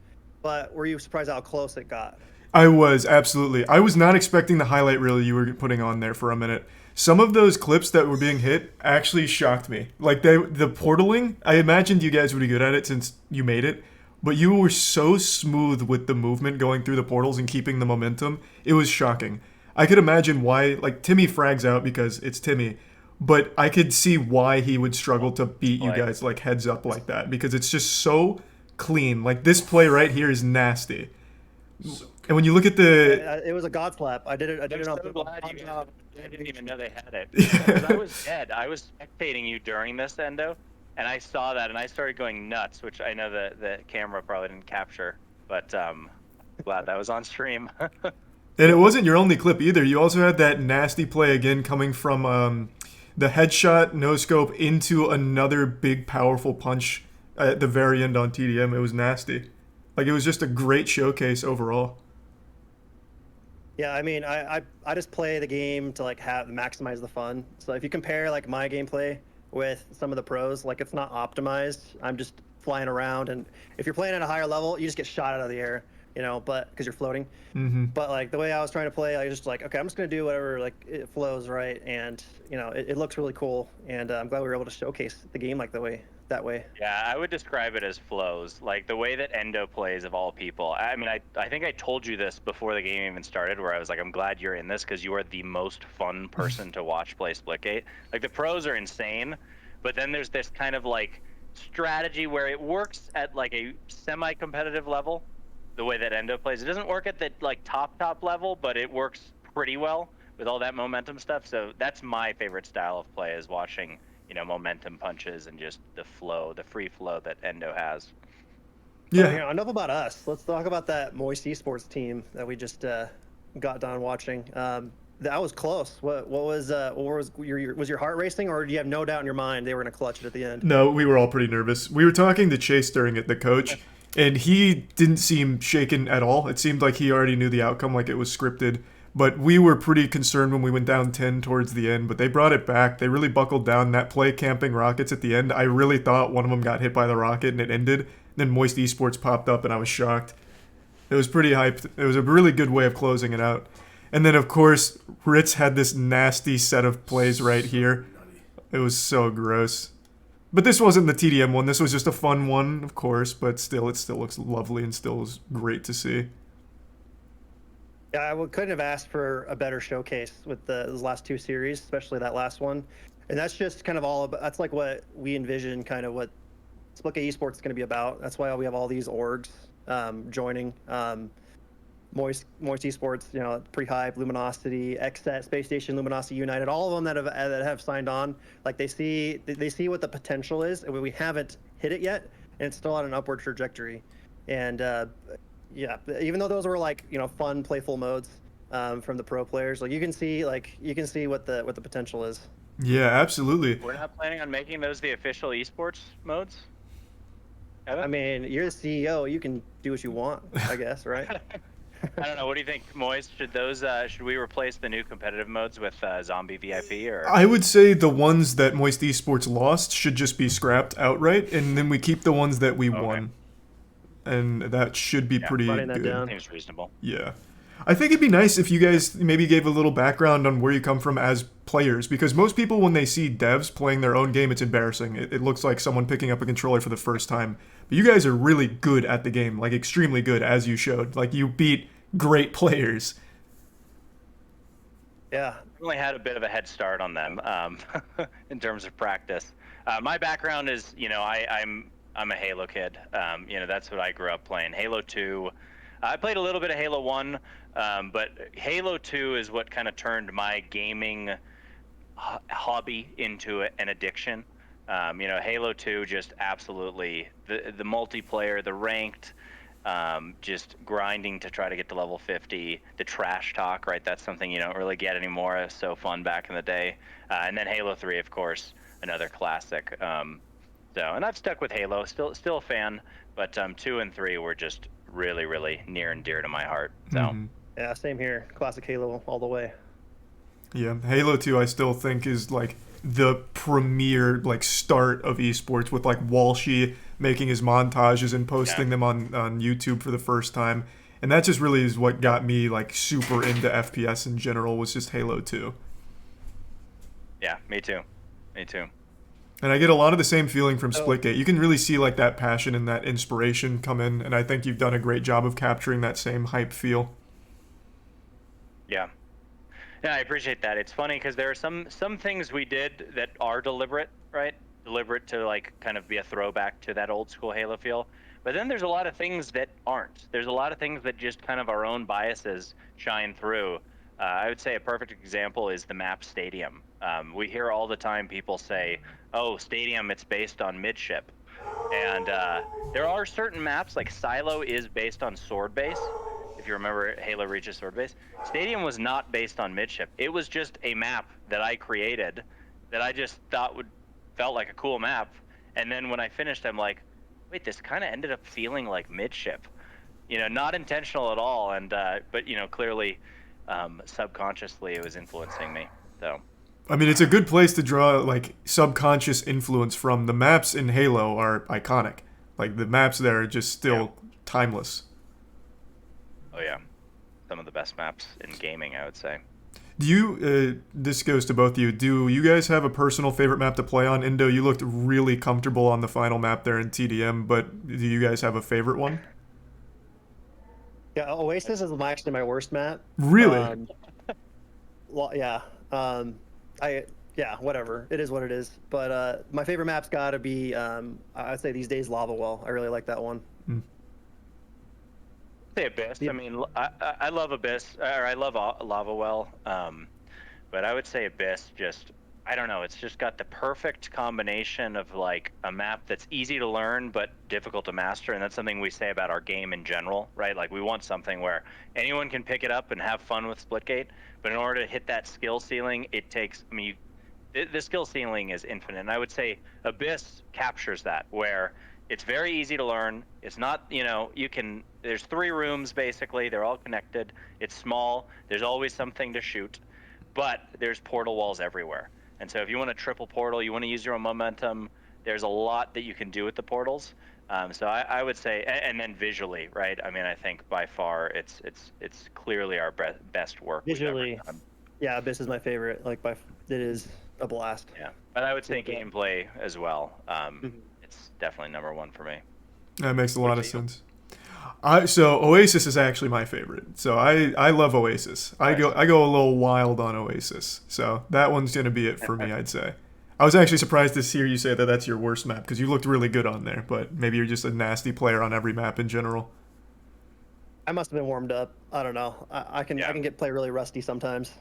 but were you surprised how close it got? I was, absolutely. I was not expecting the highlight reel you were putting on there for a minute. Some of those clips that were being hit actually shocked me. Like, the portaling, I imagined you guys would be good at it since you made it, but you were so smooth with the movement going through the portals and keeping the momentum. It was shocking. I could imagine why, like, Timmy frags out because it's Timmy, but I could see why he would struggle to beat you guys, like, heads up like that, because it's just so clean. Like, this play right here is nasty. And when you look at the... It was a god slap. I did it I'm on so glad you guys, I didn't even know they had it. Because I was dead. I was spectating you during this, Endo, and I saw that, and I started going nuts, which I know the camera probably didn't capture, but glad that was on stream. And it wasn't your only clip either. You also had that nasty play again coming from the headshot no-scope into another big, powerful punch at the very end on TDM. It was nasty. Like, it was just a great showcase overall. Yeah, I mean, I just play the game to, like, maximize the fun. So if you compare, like, my gameplay with some of the pros, like, it's not optimized. I'm just flying around, and if you're playing at a higher level, you just get shot out of the air, you know, but because you're floating. Mm-hmm. But, like, the way I was trying to play, I was just like, okay, I'm just going to do whatever, like, it flows right, and, you know, it looks really cool, and I'm glad we were able to showcase the game like that way. Yeah, I would describe it as flows. Like, the way that Endo plays, of all people. I mean, I think I told you this before the game even started, where I was like, I'm glad you're in this, because you are the most fun person to watch play Splitgate. Like, the pros are insane, but then there's this kind of, like, strategy where it works at, like, a semi-competitive level, the way that Endo plays. It doesn't work at the, like, top level, but it works pretty well with all that momentum stuff. So that's my favorite style of play, is watching, you know, momentum punches and just the flow, the free flow that Endo has. Yeah. So, you know, enough about us. Let's talk about that Moist Esports team that we just got done watching. That was close. What was your heart racing, or do you have no doubt in your mind they were going to clutch it at the end? No, we were all pretty nervous. We were talking to Chase during it, the coach, and he didn't seem shaken at all. It seemed like he already knew the outcome, like it was scripted. But we were pretty concerned when we went down 10 towards the end, but they brought it back. They really buckled down. That play camping rockets at the end, I really thought one of them got hit by the rocket and it ended. Then Moist Esports popped up and I was shocked. It was pretty hyped. It was a really good way of closing it out. And then, of course, Ritz had this nasty set of plays right here. It was so gross. But this wasn't the TDM one. This was just a fun one, of course, but still, it still looks lovely and still was great to see. Yeah, I couldn't have asked for a better showcase with those last two series, especially that last one. And that's just kind of all about, that's like what we envision, kind of what Splitgate Esports is going to be about. That's why we have all these orgs joining. Moist Esports, you know, Pre-Hype, Luminosity, XSET, Space Station, Luminosity United, all of them that have signed on. Like, they see what the potential is, and we haven't hit it yet, and it's still on an upward trajectory. And yeah, even though those were like fun, playful modes from the pro players, like you can see what the potential is. Yeah, absolutely. We're not planning on making those the official esports modes. I mean, you're the CEO. You can do what you want, I guess, right? I don't know. What do you think, Moist? Should we replace the new competitive modes with Zombie VIP or? I would say the ones that Moist Esports lost should just be scrapped outright, and then we keep the ones that we won, and that should be pretty good. Down. Seems reasonable. Yeah. I think it'd be nice if you guys maybe gave a little background on where you come from as players, because most people, when they see devs playing their own game, it's embarrassing. It looks like someone picking up a controller for the first time. But you guys are really good at the game, like extremely good, as you showed. Like, you beat great players. Yeah. Definitely had a bit of a head start on them in terms of practice. My background is, I'm a Halo kid. That's what I grew up playing. Halo 2. I played a little bit of Halo 1, but Halo 2 is what kind of turned my gaming hobby into an addiction. Halo 2 just absolutely, the multiplayer, the ranked, just grinding to try to get to level 50, the trash talk, right? That's something you don't really get anymore. It was so fun back in the day. And then Halo 3, of course, another classic. And I've stuck with Halo, still a fan, but 2 and 3 were just really, really near and dear to my heart. So yeah, same here. Classic Halo all the way. Yeah, Halo 2 I still think is like the premier like start of esports, with like Walshy making his montages and posting them on YouTube for the first time. And that just really is what got me like super into FPS in general, was just Halo 2. Yeah, me too. And I get a lot of the same feeling from Splitgate. You can really see like that passion and that inspiration come in, and I think you've done a great job of capturing that same hype feel. Yeah, I appreciate that. It's funny because there are some things we did that are deliberate, right? Deliberate to like kind of be a throwback to that old school Halo feel. But then there's a lot of things that aren't. There's a lot of things that just kind of our own biases shine through. I would say a perfect example is the map Stadium. We hear all the time people say, oh, Stadium, it's based on midship. And there are certain maps, like Silo is based on sword base. If you remember Halo Reach's sword base. Stadium was not based on midship. It was just a map that I created that I just thought felt like a cool map. And then when I finished, I'm like, wait, this kind of ended up feeling like midship. Not intentional at all. And but clearly subconsciously it was influencing me. So I mean, it's a good place to draw like subconscious influence from. The maps in Halo are iconic. Like the maps there are just still timeless. Oh yeah, some of the best maps in gaming, I would say. Do you, this goes to both of you, do you guys have a personal favorite map to play on? Indo, you looked really comfortable on the final map there in TDM, but do you guys have a favorite one? Yeah, Oasis is actually my worst map. Really? Whatever. It is what it is. But my favorite map's got to be, I'd say these days, Lava Well. I really like that one. Say Abyss. I mean, I love Abyss, or I love Lava Well, but I would say Abyss just, I don't know, it's just got the perfect combination of like a map that's easy to learn but difficult to master, and that's something we say about our game in general, right? Like we want something where anyone can pick it up and have fun with Splitgate, but in order to hit that skill ceiling, it takes, the skill ceiling is infinite, and I would say Abyss captures that, where it's very easy to learn. It's not, there's 3 rooms basically, they're all connected. It's small, there's always something to shoot, but there's portal walls everywhere. And so if you want to triple portal, you want to use your own momentum, there's a lot that you can do with the portals. So I would say, and then visually, right? I mean, I think by far it's clearly our best work. Visually, yeah, Abyss is my favorite. It is a blast. Yeah, but I would say gameplay as well. It's definitely number 1 for me. That makes a lot of sense. So Oasis is actually my favorite. So I love Oasis. I go a little wild on Oasis. So that one's gonna be it for me, I'd say. I was actually surprised to hear you say that that's your worst map, because you looked really good on there. But maybe you're just a nasty player on every map in general. I must have been warmed up. I don't know. I can play really rusty sometimes.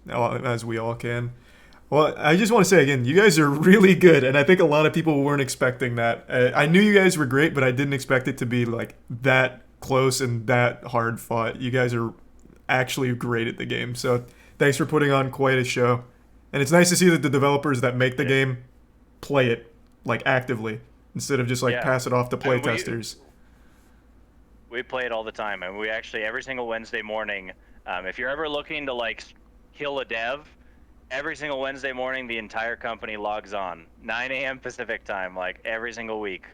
As we all can. Well, I just want to say again, you guys are really good, and I think a lot of people weren't expecting that. I knew you guys were great, but I didn't expect it to be like that close and that hard fought. You guys are actually great at the game. So thanks for putting on quite a show. And it's nice to see that the developers that make the game play it like actively instead of just like pass it off to play testers. We play it all the time, and we actually every single Wednesday morning. If you're ever looking to like kill a dev, every single Wednesday morning the entire company logs on 9 a.m. Pacific time, like every single week.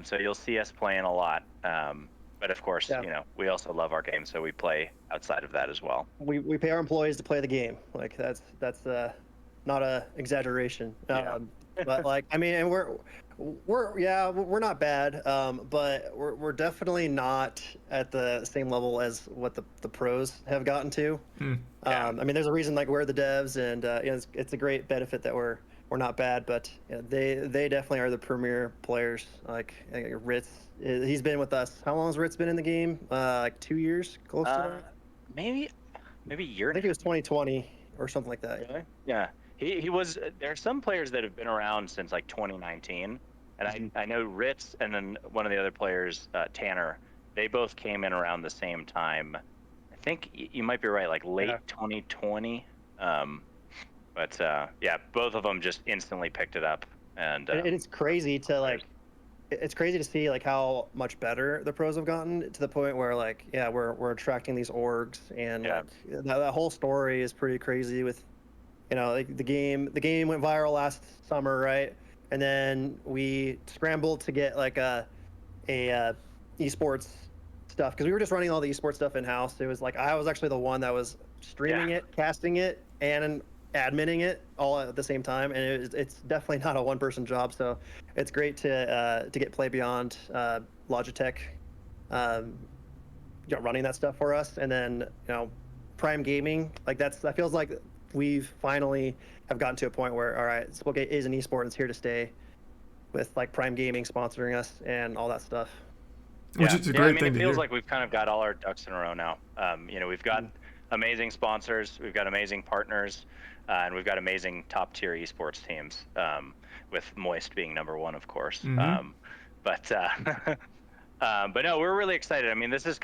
So you'll see us playing a lot. But of course, you know, we also love our game, so we play outside of that as well. We pay our employees to play the game. Like that's not a exaggeration. But like I mean, and we're not bad, but we're definitely not at the same level as what the pros have gotten to. I mean, there's a reason like we're the devs, and you know, it's a great benefit that we're not bad, but you know, they definitely are the premier players. Like Ritz, he's been with us. How long has Ritz been in the game? Like 2 years, close to that. Maybe a year. I think it was 2020 or something like that. Really? Yeah. He was. There are some players that have been around since like 2019, and I know Ritz and then one of the other players, Tanner. They both came in around the same time. I think you might be right, like late 2020. But yeah, both of them just instantly picked it up, and it's crazy to like. It's crazy to see like how much better the pros have gotten to the point where like we're attracting these orgs, and like, that whole story is pretty crazy with. You know, like the game went viral last summer, right? And then we scrambled to get like a esports stuff because we were just running all the esports stuff in house. It was like I was actually the one that was streaming it, casting it, and adminning it all at the same time. And it's definitely not a one-person job. So it's great to get Play Beyond, Logitech, running that stuff for us, and then you know, Prime Gaming. Like that feels like. We've finally have gotten to a point where, all right, Splitgate is an esport and it's here to stay with like Prime Gaming sponsoring us and all that stuff. Which is a great thing to hear. It feels like we've kind of got all our ducks in a row now. You know, we've got amazing sponsors, we've got amazing partners, and we've got amazing top tier esports teams, with Moist being number one, of course. But no, we're really excited. I mean, this is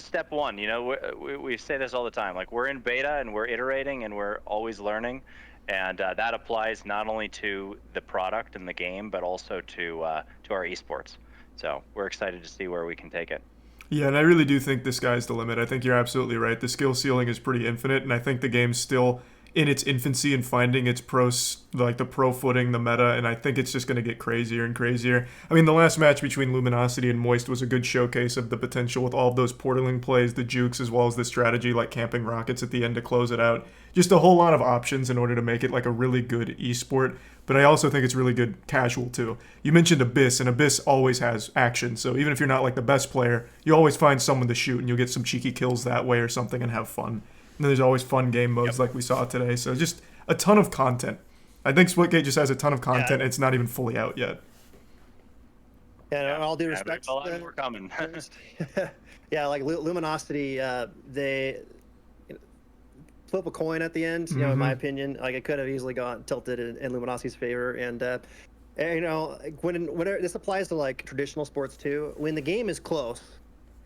step one. You know, we say this all the time. Like we're in beta and we're iterating and we're always learning, and that applies not only to the product and the game, but also to our esports. So we're excited to see where we can take it. Yeah, and I really do think the sky's the limit. I think you're absolutely right. The skill ceiling is pretty infinite, and I think the game's still in its infancy and finding its the pro footing, the meta, and I think it's just going to get crazier and crazier. I mean, the last match between Luminosity and Moist was a good showcase of the potential with all of those portaling plays, the jukes, as well as the strategy like camping rockets at the end to close it out. Just a whole lot of options in order to make it like a really good esport, but I also think it's really good casual too. You mentioned Abyss, and Abyss always has action, so even if you're not like the best player, you always find someone to shoot and you'll get some cheeky kills that way or something and have fun. And then there's always fun game modes like we saw today. So just a ton of content. I think Splitgate just has a ton of content. It's not even fully out yet. Yeah, and all due respect, we're coming. yeah, like Luminosity, they flip a coin at the end. You know, in my opinion, like it could have easily gone tilted in Luminosity's favor. And you know, whenever this applies to like traditional sports too, when the game is close.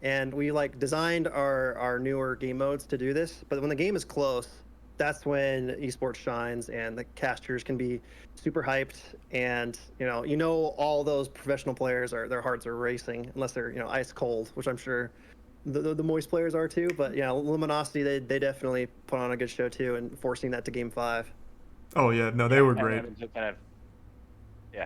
And we like designed our newer game modes to do this, but when the game is close, that's when esports shines and the casters can be super hyped, and you know all those professional players their hearts are racing unless they're ice cold, which I'm sure the Moist players are too. But Luminosity they definitely put on a good show too, and forcing that to Game 5. Oh yeah, no, they were great.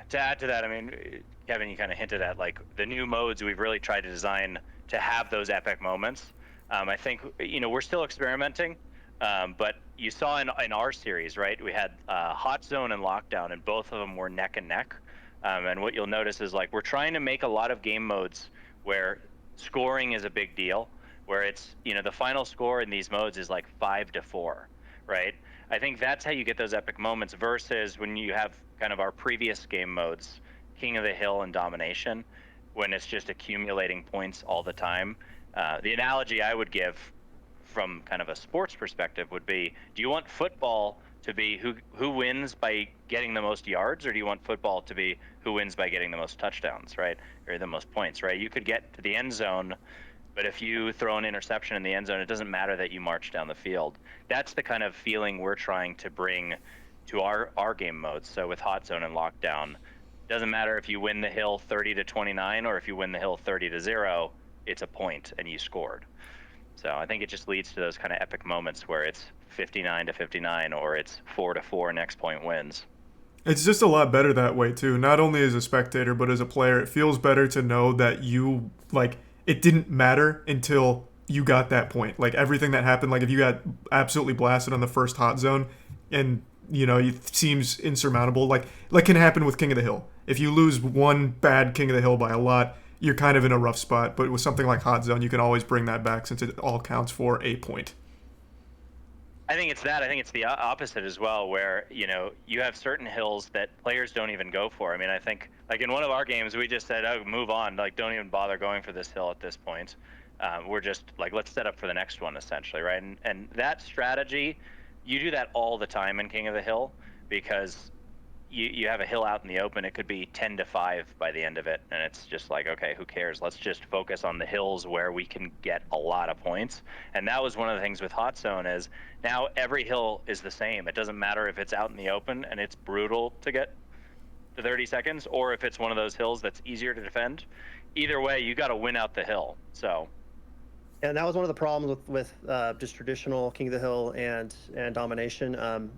To add to that, I mean, Kevin, you kind of hinted at like the new modes we've really tried to design to have those epic moments. I think we're still experimenting, but you saw in our series, right? We had Hot Zone and Lockdown, and both of them were neck and neck. And what you'll notice is like we're trying to make a lot of game modes where scoring is a big deal, where it's the final score in these modes is like 5-4, right? I think that's how you get those epic moments versus when you have kind of our previous game modes, King of the Hill and Domination, when it's just accumulating points all the time. The analogy I would give from kind of a sports perspective would be, do you want football to be who wins by getting the most yards, or do you want football to be who wins by getting the most touchdowns, right? Or the most points, right? You could get to the end zone, But if you throw an interception in the end zone, it doesn't matter that you march down the field. That's the kind of feeling we're trying to bring to our game modes. So with Hot Zone and Lockdown, doesn't matter if you win the hill 30-29 or if you win the hill 30-0, it's a point and you scored. So I think it just leads to those kind of epic moments where it's 59-59 or it's 4-4 next point wins. It's just a lot better that way too. Not only as a spectator, but as a player, it feels better to know that you it didn't matter until you got that point. Like everything that happened, like if you got absolutely blasted on the first Hot Zone, and it seems insurmountable. Like can happen with King of the Hill. If you lose one bad King of the Hill by a lot, you're kind of in a rough spot. But with something like Hot Zone, you can always bring that back since it all counts for a point. I think it's that. I think it's the opposite as well, where you have certain hills that players don't even go for. I mean, I think like in one of our games, we just said, "Oh, move on. Like, don't even bother going for this hill at this point. We're just like, let's set up for the next one, essentially, right?" And that strategy, you do that all the time in King of the Hill because you have a hill out in the open. It could be 10-5 by the end of it, and it's just like, okay, who cares? Let's just focus on the hills where we can get a lot of points. And that was one of the things with Hot Zone is now every hill is the same. It doesn't matter if it's out in the open and it's brutal to get to 30 seconds, or if it's one of those hills that's easier to defend. Either way, you got to win out the hill. So. And that was one of the problems with just traditional King of the Hill and domination.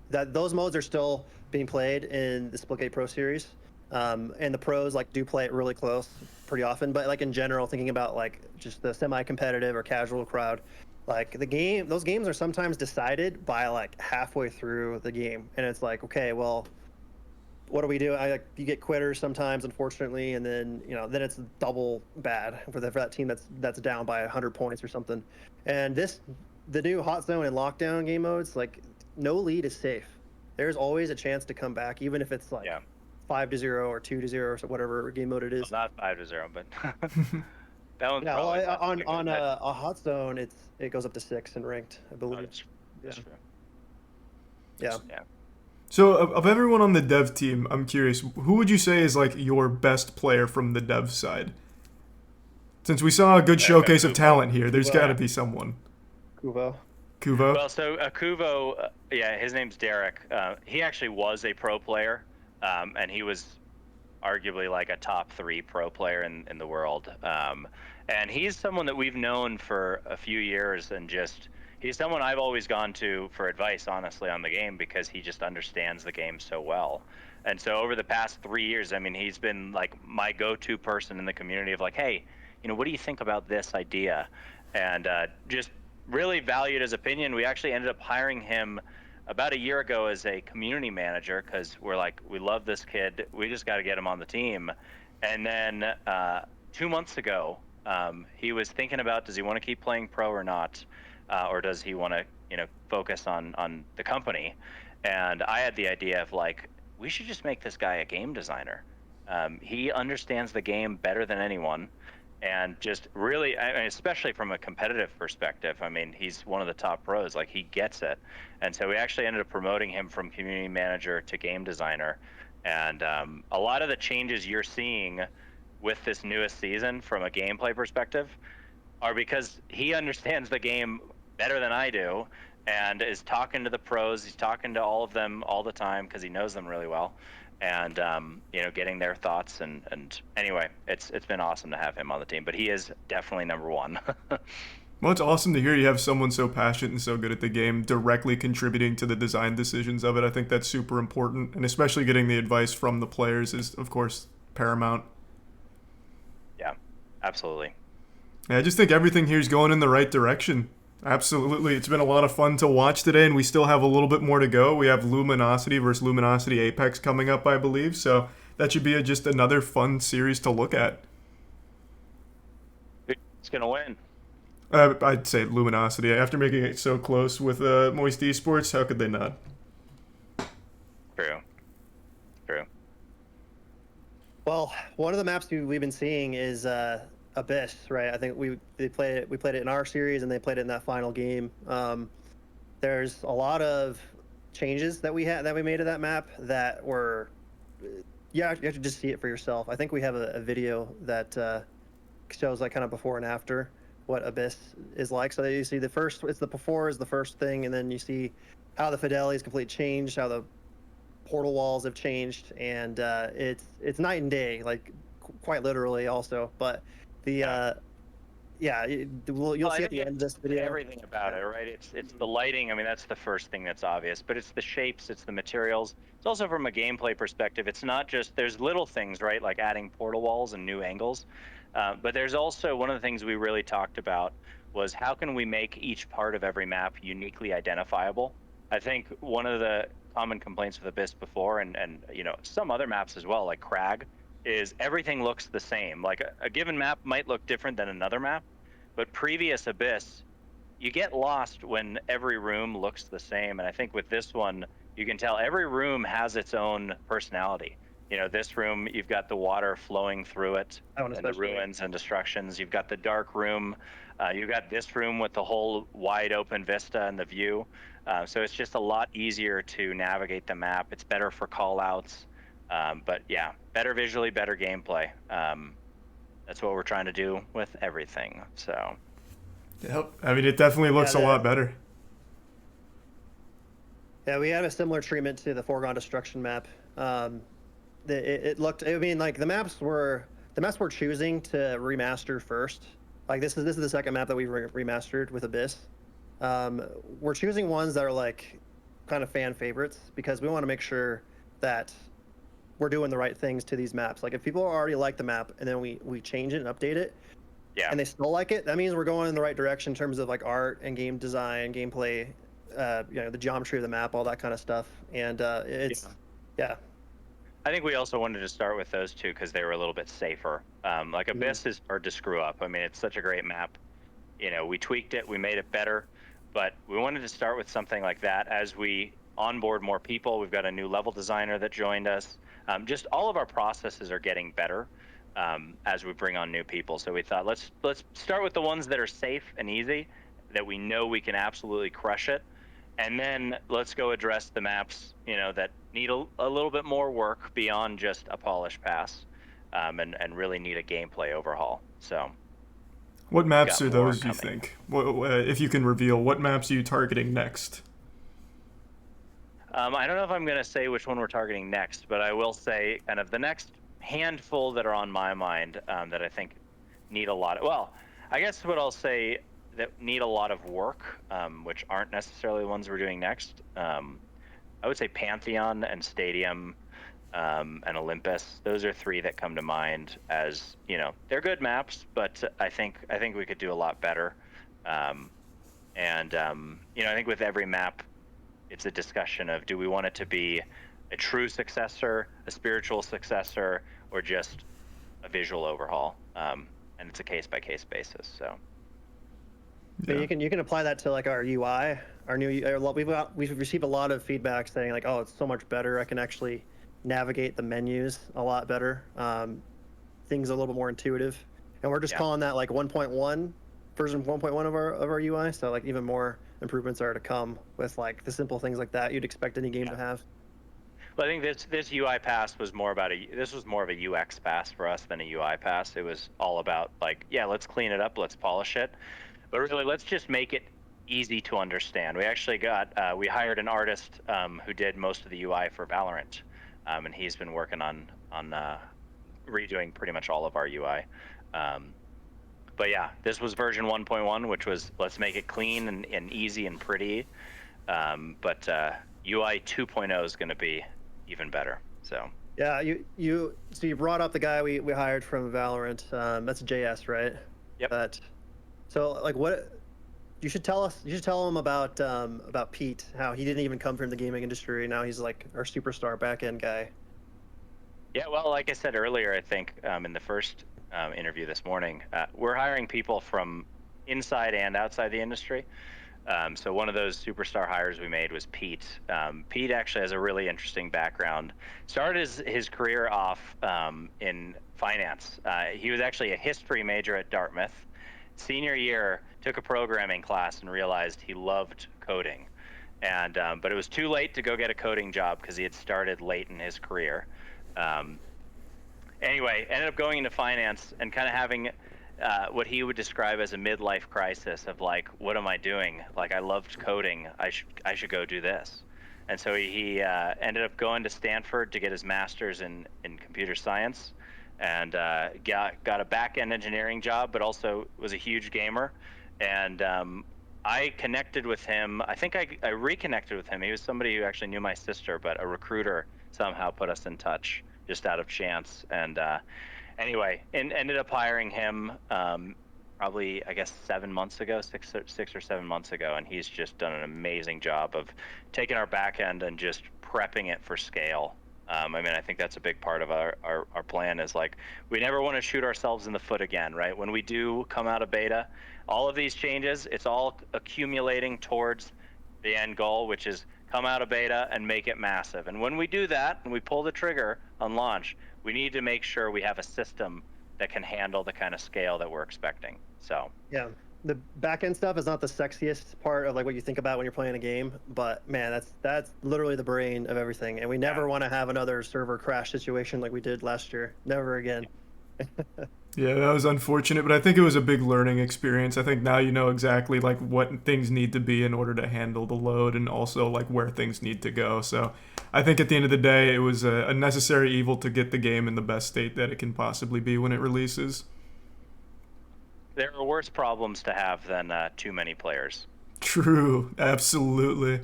That those modes are still being played in the Splitgate Pro Series, and the pros do play it really close pretty often. But in general, thinking about just the semi-competitive or casual crowd, those games are sometimes decided by halfway through the game, and it's like, okay, well, what do we do? You get quitters sometimes, unfortunately, and then then it's double bad for that team that's down by 100 points or something. And the new Hot Zone and Lockdown game modes, no lead is safe. There's always a chance to come back, even if it's 5-0 or 2-0 or whatever game mode it is. Well, not 5-0, but that one's on a Hot Zone, it goes up to 6 in ranked, I believe. That's true. Yeah. So of everyone on the dev team, I'm curious, who would you say is your best player from the dev side? Since we saw a good showcase of talent here, there's got to be someone. Kuvo. Kuvo? Well, so Kuvo, his name's Derek. He actually was a pro player, and he was arguably a top 3 pro player in the world. And he's someone that we've known for a few years, and he's someone I've always gone to for advice, honestly, on the game because he just understands the game so well. And so over the past 3 years, I mean, he's been my go-to person in the community of hey, what do you think about this idea? And just really valued his opinion. We actually ended up hiring him about a year ago as a community manager because we're we love this kid. We just got to get him on the team. And then 2 months ago, he was thinking about, does he want to keep playing pro or not? Or does he want to, focus on the company? And I had the idea of we should just make this guy a game designer. He understands the game better than anyone, and just really, especially from a competitive perspective. I mean, he's one of the top pros. He gets it. And so we actually ended up promoting him from community manager to game designer. And a lot of the changes you're seeing with this newest season from a gameplay perspective are because he understands the game better than I do and is talking to the pros. He's talking to all of them all the time because he knows them really well, and getting their thoughts. And anyway, it's been awesome to have him on the team, but he is definitely number 1. Well, it's awesome to hear you have someone so passionate and so good at the game directly contributing to the design decisions of it. I think that's super important, and especially getting the advice from the players is, of course, paramount. Yeah, absolutely. Yeah, I just think everything here is going in the right direction. Absolutely. It's been a lot of fun to watch today, and we still have a little bit more to go. We have Luminosity versus Luminosity Apex coming up, I believe, so that should be just another fun series to look at. Who's going to win? I'd say Luminosity. After making it so close with Moist Esports, how could they not? True. Well, one of the maps we've been seeing is Abyss, right? I think we played it in our series, and they played it in that final game. There's a lot of changes that we made to that map that were, you have to just see it for yourself. I think we have a video that shows kind of before and after. what Abyss is like. So you see it's the before is the first thing, and then you see how the fidelity is completely changed, how the portal walls have changed, and it's night and day, like quite literally also. But the you'll see at the end of this video everything about it, right? It's the lighting. I mean, that's the first thing that's obvious, but it's the shapes, it's the materials. It's also from a gameplay perspective. It's not just there's little things, right, like adding portal walls and new angles, but there's also one of the things we really talked about was how can we make each part of every map uniquely identifiable. I think one of the common complaints with Abyss before, and some other maps as well, like Crag, is everything looks the same. Like a given map might look different than another map, but previous Abyss, you get lost when every room looks the same. And I think with this one, you can tell every room has its own personality. This room, you've got the water flowing through it, and the ruins and destructions. You've got the dark room. You've got this room with the whole wide open vista and the view. So it's just a lot easier to navigate the map. It's better for call outs. But yeah, better visually, better gameplay. That's what we're trying to do with everything. So. Yep. I mean, it definitely looks a lot better. Yeah, we have a similar treatment to the Foregone Destruction map. It looked. I mean, like the maps we're choosing to remaster first. Like this is the second map that we've remastered with Abyss. We're choosing ones that are like kind of fan favorites because we want to make sure that we're doing the right things to these maps. Like if people already like the map and then we change it and update it, and they still like it, that means we're going in the right direction in terms of like art and game design, gameplay, the geometry of the map, all that kind of stuff. And yeah. I think we also wanted to start with those two because they were a little bit safer. Like Abyss is hard to screw up. I mean, it's such a great map. We tweaked it, we made it better, but we wanted to start with something like that as we onboard more people. We've got a new level designer that joined us. Just all of our processes are getting better as we bring on new people. So we thought let's start with the ones that are safe and easy, that we know we can absolutely crush it, and then let's go address the maps that need a little bit more work beyond just a polish pass, and really need a gameplay overhaul. So. What maps are those, you think? If you can reveal, what maps are you targeting next? I don't know if I'm going to say which one we're targeting next, but I will say kind of the next handful that are on my mind that I think need a lot of, well, I guess what I'll say that need a lot of work, which aren't necessarily the ones we're doing next. I would say Pantheon and Stadium and Olympus. Those are three that come to mind as, they're good maps, but I think we could do a lot better. I think with every map, it's a discussion of, do we want it to be a true successor, a spiritual successor, or just a visual overhaul? And it's a case-by-case basis. So. Yeah. You can apply that to like our UI, our new. We've received a lot of feedback saying like, oh, it's so much better. I can actually navigate the menus a lot better. Things a little bit more intuitive, and we're just calling that like 1.1 version 1.1 of our UI. So like even more improvements are to come with like the simple things like that you'd expect any game to have. Well, I think this UI pass was more about this was more of a UX pass for us than a UI pass. It was all about like, let's clean it up, let's polish it, but really let's just make it easy to understand. We actually we hired an artist who did most of the UI for Valorant, and he's been working on redoing pretty much all of our UI. But yeah, this was version 1.1, which was let's make it clean and easy and pretty. But UI 2.0 is going to be even better. So yeah, you brought up the guy we hired from Valorant. That's JS, right? Yep. So like what you should tell him about Pete, how he didn't even come from the gaming industry. Now he's like our superstar back-end guy. Yeah, well, like I said earlier, I think in the first interview this morning, we're hiring people from inside and outside the industry. So one of those superstar hires we made was Pete. Pete actually has a really interesting background. Started his career off in finance. He was actually a history major at Dartmouth. Senior year, took a programming class and realized he loved coding. And but it was too late to go get a coding job because he had started late in his career. Anyway, ended up going into finance and kind of having what he would describe as a midlife crisis of like, what am I doing? Like, I loved coding. I should go do this. And so he ended up going to Stanford to get his master's in computer science, and got a back-end engineering job, but also was a huge gamer. And I connected with him. I think I reconnected with him. He was somebody who actually knew my sister, but a recruiter somehow put us in touch just out of chance. And anyway, ended up hiring him probably, I guess, 7 months ago, six or 7 months ago, and he's just done an amazing job of taking our back end and just prepping it for scale. I mean, I think that's a big part of our plan is like, we never want to shoot ourselves in the foot again, right? When we do come out of beta, all of these changes, it's all accumulating towards the end goal, which is come out of beta and make it massive. And when we do that, and we pull the trigger on launch, we need to make sure we have a system that can handle the kind of scale that we're expecting. So yeah, the back end stuff is not the sexiest part of like what you think about when you're playing a game, but man, that's literally the brain of everything. And we never want to have another server crash situation like we did last year. Never again. Yeah, that was unfortunate, but I think it was a big learning experience. I think now you know exactly like what things need to be in order to handle the load, and also like where things need to go. So I think at the end of the day, it was a necessary evil to get the game in the best state that it can possibly be when it releases. There are worse problems to have than too many players. True, absolutely.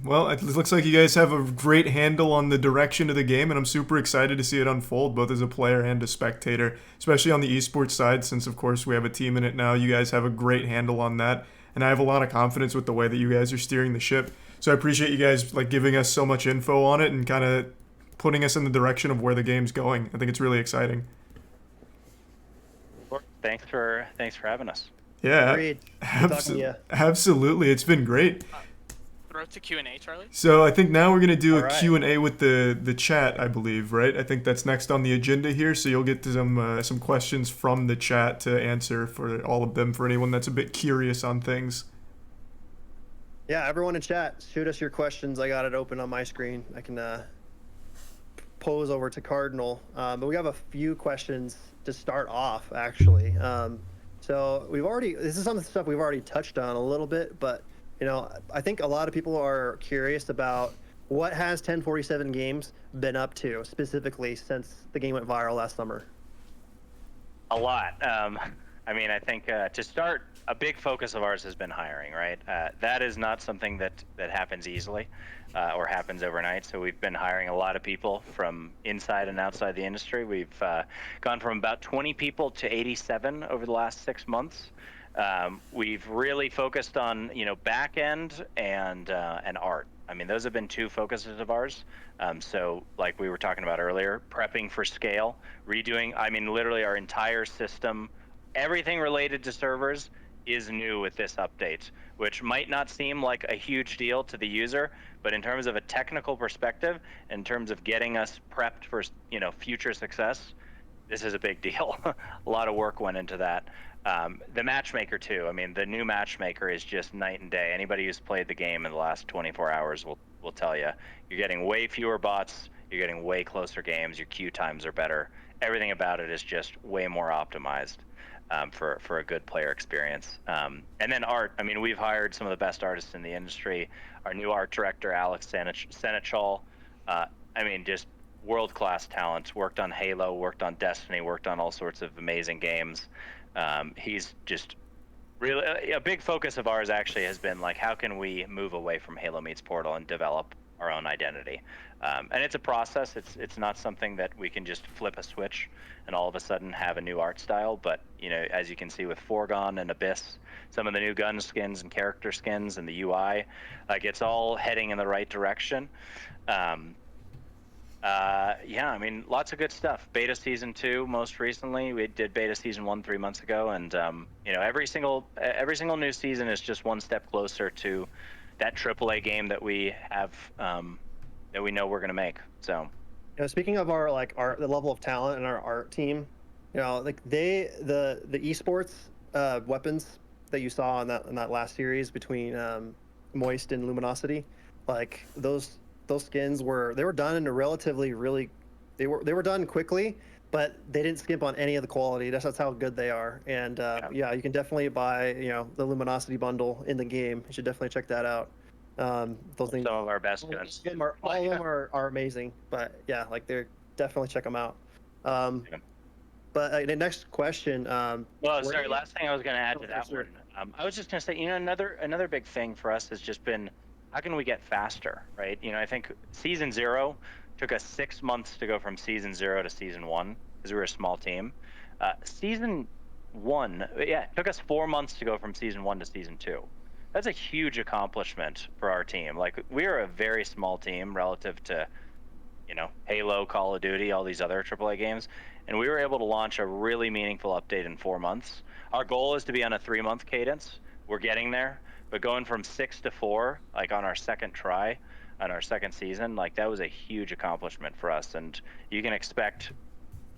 Well, it looks like you guys have a great handle on the direction of the game, and I'm super excited to see it unfold, both as a player and a spectator, especially on the esports side, since, of course, we have a team in it now. You guys have a great handle on that, and I have a lot of confidence with the way that you guys are steering the ship. So I appreciate you guys like giving us so much info on it and kind of putting us in the direction of where the game's going. I think it's really exciting. Thanks for having us. Yeah, Agreed. Good talking to you. Absolutely. It's been great. Throw it to Q&A, Charlie. So I think now we're going to do All a Q&A with the chat, I believe, right? I think that's next on the agenda here, so you'll get to some questions from the chat to answer for all of them for anyone that's a bit curious on things. Yeah, everyone in chat, shoot us your questions. I got it open on my screen. I can pose over to Cardinal. But we have a few questions to start off, actually. So this is some of the stuff we've already touched on a little bit, but you know, I think a lot of people are curious about what has 1047 Games been up to specifically since the game went viral last summer. A lot. I mean, I think to start, a big focus of ours has been hiring, right? That is not something that happens easily or happens overnight. So we've been hiring a lot of people from inside and outside the industry. We've gone from about 20 people to 87 over the last 6 months. We've really focused on, you know, back end and art. I mean, those have been two focuses of ours. So like we were talking about earlier, prepping for scale, redoing, I mean, literally our entire system, everything related to servers is new with this update, which might not seem like a huge deal to the user, but in terms of a technical perspective, in terms of getting us prepped for, you know, future success, this is a big deal. A lot of work went into that. The matchmaker too. I mean, the new matchmaker is just night and day. Anybody who's played the game in the last 24 hours will tell you, you're getting way fewer bots, you're getting way closer games, your queue times are better. Everything about it is just way more optimized for a good player experience. And then art. I mean, we've hired some of the best artists in the industry. Our new art director, Alex Senechal, I mean, just world-class talent. Worked on Halo, worked on Destiny, worked on all sorts of amazing games. He's just really a big focus of ours actually has been like, how can we move away from Halo meets Portal and develop our own identity? And it's a process. It's not something that we can just flip a switch and all of a sudden have a new art style. But, you know, as you can see with Foregone and Abyss, some of the new gun skins and character skins and the UI, like it's all heading in the right direction. Yeah, I mean, lots of good stuff. Beta Season 2, most recently. We did Beta Season 1 3 months ago, and you know, every single new season is just one step closer to that AAA game that we have, that we know we're gonna make. So, you know, speaking of our the level of talent in our art team, you know, like the esports weapons that you saw in that last series between Moist and Luminosity, like those skins were done in a relatively they were done quickly, but they didn't skimp on any of the quality. That's how good they are. And yeah, you can definitely buy the Luminosity bundle in the game. You should definitely check that out. Those things, Some of our best guns. All of them are amazing. But yeah, like they're definitely check them out. But the next question. Well, sorry. Last thing I was going to add to that one. I was just going to say, another big thing for us has just been, how can we get faster, right? I think season 0 took us 6 months to go from season 0 to season 1 because we were a small team. Season 1, it took us 4 months to go from season 1 to season 2. That's a huge accomplishment for our team. Like, we are a very small team relative to, Halo, Call of Duty, all these other AAA games. And we were able to launch a really meaningful update in 4 months. Our goal is to be on a 3-month cadence. We're getting there. But going from 6 to 4, like on our second try, on our second season, like that was a huge accomplishment for us. And you can expect,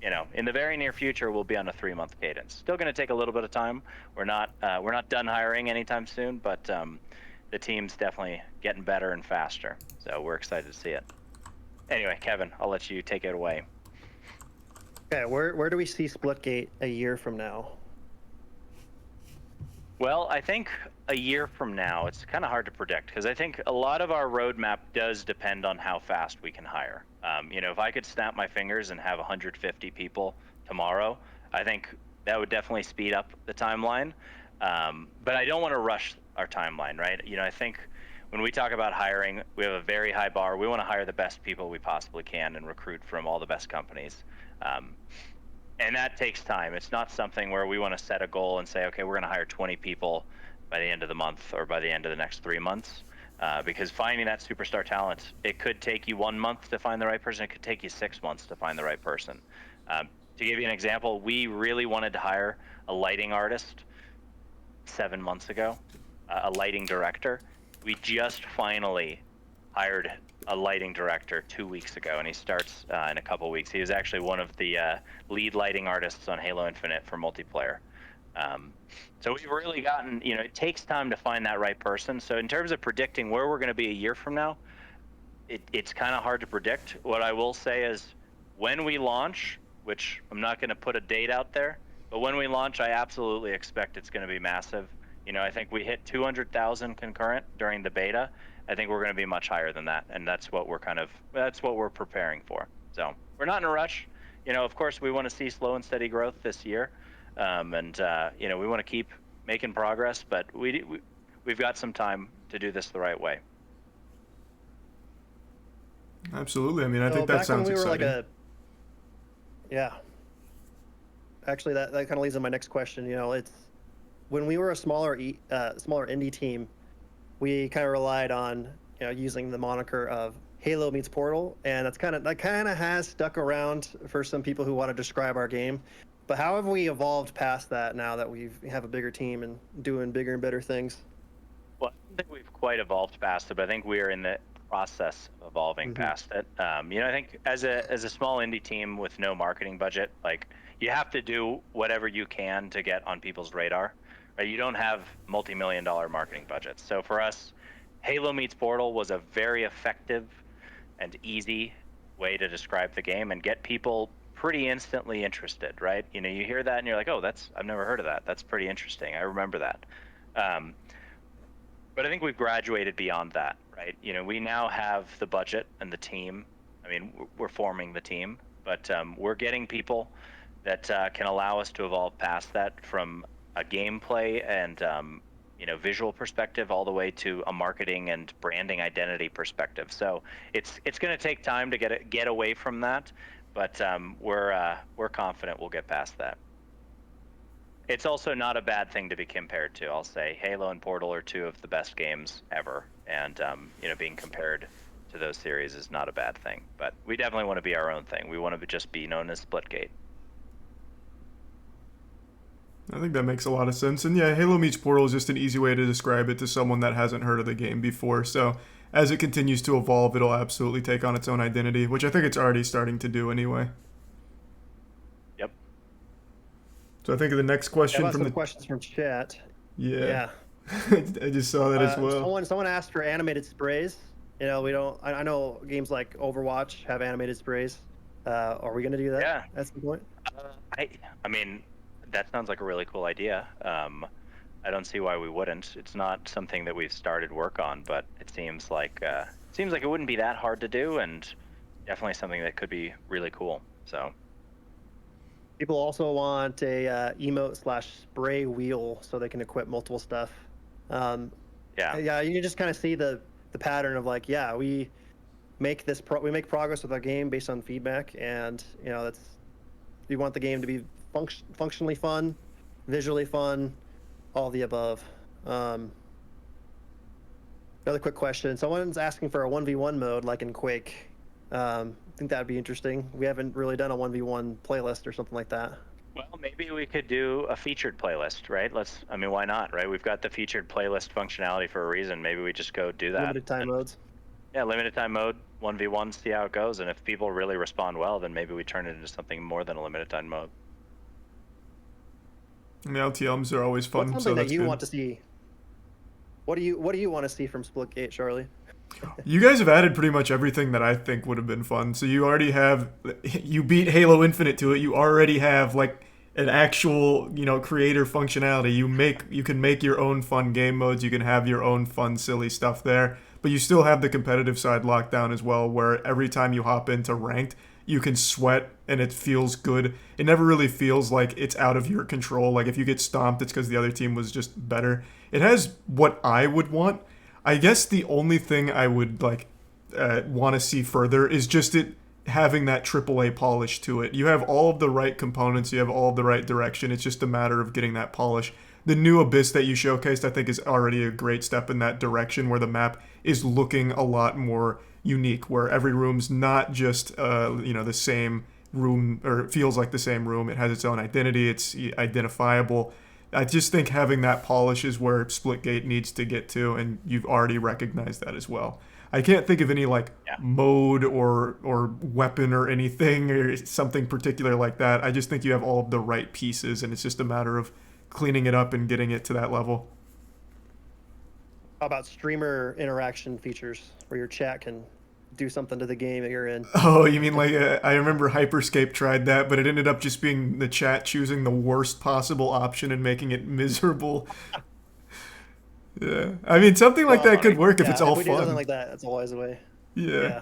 in the very near future, we'll be on a 3-month cadence. Still going to take a little bit of time. We're not done hiring anytime soon, but the team's definitely getting better and faster. So we're excited to see it. Anyway, Kevin, I'll let you take it away. Okay, where do we see Splitgate a year from now? Well, I think a year from now, it's kind of hard to predict because I think a lot of our roadmap does depend on how fast we can hire. If I could snap my fingers and have 150 people tomorrow, I think that would definitely speed up the timeline. But I don't want to rush our timeline, right? I think when we talk about hiring, we have a very high bar. We want to hire the best people we possibly can and recruit from all the best companies. And that takes time. It's not something where we want to set a goal and say, okay, we're going to hire 20 people by the end of the month or by the end of the next 3 months. Because finding that superstar talent, it could take you 1 month to find the right person. It could take you 6 months to find the right person. To give you an example, we really wanted to hire a lighting artist 7 months ago, a lighting director. We just finally hired a lighting director 2 weeks ago, and he starts in a couple weeks. He was actually one of the lead lighting artists on Halo Infinite for multiplayer. So we've really gotten, it takes time to find that right person. So in terms of predicting where we're going to be a year from now, it's kind of hard to predict. What I will say is when we launch, which I'm not going to put a date out there, but when we launch, I absolutely expect it's going to be massive. I think we hit 200,000 concurrent during the beta. I think we're going to be much higher than that, and that's what we're preparing for. So we're not in a rush. Of course, we want to see slow and steady growth this year, and we want to keep making progress. But we've got some time to do this the right way. Absolutely. I mean, I think that sounds exciting. Yeah. Actually, that kind of leads to my next question. It's when we were a smaller indie team, we kind of relied on using the moniker of Halo meets Portal, and that kind of has stuck around for some people who want to describe our game. But how have we evolved past that now that we have a bigger team and doing bigger and better things? Well, I think we've quite evolved past it, but I think we are in the process of evolving past it. I think as a small indie team with no marketing budget, like you have to do whatever you can to get on people's radar. Right? You don't have multi-million-dollar marketing budgets. So for us, Halo meets Portal was a very effective and easy way to describe the game and get people pretty instantly interested, right? You hear that and you're like, oh, I've never heard of that. That's pretty interesting. I remember that. But I think we've graduated beyond that, right? We now have the budget and the team. I mean, we're forming the team, but we're getting people that can allow us to evolve past that from a gameplay and visual perspective all the way to a marketing and branding identity perspective. So it's going to take time to get away from that, but we're confident we'll get past that. It's also not a bad thing to be compared to. I'll say Halo and Portal are two of the best games ever, and being compared to those series is not a bad thing. But we definitely want to be our own thing. We want to just be known as Splitgate. I think that makes a lot of sense. And yeah, Halo meets Portal is just an easy way to describe it to someone that hasn't heard of the game before. So as it continues to evolve, it'll absolutely take on its own identity, which I think it's already starting to do anyway. Yep. So I think the next question from the questions from chat. Yeah. I just saw that as well. Someone asked for animated sprays. I know games like Overwatch have animated sprays. Are we gonna do that? Yeah. At some point? I mean, that sounds like a really cool idea. I don't see why we wouldn't. It's not something that we've started work on, but it seems like it wouldn't be that hard to do, and definitely something that could be really cool. So. People also want a emote/spray wheel so they can equip multiple stuff. Yeah, you can just kind of see the pattern of like, yeah, we make progress with our game based on feedback, and we want the game to be functionally fun, visually fun, all the above. Another quick question: someone's asking for a 1v1 mode like in Quake. I think that'd be interesting. We haven't really done a 1v1 playlist or something like that. Well, maybe we could do a featured playlist, right? Why not, right? We've got the featured playlist functionality for a reason. Maybe we just go do that. Limited time modes. Yeah, limited time mode, 1v1, see how it goes. And if people really respond well, then maybe we turn it into something more than a limited time mode. And the LTMs are always fun. What's something so that you good. want to see? What do you want to see from Splitgate, Charlie? You guys have added pretty much everything that I think would have been fun. So you already have, you beat Halo Infinite to it. You already have like an actual, creator functionality. You can make your own fun game modes. You can have your own fun, silly stuff there. But you still have the competitive side locked down as well, where every time you hop into ranked, you can sweat and it feels good. It never really feels like it's out of your control. Like if you get stomped, it's because the other team was just better. It has what I would want. I guess the only thing I would want to see further is just it having that AAA polish to it. You have all of the right components, you have all of the right direction. It's just a matter of getting that polish. The new Abyss that you showcased, I think, is already a great step in that direction, where the map is looking a lot more unique, where every room's not just the same room, or it feels like the same room. It has its own identity. It's identifiable. I just think having that polish is where Splitgate needs to get to, and you've already recognized that as well. I can't think of any mode or weapon or anything or something particular like that. I just think you have all of the right pieces, and it's just a matter of cleaning it up and getting it to that level. How about streamer interaction features where your chat can do something to the game that you're in? Oh, you mean I remember Hyperscape tried that, but it ended up just being the chat choosing the worst possible option and making it miserable. Yeah, I mean, something like that could work if it's all if we do fun. something like that, that's always the way. Yeah.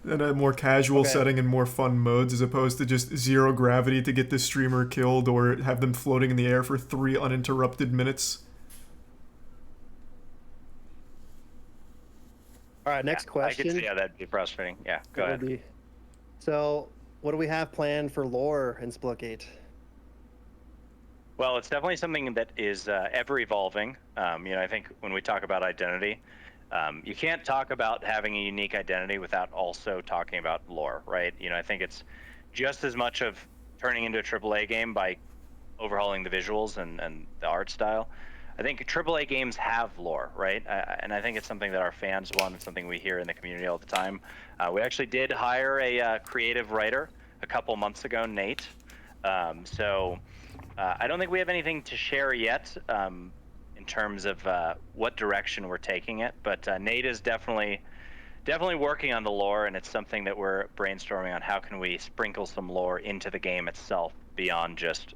And a more casual setting and more fun modes, as opposed to just zero gravity to get the streamer killed or have them floating in the air for 3 uninterrupted minutes. All right, next question. I can see how that'd be frustrating. Yeah, go ahead. So, what do we have planned for lore in Splitgate? Well, it's definitely something that is ever evolving. I think when we talk about identity, you can't talk about having a unique identity without also talking about lore, right? I think it's just as much of turning into a AAA game by overhauling the visuals and the art style. I think AAA games have lore, right? And I think it's something that our fans want. It's something we hear in the community all the time. We actually did hire a creative writer a couple months ago, Nate. I don't think we have anything to share yet in terms of what direction we're taking it, but Nate is definitely working on the lore, and it's something that we're brainstorming on. How can we sprinkle some lore into the game itself beyond just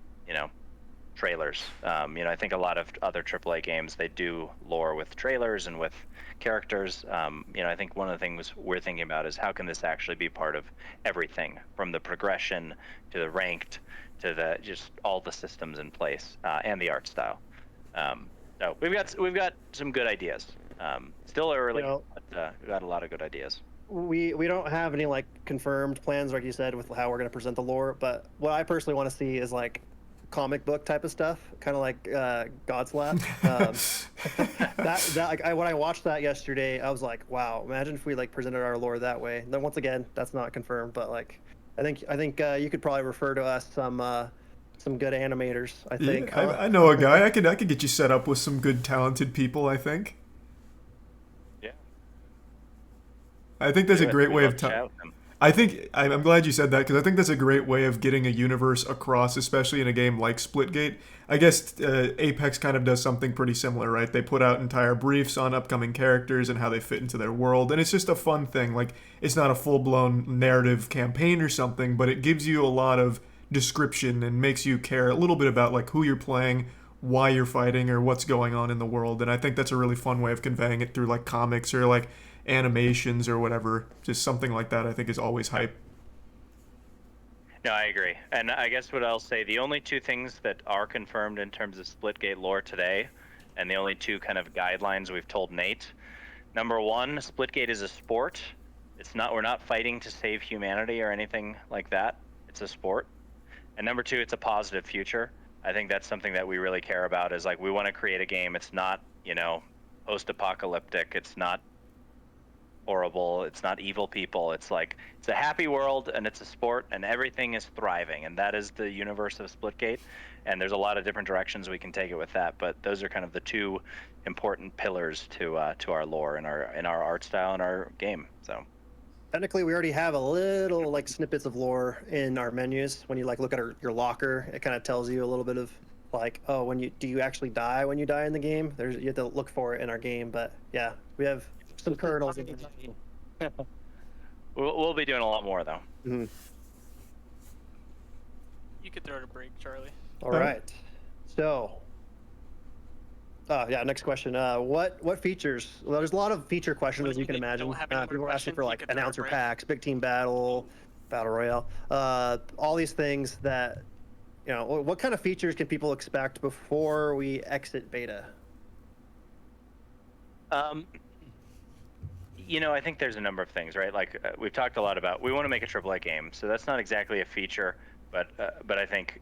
trailers? I think a lot of other AAA games, they do lore with trailers and with characters. I think one of the things we're thinking about is how can this actually be part of everything, from the progression to the ranked to the just all the systems in place and the art style. So we've got some good ideas. Still early, but we've got a lot of good ideas. We don't have any confirmed plans, like you said, with how we're going to present the lore. But what I personally want to see is comic book type of stuff, kind of like Godslap. When I watched that yesterday, I was like, wow, imagine if we presented our lore that way. Then once again, that's not confirmed, but I think you could probably refer to us some good animators. I think. Yeah, I know a guy. I could get you set up with some good talented people, I think. Yeah. I think that's a great way of I think I'm glad you said that because I think that's a great way of getting a universe across, especially in a game like Splitgate. I guess Apex kind of does something pretty similar, right? They put out entire briefs on upcoming characters and how they fit into their world, and it's just a fun thing. Like, it's not a full-blown narrative campaign or something, but it gives you a lot of description and makes you care a little bit about like who you're playing, why you're fighting, or what's going on in the world. And I think that's a really fun way of conveying it through like comics or like animations or whatever. Just something like that I think is always hype. No, I agree. And I guess what I'll say, the only two things that are confirmed in terms of Splitgate lore today, and the only two kind of guidelines we've told Nate. Number one, Splitgate is a sport. We're not fighting to save humanity or anything like that. It's a sport. And number two, it's a positive future. I think that's something that we really care about, is like, we want to create a game. It's not, post-apocalyptic. It's not horrible. It's not evil people. It's like, it's a happy world, and it's a sport, and everything is thriving. And that is the universe of Splitgate. And there's a lot of different directions we can take it with that. But those are kind of the two important pillars to our lore and our art style and our game. So technically, we already have a little like snippets of lore in our menus. When you like look at your locker, it kind of tells you a little bit of like, oh, do you actually die when you die in the game? You have to look for it in our game. But yeah, we have some kernels. We'll be doing a lot more though. Mm-hmm. You could throw it a break, Charlie. All right. So, next question. What features? Well, there's a lot of feature questions, as you can imagine. People are asking for like announcer packs, big team battle royale, all these things that, what kind of features can people expect before we exit beta? I think there's a number of things, right? Like we've talked a lot about, we want to make a AAA game, so that's not exactly a feature, but I think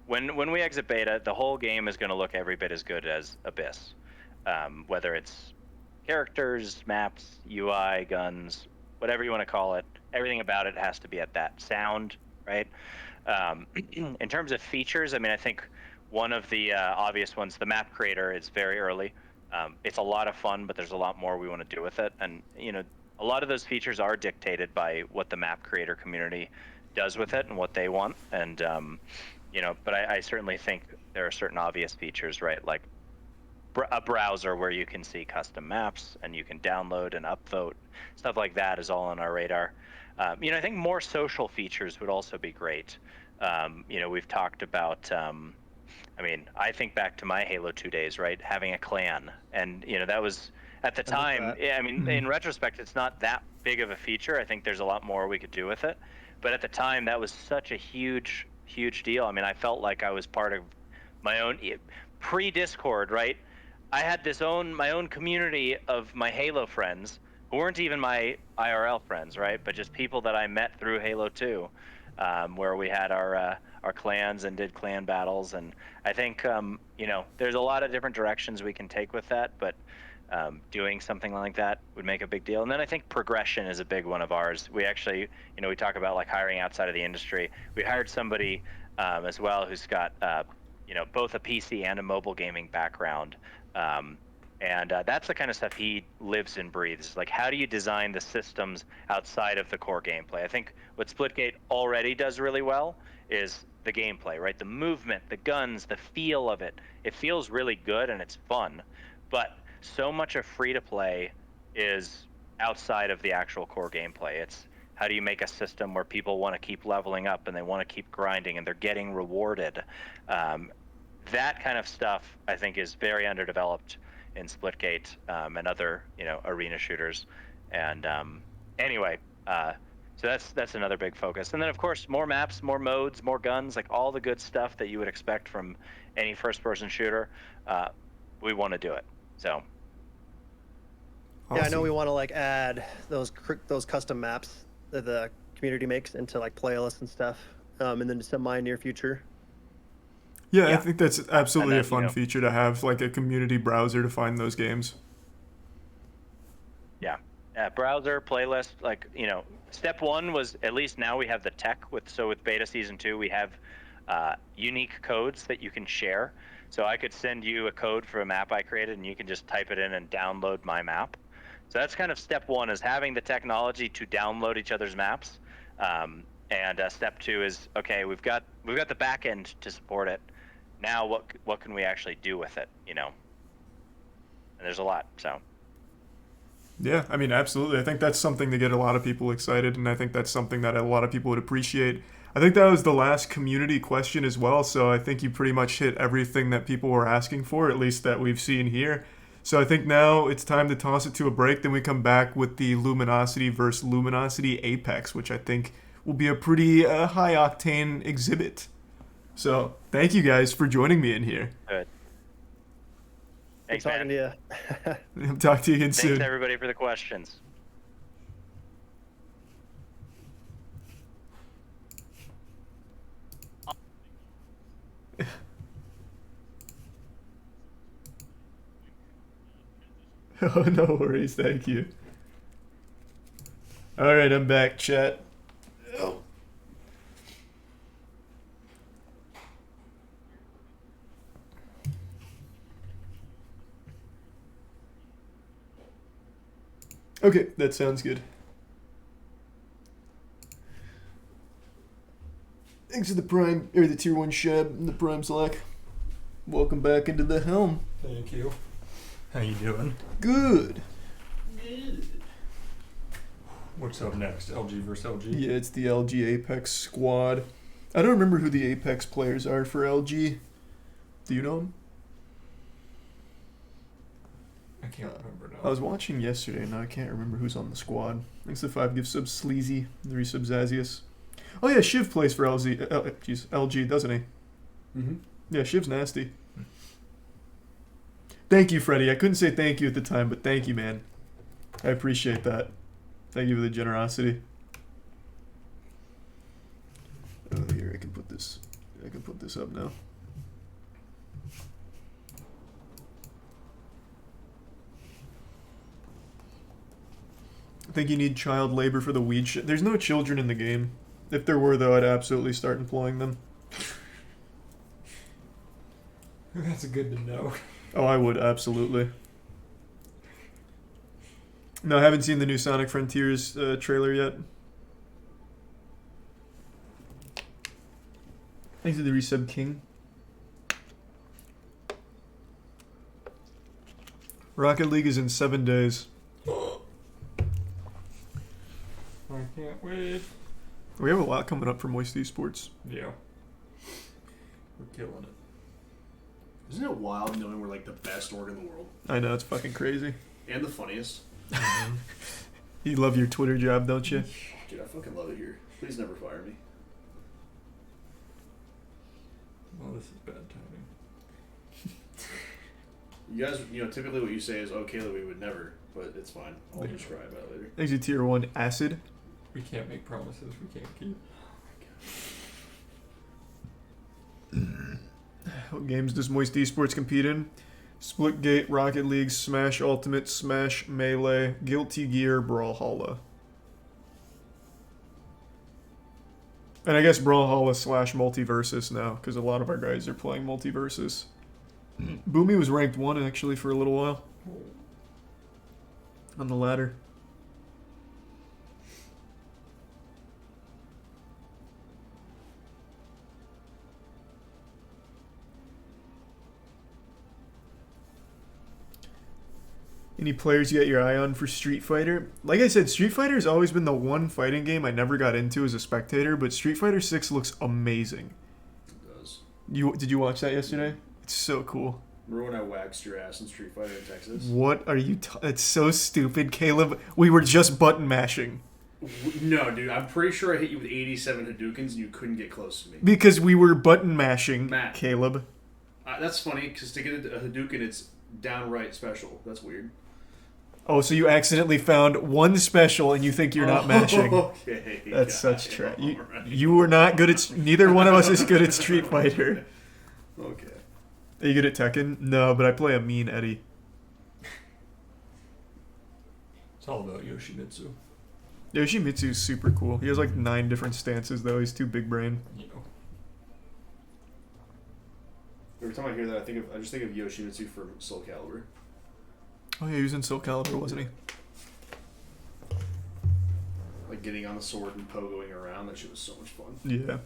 when we exit beta, the whole game is going to look every bit as good as Abyss, whether it's characters, maps, UI, guns, whatever you want to call it. Everything about it has to be at that sound, right? In terms of features, I think one of the obvious ones, the map creator, is very early. It's a lot of fun, but there's a lot more we want to do with it. And, a lot of those features are dictated by what the map creator community does with it and what they want. And, but I certainly think there are certain obvious features, right? Like a browser where you can see custom maps and you can download and upvote. Stuff like that is all on our radar. I think more social features would also be great. We've talked about... I think back to my Halo 2 days, right? Having a clan. And, that was, at the time, in retrospect, it's not that big of a feature. I think there's a lot more we could do with it. But at the time, that was such a huge, huge deal. I felt like I was part of my own, pre-Discord, right? I had my own community of my Halo friends who weren't even my IRL friends, right? But just people that I met through Halo 2, where we had our clans and did clan battles. And I think, there's a lot of different directions we can take with that, but doing something like that would make a big deal. And then I think progression is a big one of ours. We actually, we talk about like hiring outside of the industry. We hired somebody as well who's got, both a PC and a mobile gaming background. And that's the kind of stuff he lives and breathes. Like, how do you design the systems outside of the core gameplay? I think what Splitgate already does really well is the gameplay, right? The movement, the guns, the feel of it. It feels really good and it's fun. But so much of free-to-play is outside of the actual core gameplay. It's how do you make a system where people want to keep leveling up and they want to keep grinding and they're getting rewarded. That kind of stuff, I think, is very underdeveloped in Splitgate and other, arena shooters. And so that's another big focus. And then, of course, more maps, more modes, more guns, like all the good stuff that you would expect from any first-person shooter. We want to do it. So. Awesome. Yeah, I know we want to like add those custom maps that the community makes into like playlists and stuff, and then semi-near future. Yeah, I think that's absolutely a fun feature to have, like a community browser to find those games. Yeah, browser, playlist, like, step one was, at least now we have the tech with beta season 2, we have unique codes that you can share. So I could send you a code for a map I created and you can just type it in and download my map. So that's kind of step one, is having the technology to download each other's maps. And step two is, okay, we've got the back end to support it. Now what can we actually do with it, you know? And there's a lot, so. Yeah, I mean, absolutely. I think that's something to get a lot of people excited, and I think that's something that a lot of people would appreciate. I think that was the last community question as well, so I think you pretty much hit everything that people were asking for, at least that we've seen here. So I think now it's time to toss it to a break, then we come back with the Luminosity versus Luminosity Apex, which I think will be a pretty high-octane exhibit. So thank you guys for joining me in here. Good. Thanks, Good talking man. to you. I'll talk to you again soon. Thanks, everybody, for the questions. Oh, no worries. Thank you. All right, I'm back, chat. Oh. Okay, that sounds good. Thanks to the Prime, or the Tier 1 Sheb and the Prime Slack. Welcome back into the helm. Thank you. How you doing? Good. What's up next? LG versus LG? Yeah, it's the LG Apex squad. I don't remember who the Apex players are for LG. Do you know them? I can't remember now. I was watching yesterday, and I can't remember who's on the squad. Thanks to 5 gift subs, Sleazy, 3 subs, Zazius. Oh yeah, Shiv plays for LG, doesn't he? Mm-hmm. Yeah, Shiv's nasty. Thank you, Freddie. I couldn't say thank you at the time, but thank you, man. I appreciate that. Thank you for the generosity. Oh, here, I can put this up now. I think you need child labor for the weed shit. There's no children in the game. If there were, though, I'd absolutely start employing them. That's good to know. Oh, I would, absolutely. No, I haven't seen the new Sonic Frontiers trailer yet. Thanks to the resub king. Rocket League is in 7 days. I can't wait. We have a lot coming up for Moist Esports. Yeah. We're killing it. Isn't it wild knowing we're like the best org in the world? I know, it's fucking crazy. And the funniest. You love your Twitter job, don't you? Dude, I fucking love it here. Please never fire me. Well, this is bad timing. You guys, typically what you say is, oh, Caleb, we would never, but it's fine. I'll just cry about it later. Thanks to Tier 1 Acid. We can't make promises we can't keep. What games does Moist Esports compete in? Splitgate, Rocket League, Smash Ultimate, Smash Melee, Guilty Gear, Brawlhalla. And I guess Brawlhalla / Multiversus now, because a lot of our guys are playing Multiversus. Boomy was ranked 1 actually for a little while. On the ladder. Any players you got your eye on for Street Fighter? Like I said, Street Fighter has always been the one fighting game I never got into as a spectator, but Street Fighter 6 looks amazing. It does. Did you watch that yesterday? It's so cool. Remember when I waxed your ass in Street Fighter in Texas? What are you... It's so stupid, Caleb. We were just button mashing. No, dude. I'm pretty sure I hit you with 87 Hadoukens and you couldn't get close to me. Because we were button mashing, Matt. Caleb. That's funny, because to get a Hadouken, it's downright special. That's weird. Oh, so you accidentally found one special and you think you're not mashing. Okay. That's such trash. You were not good at... Neither one of us is good at Street Fighter. Okay. Are you good at Tekken? No, but I play a mean Eddie. It's all about Yoshimitsu. Yoshimitsu's super cool. He has like 9 different stances though. He's too big brain. Every time I hear that, I just think of Yoshimitsu from Soul Calibur. Oh yeah, he was in Soul Calibur, wasn't he? like getting on the sword and pogoing around. That shit was so much fun. Yeah.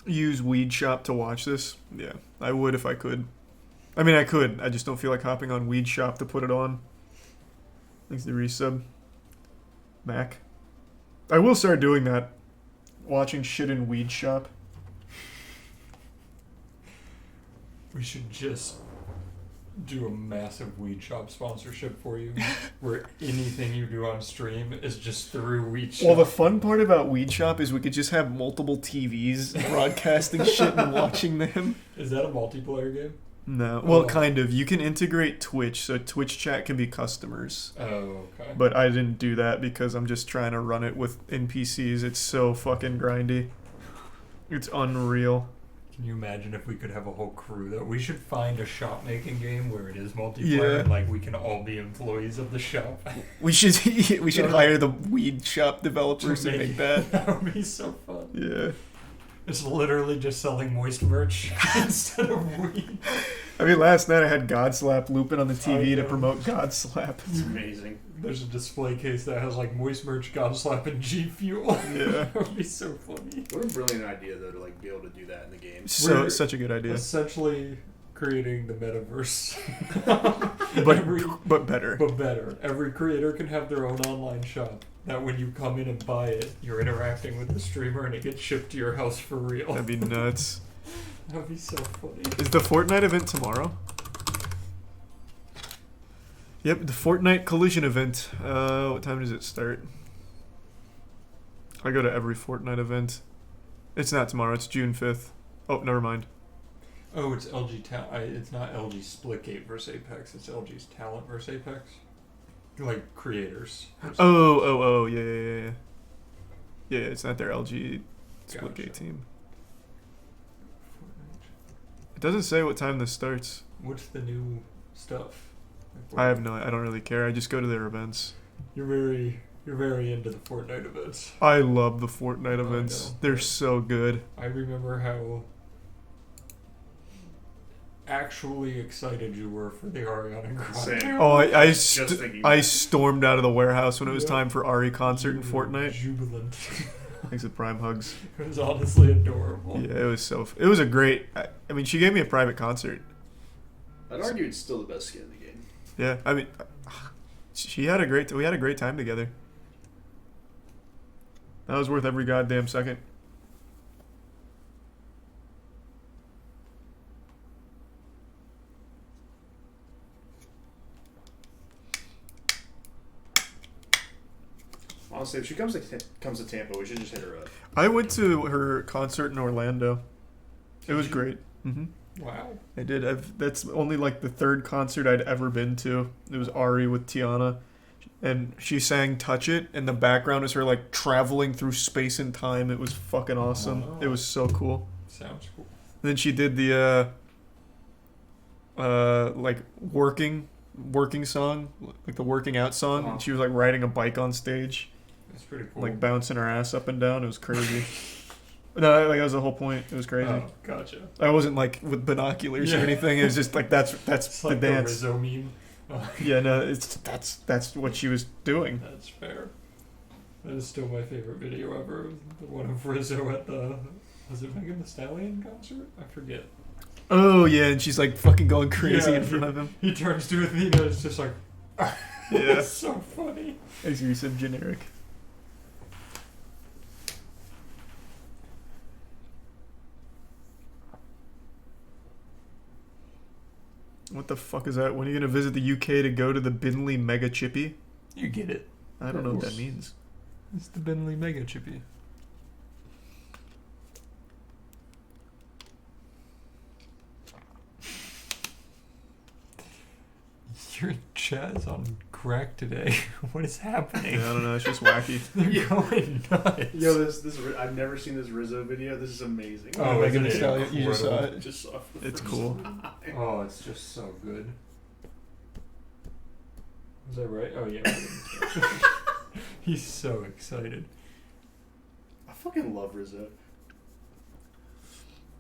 Use Weed Shop to watch this? Yeah, I would if I could. I mean, I could. I just don't feel like hopping on Weed Shop to put it on. Thanks to the resub. Mac. I will start doing that. Watching shit in Weed Shop. We should just do a massive Weed Shop sponsorship for you, where anything you do on stream is just through Weed Shop. Well, the fun part about Weed Shop is we could just have multiple TVs broadcasting shit and watching them. Is that a multiplayer game? No. Well, kind of. You can integrate Twitch, so Twitch chat can be customers. Oh, okay. But I didn't do that because I'm just trying to run it with NPCs. It's so fucking grindy. It's unreal. Can you imagine if we could have a whole crew though? We should find a shop making game where it is multiplayer and like we can all be employees of the shop. We should hire the Weed Shop developers to make that. That would be so fun. Yeah. It's literally just selling moist merch instead of weed. I mean, last night I had Godslap looping on the TV to promote Godslap. It's amazing. There's a display case that has like moist merch, Godslap, and G Fuel. Yeah. That would be so funny. What a brilliant idea, though, to like be able to do that in the game. Such a good idea. Essentially creating the metaverse. but better. But better. Every creator can have their own online shop. That when you come in and buy it, you're interacting with the streamer and it gets shipped to your house for real. That'd be nuts. That'd be so funny. Is the Fortnite event tomorrow? Yep, the Fortnite Collision event. What time does it start? I go to every Fortnite event. It's not tomorrow, it's June 5th. Oh, never mind. Oh, it's LG it's not LG Splitgate versus Apex, it's LG's Talent versus Apex. Like creators. Oh, yeah. Yeah, it's not their LG Splitgate team. It doesn't say what time this starts. What's the new stuff? I have no. I don't really care. I just go to their events. You're very into the Fortnite events. I love the Fortnite events. They're so good. I remember how actually excited you were for the Ariana Grande. Same. Oh, I stormed out of the warehouse when it was time for Ari concert in Fortnite. Jubilant. Thanks to Prime Hugs. It was honestly adorable. Yeah, it was a great. I mean, she gave me a private concert. I'd argue it's still the best skin in the game. Yeah, I mean, we had a great time together. That was worth every goddamn second. Honestly, if she comes to Tampa, we should just hit her up. I went to her concert in Orlando. It was great. Mm-hmm. Wow. I did. That's only like the third concert I'd ever been to. It was Ari with Tiana. And she sang Touch It, and the background was her like traveling through space and time. It was fucking awesome. Oh. It was so cool. Sounds cool. And then she did the like working song, like the working out song. And she was like riding a bike on stage. That's pretty cool. Like bouncing her ass up and down. It was crazy. No, like that was the whole point. It was crazy. Oh, gotcha. I wasn't like with binoculars or anything. It was just like that's it's the like dance. The Rizzo meme. Yeah, no, that's what she was doing. That's fair. That is still my favorite video ever. The one of Rizzo at the was it Megan Thee Stallion concert? I forget. Oh yeah, and she's like fucking going crazy in front of him. He turns to Athena. It's just like, yeah, it's so funny. As you said, generic. What the fuck is that? When are you gonna visit the UK to go to the Binley Mega Chippy? You get it. I don't know what that means. It's the Binley Mega Chippy. Your chat is on crack today. What is happening? Yeah, I don't know. It's just wacky. They're going nuts. Yo, this I've never seen this Rizzo video. This is amazing. Oh, Megan Thee Stallion. You just saw it. Just saw it for the It's first cool. time. Oh, it's just so good. Was that right? Oh yeah. He's so excited. I fucking love Rizzo.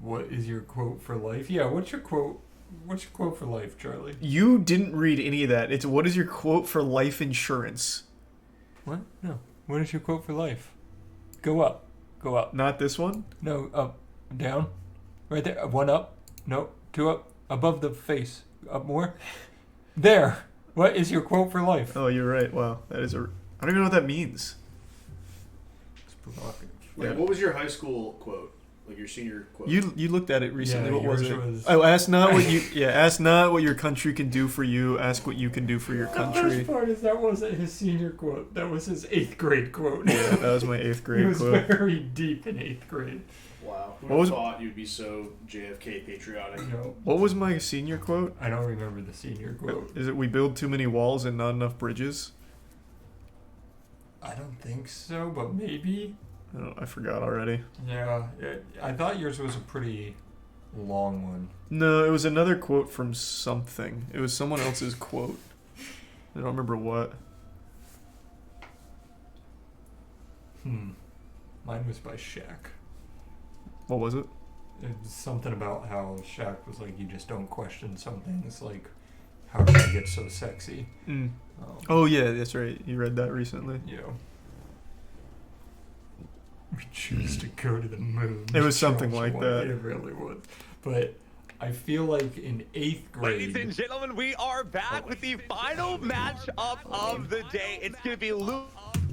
What is your quote for life? Yeah, what's your quote? What's your quote for life, Charlie? You didn't read any of that. It's what is your quote for life insurance? What? No. What is your quote for life? Go up. Go up. Not this one? No, up. Down. Right there. One up. No. Two up. Above the face. Up more. There. What is your quote for life? Oh, you're right. Wow. That is a... I don't even know what that means. It's provocative. Like, what was your high school quote? Like your senior quote? You looked at it recently. Yeah, what was it? yours was- Oh, ask not what you... Yeah, ask not what your country can do for you. Ask what you can do for your The country. best part is that wasn't his senior quote. That was his 8th grade quote. Yeah, that was my 8th grade He was quote. very deep in 8th grade. Wow. Who What was- thought you'd be so JFK patriotic? No, What was my senior quote? I don't remember the senior quote. Is it we build too many walls and not enough bridges? I don't think so, but maybe. Oh, I forgot already. Yeah, I thought yours was a pretty long one. No, it was another quote from something. It was someone else's quote. I don't remember what. Mine was by Shaq. What was it? It was something about how Shaq was like, you just don't question some things, like, how did I get so sexy? Oh, yeah, that's right. You read that recently. Yeah. We choose to go to the moon. It was something Charles like White. that. It really was. But I feel like in 8th grade... Ladies and gentlemen, we are back with the final matchup of the day. It's going to be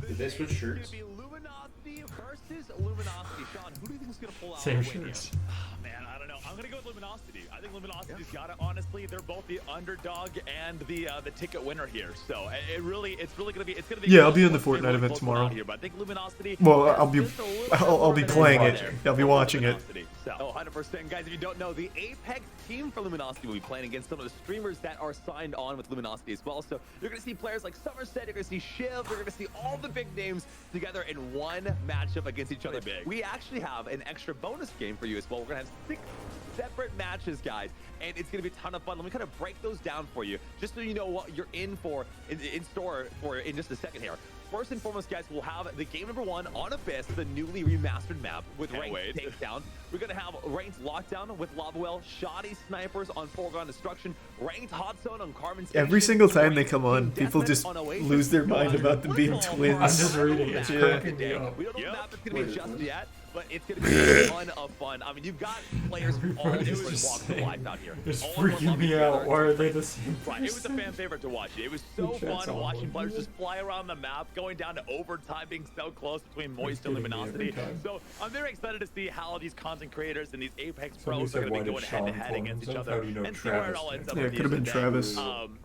Did they switch shirts? Luminosity versus Luminosity. Sean, who do you think is going to pull out Same the win here? shirts. Oh, man, I don't know. I'm going to go with Luminosity. I think Luminosity's got it. Honestly, they're both the underdog and the ticket winner here. So it's really going to be. It's going to be. Yeah, I'll be in the close. Fortnite event Close tomorrow. out Here, but I think Luminosity. Well, has I'll be just a little bit more of an playing edge it. there. I'll be watching it. So, 100%, guys. If you don't know, the Apex team for Luminosity will be playing against some of the streamers that are signed on with Luminosity as well. So you're going to see players like Somerset, you're going to see Shiv, you're going to see all the big names together in one matchup against each other. We actually have an extra bonus game for you as well. We're going to have 6 separate matches, guys, and it's going to be a ton of fun. Let me kind of break those down for you, just so you know what you're in for, in store for in just a second here. First and foremost, guys, we'll have the game number 1 on Abyss, the newly remastered map with ranked takedown. We're going to have ranked lockdown with Lava Well, shoddy snipers on Foregone Destruction, ranked hot zone on Carbon Station. Every single time they come on, people just lose their mind about them being twins. I'm just reading it. It's cracking me up. We don't know the map it's going to be just yet, but it's going to be a ton of fun. I mean, you've got players from all different walks of life out here. It's All of them freaking love me each out. other. Why are they the same? Right, it was a fan favorite to watch. It was so fun watching players just fly around the map, going down to overtime, being so close between Moist and Luminosity. So I'm very excited to see how these content creators and these Apex pros are going to be going head-to-head against each other and see where it all ends up. Yeah, it could have been Travis.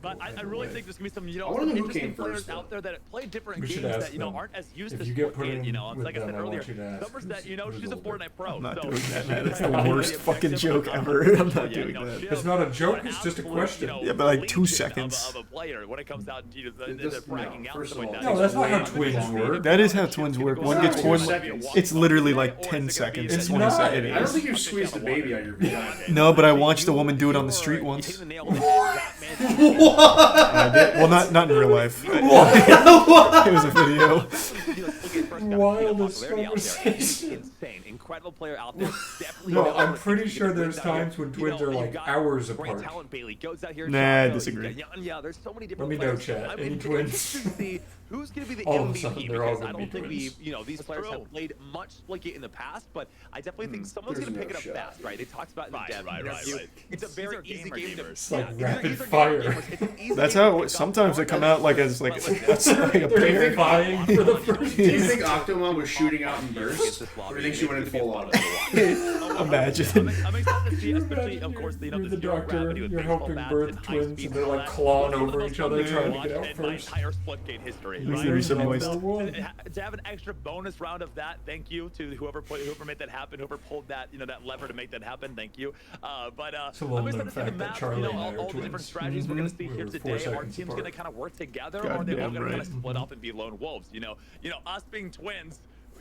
But I really think there's going to be some, I wanna know who interesting came players first, out there that play different We should games ask that, them. aren't as used If to you get put Splitgate, in like I with said them, I want earlier. you to ask Somerset, she's a who's Fortnite pro. I'm not so doing that, man. That's she's the trying to worst be fucking objective joke about ever. it. I'm not So, yeah, doing that. It's not a joke, it's just a question. Yeah, but like 2 legion seconds. Of a player when it comes out to the This- bragging out first something of like all, that. No, that's not how twins work. That is how twins work. One gets It's not one. 2 seconds. It's literally like 10 seconds. It's 20 not. seconds. I don't think you've squeezed a baby out your vagina. No, but I watched a woman do it on the street once. You hit the nail on the head. I did. Well, not in real life. It was a video. Wildest Popularity out there. conversation. Insane. Incredible player out there. Definitely No, knows I'm what it pretty takes to sure get there's wins out here. times when You twins know, are you've like got hours great apart. talent. Bailey goes out here. Nah, I Chicago, disagree. you've got Yanya. There's so many Let different me know, players. chat. I'm Any interested twins? to see who's going to be the All of a MVP sudden, they're all because I gonna be don't think twins. these players have played much Splitgate in the past, but I definitely think someone's There's going to no pick it up shot. fast, right? It talks about in the dev right, interview. right. It's a very easy game to. It's like Yeah, rapid these are fire. gamers. It's an easy That's game to how pick up. sometimes they come out like as like that's like a They're pair. vying for the first Do you team. think Octomon was shooting out in bursts? Or do you think she went in full auto? Imagine. I'm excited to see, especially, of course, You're the the zero doctor, gravity with you're baseball helping bats birth and high twins, speed and they're all like that. clawing One of the over most each other fun trying to games get out in my first. entire Splitgate history. There's right? gonna be some So, moist. to have an extra bonus round of that, thank you to whoever made that happen, whoever pulled that that lever to make that happen. Thank you. But a I'm little excited known to see the fact that map. Charlie and I all are the different twins. strategies we're going to see We here were 4 today. Are seconds teams apart. going to kind of work together, or are they all Goddamn going to kind right. of split up and be lone wolves? Us being twins.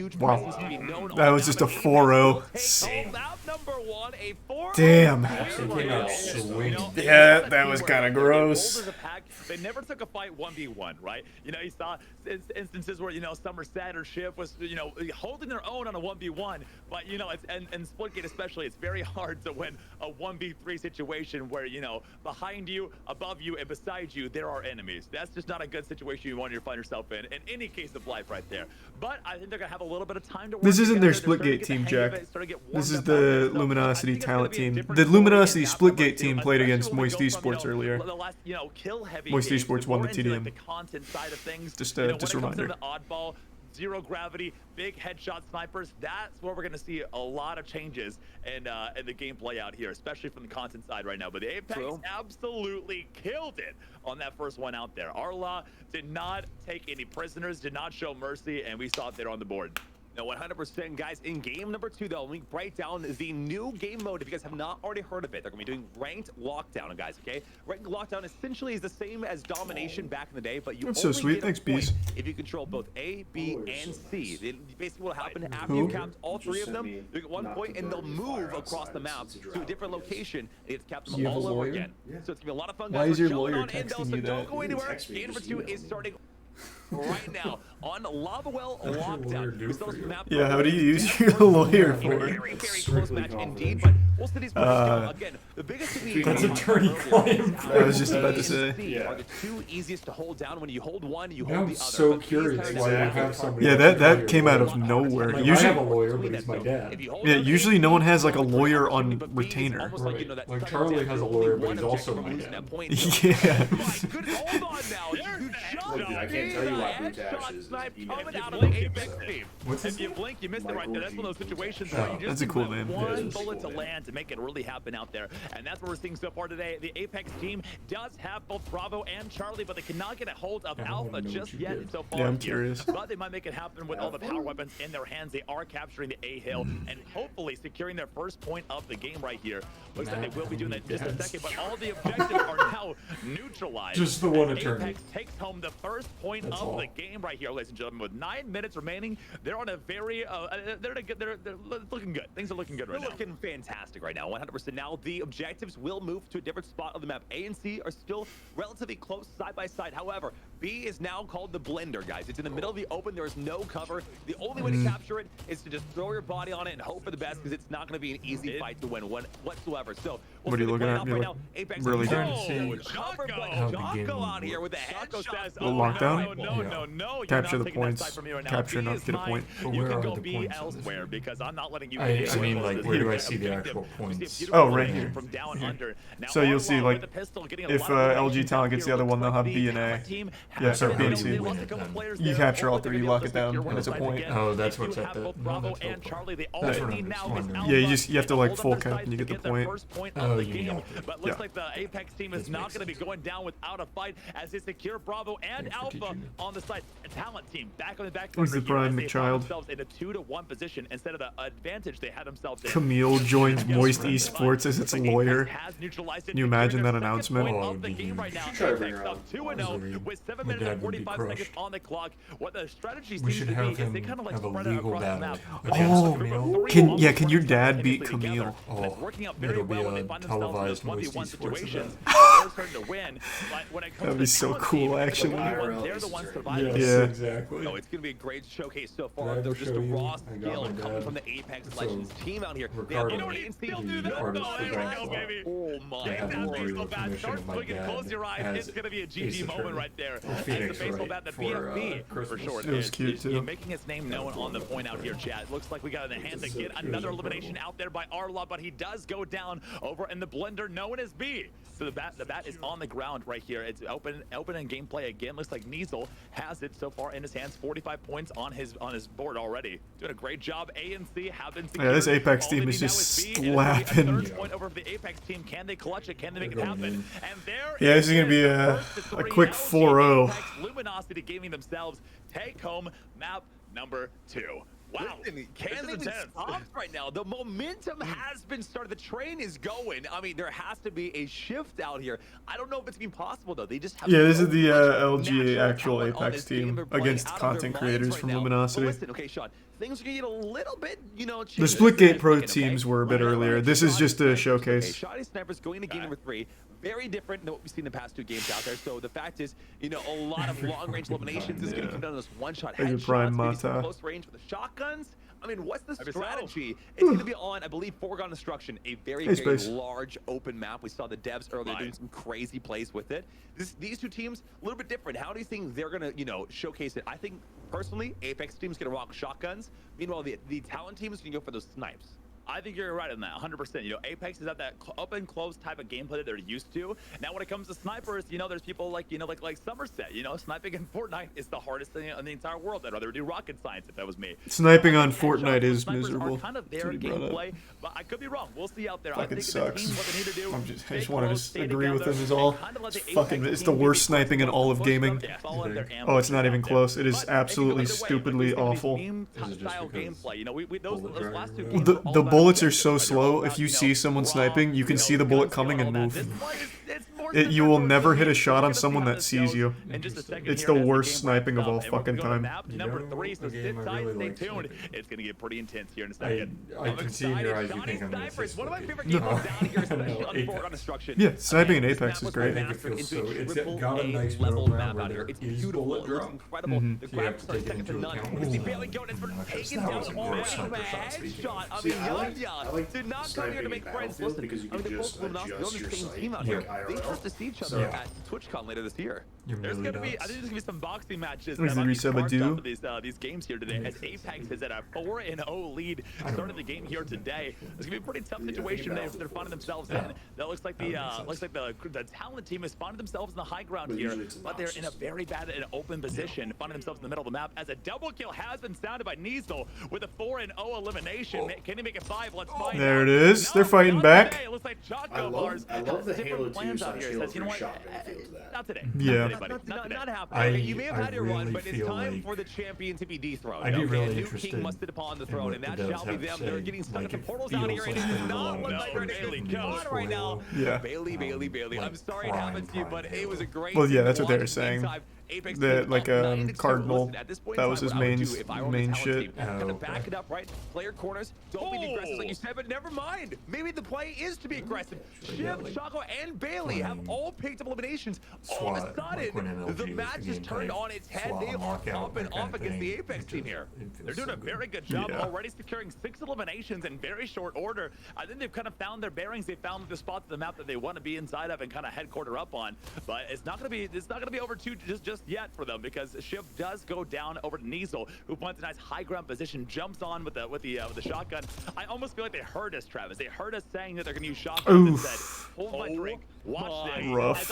huge Wow. presence to be known That on was the just a map, and 4-0. Called out number one, a 4-0 Damn. Actually came out swinging. Yeah, that was kind of gross. They never took a fight 1v1, right? You know, you saw instances where, you know, Summer Sad or Shiv was, you know, holding their own on a 1v1, but, you know, and Splitgate especially, it's very hard to win a 1v3 situation where, you know, behind you, above you, and beside you, there are enemies. That's just not a good situation you want to find yourself in any case of life right there. But I think they're going to have a little bit of time to work. This isn't their together. Splitgate team, Jack. This is the Luminosity talent team. The Luminosity Splitgate team played against Moist Esports earlier. Moist Esports won the TDM. Just a reminder. Oddball, zero gravity, big headshot snipers. That's where we're going to see a lot of changes in the gameplay out here, especially from the content side right now. But the Apex absolutely killed it on that first one out there. Arla did not take any prisoners, did not show mercy, and we saw it there on the board. No, 100%, guys. In game number 2, though, we break down the new game mode. If you guys have not already heard of it, they're going to be doing ranked lockdown, guys, okay? Ranked lockdown essentially is the same as domination back in the day, but you That's only so sweet. get a Thanks, point Beast. if you control both A, B, and C. Basically what will happen after you capped all 3 of them, you get 1 point, and they'll move across the map to a different location, and it's capped them all over again. So it's going to be a lot of fun, guys. Why is your We're lawyer jumping on texting Intel, so you don't that? go anywhere. Game number 2 is starting right now on Lava Well Lockdown. We still have some map Yeah, how do you use your lawyer for? very, very close match indeed, but we'll see these again. The biggest thing That's attorney client. I was just about to say. are the 2 easiest to hold down. When you hold one, you Now hold I'm the other. so But curious these why I guys have somebody. Yeah, else that to came lawyer. out of nowhere. Like, Usually, I have a lawyer, but he's my dad. usually no one has like a lawyer on retainer. Right. Like Charlie has a lawyer, but he's also my dad. Yeah. Hold on now. You Look, dude, I can't tell you why Blue Tash is coming out of Blink, the you Apex missed it. team. If you blink, you missed it right there. That's one of those situations where you just That's a cool need name. one bullet to land to make it really happen out there. And that's what we're seeing so far today. The Apex team does have both Bravo and Charlie, but they cannot get a hold of Alpha just yet so far. Yeah, I'm here. curious. But they might make it happen with all the power weapons in their hands. They are capturing the A hill and hopefully securing their first point of the game right here. Looks like they will be doing that in just a second, but all the objectives are now neutralized. Just the one attorney. Apex takes home the first point of the game right here, ladies and gentlemen. With 9 minutes remaining, they're on a very they're looking good. Things are looking good right now. They're looking fantastic right now, 100%. Now the objectives will move to a different spot of the map. A and C are still relatively close side by side. However, B is now called the blender, guys. It's in the middle of the open. There is no cover. The only way to capture it is to just throw your body on it and hope for the best, because it's not going to be an easy fight to win whatsoever. So What are you looking at? right now. Apex really is trying to see cover, but how the game Jocko out will here with a Jocko headshot. says, Little lockdown? No. Capture you're the not taking that points. side from me right now. Capture B not is get a mine. point. But You where can are go the B points on this? elsewhere because I'm not letting you. I get mean, close like, to where do I this see the objective. actual We see a points? beautiful Oh, right animation here. From down under. Now, So you'll see, Arla like, with the pistol getting a if lot of LG damage talent gets the other one, they'll have the B and A. team Yeah, has so been B and able C. to lost a couple players You there. capture all Hopefully three, they'll lock be it able to down, secure and it's a one side point. again. Oh, that's They what's do at have the- both no, Bravo that's and what- Charlie. They all That's they what need I'm now is wondering. Alpha Yeah, you have to like hold full up their cap sides and you to get the get their point. first point Oh, of the you mean game. Alpha. But looks Yeah. like the Apex team is This not makes going to be sense. going down without a fight as they secure Bravo and Thanks for Alpha teaching me. on the side. A talent team back on the back. Who's the prime They found McChild? themselves in a 2-1 position instead of the advantage they had themselves in. Camille joins Yes, Moist right. Esports as its Looks like lawyer. Apex has neutralized it, Can you securing imagine their that second announcement? point Oh, of the it'd be game right huge. now. Try to bring Apex her up on. 2-0 with 7 My minutes dad and would be 45 seconds crushed. on the clock. What the strategy We seems should to have be is him they kind of like have a spread out legal across the battle map. against Oh, Camille. can your dad beat Together. Camille? And it's working out very It'll be well when a they find themselves in those televised Moist 1v1 Esports situations. event. They're starting to win. But when it comes That'd to be the so talent cool, team, actually. they're the ones surviving. Yes, Yeah. exactly. Oh, it's going to be a great showcase so Did I far. ever There's just show a you? raw I got skill my coming dad. from the Apex So, Legends team out here. They have Ricardo, the You don't even still do that. artist Oh, for there we that go, slot. baby. Oh my They have That the baseball royal bat permission starts of my swinging. dad Close your eyes. as It's going to be a ace GG moment attorney. right there. Or As the Phoenix baseball Wright bat, the for, BFB for Christmas. short. It was cute, too. Making his name known on the point out here, chat. Looks like we got in the hands It's again. so cute, Another it's elimination incredible. out there by Arla, but he does go down over in the blender known as B. So the bat is on the ground right here. It's open in gameplay again. Looks like Niesel has it so far in his hands. 45 points on his board already. Doing a great job. A and C have been secured. Yeah, this Apex All team they is need just now is B, and it's gonna be a slapping. third point over the Apex team. Can they clutch it? Can they make it They're going happen? in. And there Yeah, this is gonna it be is, a first to three. quick LG 4-0. Apex Luminosity giving themselves take home map number 2. Wow, Kansas stops right now. The momentum has been started. The train is going. I mean, there has to be a shift out here. I don't know if it's even possible though. They just have this is the so much LGA natural actual talent on Apex this team. team They're playing against out of content their creators minds from right now. Luminosity. But listen, okay, Sean, things are gonna get a little bit, you know, The changed Splitgate this Pro weekend, okay? teams were a bit Right now, earlier. This is just a showcase. Okay, Shoddy Snipers going to game number 3. Very different than what we've seen in the past 2 games out there. So the fact is, you know, a lot of long-range eliminations is going to come down to those one-shot headshots, maybe some close range with the shotguns. I mean, what's the strategy? It's going to be on, I believe, Foregone Destruction, a very, very large open map. We saw the devs earlier doing some crazy plays with it. These 2 teams, a little bit different. How do you think they're going to, you know, showcase it? I think, personally, Apex team's going to rock shotguns. Meanwhile, the talent team is going to go for those snipes. I think you're right on that, 100%. You know, Apex is at that open close type of gameplay that they're used to. Now, when it comes to snipers, you know, there's people like, you know, like Somerset. You know, sniping in Fortnite is the hardest thing in the entire world. I'd rather do rocket science if that was me. Sniping on Fortnite is miserable. Kind of their gameplay, but I could be wrong. We'll see out there. Fucking I think sucks. the team, what they need to do, I just want to agree with them is all. It's the worst sniping in all of gaming. Oh, it's not even close. It is absolutely stupidly awful. The bullets are so slow. If you see someone sniping, you can see the bullet coming and move. You will never hit a shot on someone that sees you. It's the worst sniping of all fucking time. Number 3, so sit tight, stay tuned. It's gonna get pretty intense here in a second. I can see in your eyes you think I'm gonna say one of my favorite games down here, especially on Foregone Destruction. Yeah, sniping in Apex is great. I think it feels so. It's got a nice middle ground where there is bullet drop. Incredible. The So you have graphics to are take it second to into none. account. You see Bailey going in for taking down headshot. I mean, Yanya did not come here to make friends. Listen, I mean, they're both Luminosity on the same team out here. They have to see each other at TwitchCon later this year. There's gonna be, I think there's gonna be some boxing matches that might be sparked off these games here today. As Apex is at a 4-0 lead, started the game here today. It's gonna be a pretty tough situation they're finding themselves in. That looks like the talent team has found themselves in the high ground here, but they're in a very bad and open position, finding themselves in the middle of the map. As a double kill has been sounded by Niesel with a 4-0 elimination. Can he make it 5? Let's find out. There it is. They're fighting back. It looks like I love the Halo 2 / Halo 3 shotgun feel to that. Not today. Yeah. Not happening. You may have had your run, but it's time for the champion to be dethroned. I'd be really a new interested king must sit upon the in throne, what and the that devs shall be have them. to They're say. getting stuck Like, at the it portals out here, and it feels does like not they're look like they're Bailey. God right now. Yeah. Bailey. I'm sorry it happened to you, but it was a great. Well, yeah, that's what they were saying. The Cardinal, that was his main shit. Kind of back it up, right? Player corners, don't be the aggressive like you said, but never mind. Maybe the play is to be aggressive. Shiv, Choco, and Bailey have all picked up eliminations. All of a sudden, the match is turned on its head. They are popping off against the Apex team here. They're doing a very good job already securing 6 eliminations in very short order. I think they've kind of found their bearings. They found the spots of the map that they want to be inside of and kind of headquarter up on. But it's not gonna be over just yet for them, because Shiv does go down over to Niesel, who finds a nice high ground position, jumps on with the shotgun. I almost feel like they heard us, Travis. They heard us saying that they're gonna use shotguns and said, "Hold my drink, watch this." Rough.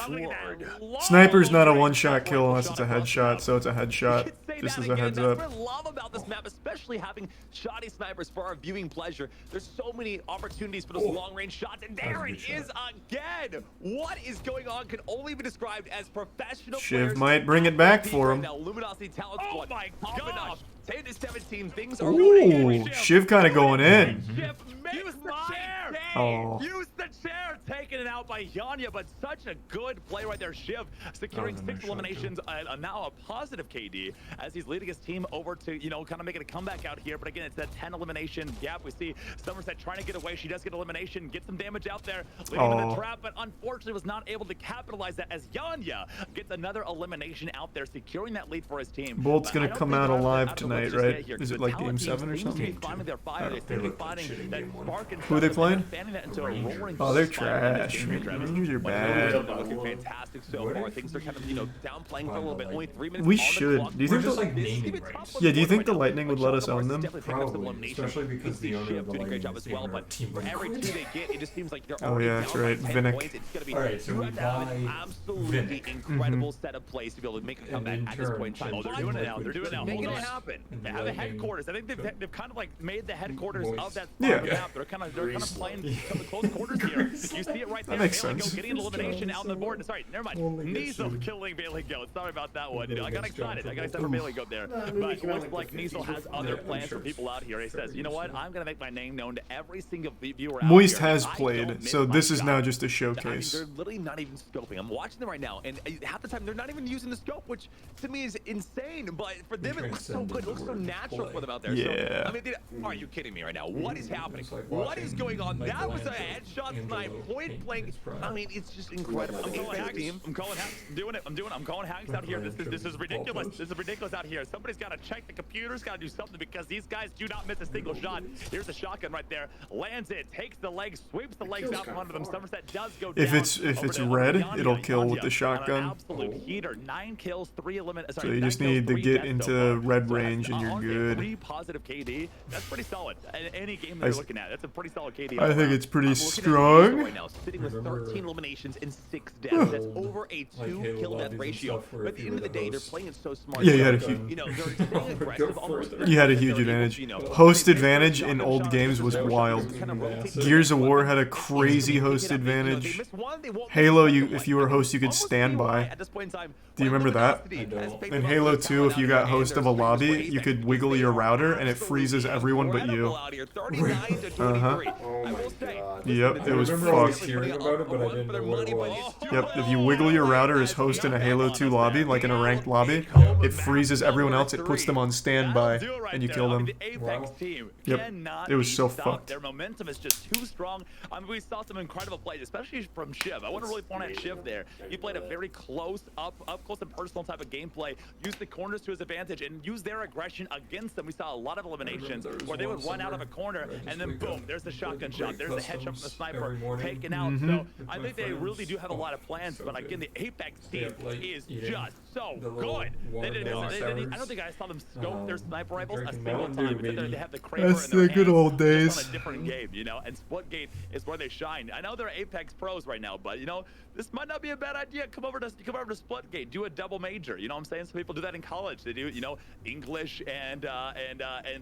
Sniper's not a one-shot kill unless it's a headshot, so it's a headshot. Just as a heads up. That's what I love about this map, especially having shoddy snipers for our viewing pleasure. There's so many opportunities for those long-range shots, and there it is again. What is going on can only be described as professional. Shiv might bring it back for him. Now, Luminosity talent squad popping off. 10-17, things are Ooh, Shiv kind of going in. Shiv, use the chair. Oh. Use the chair, taking it out by Yanya, but such a good play right there. Shiv securing 6 eliminations, now a positive KD as he's leading his team over to, you know, kind of making a comeback out here. But again, it's that 10 elimination gap. We see Somerset trying to get away. She does get elimination, get some damage out there, leading in the trap, but unfortunately was not able to capitalize that as Yanya gets another elimination out there, securing that lead for his team. Bolt's gonna come out alive tonight, right? Is it like game 7 or something? Who are they playing? Oh, they're trash. You're bad. Looking fantastic so far. Things are kind of, you know, downplaying for a little bit. Only 3 minutes. We should. Do you think yeah, do you think the Lightning would let us own them? Probably, especially because the owner of the Lightning job as well, but for every 2 they get, it just seems like they're oh yeah, that's right. Vinnick. It's gonna be alright, so we buy absolutely incredible set of plays to be able to make a comeback at this point in time. Oh, they're doing it now. They're doing it now. Making it happen. They have a headquarters. I think they've kind of like made the headquarters of that map. They're kind of playing from the close quarters here. You see it right there. That makes Bailey sense. Goat getting an elimination out on the board. Sorry, never mind. Niesel killing Bailey Goat. Sorry about that one. You know, I got excited. I got excited for Bailey Goat there. But it looks like Niesel has other plans for people out here. He says, you know what? I'm going to make my name known to every single viewer out Moist here. has played, so this is now just a showcase. I mean, they're literally not even scoping. I'm watching them right now, and half the time they're not even using the scope, which to me is insane. But for them, it looks so good. It looks so natural for them out there. Yeah. So, I mean, are you kidding me right now? What is happening? What is going on? That was a headshot snipe, point blank. I mean, it's just incredible. I'm calling hacks. I'm calling hacks. I'm calling hacks out here. This is ridiculous. This is ridiculous out here. Somebody's got to check the computers. Got to do something because these guys do not miss a single shot. Here's a shotgun right there. Lands it. Takes the legs. Sweeps the legs out from under them. Somerset does go down. If it's red, it'll kill with the shotgun. Absolute heater. 9 kills, 3 eliminations. So you just need to get into red range and you're good. 3 positive KD. That's pretty solid. Any game that you're looking at, that's a pretty solid KD. I think it's pretty strong. Right now, sitting with 13 eliminations and 6 deaths. That's over a 2 kill death ratio. But at the end of the day, they're playing it so smart. Yeah, you had a huge. You know, they're staying aggressive. You had a huge advantage. Host advantage in old games was wild. Gears of War had a crazy host advantage. Halo, if you were host, you could stand by. Do you remember that? In Halo 2, if you got host of a lobby, you could wiggle your router and it freezes everyone but you. Uh-huh. Yep, it was fucked. Yep, if you wiggle your router as host in a Halo 2 lobby, like in a ranked lobby, it freezes everyone else, it puts them on standby, and you kill them. Yep, it was so fucked. Their momentum is just too strong. I mean, we saw some incredible plays, especially from Shiv. I want to really point at Shiv there. He played a very close, up close and personal type of gameplay, used the corners to his advantage, and used their aggression against them. We saw a lot of eliminations where they would run out of a corner, and then boom, there's the shotgun shot, there's the headshot from the sniper, taken out. So I think they really do have a lot of plans, but again, the Apex team is just so good. I don't think I saw them scope their sniper rifles a single time. They have the Kraber That's in their the good hands, old days. just on a different game, you know, and Splitgate is where they shine. I know they're Apex pros right now, but you know, this might not be a bad idea. Come over to Splitgate, do a double major. You know what I'm saying? Some people do that in college. They do, you know, English and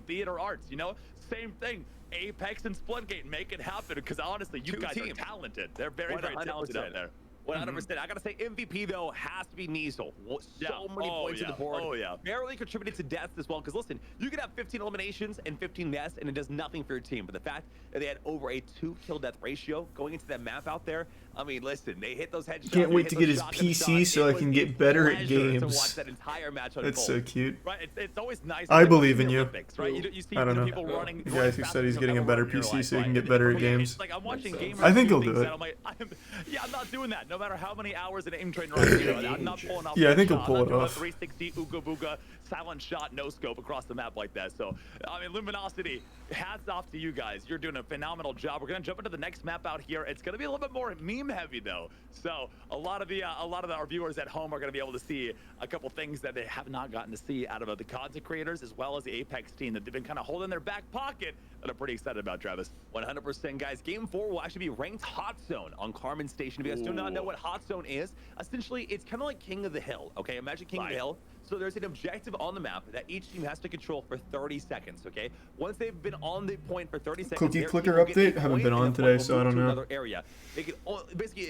theater arts. You know, same thing. Apex and Splitgate, make it happen because honestly, you guys are talented. They're very talented out there. 100%. I gotta say, MVP though has to be Niesel. So many points on the board. Oh yeah. Barely contributed to deaths as well. Because listen, you can have 15 eliminations and 15 deaths, and it does nothing for your team. But the fact that they had over a 2 kill death ratio going into that map out there, I mean, listen, they hit those headshots. Can't wait to get his PC so I can get better at games. To watch that entire match unfold. That's so cute. Right? It's always nice. I believe in you. Olympics, right? You see I don't know. people running. The guy who said he's getting a better PC so he can get better at games. Like I'm watching gamers. I think he'll do it. I'm not doing that. No matter how many hours an aim train runs, you know, I'm not pulling off. Yeah, I think he'll pull it off. 360 Ooga Booga silent shot, no scope across the map like that. So, I mean, Luminosity, hats off to you guys. You're doing a phenomenal job. We're gonna jump into the next map out here. It's gonna be a little bit more meme heavy though. So, a lot of our viewers at home are gonna be able to see a couple things that they have not gotten to see out of the content creators as well as the Apex team that they've been kind of holding in their back pocket that I'm pretty excited about, Travis. 100%, guys. Game 4 will actually be ranked Hot Zone on Carmen Station. If you guys do not know what Hot Zone is, essentially it's kind of like King of the Hill. Okay, imagine King of the Hill. So there's an objective on the map that each team has to control for 30 seconds, okay? Once they've been on the point for 30 seconds... Cookie clicker update? Haven't been on today, so I don't know.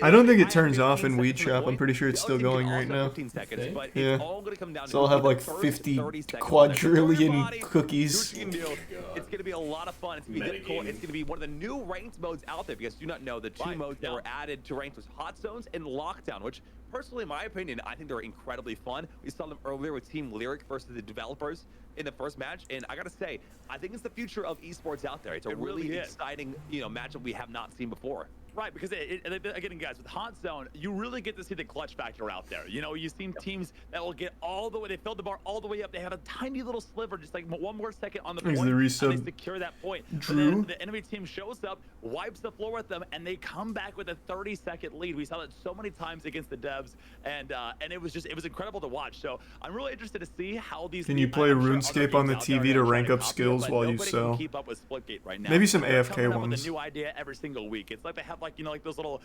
I don't think it turns off in Weed Shop. I'm pretty sure it's still going right now. Yeah. So I'll have like 50 quadrillion cookies. It's going to be a lot of fun. It's going to be difficult. It's going to be one of the new ranked modes out there. If you guys do not know, the 2 modes that were added to ranked was Hot Zones and Lockdown, which... Personally, in my opinion, I think they're incredibly fun. We saw them earlier with Team Lyric versus the developers in the first match, and I gotta say, I think it's the future of esports out there. It's a really exciting, you know, matchup we have not seen before. Right, because again, guys, with Hot Zone, you really get to see the clutch factor out there. You know, you've seen teams that will get all the way, they filled the bar all the way up. They have a tiny little sliver, just like 1 more second on the point, and they secure that point. But then the enemy team shows up, wipes the floor with them, and they come back with a 30-second lead. We saw that so many times against the devs, and it was incredible to watch. So I'm really interested to see how these. Can you play RuneScape on the TV to rank up skills while you sell? Keep up with Splitgate right now. Maybe some They're AFK coming up ones. with a new idea every single week. It's like they have like, you know, like those little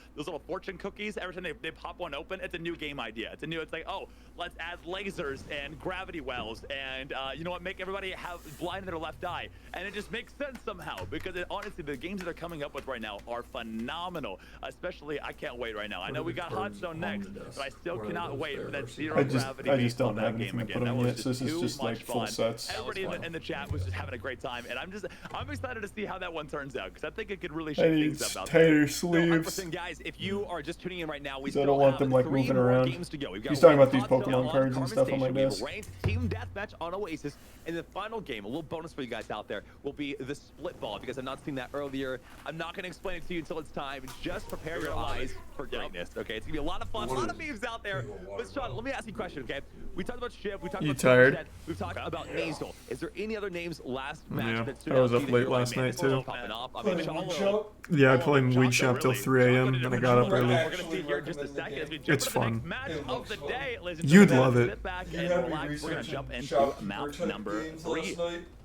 fortune cookies. Every time they pop one open, it's a new game idea. It's like, oh, let's add lasers and gravity wells and you know what, make everybody have blind in their left eye. And it just makes sense somehow because honestly, the games that they're coming up with right now are phenomenal. Especially, I can't wait right now. I know we got Hot Zone next, but I still cannot wait for that zero gravity. I just don't have game anything to again. put That on was yet, so this is just like full fun. sets. Everybody in the chat was just having a great time, and I'm excited to see how that one turns out because I think it could really shake things up out there. Tighter sleeves. So, guys, if you are just tuning in right now, we I still don't want have them like 3 moving more around. games to go. We've got He's talking about Red these Hot Zone Pokemon on cards and Carmen stuff on my Station. We have desk. a ranked team deathmatch on Oasis, and the final game, a little bonus for you guys out there, will be the split ball because I've not seen that earlier. I'm not going to explain it to you until it's time. Just prepare your eyes for greatness. Okay, it's gonna be a lot of fun, a lot of memes out there. But Sean, let me ask you a question. Okay, we talked about Shiv, we talked about tired? We've talked about Nasal. Is there any other names last match Yeah, that stood I was out up to you late that you're last like, man, night this one's too. popping off? I mean, Sean, Yeah, I played in Weed Shop till 3 a.m. and I got up early. we're gonna see here in just a second as we jump It's into the fun. next match of the day, ladies and You'd gentlemen. love it. Sit back and relax. We're gonna jump into map number 3.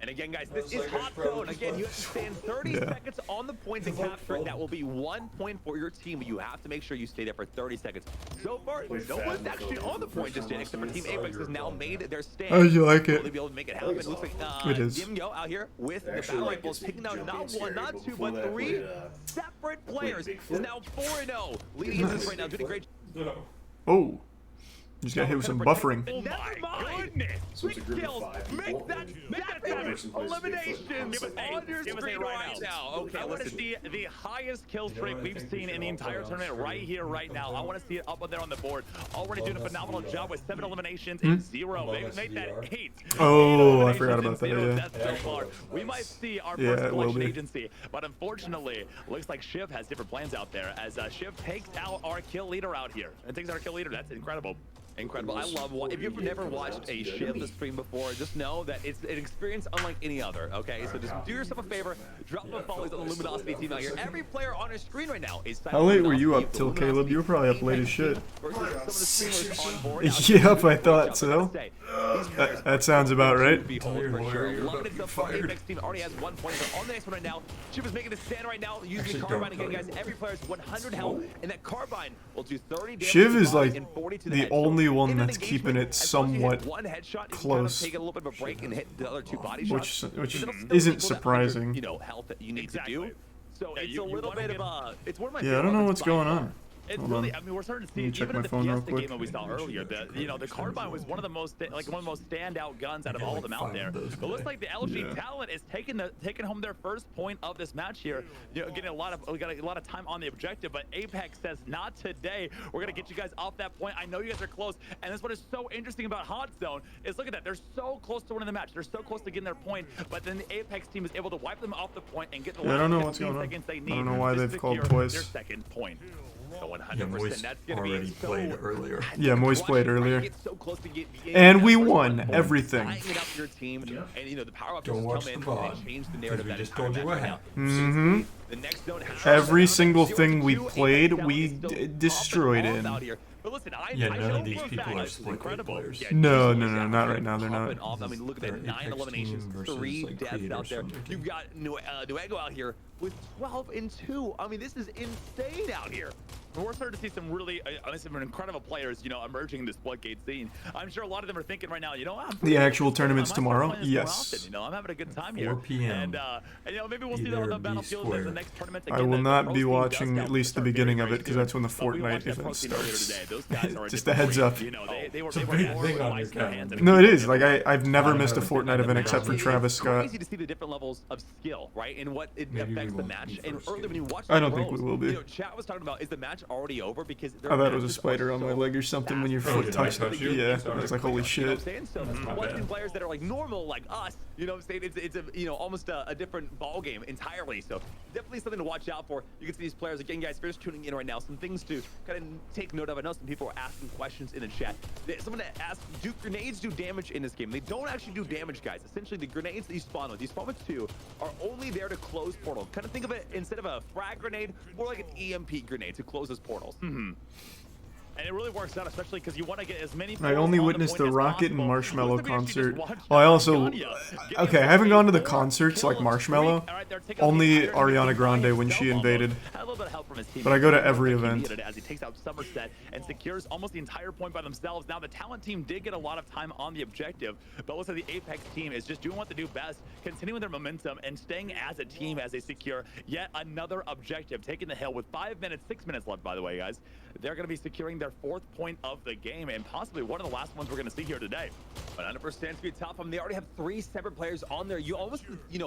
And again, guys, this is Hot Zone. Again, you have to stand 30 seconds on the point to capture it. That will be 1 point for your team, but you have to make sure you stay there for 30 seconds. So far, no one's actually on the point just yet, except for Team Apex has now made their stand. Oh, you like it? Will they be able to make it happen? It looks like It is. Gimyo out here with the battle rifles, picking out not 1, not 2, but 3 separate players. Is now 4-0, leading into this right now, doing a great job. Oh. You just got hit with some buffering. Oh my goodness! So it's a group of 5 people. Make that elimination on your screen right now. Okay, I want to see the highest kill streak we've seen in the entire tournament right here, right now. I want to see it up there on the board. Already doing a phenomenal job with 7 eliminations and 0. Maybe make that 8. Oh, I forgot about that, So far. We might see our first it will collection be. agency, but unfortunately, looks like Shiv has different plans out there as Shiv takes out our kill leader out here. And takes out our kill leader. That's incredible. Incredible. I love if you've never watched a Shiv stream before, just know that it's an experience unlike any other, okay? So just do yourself a favor, drop the follows on the Luminosity team out here. Every player on your screen right now is How late were you up till, Caleb? You were probably up late as shit. Yep, I thought so. That sounds about right. Apex team already has 1 point. They're on the next one right now. Shiv is making the stand right now, using the carbine again, guys. Every player has 100 health, and that carbine will do 30 damage. Shiv is to like and 40 to the the head. only So one in an that's keeping engagement, it as long as you hit somewhat one headshot, you can close. Kind of take a little bit of a break and hit the other 2 body shots. Which It'll still isn't equal that surprising. 100, you know, health that you need to do. So it's a little bit of a. It's one of my. Yeah, I don't know what's going on. It's Hold really. on. I mean, we're starting to see Let me check even in my the phone real Fiesta quick. game that we saw earlier. The carbine was one of the most standout guns out of all of them out there. But it looks like the LG talent is taking home their first point of this match here. You know, getting we got a lot of time on the objective. But Apex says not today. We're gonna get you guys off that point. I know you guys are close. And that's what is so interesting about Hot Zone is look at that. They're so close to winning the match. They're so close to getting their point. But then the Apex team is able to wipe them off the point and get the I don't know what's 15 going on. seconds they I need don't know why to they've called secure twice. their second point. So 100%, Yeah, Moist that's gonna already be played earlier. Yeah, Moist played earlier. Get so close to get And we won everything. tying it up your team, and you know the power ups Don't watch come in the VOD, and change the narrative. we That just entire told you match what right happened. Mm-hmm. The next zone has Every single 0-2, thing we Apex played, talent we is still destroyed popping in. off out here. But listen, Yeah, I none know of these for a people fact are this is Splitgate incredible. players. Yeah, No, these no, boys no, out not here right now, they're not. popping off. I mean, look at that, 9 Apex eliminations, team versus, 3 like, deaths creators out there. from the You team. got Nuego out here with 12-2. I mean, this is insane out here. And we're starting to see some really some incredible players, you know, emerging in this Splitgate scene. I'm sure a lot of them are thinking right now, you know, The actual tournament's I might start tomorrow? playing this more Yes. often, you know, I'm having a good time here. 4 p.m. And you know, maybe we'll Be see that on there, the be battlefield in the square. next tournament. I Again, will the not pro be team watching does at least the start beginning very of it because soon. that's when the But we watched Fortnite that pro event team earlier starts. today. Those guys are Just a heads up. You know, they were It's a they big were thing on ice your in their calendar. hands and No, it keep is. it Like, going. I've never I missed a haven't Fortnite event It's except for Travis Scott. It's crazy to see the different levels of skill, right, and what it Maybe we affects the won't match. be And first earlier when you watch I the don't think pros, we will be. You know, chat was talking about, is the match already over? Because I thought it was a spider on my leg or something when your Oh, foot did I touched touch it. you? Yeah, Sorry. I was like, holy You know what I'm shit. saying? So My watching bad. players that are like normal like us, you know what I'm saying? It's a you know almost a different ball game entirely. So definitely something to watch out for. You can see these players again, guys. If you're just tuning in right now, some things to kind of take note of. I know some people are asking questions in the chat. Someone asked, do grenades do damage in this game? They don't actually do damage, guys. Essentially, the grenades that you spawn with 2, are only there to close portals. Kind of think of it instead of a frag grenade, more like an EMP grenade to close those portals. And it really works out, especially because you want to get as many. I only witnessed the Rocket and Marshmallow concert. Well, I also... Okay, I haven't gone to the concerts like Marshmallow. Only Ariana Grande when she invaded. But I go to every event. As he takes out Somerset and secures almost the entire point by themselves. Now, the Talent team did get a lot of time on the objective, but looks like the Apex team is just doing what they do best, continuing their momentum and staying as a team as they secure yet another objective, taking the hill with 6 minutes left, by the way, guys. They're going to be securing their 4th point of the game and possibly one of the last ones we're going to see here today. 100% to be tough. They already have 3 separate players on there. You almost,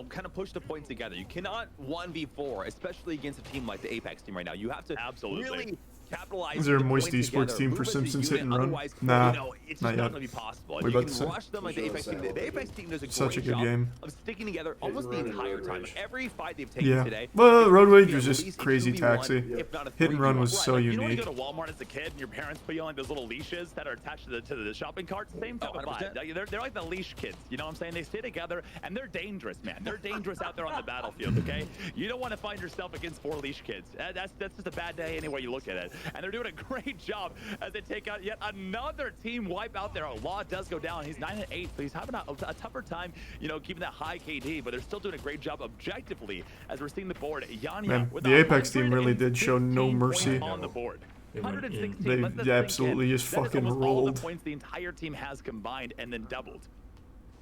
kind of push the points together. You cannot 1v4, especially against a team like the Apex team right now. You have to really capitalize. Is there a Moist Esports team for Simpsons Hit and Run? Nah, it's not just yet. not going to be possible. We're You about can to say. rush them like the Apex team. The Apex team does a Such a great good job game. of sticking together almost the entire time. Every fight they've taken Yeah. today. Well, Road Rage was just crazy taxi. Hit and Run was so You know when unique. you go to Walmart as a kid and your parents put you on like those little leashes that are attached to the shopping cart? Same type of vibe. They're like the leash kids, you know what I'm saying? They stay together and they're dangerous, man. They're dangerous out there on the battlefield, okay? You don't want to find yourself against 4 leash kids. That's just a bad day any way you look at it. And they're doing a great job as they take out yet another team wipe out there. Law does go down. He's 9-8, so he's having a tougher time, keeping that high KD, but they're still doing a great job objectively as we're seeing the board. Yanya Man, with the Apex team really did show no mercy. on the board. They absolutely just fucking all the rolled. points the entire team has combined and then doubled.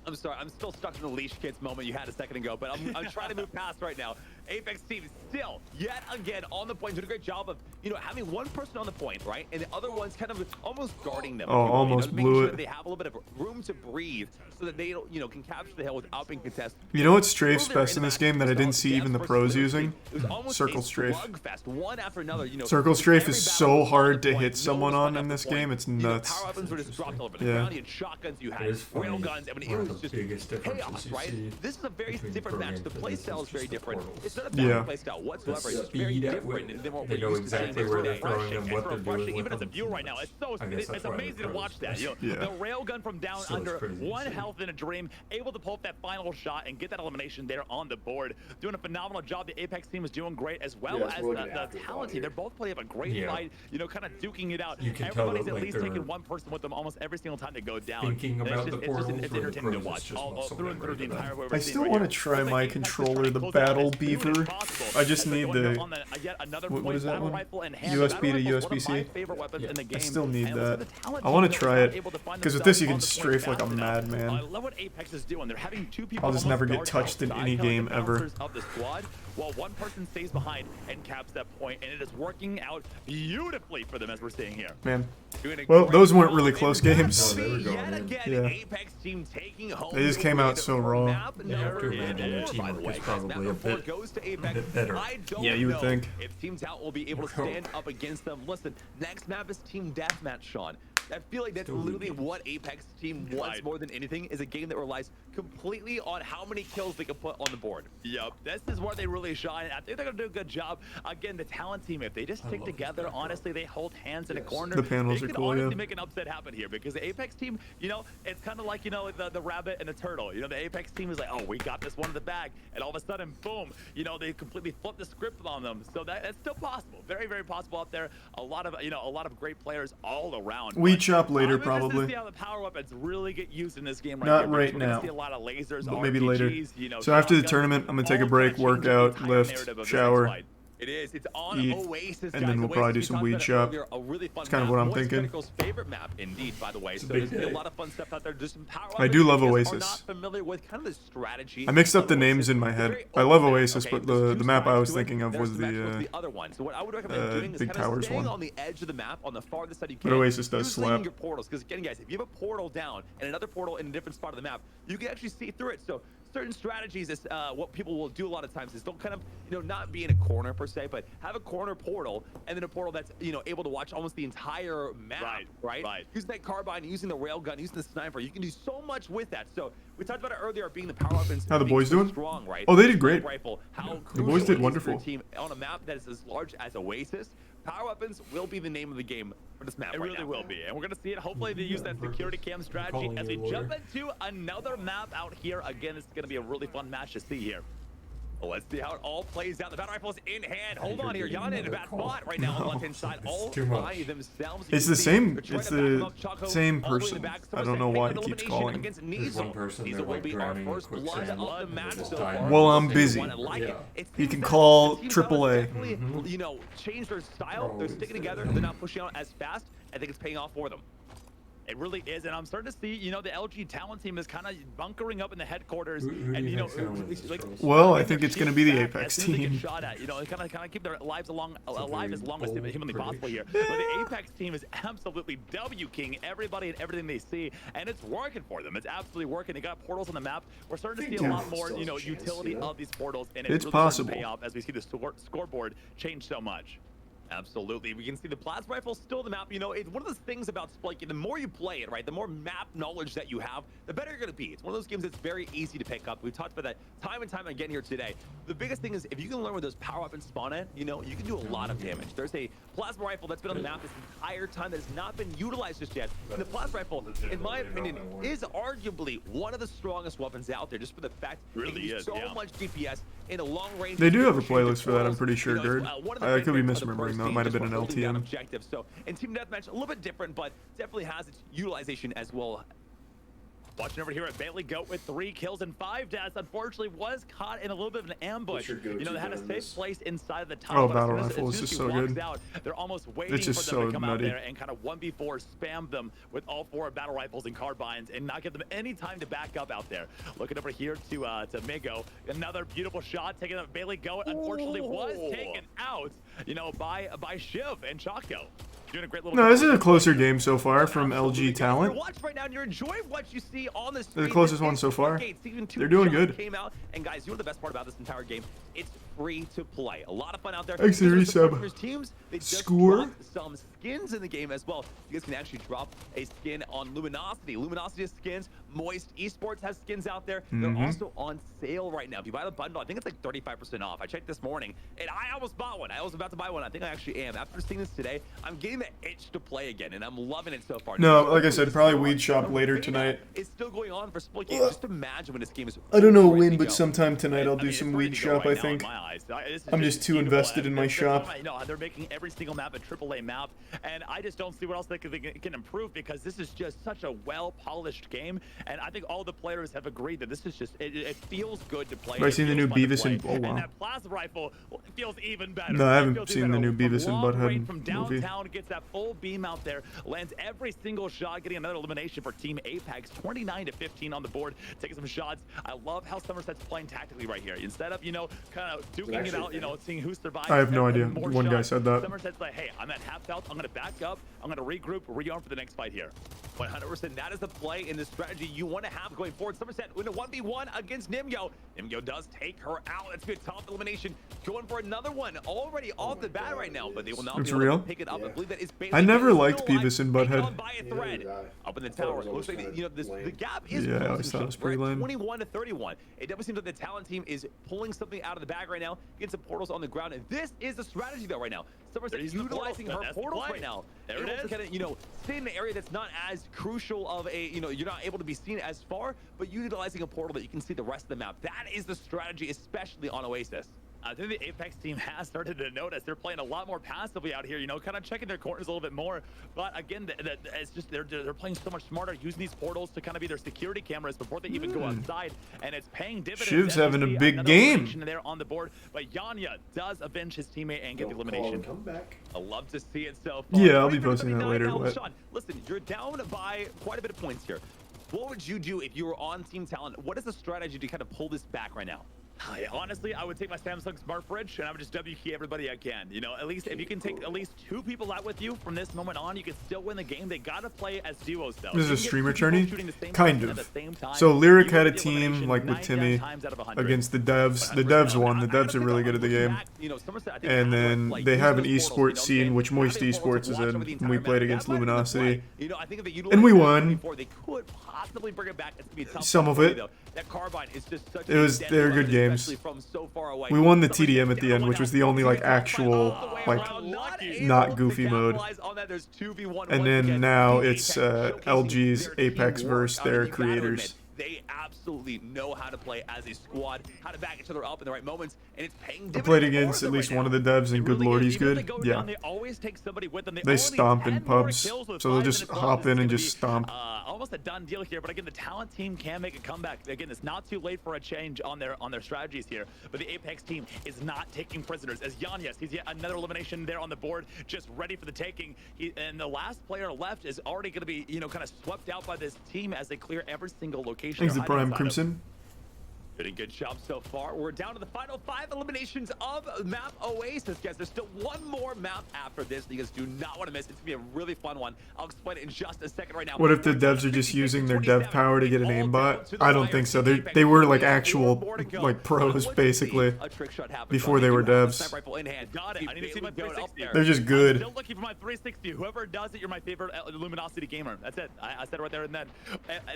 I'm sorry, I'm still stuck in the leash kids moment you had a second ago, but I'm trying to move past right now. Apex team is still, yet again, on the point, doing a great job of, having one person on the point, right? And the other one's kind of almost guarding them. Oh, almost blew it. They have a little bit of room to breathe so that they don't, can capture the hill without being contested. You know what's strafe's best in this game that I didn't see even the pros using? Circle strafe. One after another, Circle strafe is so hard to hit someone on in this game, it's nuts. Power weapons were just dropped all over the ground. You had shotguns, you had rail guns. I mean, it was just chaos, right? This is a very different match. The playstyle is very different. It's not a bad playstyle whatsoever. It's very different than what we're used to seeing where they're throwing them, what they're doing. Even as a viewer right now, it's amazing to watch that. The rail gun from down under 1 health in a dream, able to pull up that final shot and get that elimination there on the board. Doing a phenomenal job. The Apex team is doing great as well as the Talent team. They're both playing a great fight, kind of duking it out. Everybody's at least taking one person with them almost every single time they go down. Thinking about the portals, it's entertaining to watch. All through and through the entire way. I still want to try my controller, the Battle Beaver. I just need the... What is that one? USB to USB-C? I still need that. I want to try it, because with this you can strafe like a madman. I love what Apex is doing. They're having 2 people I'll just never get touched in any game ever. Of the squad, while one person stays behind and caps that point, and it is working out beautifully for them as we're seeing here. Man. Well, those weren't really close games. Yeah. They just came out so raw. Probably a bit better. Yeah, you would think. If Team Tout will be able to stand up against them. Listen, next map is Team Deathmatch, Sean. I feel like that's literally what Apex team wants more than anything, is a game that relies completely on how many kills they can put on the board. Yep, this is where they really shine. I think they're gonna do a good job. Again, the Talent team, if they just stick together, honestly, they hold hands in a corner. The panels they are can cool, honestly make an upset happen here, because the Apex team, it's kind of like, the rabbit and the turtle. The Apex team is like, oh, we got this one in the bag, and all of a sudden, boom, they completely flip the script on them. So that's still possible, very, very possible out there. A lot of great players all around. We chop later, I'm probably. to see how the power weapons really get used in this game right Not here, right we're gonna now, see a lot of lasers, but maybe later. RPGs, So after the shotguns, tournament, I'm gonna take a all break, kinda change the workout, entire lift, narrative of the shower, next fight. It is. It's on eat, Oasis, and then we'll probably do some weed shop. It's kind of what I'm thinking. Favorite map, indeed, by the way. So there's gonna be a lot of fun stuff out there. Just some power. I do love Are Oasis. not familiar with kind of the strategy. I mixed up the names in my head. I love Oasis, but the map I was thinking of was the other one. So what I would recommend doing is Big kind of Towers staying one. on the edge of the map, on the farthest side you can. But Oasis does using slap. your portals, because again, guys, if you have a portal down and another portal in a different spot of the map, you can actually see through it. So certain strategies is what people will do a lot of times is they'll kind of not be in a corner per se, but have a corner portal and then a portal that's able to watch almost the entire map, right? Using that carbine, using the railgun, using the sniper, you can do so much with that. So we talked about it earlier, being the power weapons. How the boys doing? Strong, right? Oh, they did great. Rifle, how The boys did crucial it is for a wonderful. team on a map that is as large as Oasis. Power weapons will be the name of the game for this map. It really will be, and we're gonna see it. Hopefully, they use that security cam strategy as we jump into another map out here. Again, it's gonna be a really fun match to see here. Well, let's see how it all plays out. The battle rifle is in hand. Hold on here. Hunnit in a bad spot right now on the left-hand side. All by themselves. It's the same. It's the same person. I don't know why he keeps calling. There's one person that like drowning in quicksand. Well, I'm busy. He can call AAA. You know, change their style. They're sticking together. They're not pushing out as fast. I think it's paying off for them. It really is, and I'm starting to see, you know, the LG talent team is kind of bunkering up in the headquarters, and you know, like, well, I think it's going to be the Apex team. Shot at, you know, kind of keep their lives alive as long as humanly possible here. But the Apex team is absolutely W-king everybody and everything they see, and it's working for them. It's absolutely working. They got portals on the map. We're starting to see a lot more, you know, utility of these portals, and it's really possible. Pay off as we see the scoreboard change so much. Absolutely. We can see the plasma rifle still on the map. You know, it's one of those things about Splitgate, the more you play it, right, the more map knowledge that you have, the better you're going to be. It's one of those games that's very easy to pick up. We've talked about that time and time again here today. The biggest thing is if you can learn where those power weapons spawn in, you know, you can do a lot of damage. There's a plasma rifle that's been on the map this entire time that has not been utilized just yet. And the plasma rifle, in my opinion, is arguably one of the strongest weapons out there, just for the fact really it so much DPS in a long range. They do have a playlist for that, I'm pretty sure, Gerd. I could be misremembering though. It might have been an LTM. Objectives. So in team deathmatch, a little bit different, but definitely has its utilization as well. Watching over here at Bailey Goat with 3 kills and 5 deaths. Unfortunately, was caught in a little bit of an ambush. You know, they had a safe place inside of the top. Oh, battle rifle is just so good. Out, they're almost waiting for them to come out there and kind of 1v4 spam them with all 4 battle rifles and carbines and not give them any time to back up out there. Looking over here to Migo. Another beautiful shot taken out. Bailey Goat unfortunately was taken out, you know, by Shiv and Chaco. Doing a great little no, this is a closer game so far from LG talent. Watch right now and you're enjoying what you see on the screen. They're the closest one so far. They're doing good. Came out, and guys, you know the best part about this entire game? It's free to play. A lot of fun out there. Thanks to resub. Teams, they just Score. Some skins in the game as well. You guys can actually drop a skin on Luminosity. Luminosity has skins. Moist Esports has skins out there. They're also on sale right now. If you buy the bundle, I think it's like 35% off. I checked this morning, and I almost bought one. I was about to buy one. I think I actually am. After seeing this today, I'm getting the itch to play again, and I'm loving it so far. No, like I said, probably Weed Shop later tonight. It's still going on for Splitgate. Just imagine when this game is. I don't know when, but sometime tonight I'll do some Weed Shop, I think. I'm just too invested in my shop. You know, they're making every single map a AAA map, and I just don't see what else they can improve because this is just such a well-polished game, and I think all the players have agreed that this is just, it feels good to play. Have I seen the new Beavis and and that plasma rifle feels even better. No, I haven't seen the new Beavis and Butthead from downtown, gets that full beam out there, lands every single shot, getting another elimination for Team Apex, 29-15 on the board, taking some shots. I love how Somerset's playing tactically right here. Instead of, you know, kind of duking it out, you know, seeing who survives. I have no idea. One guy said that. Somerset's like, hey, I'm at half health. I'm going to back up. I'm going to regroup, rearm for the next fight here. 100%. That is the play in the strategy you want to have going forward. Somerset in a 1v1 against Nimyo. Nimyo does take her out. That's a good top elimination. Going for another one already off the bat right now, but they will not be able to pick it up. I believe that is I never liked Beavis and Butthead. By a thread. Up in the tower. It looks like, you know, the gap is I always thought it was pretty lame. 21-31. It definitely seems like the talent team is pulling something out of the bag right now. Getting some portals on the ground, and this is the strategy though right now. Somerset utilizing her portals right now. There it is. Kind of, you know, stay in an area that's not as crucial of a, you know, you're not able to be seen as far, but utilizing a portal that you can see the rest of the map. That is the strategy, especially on Oasis. I think the Apex team has started to notice they're playing a lot more passively out here, you know, kind of checking their corners a little bit more. But again, it's just they're playing so much smarter, using these portals to kind of be their security cameras before they even go outside, and it's paying dividends. Shiv's having a big game there on the board, but Yanya does avenge his teammate and get the elimination. Come back. I love to see it so far. Yeah, I'll be posting that later. Sean, listen, you're down by quite a bit of points here. What would you do if you were on Team Talent? What is the strategy to kind of pull this back right now? Honestly, I would take my Samsung Smart Fridge and I would just W-key everybody I can. You know, at least if you can take at least 2 people out with you from this moment on, you can still win the game. They gotta play as duos though. This is a streamer tourney? Kind of. So Lyric had a team, like with Timmy, against the devs. The devs won. The devs are really good at the game. And then they have an esports scene, which Moist Esports is in, and we played against Luminosity. And we won. Some of it. They're good games. We won the TDM at the end, which was the only like actual like not goofy mode. And then now it's LG's Apex versus their creators. They absolutely know how to play as a squad, how to back each other up in the right moments, and it's paying I played dividends against for at them least right one of the now. devs, and good Really lord, is. he's Even if good. they go Yeah. down, they always take somebody with them. They They only stomp need in 10 more pubs, kills with so they'll 5 just minutes left. hop This in is and gonna just be, stomp. Almost a done deal here, but again, the talent team can make a comeback. Again, it's not too late for a change on their strategies here, but the Apex team is not taking prisoners. As Yanyas, he's yet another elimination there on the board, just ready for the taking. And the last player left is already going to be, you know, kind of swept out by this team as they clear every single location. Thanks to they're hiding Prime inside of. Crimson. Pretty good job so far. We're down to the final 5 eliminations of map Oasis, guys. There's still one more map after this that you guys do not want to miss. It's going to be a really fun one. I'll explain it in just a second right now. What if the devs are just using their dev power to get an aimbot? I don't think so. They were like actual like pros basically before they were devs. They're just good. Still looking for my 360. Whoever does it, you're my favorite Luminosity gamer. That's it. I said it right there and then.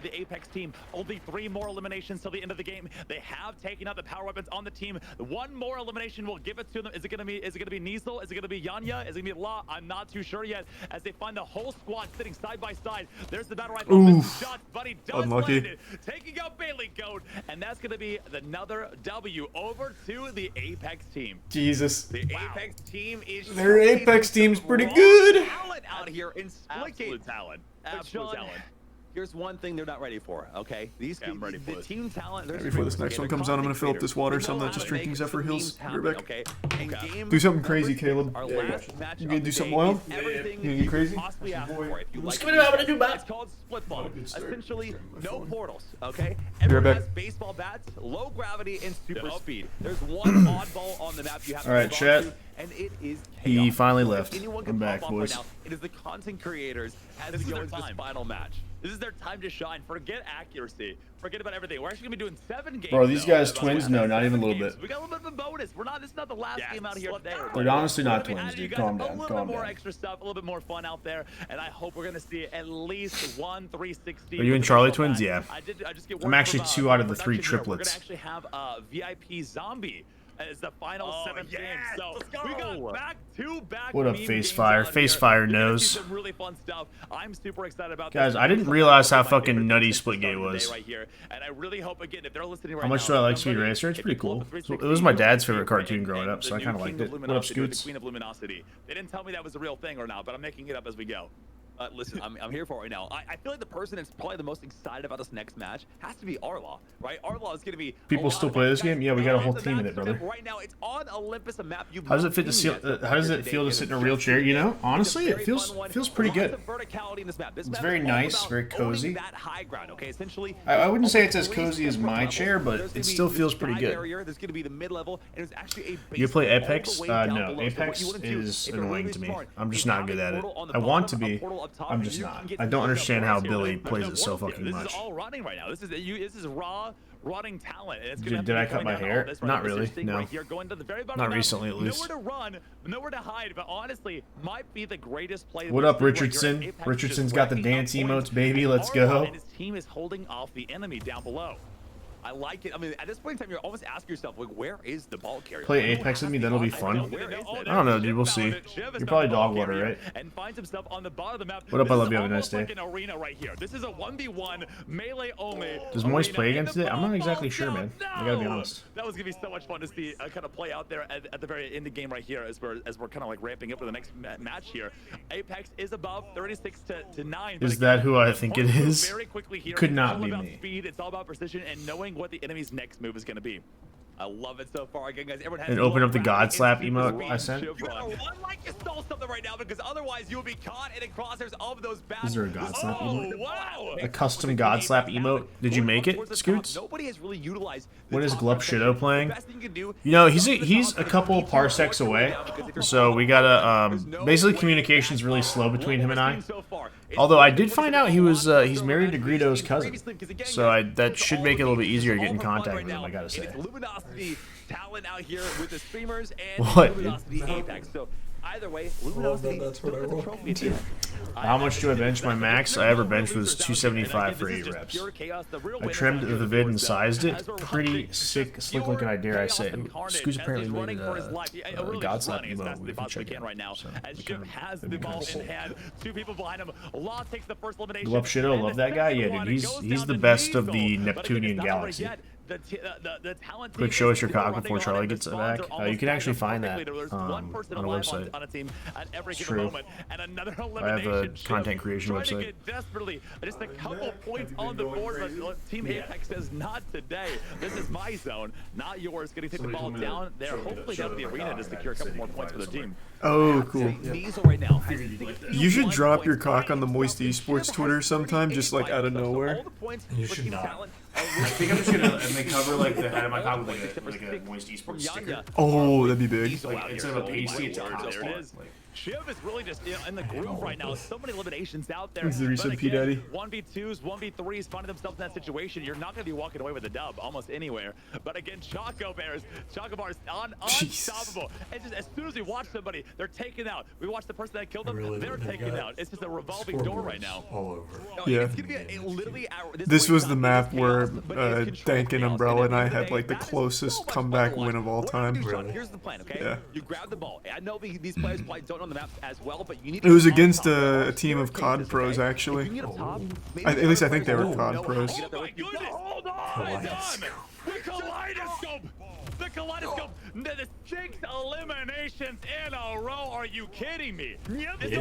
The Apex team, only 3 more eliminations till the end of the game. They have taken out the power weapons on the team. One more elimination will give it to them. Is it gonna be Niesel? Is it gonna be Yanya? Is it gonna be Law? I'm not too sure yet. As they find the whole squad sitting side by side. There's the battle rifle. Oof. Shots, but he does Unlucky. land it. Taking out Bailey Goat, and that's gonna be another W over to the Apex team. Jesus. The Apex team is Their Apex showcasing team's some pretty raw good. talent out here in Splitgate. Absolute talent. But Absolute Sean, talent. Here's one thing they're not ready for, okay? I'm ready for the it. team talent. Yeah, before this next one comes out, I'm gonna fill up this water, so I'm not just drinking Zephyr Hills. Be right back. Okay. Do something crazy, Caleb. Our Yeah, last match you of gonna the do something day wild? is everything You you get crazy? could possibly ask for. If you like Give me what I'm gonna do, man. It's called split ball. good start. Essentially, My no phone. portals. Okay. Be right Everyone back. has baseball bats, low gravity, and super speed. There's one oddball on the map you have to All right, hold on chat. to, and it is He chaos. finally So if left. anyone I'm can back, pop off boys. Right now, it is the content creators as This we is go their into this time. final match. This is their time to shine. Forget accuracy. Forget about everything. We're actually gonna be doing 7 games. Bro, these though. guys twins? No, not even a little Games. bit. We got a little bit of a bonus. We're not. This is not the last game out here today. They're honestly not We're gonna be twins, adding you dude. guys Calm a down, little calm bit more down. extra stuff, a little bit more fun out there, and I hope we're gonna see at least one 360. Are you and Charlie twins? Yeah. I just get I'm word actually from, 2 out of the 3 production here. We're triplets. gonna actually have VIP Zombie as the final 7th game. So let's go. we got back-to-back. What up, meme Face games Fire? out Face here. Fire You're gonna knows. see some really fun stuff. I'm super excited about Guys, this. I didn't realize how fucking nutty Splitgate was. Right here. And I really hope again if they're listening right How much now, do I like somebody- Speed Racer? It's if pretty you pull cool. up the It 360, was my dad's you'll favorite see cartoon and growing up, so the I new kind of King liked of it. What up, Luminosity, or the Scoots? Queen of Luminosity. They didn't tell me that was a real thing or not, but I'm making it up as we go. Listen, I'm here for it right now. I feel like the person that's probably the most excited about this next match has to be Arlaw, right? Arlaw is going to be. People still play this game? Yeah, we got a whole team in it, brother. Right now, it's on Olympus, a map you've How does not it fit to seen seal? yet. How does it feel to sit in a real chair? You know, honestly, it feels pretty good. It's very nice, very cozy. I wouldn't say it's as cozy as my chair, but it still feels pretty good. There's going to be the mid-level, and there's actually a You play basement all Apex? the way down No, below. So what Apex you wanna do, is if you're annoying really to me. smart, I'm just you not have good a at it. portal on the I want to bottom, a be. portal up top, I'm and just you can not. get I to don't the understand how portals here. Billy There's plays no it so portals here. fucking much. This is all running right now. This is raw, rotting talent. And it's gonna have Did to I be cut coming my down to hair? all this right Not now. This really, thing no. right here, going to the very bottom Not of the map. recently, at least. Nowhere to run, nowhere to hide, but honestly, might be the greatest play. What up, Richardson? Richardson's got the dance emotes, baby. Let's go. And his team is holding off the enemy down below. I like it. I mean, at this point in time, you're almost asking yourself, like, where is the ball carrier? Play Apex with me, that'll be fun. I don't know, dude. We'll see. You're probably dog water, right? And finds himself on the bottom of the map. What up? I This love is you. Have a nice almost day. like an arena right here. This is a 1v1 melee only. Does Moist arena, play and against the it? I'm not ball exactly falls sure, down. man. I gotta be No! honest. That was gonna be so much fun to see kind of play out there at the very end of the game right here as we're kind of like ramping up for the next match here. Apex is above 36 to 9. but Is again, that who I the think points it move is? very quickly here. Could It's not all be about me. speed. It's all about precision and knowing what the enemy's next move is going to be. I love it so far. Again, guys, everyone has And to open go up the around God and slap super emote speed I sent. and run like you stole something right now, because otherwise you will be caught in the crosshairs of those bad. Is there a God slap emote? Wow! A custom God slap emote? Did you make it, Scoots? Nobody has really utilized. What is Glup Shido playing? The best thing you can do. You know, he's a couple parsecs away, so we gotta basically communication's really slow between him and I. Although I did find out he's married to Greedo's cousin, so that should make it a little bit easier to get in contact with him. I gotta say. Luminosity talent out here with the streamers and What? Luminosity Apex. So Either way, Luminosity that's what I want. trophy at the end. How much do I bench my max? I ever benched was 275 for 8 reps. I trimmed the vid and sized it. Pretty sick, slick looking idea, I say. Scoo's apparently made a God slap emote. We can check it out. So, Glub Shido, love that guy? Yeah, dude, he's the best of the Neptunian galaxy. Quick, show us your cock before Charlie gets it back. You can actually find that on a website. It's true. I have a content creation website. Just a couple points on the board, but Team Apex says not today. This is my zone, not yours. Going to take the ball down there, hopefully down the arena to secure a couple more points for their team. Oh, cool. Right now, you should drop your cock on the Moist Esports Twitter sometime, just like out of nowhere. You should not. I think I'm just gonna cover like the head of my cock with like a Moist Esports sticker. Oh, that'd be big. Like instead of a pasty, it's a top spot. Shiv is really just in the groove right now. So many eliminations out there. Is the reset P Daddy? 1v2s, 1v3s, finding themselves in that situation. You're not going to be walking away with a dub almost anywhere. But again, Choco Bars unstoppable. It's just as soon as we watch somebody, they're taken out. We watch the person that killed them, they're taken out. It's just a revolving door right now. All over. Yeah. It's gonna be literally this was the map where Dank and Umbrella and I had like the closest comeback win of all time. Here's the plan, okay? Yeah. You grab the ball. I know these players probably don't know the maps as well, but you need It was against a team of COD pros, actually. At least I think they were COD pros. Oh my goodness! Hold on! The kaleidoscope! The kaleidoscope! The 6 eliminations in a row. Are you kidding me? Yeah, they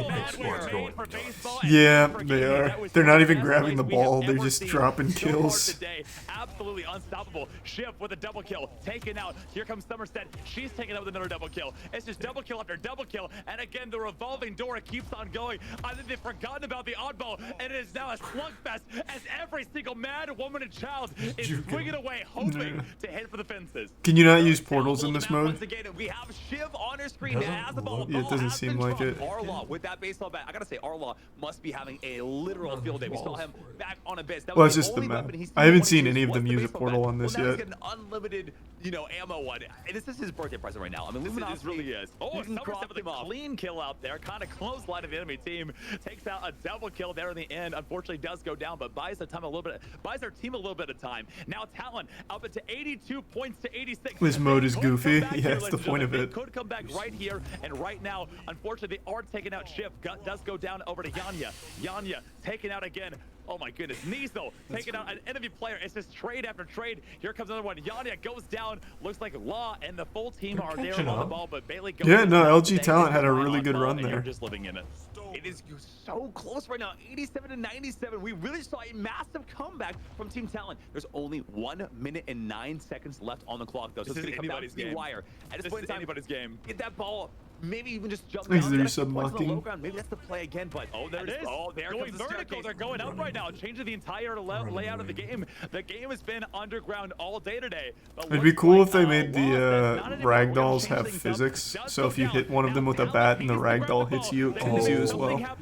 are. They're not even grabbing the ball. They're just dropping kills. Absolutely unstoppable. Shiv with a double kill. Taken out. Here comes Somerset. She's taken out with another double kill. It's just double kill after double kill. And again, the revolving door keeps on going. I think they've forgotten about the oddball. And it is now a slugfest as every single man, woman, and child is swinging away, hoping to hit for the fences. Can you not use portals in this mode? Once again, we have Shiv on her screen that has the ball. Yeah, it doesn't seem like it. Arlaw with that baseball bat. I gotta say, Arlaw must be having a literal field day. We saw him back on Abyss. Well, it's just the map. I haven't seen any of them use a portal on this yet. An unlimited, ammo one. And this is his birthday present right now. I mean, Luminosity really is. Oh, Somerset with a clean kill out there. Kind of close line of the enemy team. Takes out a double kill there in the end. Unfortunately, does go down, but buys their team a little bit of time. Now Talon up to 82 points to 86. This mode is goofy. Yeah, that's the point of it. Could come back right here and right now. Unfortunately, they are taking out Shiv. Does go down over to Yanya. Yanya taken out again. Oh my goodness, Nizo taking out an enemy player. It's just trade after trade. Here comes another one. Yanya goes down. Looks like Law and the full team are there on the ball, but Bailey goes. Yeah, no, LG Talent had a really good run there. You're just living in it. It is so close right now, 87 to 97. We really saw a massive comeback from Team Talent. There's only 1 minute and 9 seconds left on the clock, though. So it's going to come down to the wire. At this point in time, anybody's game. Get that ball. Maybe even just jump down. Maybe that's the play again, but there it is. Oh, there going vertical. They're going up right now, changing the entire layout of the game. The game has been underground all day today. It'd be cool if they made the ragdolls have physics. So if you hit one of them with a bat and the ragdoll hits you, it kills you as well. Yeah,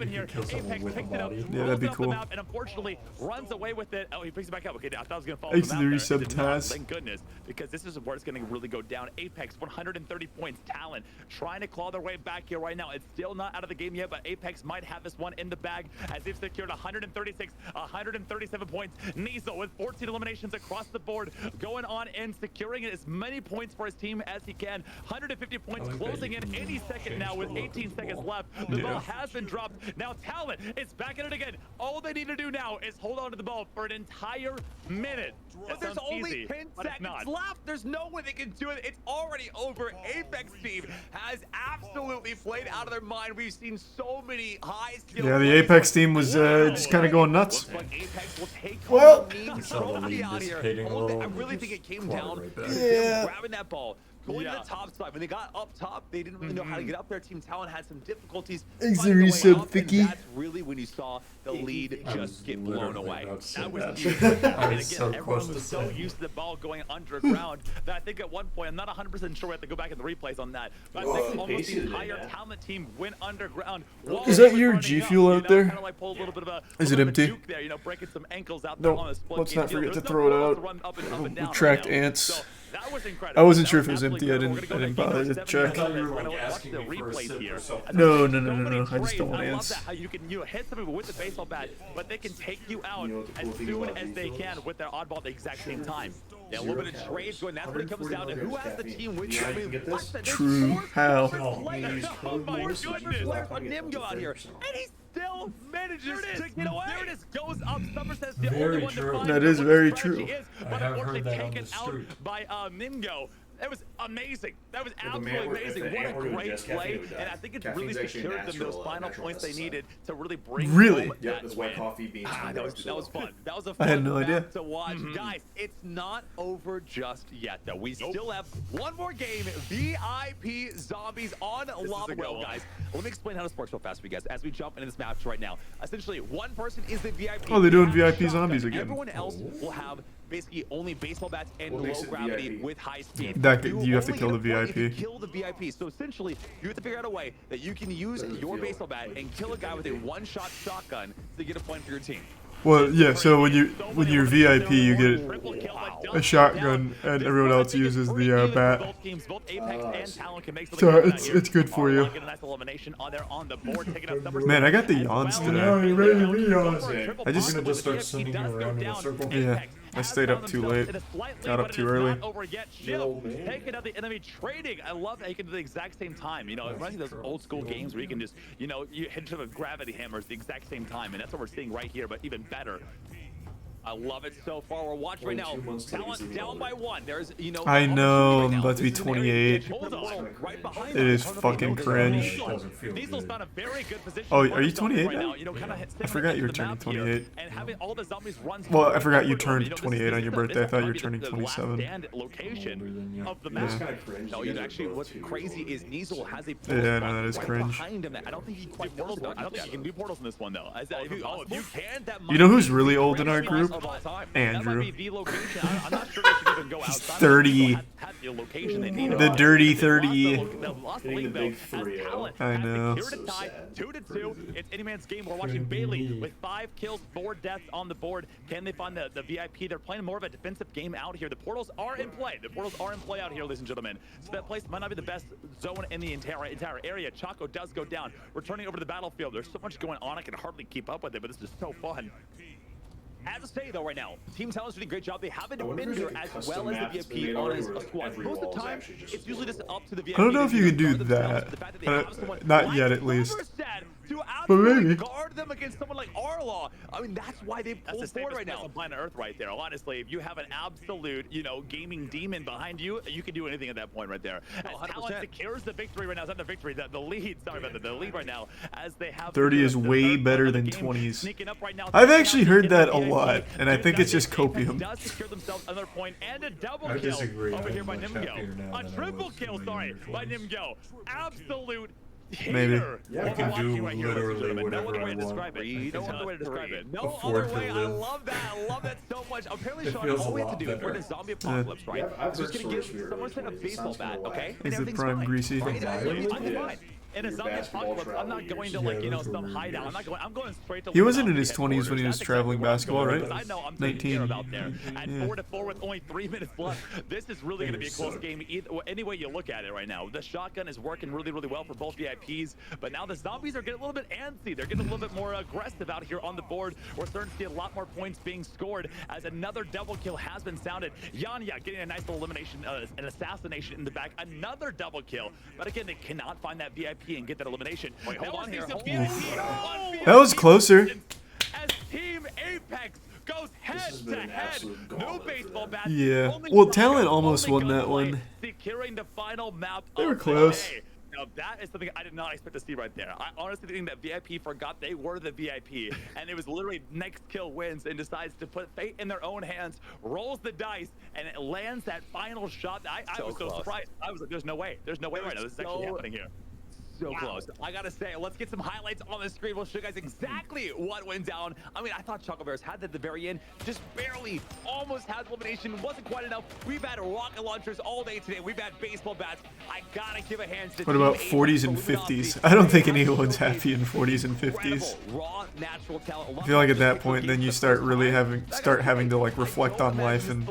that'd be cool. And unfortunately, runs away with it. Oh, he picks it back up. Okay, I thought I was gonna fall. Thanks to the resub Taz. Thank goodness, because this is where it's gonna really go down. Apex 130 points. Talent trying to claw their way back here right now. It's still not out of the game yet, but Apex might have this one in the bag as they've secured 136, 137 points. Nizo with 14 eliminations across the board, going on and securing as many points for his team as he can. 150 points, closing in any second now with 18 seconds left. The ball has been dropped. Now Talent is back in it again. All they need to do now is hold on to the ball for an entire minute. But there's only 10 seconds left. There's no way they can do it. It's already over. Apex team has absolutely played out of their mind. We've seen so many high skill. Yeah, the Apex team was just kind of going nuts. Well, I really think it came down to grabbing that ball. Going to the top side. When they got up top, they didn't really know how to get up there. Team Talent had some difficulties. That's really when you saw the lead just get blown away. That was huge. And again, everyone was so used to the ball going underground that I think at one point, I'm not 100% sure we have to go back in the replays on that, but I think almost the entire Talent team went underground. Is that your G Fuel out there? Is it empty? Breaking some ankles out no, let's not forget to throw it out. Retract ants. That was incredible. I wasn't sure That if it was absolutely empty. I incredible. didn't We're gonna bother go to check. We're gonna watch the replays here. No. So I just don't want I love ants. that how you can hit somebody with the baseball bat, but they can take you out as soon as they can with their oddball at the exact same time. Yeah, a little bit of trades going. That's what it comes down to. Who has the team with you? I mean, what the True. How? Oh my goodness! There's a Nimgo out here, and he still manages to get away. There it is. Goes up. Somerset's the only one to find That is very what the strategy true. is, but unfortunately taken out by Nimgo. That was amazing. That was absolutely amazing. What a great play. And I think it's really secured them those final points they needed to really bring home that that's white coffee beans. that was fun. That was a I had fun no idea. to watch. Guys, it's not over just yet, though. We still have one more game. VIP Zombies on Lava Well, guys. Let me explain how this works real fast for you guys as we jump into this match right now. Essentially, one person is the VIP. Oh, they're doing VIP Zombies again. Everyone else will have basically only baseball bats and low gravity with high speed. You have to kill the VIP. Kill the VIP. So essentially, you have to figure out a way that you can use your baseball bat and kill a guy with a one-shot shotgun to get a point for your team. Well, yeah. So when you're VIP, you get a shotgun, and everyone else uses the bat. So it's good for you. Man, I got the yawns today. I just start sending you around in a circle. Yeah. I stayed up too late. Got up too early. Taking out the enemy trading. I love that you can do the exact same time. You know, running those old school games where you can just, you know, you hit to the gravity hammers the exact same time, and that's what we're seeing right here, but even better. I love it so far. We're watching right now. Talent down by one. There's, you know. I know. I'm about to be 28. It is fucking cringe. Oh, are you 28 now? I forgot you were turning 28. Well, I forgot you turned 28 on your birthday. I thought you were turning 27. No, you actually, what's crazy is Niesel has a yeah, no, that is cringe. Behind him. I don't think he quite portals. I don't think he can do portals in this one though. If you can, that You know who's really old in our group? Andrew. He's 30. The dirty 30. I know. 2-2. It's any man's game. We're watching Bailey with 5 kills, 4 deaths on the board. Can they find the VIP? They're playing more of a defensive game out here. The portals are in play. The portals are in play out here, ladies and gentlemen. So that place might not be the best zone in the entire area. Chaco does go down. Returning over to the battlefield. There's so much going on. I can hardly keep up with it, but this is so fun. As I say though, right now, Team Talent's doing a great job. They have a defender as well as the VIP on his squad. Most of the time, it's usually just up to the VIP. I don't know if you can do that. Not yet, at least. But maybe. Guard them against someone like Arlaw. I mean, that's why they pull forward right now. On planet Earth right there. Honestly, if you have an absolute, you know, gaming demon behind you, you can do anything at that point right there. As Talent secures the victory right now. It's not the victory, the lead. Sorry about that. The lead right now, as they have 30 is way better than 20s. I've actually heard that a lot, and I think it's just copium. Does secure themselves another point and a double kill over here by Nimgo. A triple kill, sorry, by Nimgo. Absolute. Maybe. Yeah, I can do literally whatever No other way I to want. describe it. No other way to describe it. No Afford other to way. I live. love that. I love that so much. Apparently, It Sean, feels all we a have to lot do, we're in a better. zombie apocalypse, right? So it's going to give someone a baseball bat, okay? And Is it everything's prime fine. greasy? Right? I'm Yeah. fine. In a zombie apocalypse, I'm not going to, like, you know, some hideout. I'm going straight to. He wasn't in his 20s when he was traveling basketball, right? I know I'm 19. about there. At 4-4 with only 3 minutes left, this is really going to be a close game. Any way you look at it right now, the shotgun is working really, really well for both VIPs. But now the zombies are getting a little bit antsy. They're getting a little bit more aggressive out here on the board. We're starting to see a lot more points being scored as another double kill has been sounded. Yanya getting a nice little elimination, an assassination in the back. Another double kill. But again, they cannot find that VIP and get that elimination. Wait, hold on here. That was closer. As Team Apex goes head to head. No baseball bats. Yeah. Well, Talent almost won that one. Securing the final map. They were close. Now that is something I did not expect to see right there. I honestly think that VIP forgot they were the VIP, and it was literally next kill wins and decides to put fate in their own hands, rolls the dice, and it lands that final shot. I was so surprised. I was like, there's no way right now. This is actually happening here. so close. I gotta say, let's get some highlights on the screen. We'll show you guys exactly what went down. I mean, I thought Choco Bears had that at the very end. Just barely, almost had elimination. Wasn't quite enough. We've had rocket launchers all day today. We've had baseball bats. I gotta give a hand to What about 40s and 50s? I don't think anyone's happy in 40s and 50s. Raw, natural talent. I feel like at that point, then you start really having to like reflect on life and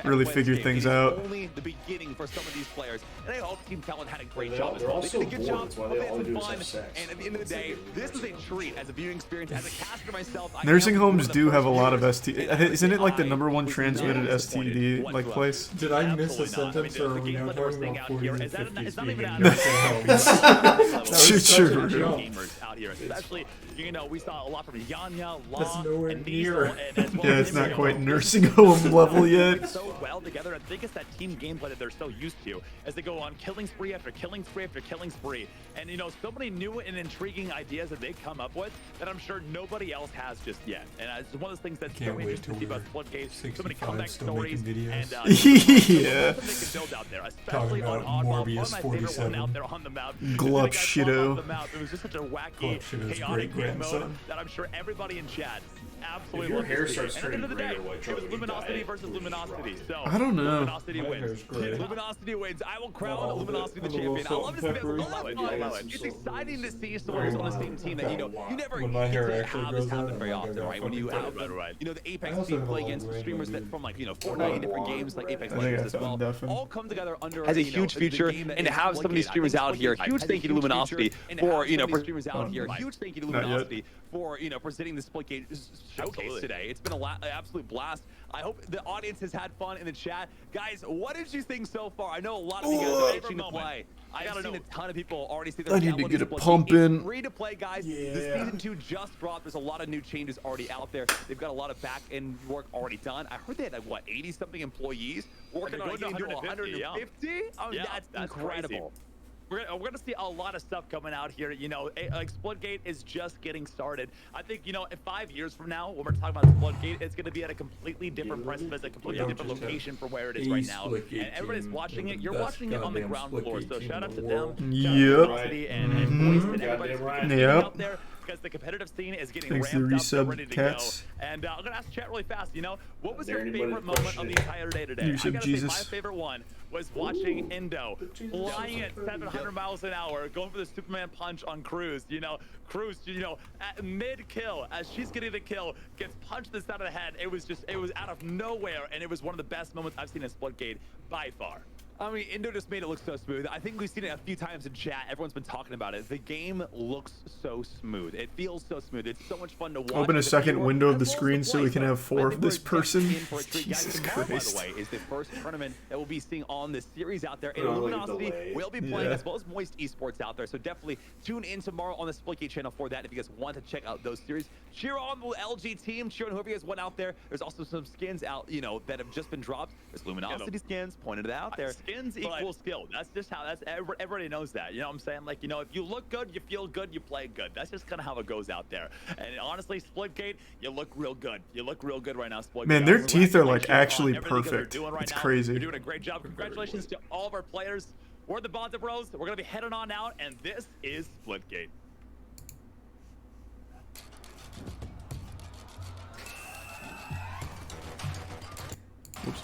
really figure things out. Only the beginning for some of these players, and I hope Team Talent had a great job. They're all They so did a good bored. job. That's why they all They do had is fun, have sex. and at the end of the day, this is a treat as a viewing experience. As a caster myself, I Nursing am homes one of do the have a first lot of viewers ST. in everything Isn't it like the I #1 was transmitted very STD disappointed like place? Did I miss a Absolutely not. sentence, I or mean, are we the now games that are talking staying about out here 40s is and that 50s it's not being even in out nursing homes? True, true. gamers out here, especially, you know, we saw a lot from Yanya, That's Law, nowhere and near. Diesel, and as well Yeah, as it's not Imrio. quite nursing home level yet. So well together. I think it's that team gameplay that they're so used to as they go on killing spree after killing spree after killing spree. And you know, so many new and intriguing ideas that they come up with that I'm sure nobody else has just yet. And it's one of those things that's so interesting to see about Splitgate. So many comeback stories and Yeah. they can build out there, Talking especially on about Oddball. One Morbius of my favorite 47. one out there on the map. Glup As soon as they got Shido. off the map, it was just such a wacky, Shidow's chaotic game mode great-grandson. that I'm sure everybody in chat absolutely If your loved to hair see. starts And at the end of the turning day, gray or white, it was Charlie, you Luminosity die. versus Luminosity. So I don't know. Luminosity My wins. hair's gray. Luminosity wins. I will crown Oh, Luminosity the a little champion. I salt love and to see pepper. this. I love it. I love it. It's exciting to see someone on the same team that you know you never When my hair get to actually have grows this out, happen I'm very like, I often, got right? When you fucking have right. you know the I Apex also team have a play long against gray, streamers dude. that from like you know Fortnite and different games like Apex I think Legends I as well, found Duffin. all come together under As a you know, huge the feature, game that and to is have some of these Splitgate. streamers I think out here, Splitgate huge has a thank you to huge Luminosity feature, and to for, have you know, some of these for- streamers out here. Huge thank you to Not yet. Luminosity for you know presenting the Splitgate showcase today. It's been an absolute blast. I hope the audience has had fun in the chat, guys. What did you think so far? I know a lot of you guys are itching to play. I've seen a ton of people already see their I need to get a Splitgate. pump It's in. free to play, guys. Yeah. The season 2 just dropped. There's a lot of new changes already out there. They've got a lot of back end work already done. I heard they had like what 80 something employees working on it getting to 150. Oh, that's incredible. We're gonna see a lot of stuff coming out here. You know, like Splitgate is just getting started. I think, you know, in 5 years from now, when we're talking about Splitgate, it's gonna be at a completely different precipice, a completely different location from where it is right now. And everybody's watching it. You're watching it on the ground floor. So shout out to them. Yep. And Moist and everybody's Yep. out there. Because the competitive scene is getting Thanks to the ramped up, they're resub ready to cats. go. And I'm gonna ask chat really fast. You know, what was Dare your anybody favorite moment question of the it. entire day today? Resub I gotta Jesus. say, my favorite one was watching Indo flying at 700 miles an hour, going for the Superman punch on Cruz. You know, Cruz, you know, at mid-kill, as she's getting the kill, gets punched in the side of the head. It was out of nowhere, and it was one of the best moments I've seen in Splitgate by far. I mean, Indo just made it look so smooth. I think we've seen it a few times in chat. Everyone's been talking about it. The game looks so smooth. It feels so smooth. It's so much fun to watch. Open a as second viewer, window of the as well as screen so we play. can have So 4 I of think this we're person. in for a treat. Guys, Jesus tomorrow, Christ. by the way, is the first tournament that we'll be seeing on this series out there. And Probably Luminosity delayed. will be playing Yeah. as well as Moist Esports out there. So definitely tune in tomorrow on the Splitgate channel for that if you guys want to check out those series. Cheer on the LG team. Cheer on whoever you guys want out there. There's also some skins out, you know, that have just been dropped. There's Luminosity skins, pointed it out there. Skins equals skill. That's just how, everybody knows that. You know what I'm saying? Like, you know, if you look good, you feel good, you play good. That's just kind of how it goes out there. And honestly, Splitgate, you look real good. You look real good right now, Splitgate. Man, their teeth are like Congratulations on actually everything you guys are perfect. doing right It's now. crazy. You're doing a great job. Congratulations to all of our players. We're the Bonds Bros. We're going to be heading on out, and this is Splitgate. Oops.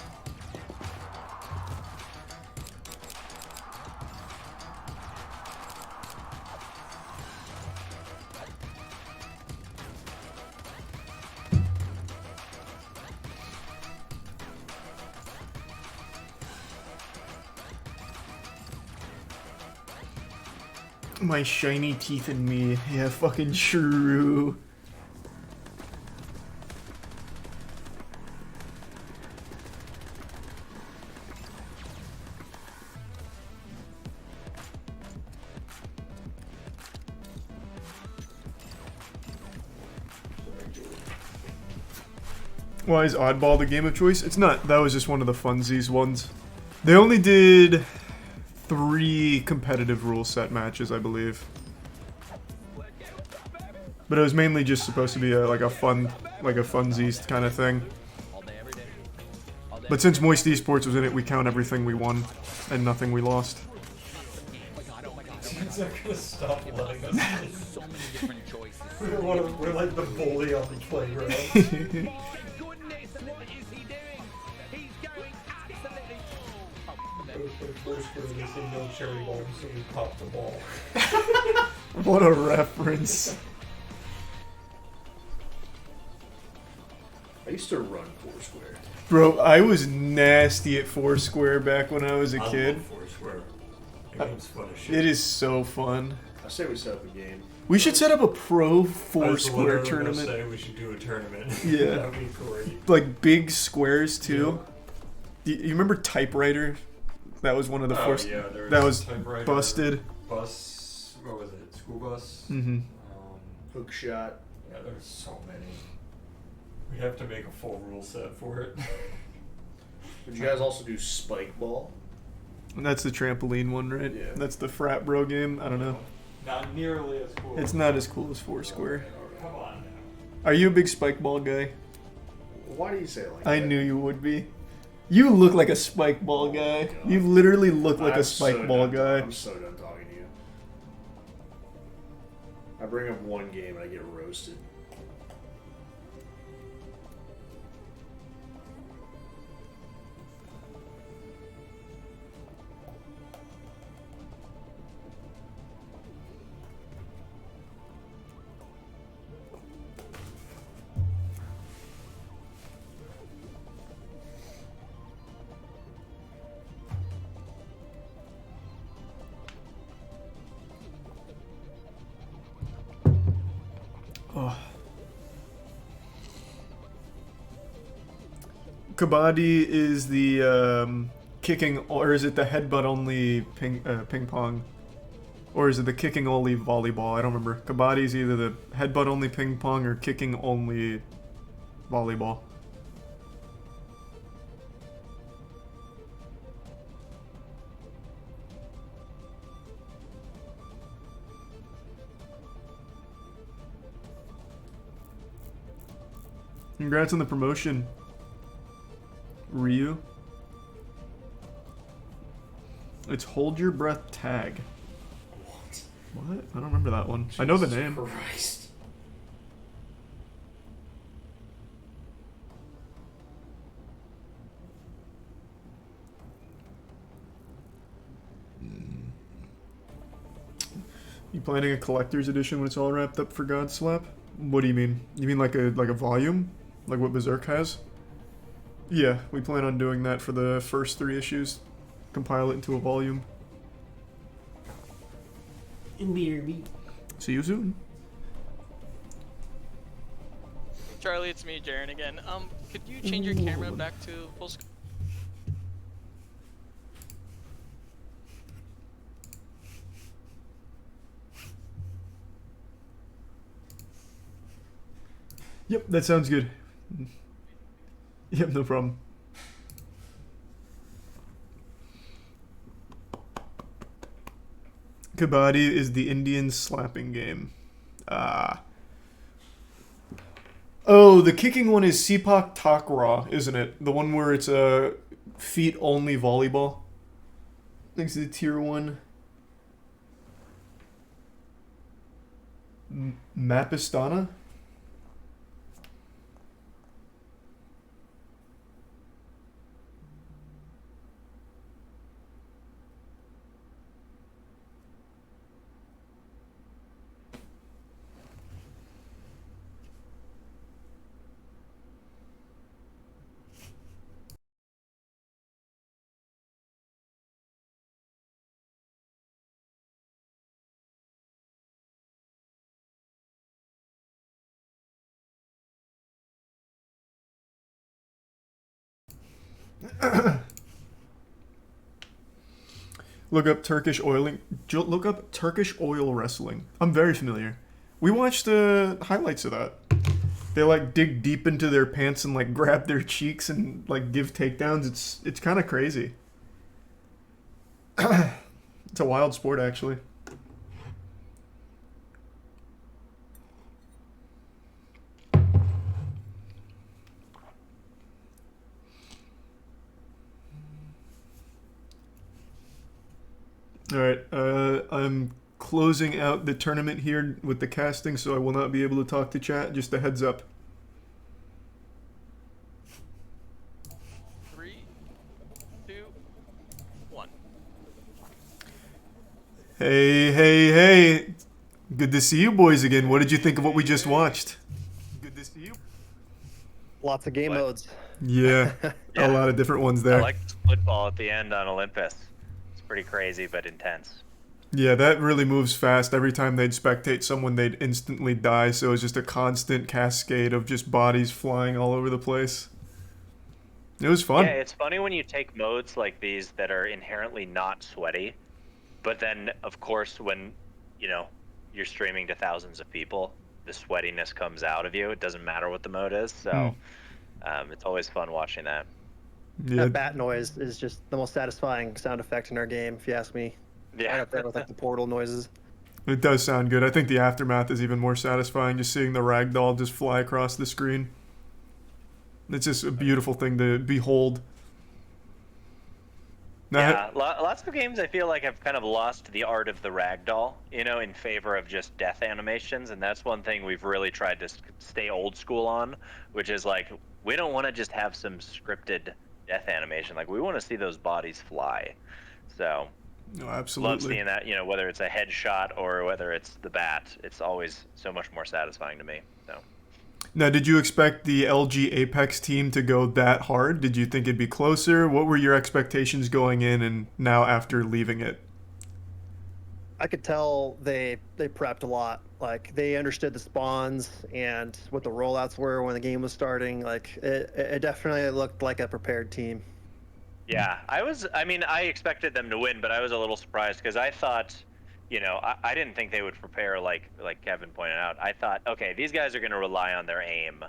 My shiny teeth in me. Yeah, fucking true. Why is Oddball the game of choice? It's not. That was just one of the funsies ones. They only did 3 competitive rule set matches, I believe. But it was mainly just supposed to be like a funsies kind of thing. But since Moist Esports was in it, we count everything we won and nothing we lost. not gonna stop letting us. So many different choices. We're like the bully on the playground. My goodness, what is he doing? He's going absolutely. Foursquare, they say no cherry bombs, so we popped the ball. What a reference. I used to run Foursquare. Bro, I was nasty at Foursquare back when I was a kid. I love Foursquare. That game's fun as shit. It is so fun. I say we set up a game. We should set up a pro I was Foursquare literally gonna tournament. say we should do a tournament. Yeah. That would be great. Like big squares too. You remember Typewriter? That was one of the first. Yeah, there that was Typewriter, busted. Bus. What was it? School bus. Mm-hmm. Hook shot. Yeah, there's so many. We'd have to make a full rule set for it. Did you guys also do Spike Ball? And that's the trampoline one, right? Yeah. That's the frat bro game. I don't know. Not nearly as cool. It's not as cool as Foursquare. Come on now. Are you a big spike ball guy? Why do you say it like I that? knew you would be. You look like a spike ball guy. You literally look like a spike ball guy. I'm so done talking to you. I bring up one game and I get roasted. Oh. Kabaddi is the kicking, or is it the headbutt only ping pong? Or is it the kicking only volleyball? I don't remember. Kabaddi is either the headbutt only ping pong or kicking only volleyball. Congrats on the promotion, Ryu. It's Hold Your Breath Tag. What? I don't remember that one. I know the name. Christ. You planning a collector's edition when it's all wrapped up for God Slap? What do you mean? You mean like a volume? Like what Berserk has? Yeah, we plan on doing that for the first 3 issues. Compile it into a volume. See you soon. Charlie, it's me, Jaren again. Could you change your camera back to full screen? Yep, that sounds good. Yep, no problem. Kabaddi is the Indian slapping game. Ah. Oh, the kicking one is Sepak Takraw, isn't it? The one where it's a feet-only volleyball. Thanks to the tier 1. Mapistana? Look up Turkish oiling. Look up Turkish oil wrestling. I'm very familiar. We watched the highlights of that. They like dig deep into their pants and like grab their cheeks and like give takedowns. It's kind of crazy. It's a wild sport, actually. All right, I'm closing out the tournament here with the casting, so I will not be able to talk to chat. Just a heads up. 3, 2, 1. Hey. Good to see you boys again. What did you think of what we just watched? Good to see you. Lots of game modes. Yeah, a lot of different ones there. I like the split ball at the end on Olympus. It's pretty crazy but intense. Yeah, that really moves fast. Every time they'd spectate someone, they'd instantly die, so it was just a constant cascade of just bodies flying all over the place. It was fun. Yeah, it's funny when you take modes like these that are inherently not sweaty, but then, of course, when, you're streaming to thousands of people, the sweatiness comes out of you. It doesn't matter what the mode is, so it's always fun watching that. Yeah. That bat noise is just the most satisfying sound effect in our game, if you ask me. Yeah. Right up there with like the portal noises. It does sound good. I think the aftermath is even more satisfying, just seeing the ragdoll just fly across the screen. It's just a beautiful thing to behold. Now, Lots of games I feel like have kind of lost the art of the ragdoll, in favor of just death animations, and that's one thing we've really tried to stay old school on, which is like, we don't want to just have some scripted death animation. Like, we want to see those bodies fly. So, no, absolutely. Love seeing that, whether it's a headshot or whether it's the bat, it's always so much more satisfying to me. So. Now, did you expect the LG Apex team to go that hard? Did you think it'd be closer? What were your expectations going in and now after leaving it? I could tell they prepped a lot. Like, they understood the spawns and what the rollouts were when the game was starting. Like, it definitely looked like a prepared team. Yeah, I expected them to win, but I was a little surprised because I thought, I didn't think they would prepare like Kevin pointed out. I thought, okay, these guys are going to rely on their aim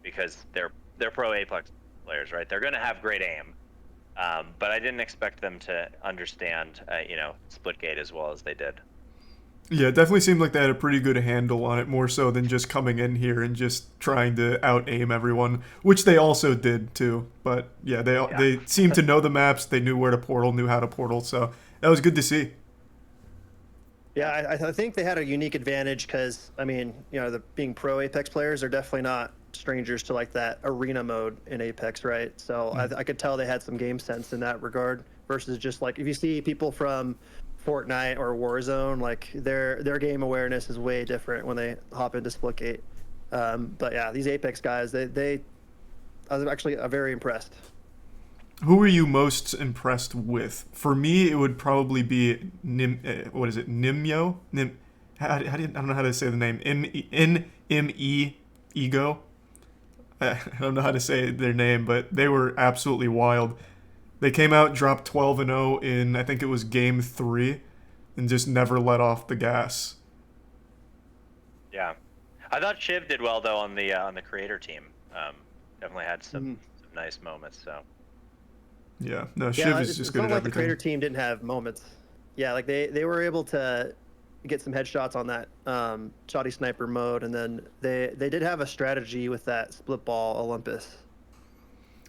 because they're pro Apex players, right? They're going to have great aim. But I didn't expect them to understand, Splitgate as well as they did. Yeah, it definitely seemed like they had a pretty good handle on it, more so than just coming in here and just trying to out-aim everyone, which they also did too. But yeah, they seemed to know the maps, they knew where to portal, knew how to portal, so that was good to see. Yeah, I think they had a unique advantage because, being pro Apex players, they're definitely not strangers to like that arena mode in Apex, right? So I could tell they had some game sense in that regard versus just like if you see people from Fortnite or Warzone, like their game awareness is way different when they hop into Splitgate. But yeah, these Apex guys, I was actually very impressed. Who were you most impressed with? For me, it would probably be Nimyo? I don't know how to say the name. NME Ego. I don't know how to say their name, but they were absolutely wild. They came out, dropped 12-0 in, I think it was game 3, and just never let off the gas. Yeah, I thought Shiv did well though on the creator team. Definitely had some nice moments. So. Yeah, no, Shiv is just good at everything. The creator team didn't have moments. Yeah, like they were able to get some headshots on that shoddy sniper mode, and then they did have a strategy with that split ball Olympus.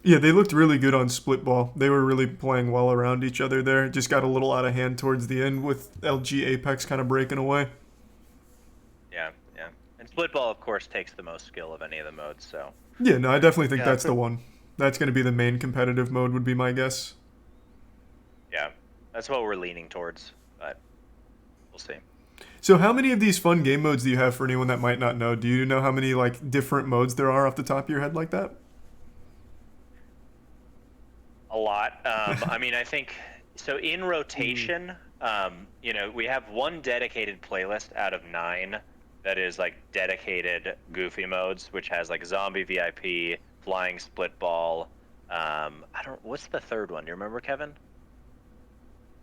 Yeah, they looked really good on split ball. They were really playing well around each other there. Just got a little out of hand towards the end with LG Apex kind of breaking away. Yeah. And split ball, of course, takes the most skill of any of the modes, so. Yeah, no, I definitely think that's the one. That's going to be the main competitive mode, would be my guess. Yeah, that's what we're leaning towards, but we'll see. So how many of these fun game modes do you have for anyone that might not know? Do you know how many different modes there are off the top of your head like that? A lot. I think, so in rotation, we have one dedicated playlist out of 9 that is dedicated goofy modes, which has zombie VIP, flying split ball. What's the third one? Do you remember, Kevin?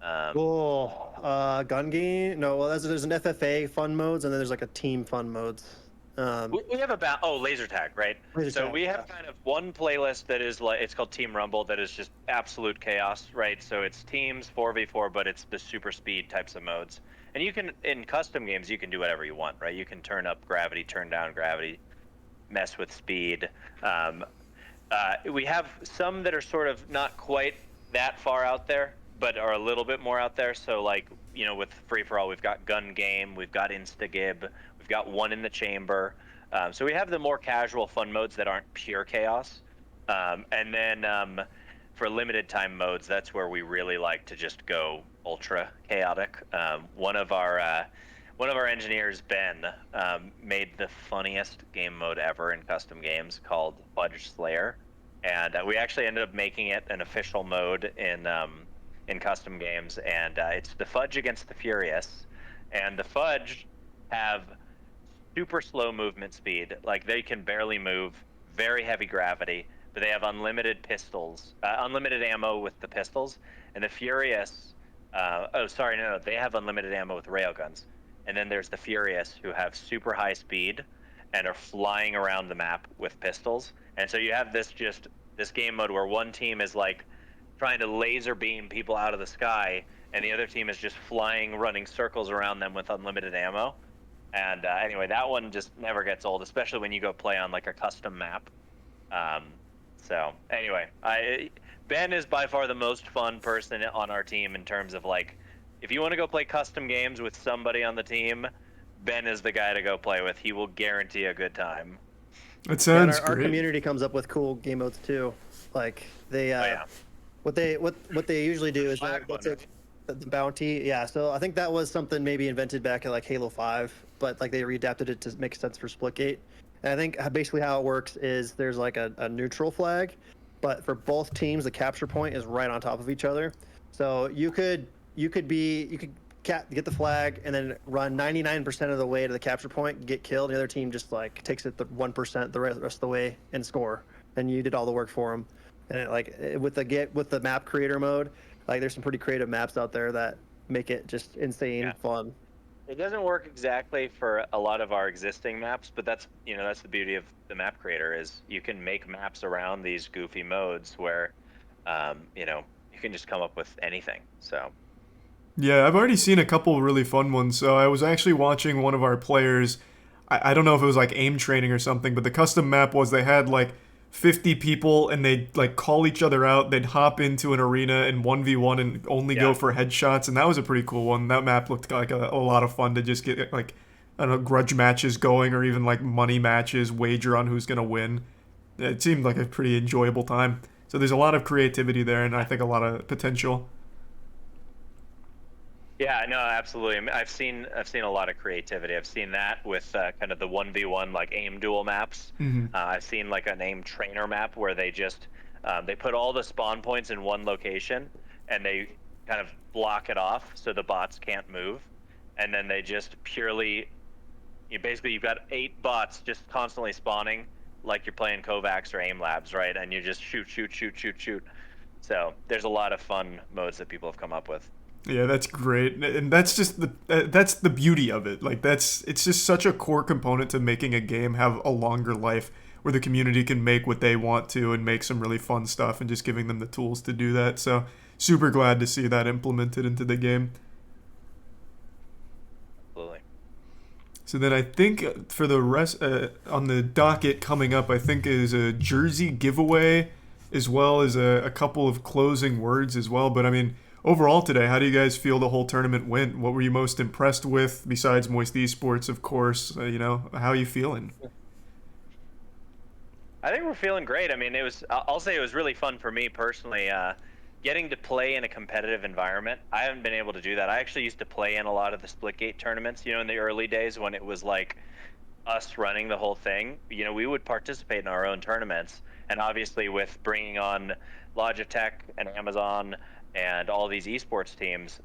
Gun game. No, well, there's an FFA fun modes, and then there's a team fun modes. We have laser tag, right? We have kind of one playlist that is it's called Team Rumble, that is just absolute chaos, right? So it's teams 4v4, but it's the super speed types of modes. And you can, in custom games, you can do whatever you want, right? You can turn up gravity, turn down gravity, mess with speed. We have some that are sort of not quite that far out there, but are a little bit more out there. So with free for all, we've got gun game, we've got instagib, we've got one in the chamber. So we have the more casual fun modes that aren't pure chaos. And then for limited time modes, that's where we really like to just go ultra chaotic. One of our engineers, Ben, made the funniest game mode ever in custom games called Fudge Slayer, and we actually ended up making it an official mode in custom games, and it's the Fudge against the Furious, and the Fudge have super slow movement speed, like they can barely move, very heavy gravity, but they have unlimited pistols, unlimited ammo with the pistols, and the Furious, they have unlimited ammo with railguns. And then there's the Furious, who have super high speed and are flying around the map with pistols. And so you have this game mode where one team is like trying to laser beam people out of the sky, and the other team is just flying, running circles around them with unlimited ammo. And anyway, that one just never gets old, especially when you go play on like a custom map. So anyway, Ben is by far the most fun person on our team in terms of like, if you want to go play custom games with somebody on the team, Ben is the guy to go play with. He will guarantee a good time. It sounds our great. community comes up with cool game modes too. Like they, what they usually do is the bounty. Yeah, so I think that was something maybe invented back at like Halo 5, but like they readapted it to make sense for Splitgate. And I think basically how it works is there's like a neutral flag, but for both teams the capture point is right on top of each other. So you could get the flag and then run 99% of the way to the capture point, get killed. The other team just like takes it the 1% the rest of the way and score. And you did all the work for them. And with the map creator mode, like there's some pretty creative maps out there that make it just insane fun. It doesn't work exactly for a lot of our existing maps, but that's the beauty of the map creator is you can make maps around these goofy modes where you can just come up with anything. So. Yeah, I've already seen a couple really fun ones. So I was actually watching one of our players. I don't know if it was like aim training or something, but the custom map was they had like 50 people and they'd like call each other out. They'd hop into an arena and 1v1 and only go for headshots. And that was a pretty cool one. That map looked like a lot of fun to just get like, I don't know, grudge matches going or even like money matches, wager on who's going to win. It seemed like a pretty enjoyable time. So there's a lot of creativity there and I think a lot of potential. Yeah, no, absolutely. I've seen a lot of creativity. I've seen that with kind of the 1v1 like aim duel maps. I've seen like an aim trainer map where they just they put all the spawn points in one location and they kind of block it off so the bots can't move, and then they just purely you've got 8 bots just constantly spawning like you're playing Kovacs or Aim Labs, right? And you just shoot. So there's a lot of fun modes that people have come up with. Yeah, that's great, and that's just that's the beauty of it. Like it's just such a core component to making a game have a longer life, where the community can make what they want to and make some really fun stuff, and just giving them the tools to do that. So super glad to see that implemented into the game. Absolutely. So then I think for the rest on the docket coming up, I think is a jersey giveaway, as well as a couple of closing words as well. But I mean, overall today, how do you guys feel the whole tournament went? What were you most impressed with, besides Moist Esports, of course? How are you feeling? I think we're feeling great. I mean, I'll say it was really fun for me personally, getting to play in a competitive environment. I haven't been able to do that. I actually used to play in a lot of the Splitgate tournaments, in the early days when it was like us running the whole thing. We would participate in our own tournaments, and obviously with bringing on Logitech and Amazon and all these esports teams,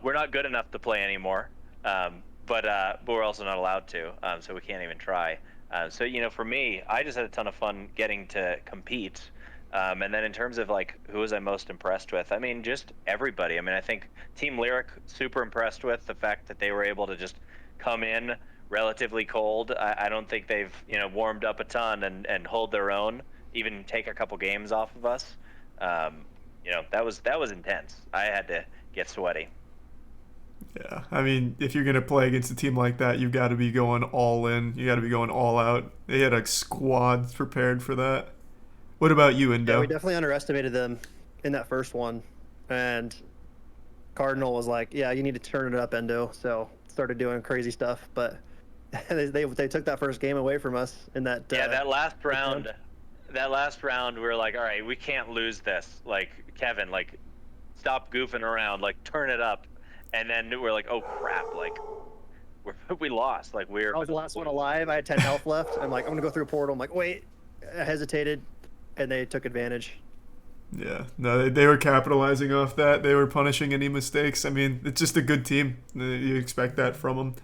we're not good enough to play anymore, but we're also not allowed to, so we can't even try. So for me, I just had a ton of fun getting to compete, and then in terms of like who was I most impressed with, I mean just everybody. I mean, I think Team Lyric, super impressed with the fact that they were able to just come in relatively cold. I don't think they've warmed up a ton and hold their own, even take a couple games off of us. That was intense. I had to get sweaty. Yeah, I mean, if you're gonna play against a team like that, you've got to be going all in. You got to be going all out. They had a squad prepared for that. What about you, Indo? Yeah, we definitely underestimated them in that first one, and Cardinal was like, yeah, you need to turn it up, Endo. So started doing crazy stuff, but they took that first game away from us in that. Yeah, that last round. That last round, we were like, all right, we can't lose this. Like, Kevin, like, stop goofing around, like, turn it up. And then we're like, oh crap, like, we lost. Like, I was the last one alive. I had 10 health left. I'm like, I'm gonna go through a portal. I'm like, wait, I hesitated, and they took advantage. Yeah, no, they were capitalizing off that. They were punishing any mistakes. I mean, it's just a good team. You expect that from them.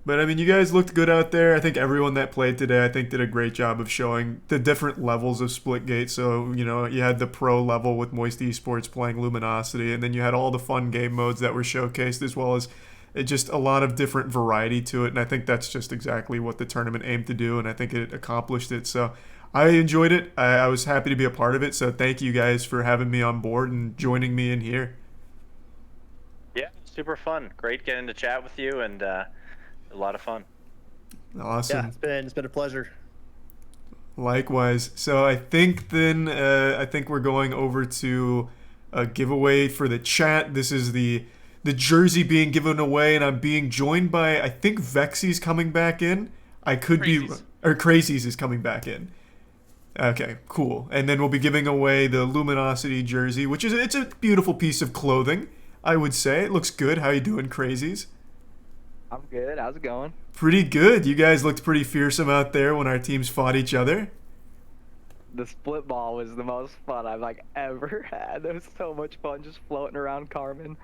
But, I mean, you guys looked good out there. I think everyone that played today, I think, did a great job of showing the different levels of Splitgate. So, you know, you had the pro level with Moist Esports playing Luminosity, and then you had all the fun game modes that were showcased, as well as just a lot of different variety to it. And I think that's just exactly what the tournament aimed to do, and I think it accomplished it. So I enjoyed it. I was happy to be a part of it. So thank you guys for having me on board and joining me in here. Yeah, super fun. Great getting to chat with you, and a lot of fun. Awesome. Yeah, it's been a pleasure. Likewise. So I think then we're going over to a giveaway for the chat. This is the jersey being given away, and I'm being joined by, I think Vexy's coming back in. I could Crazies. Crazies is coming back in. Okay, cool. And then we'll be giving away the Luminosity jersey, which it's a beautiful piece of clothing, I would say. It looks good. How you doing, Crazies? I'm good. How's it going? Pretty good. You guys looked pretty fearsome out there when our teams fought each other. The split ball was the most fun I've ever had. It was so much fun just floating around Carmen.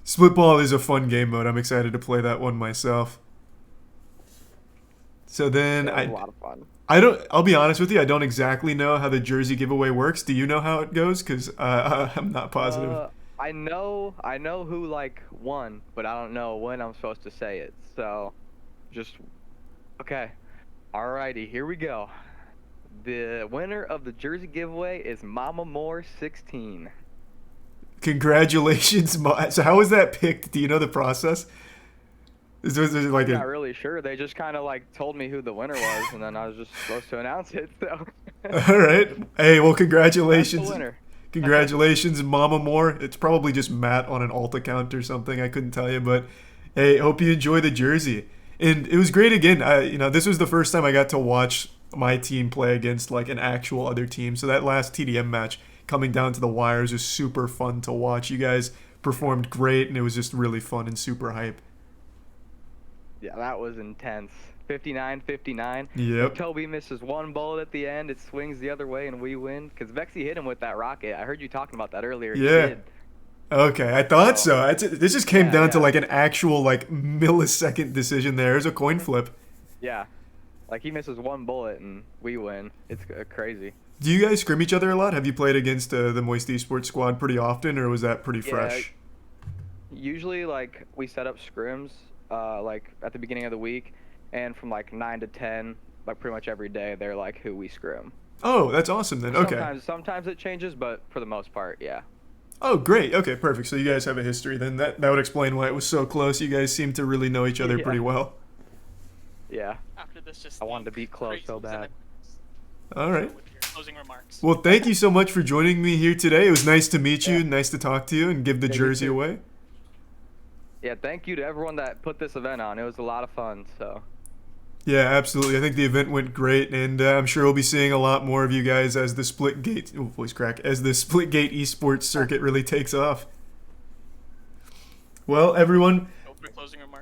Split ball is a fun game mode. I'm excited to play that one myself. So then It was a lot of fun. I'll be honest with you, I don't exactly know how the jersey giveaway works. Do you know how it goes? Because I'm not positive. I know who won, but I don't know when I'm supposed to say it. So, okay. Alrighty, here we go. The winner of the jersey giveaway is Mama Moore 16. Congratulations. So how was that picked? Do you know the process? Is there I'm not really sure. They just kind of told me who the winner was, and then I was just supposed to announce it. So. All right. Hey, well, congratulations. That's the winner. Congratulations, Mama Moore. It's probably just Matt on an alt account or something. I couldn't tell you, but hey, hope you enjoy the jersey. And it was great again. This was the first time I got to watch my team play against an actual other team. So that last TDM match coming down to the wires was super fun to watch. You guys performed great, and it was just really fun and super hype. Yeah, that was intense. 59-59. Yep. If Tobie misses one bullet at the end, it swings the other way and we win. Because Vexy hit him with that rocket. I heard you talking about that earlier. Yeah. He did. Okay, I thought so. This just came down to an actual millisecond decision there. It was a coin flip. Yeah. He misses one bullet and we win. It's crazy. Do you guys scrim each other a lot? Have you played against the Moist Esports squad pretty often, or was that pretty fresh? Usually, we set up scrims, at the beginning of the week, and from 9 to 10, pretty much every day, they're who we scrim. Oh, that's awesome then. Okay. Sometimes it changes, but for the most part, yeah. Oh, great. Okay, perfect. So you guys have a history then. That would explain why it was so close. You guys seem to really know each other pretty well. Yeah. After this, I wanted to beat Cloh so bad. All right. With your closing remarks. Well, thank you so much for joining me here today. It was nice to meet you, nice to talk to you, and give the jersey away. Yeah, thank you to everyone that put this event on. It was a lot of fun, so. Yeah, absolutely. I think the event went great, and I'm sure we'll be seeing a lot more of you guys as the Splitgate, as the Splitgate esports circuit really takes off. Well, everyone,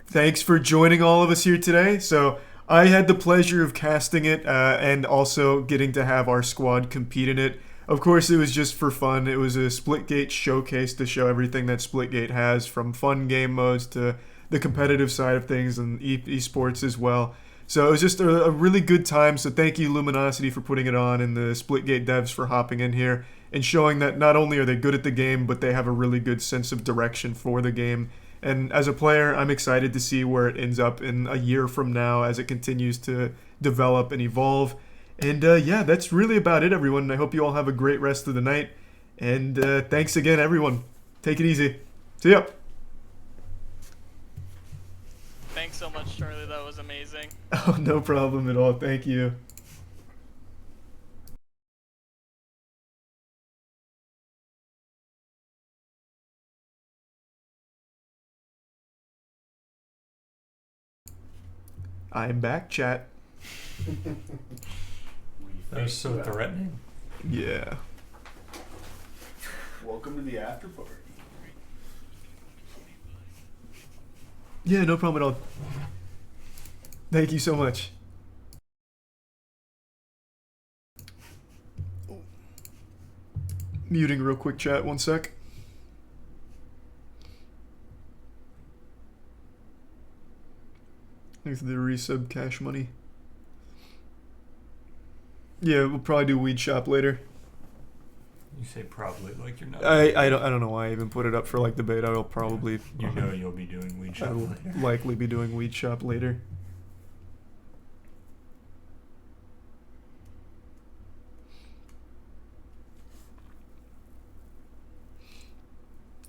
thanks for joining all of us here today. So I had the pleasure of casting it and also getting to have our squad compete in it. Of course, it was just for fun. It was a Splitgate showcase to show everything that Splitgate has, from fun game modes to the competitive side of things and esports as well. So it was just a really good time. So thank you, Luminosity, for putting it on, and the Splitgate devs for hopping in here and showing that not only are they good at the game, but they have a really good sense of direction for the game. And as a player, I'm excited to see where it ends up in a year from now as it continues to develop and evolve. And yeah, that's really about it, everyone. I hope you all have a great rest of the night. And thanks again, everyone. Take it easy. See ya. Thanks so much, Charlie. That was amazing. Oh, no problem at all. Thank you. I'm back, chat. That was so threatening. Yeah. Welcome to the after party. Yeah, no problem at all. Thank you so much. Muting real quick, chat. 1 sec. Thanks for the resub cash money. Yeah, we'll probably do weed shop later. You say probably like you're not. I don't know why I even put it up for like the beta. I'll probably You know you'll be doing weed shop I will later. likely be doing weed shop later.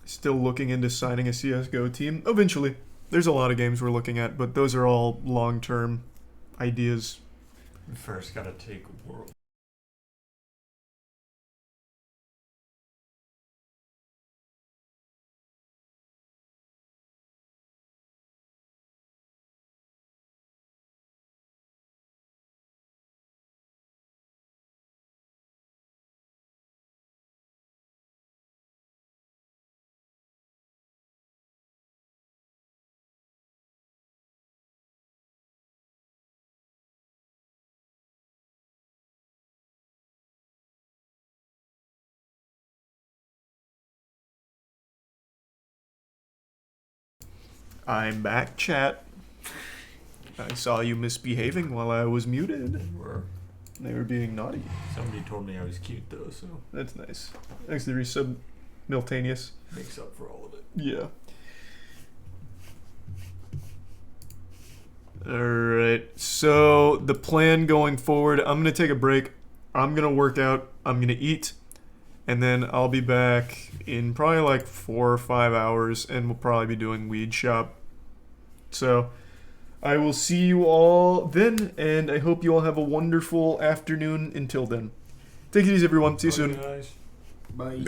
Still looking into signing a CSGO team. Eventually. There's a lot of games we're looking at, but those are all long-term ideas. We first gotta take world. I'm back, chat. I saw you misbehaving while I was muted. They were being naughty. Somebody told me I was cute though, so That's nice. Thanks to the resub, Miltanius. makes up for all of it. Yeah. Alright, so the plan going forward, I'm going to take a break. I'm going to work out. I'm going to eat. And then I'll be back in probably like 4 or 5 hours, and we'll probably be doing weed shop. So I will see you all then, and I hope you all have a wonderful afternoon until then. Take it easy, everyone. See you soon. Guys. Bye.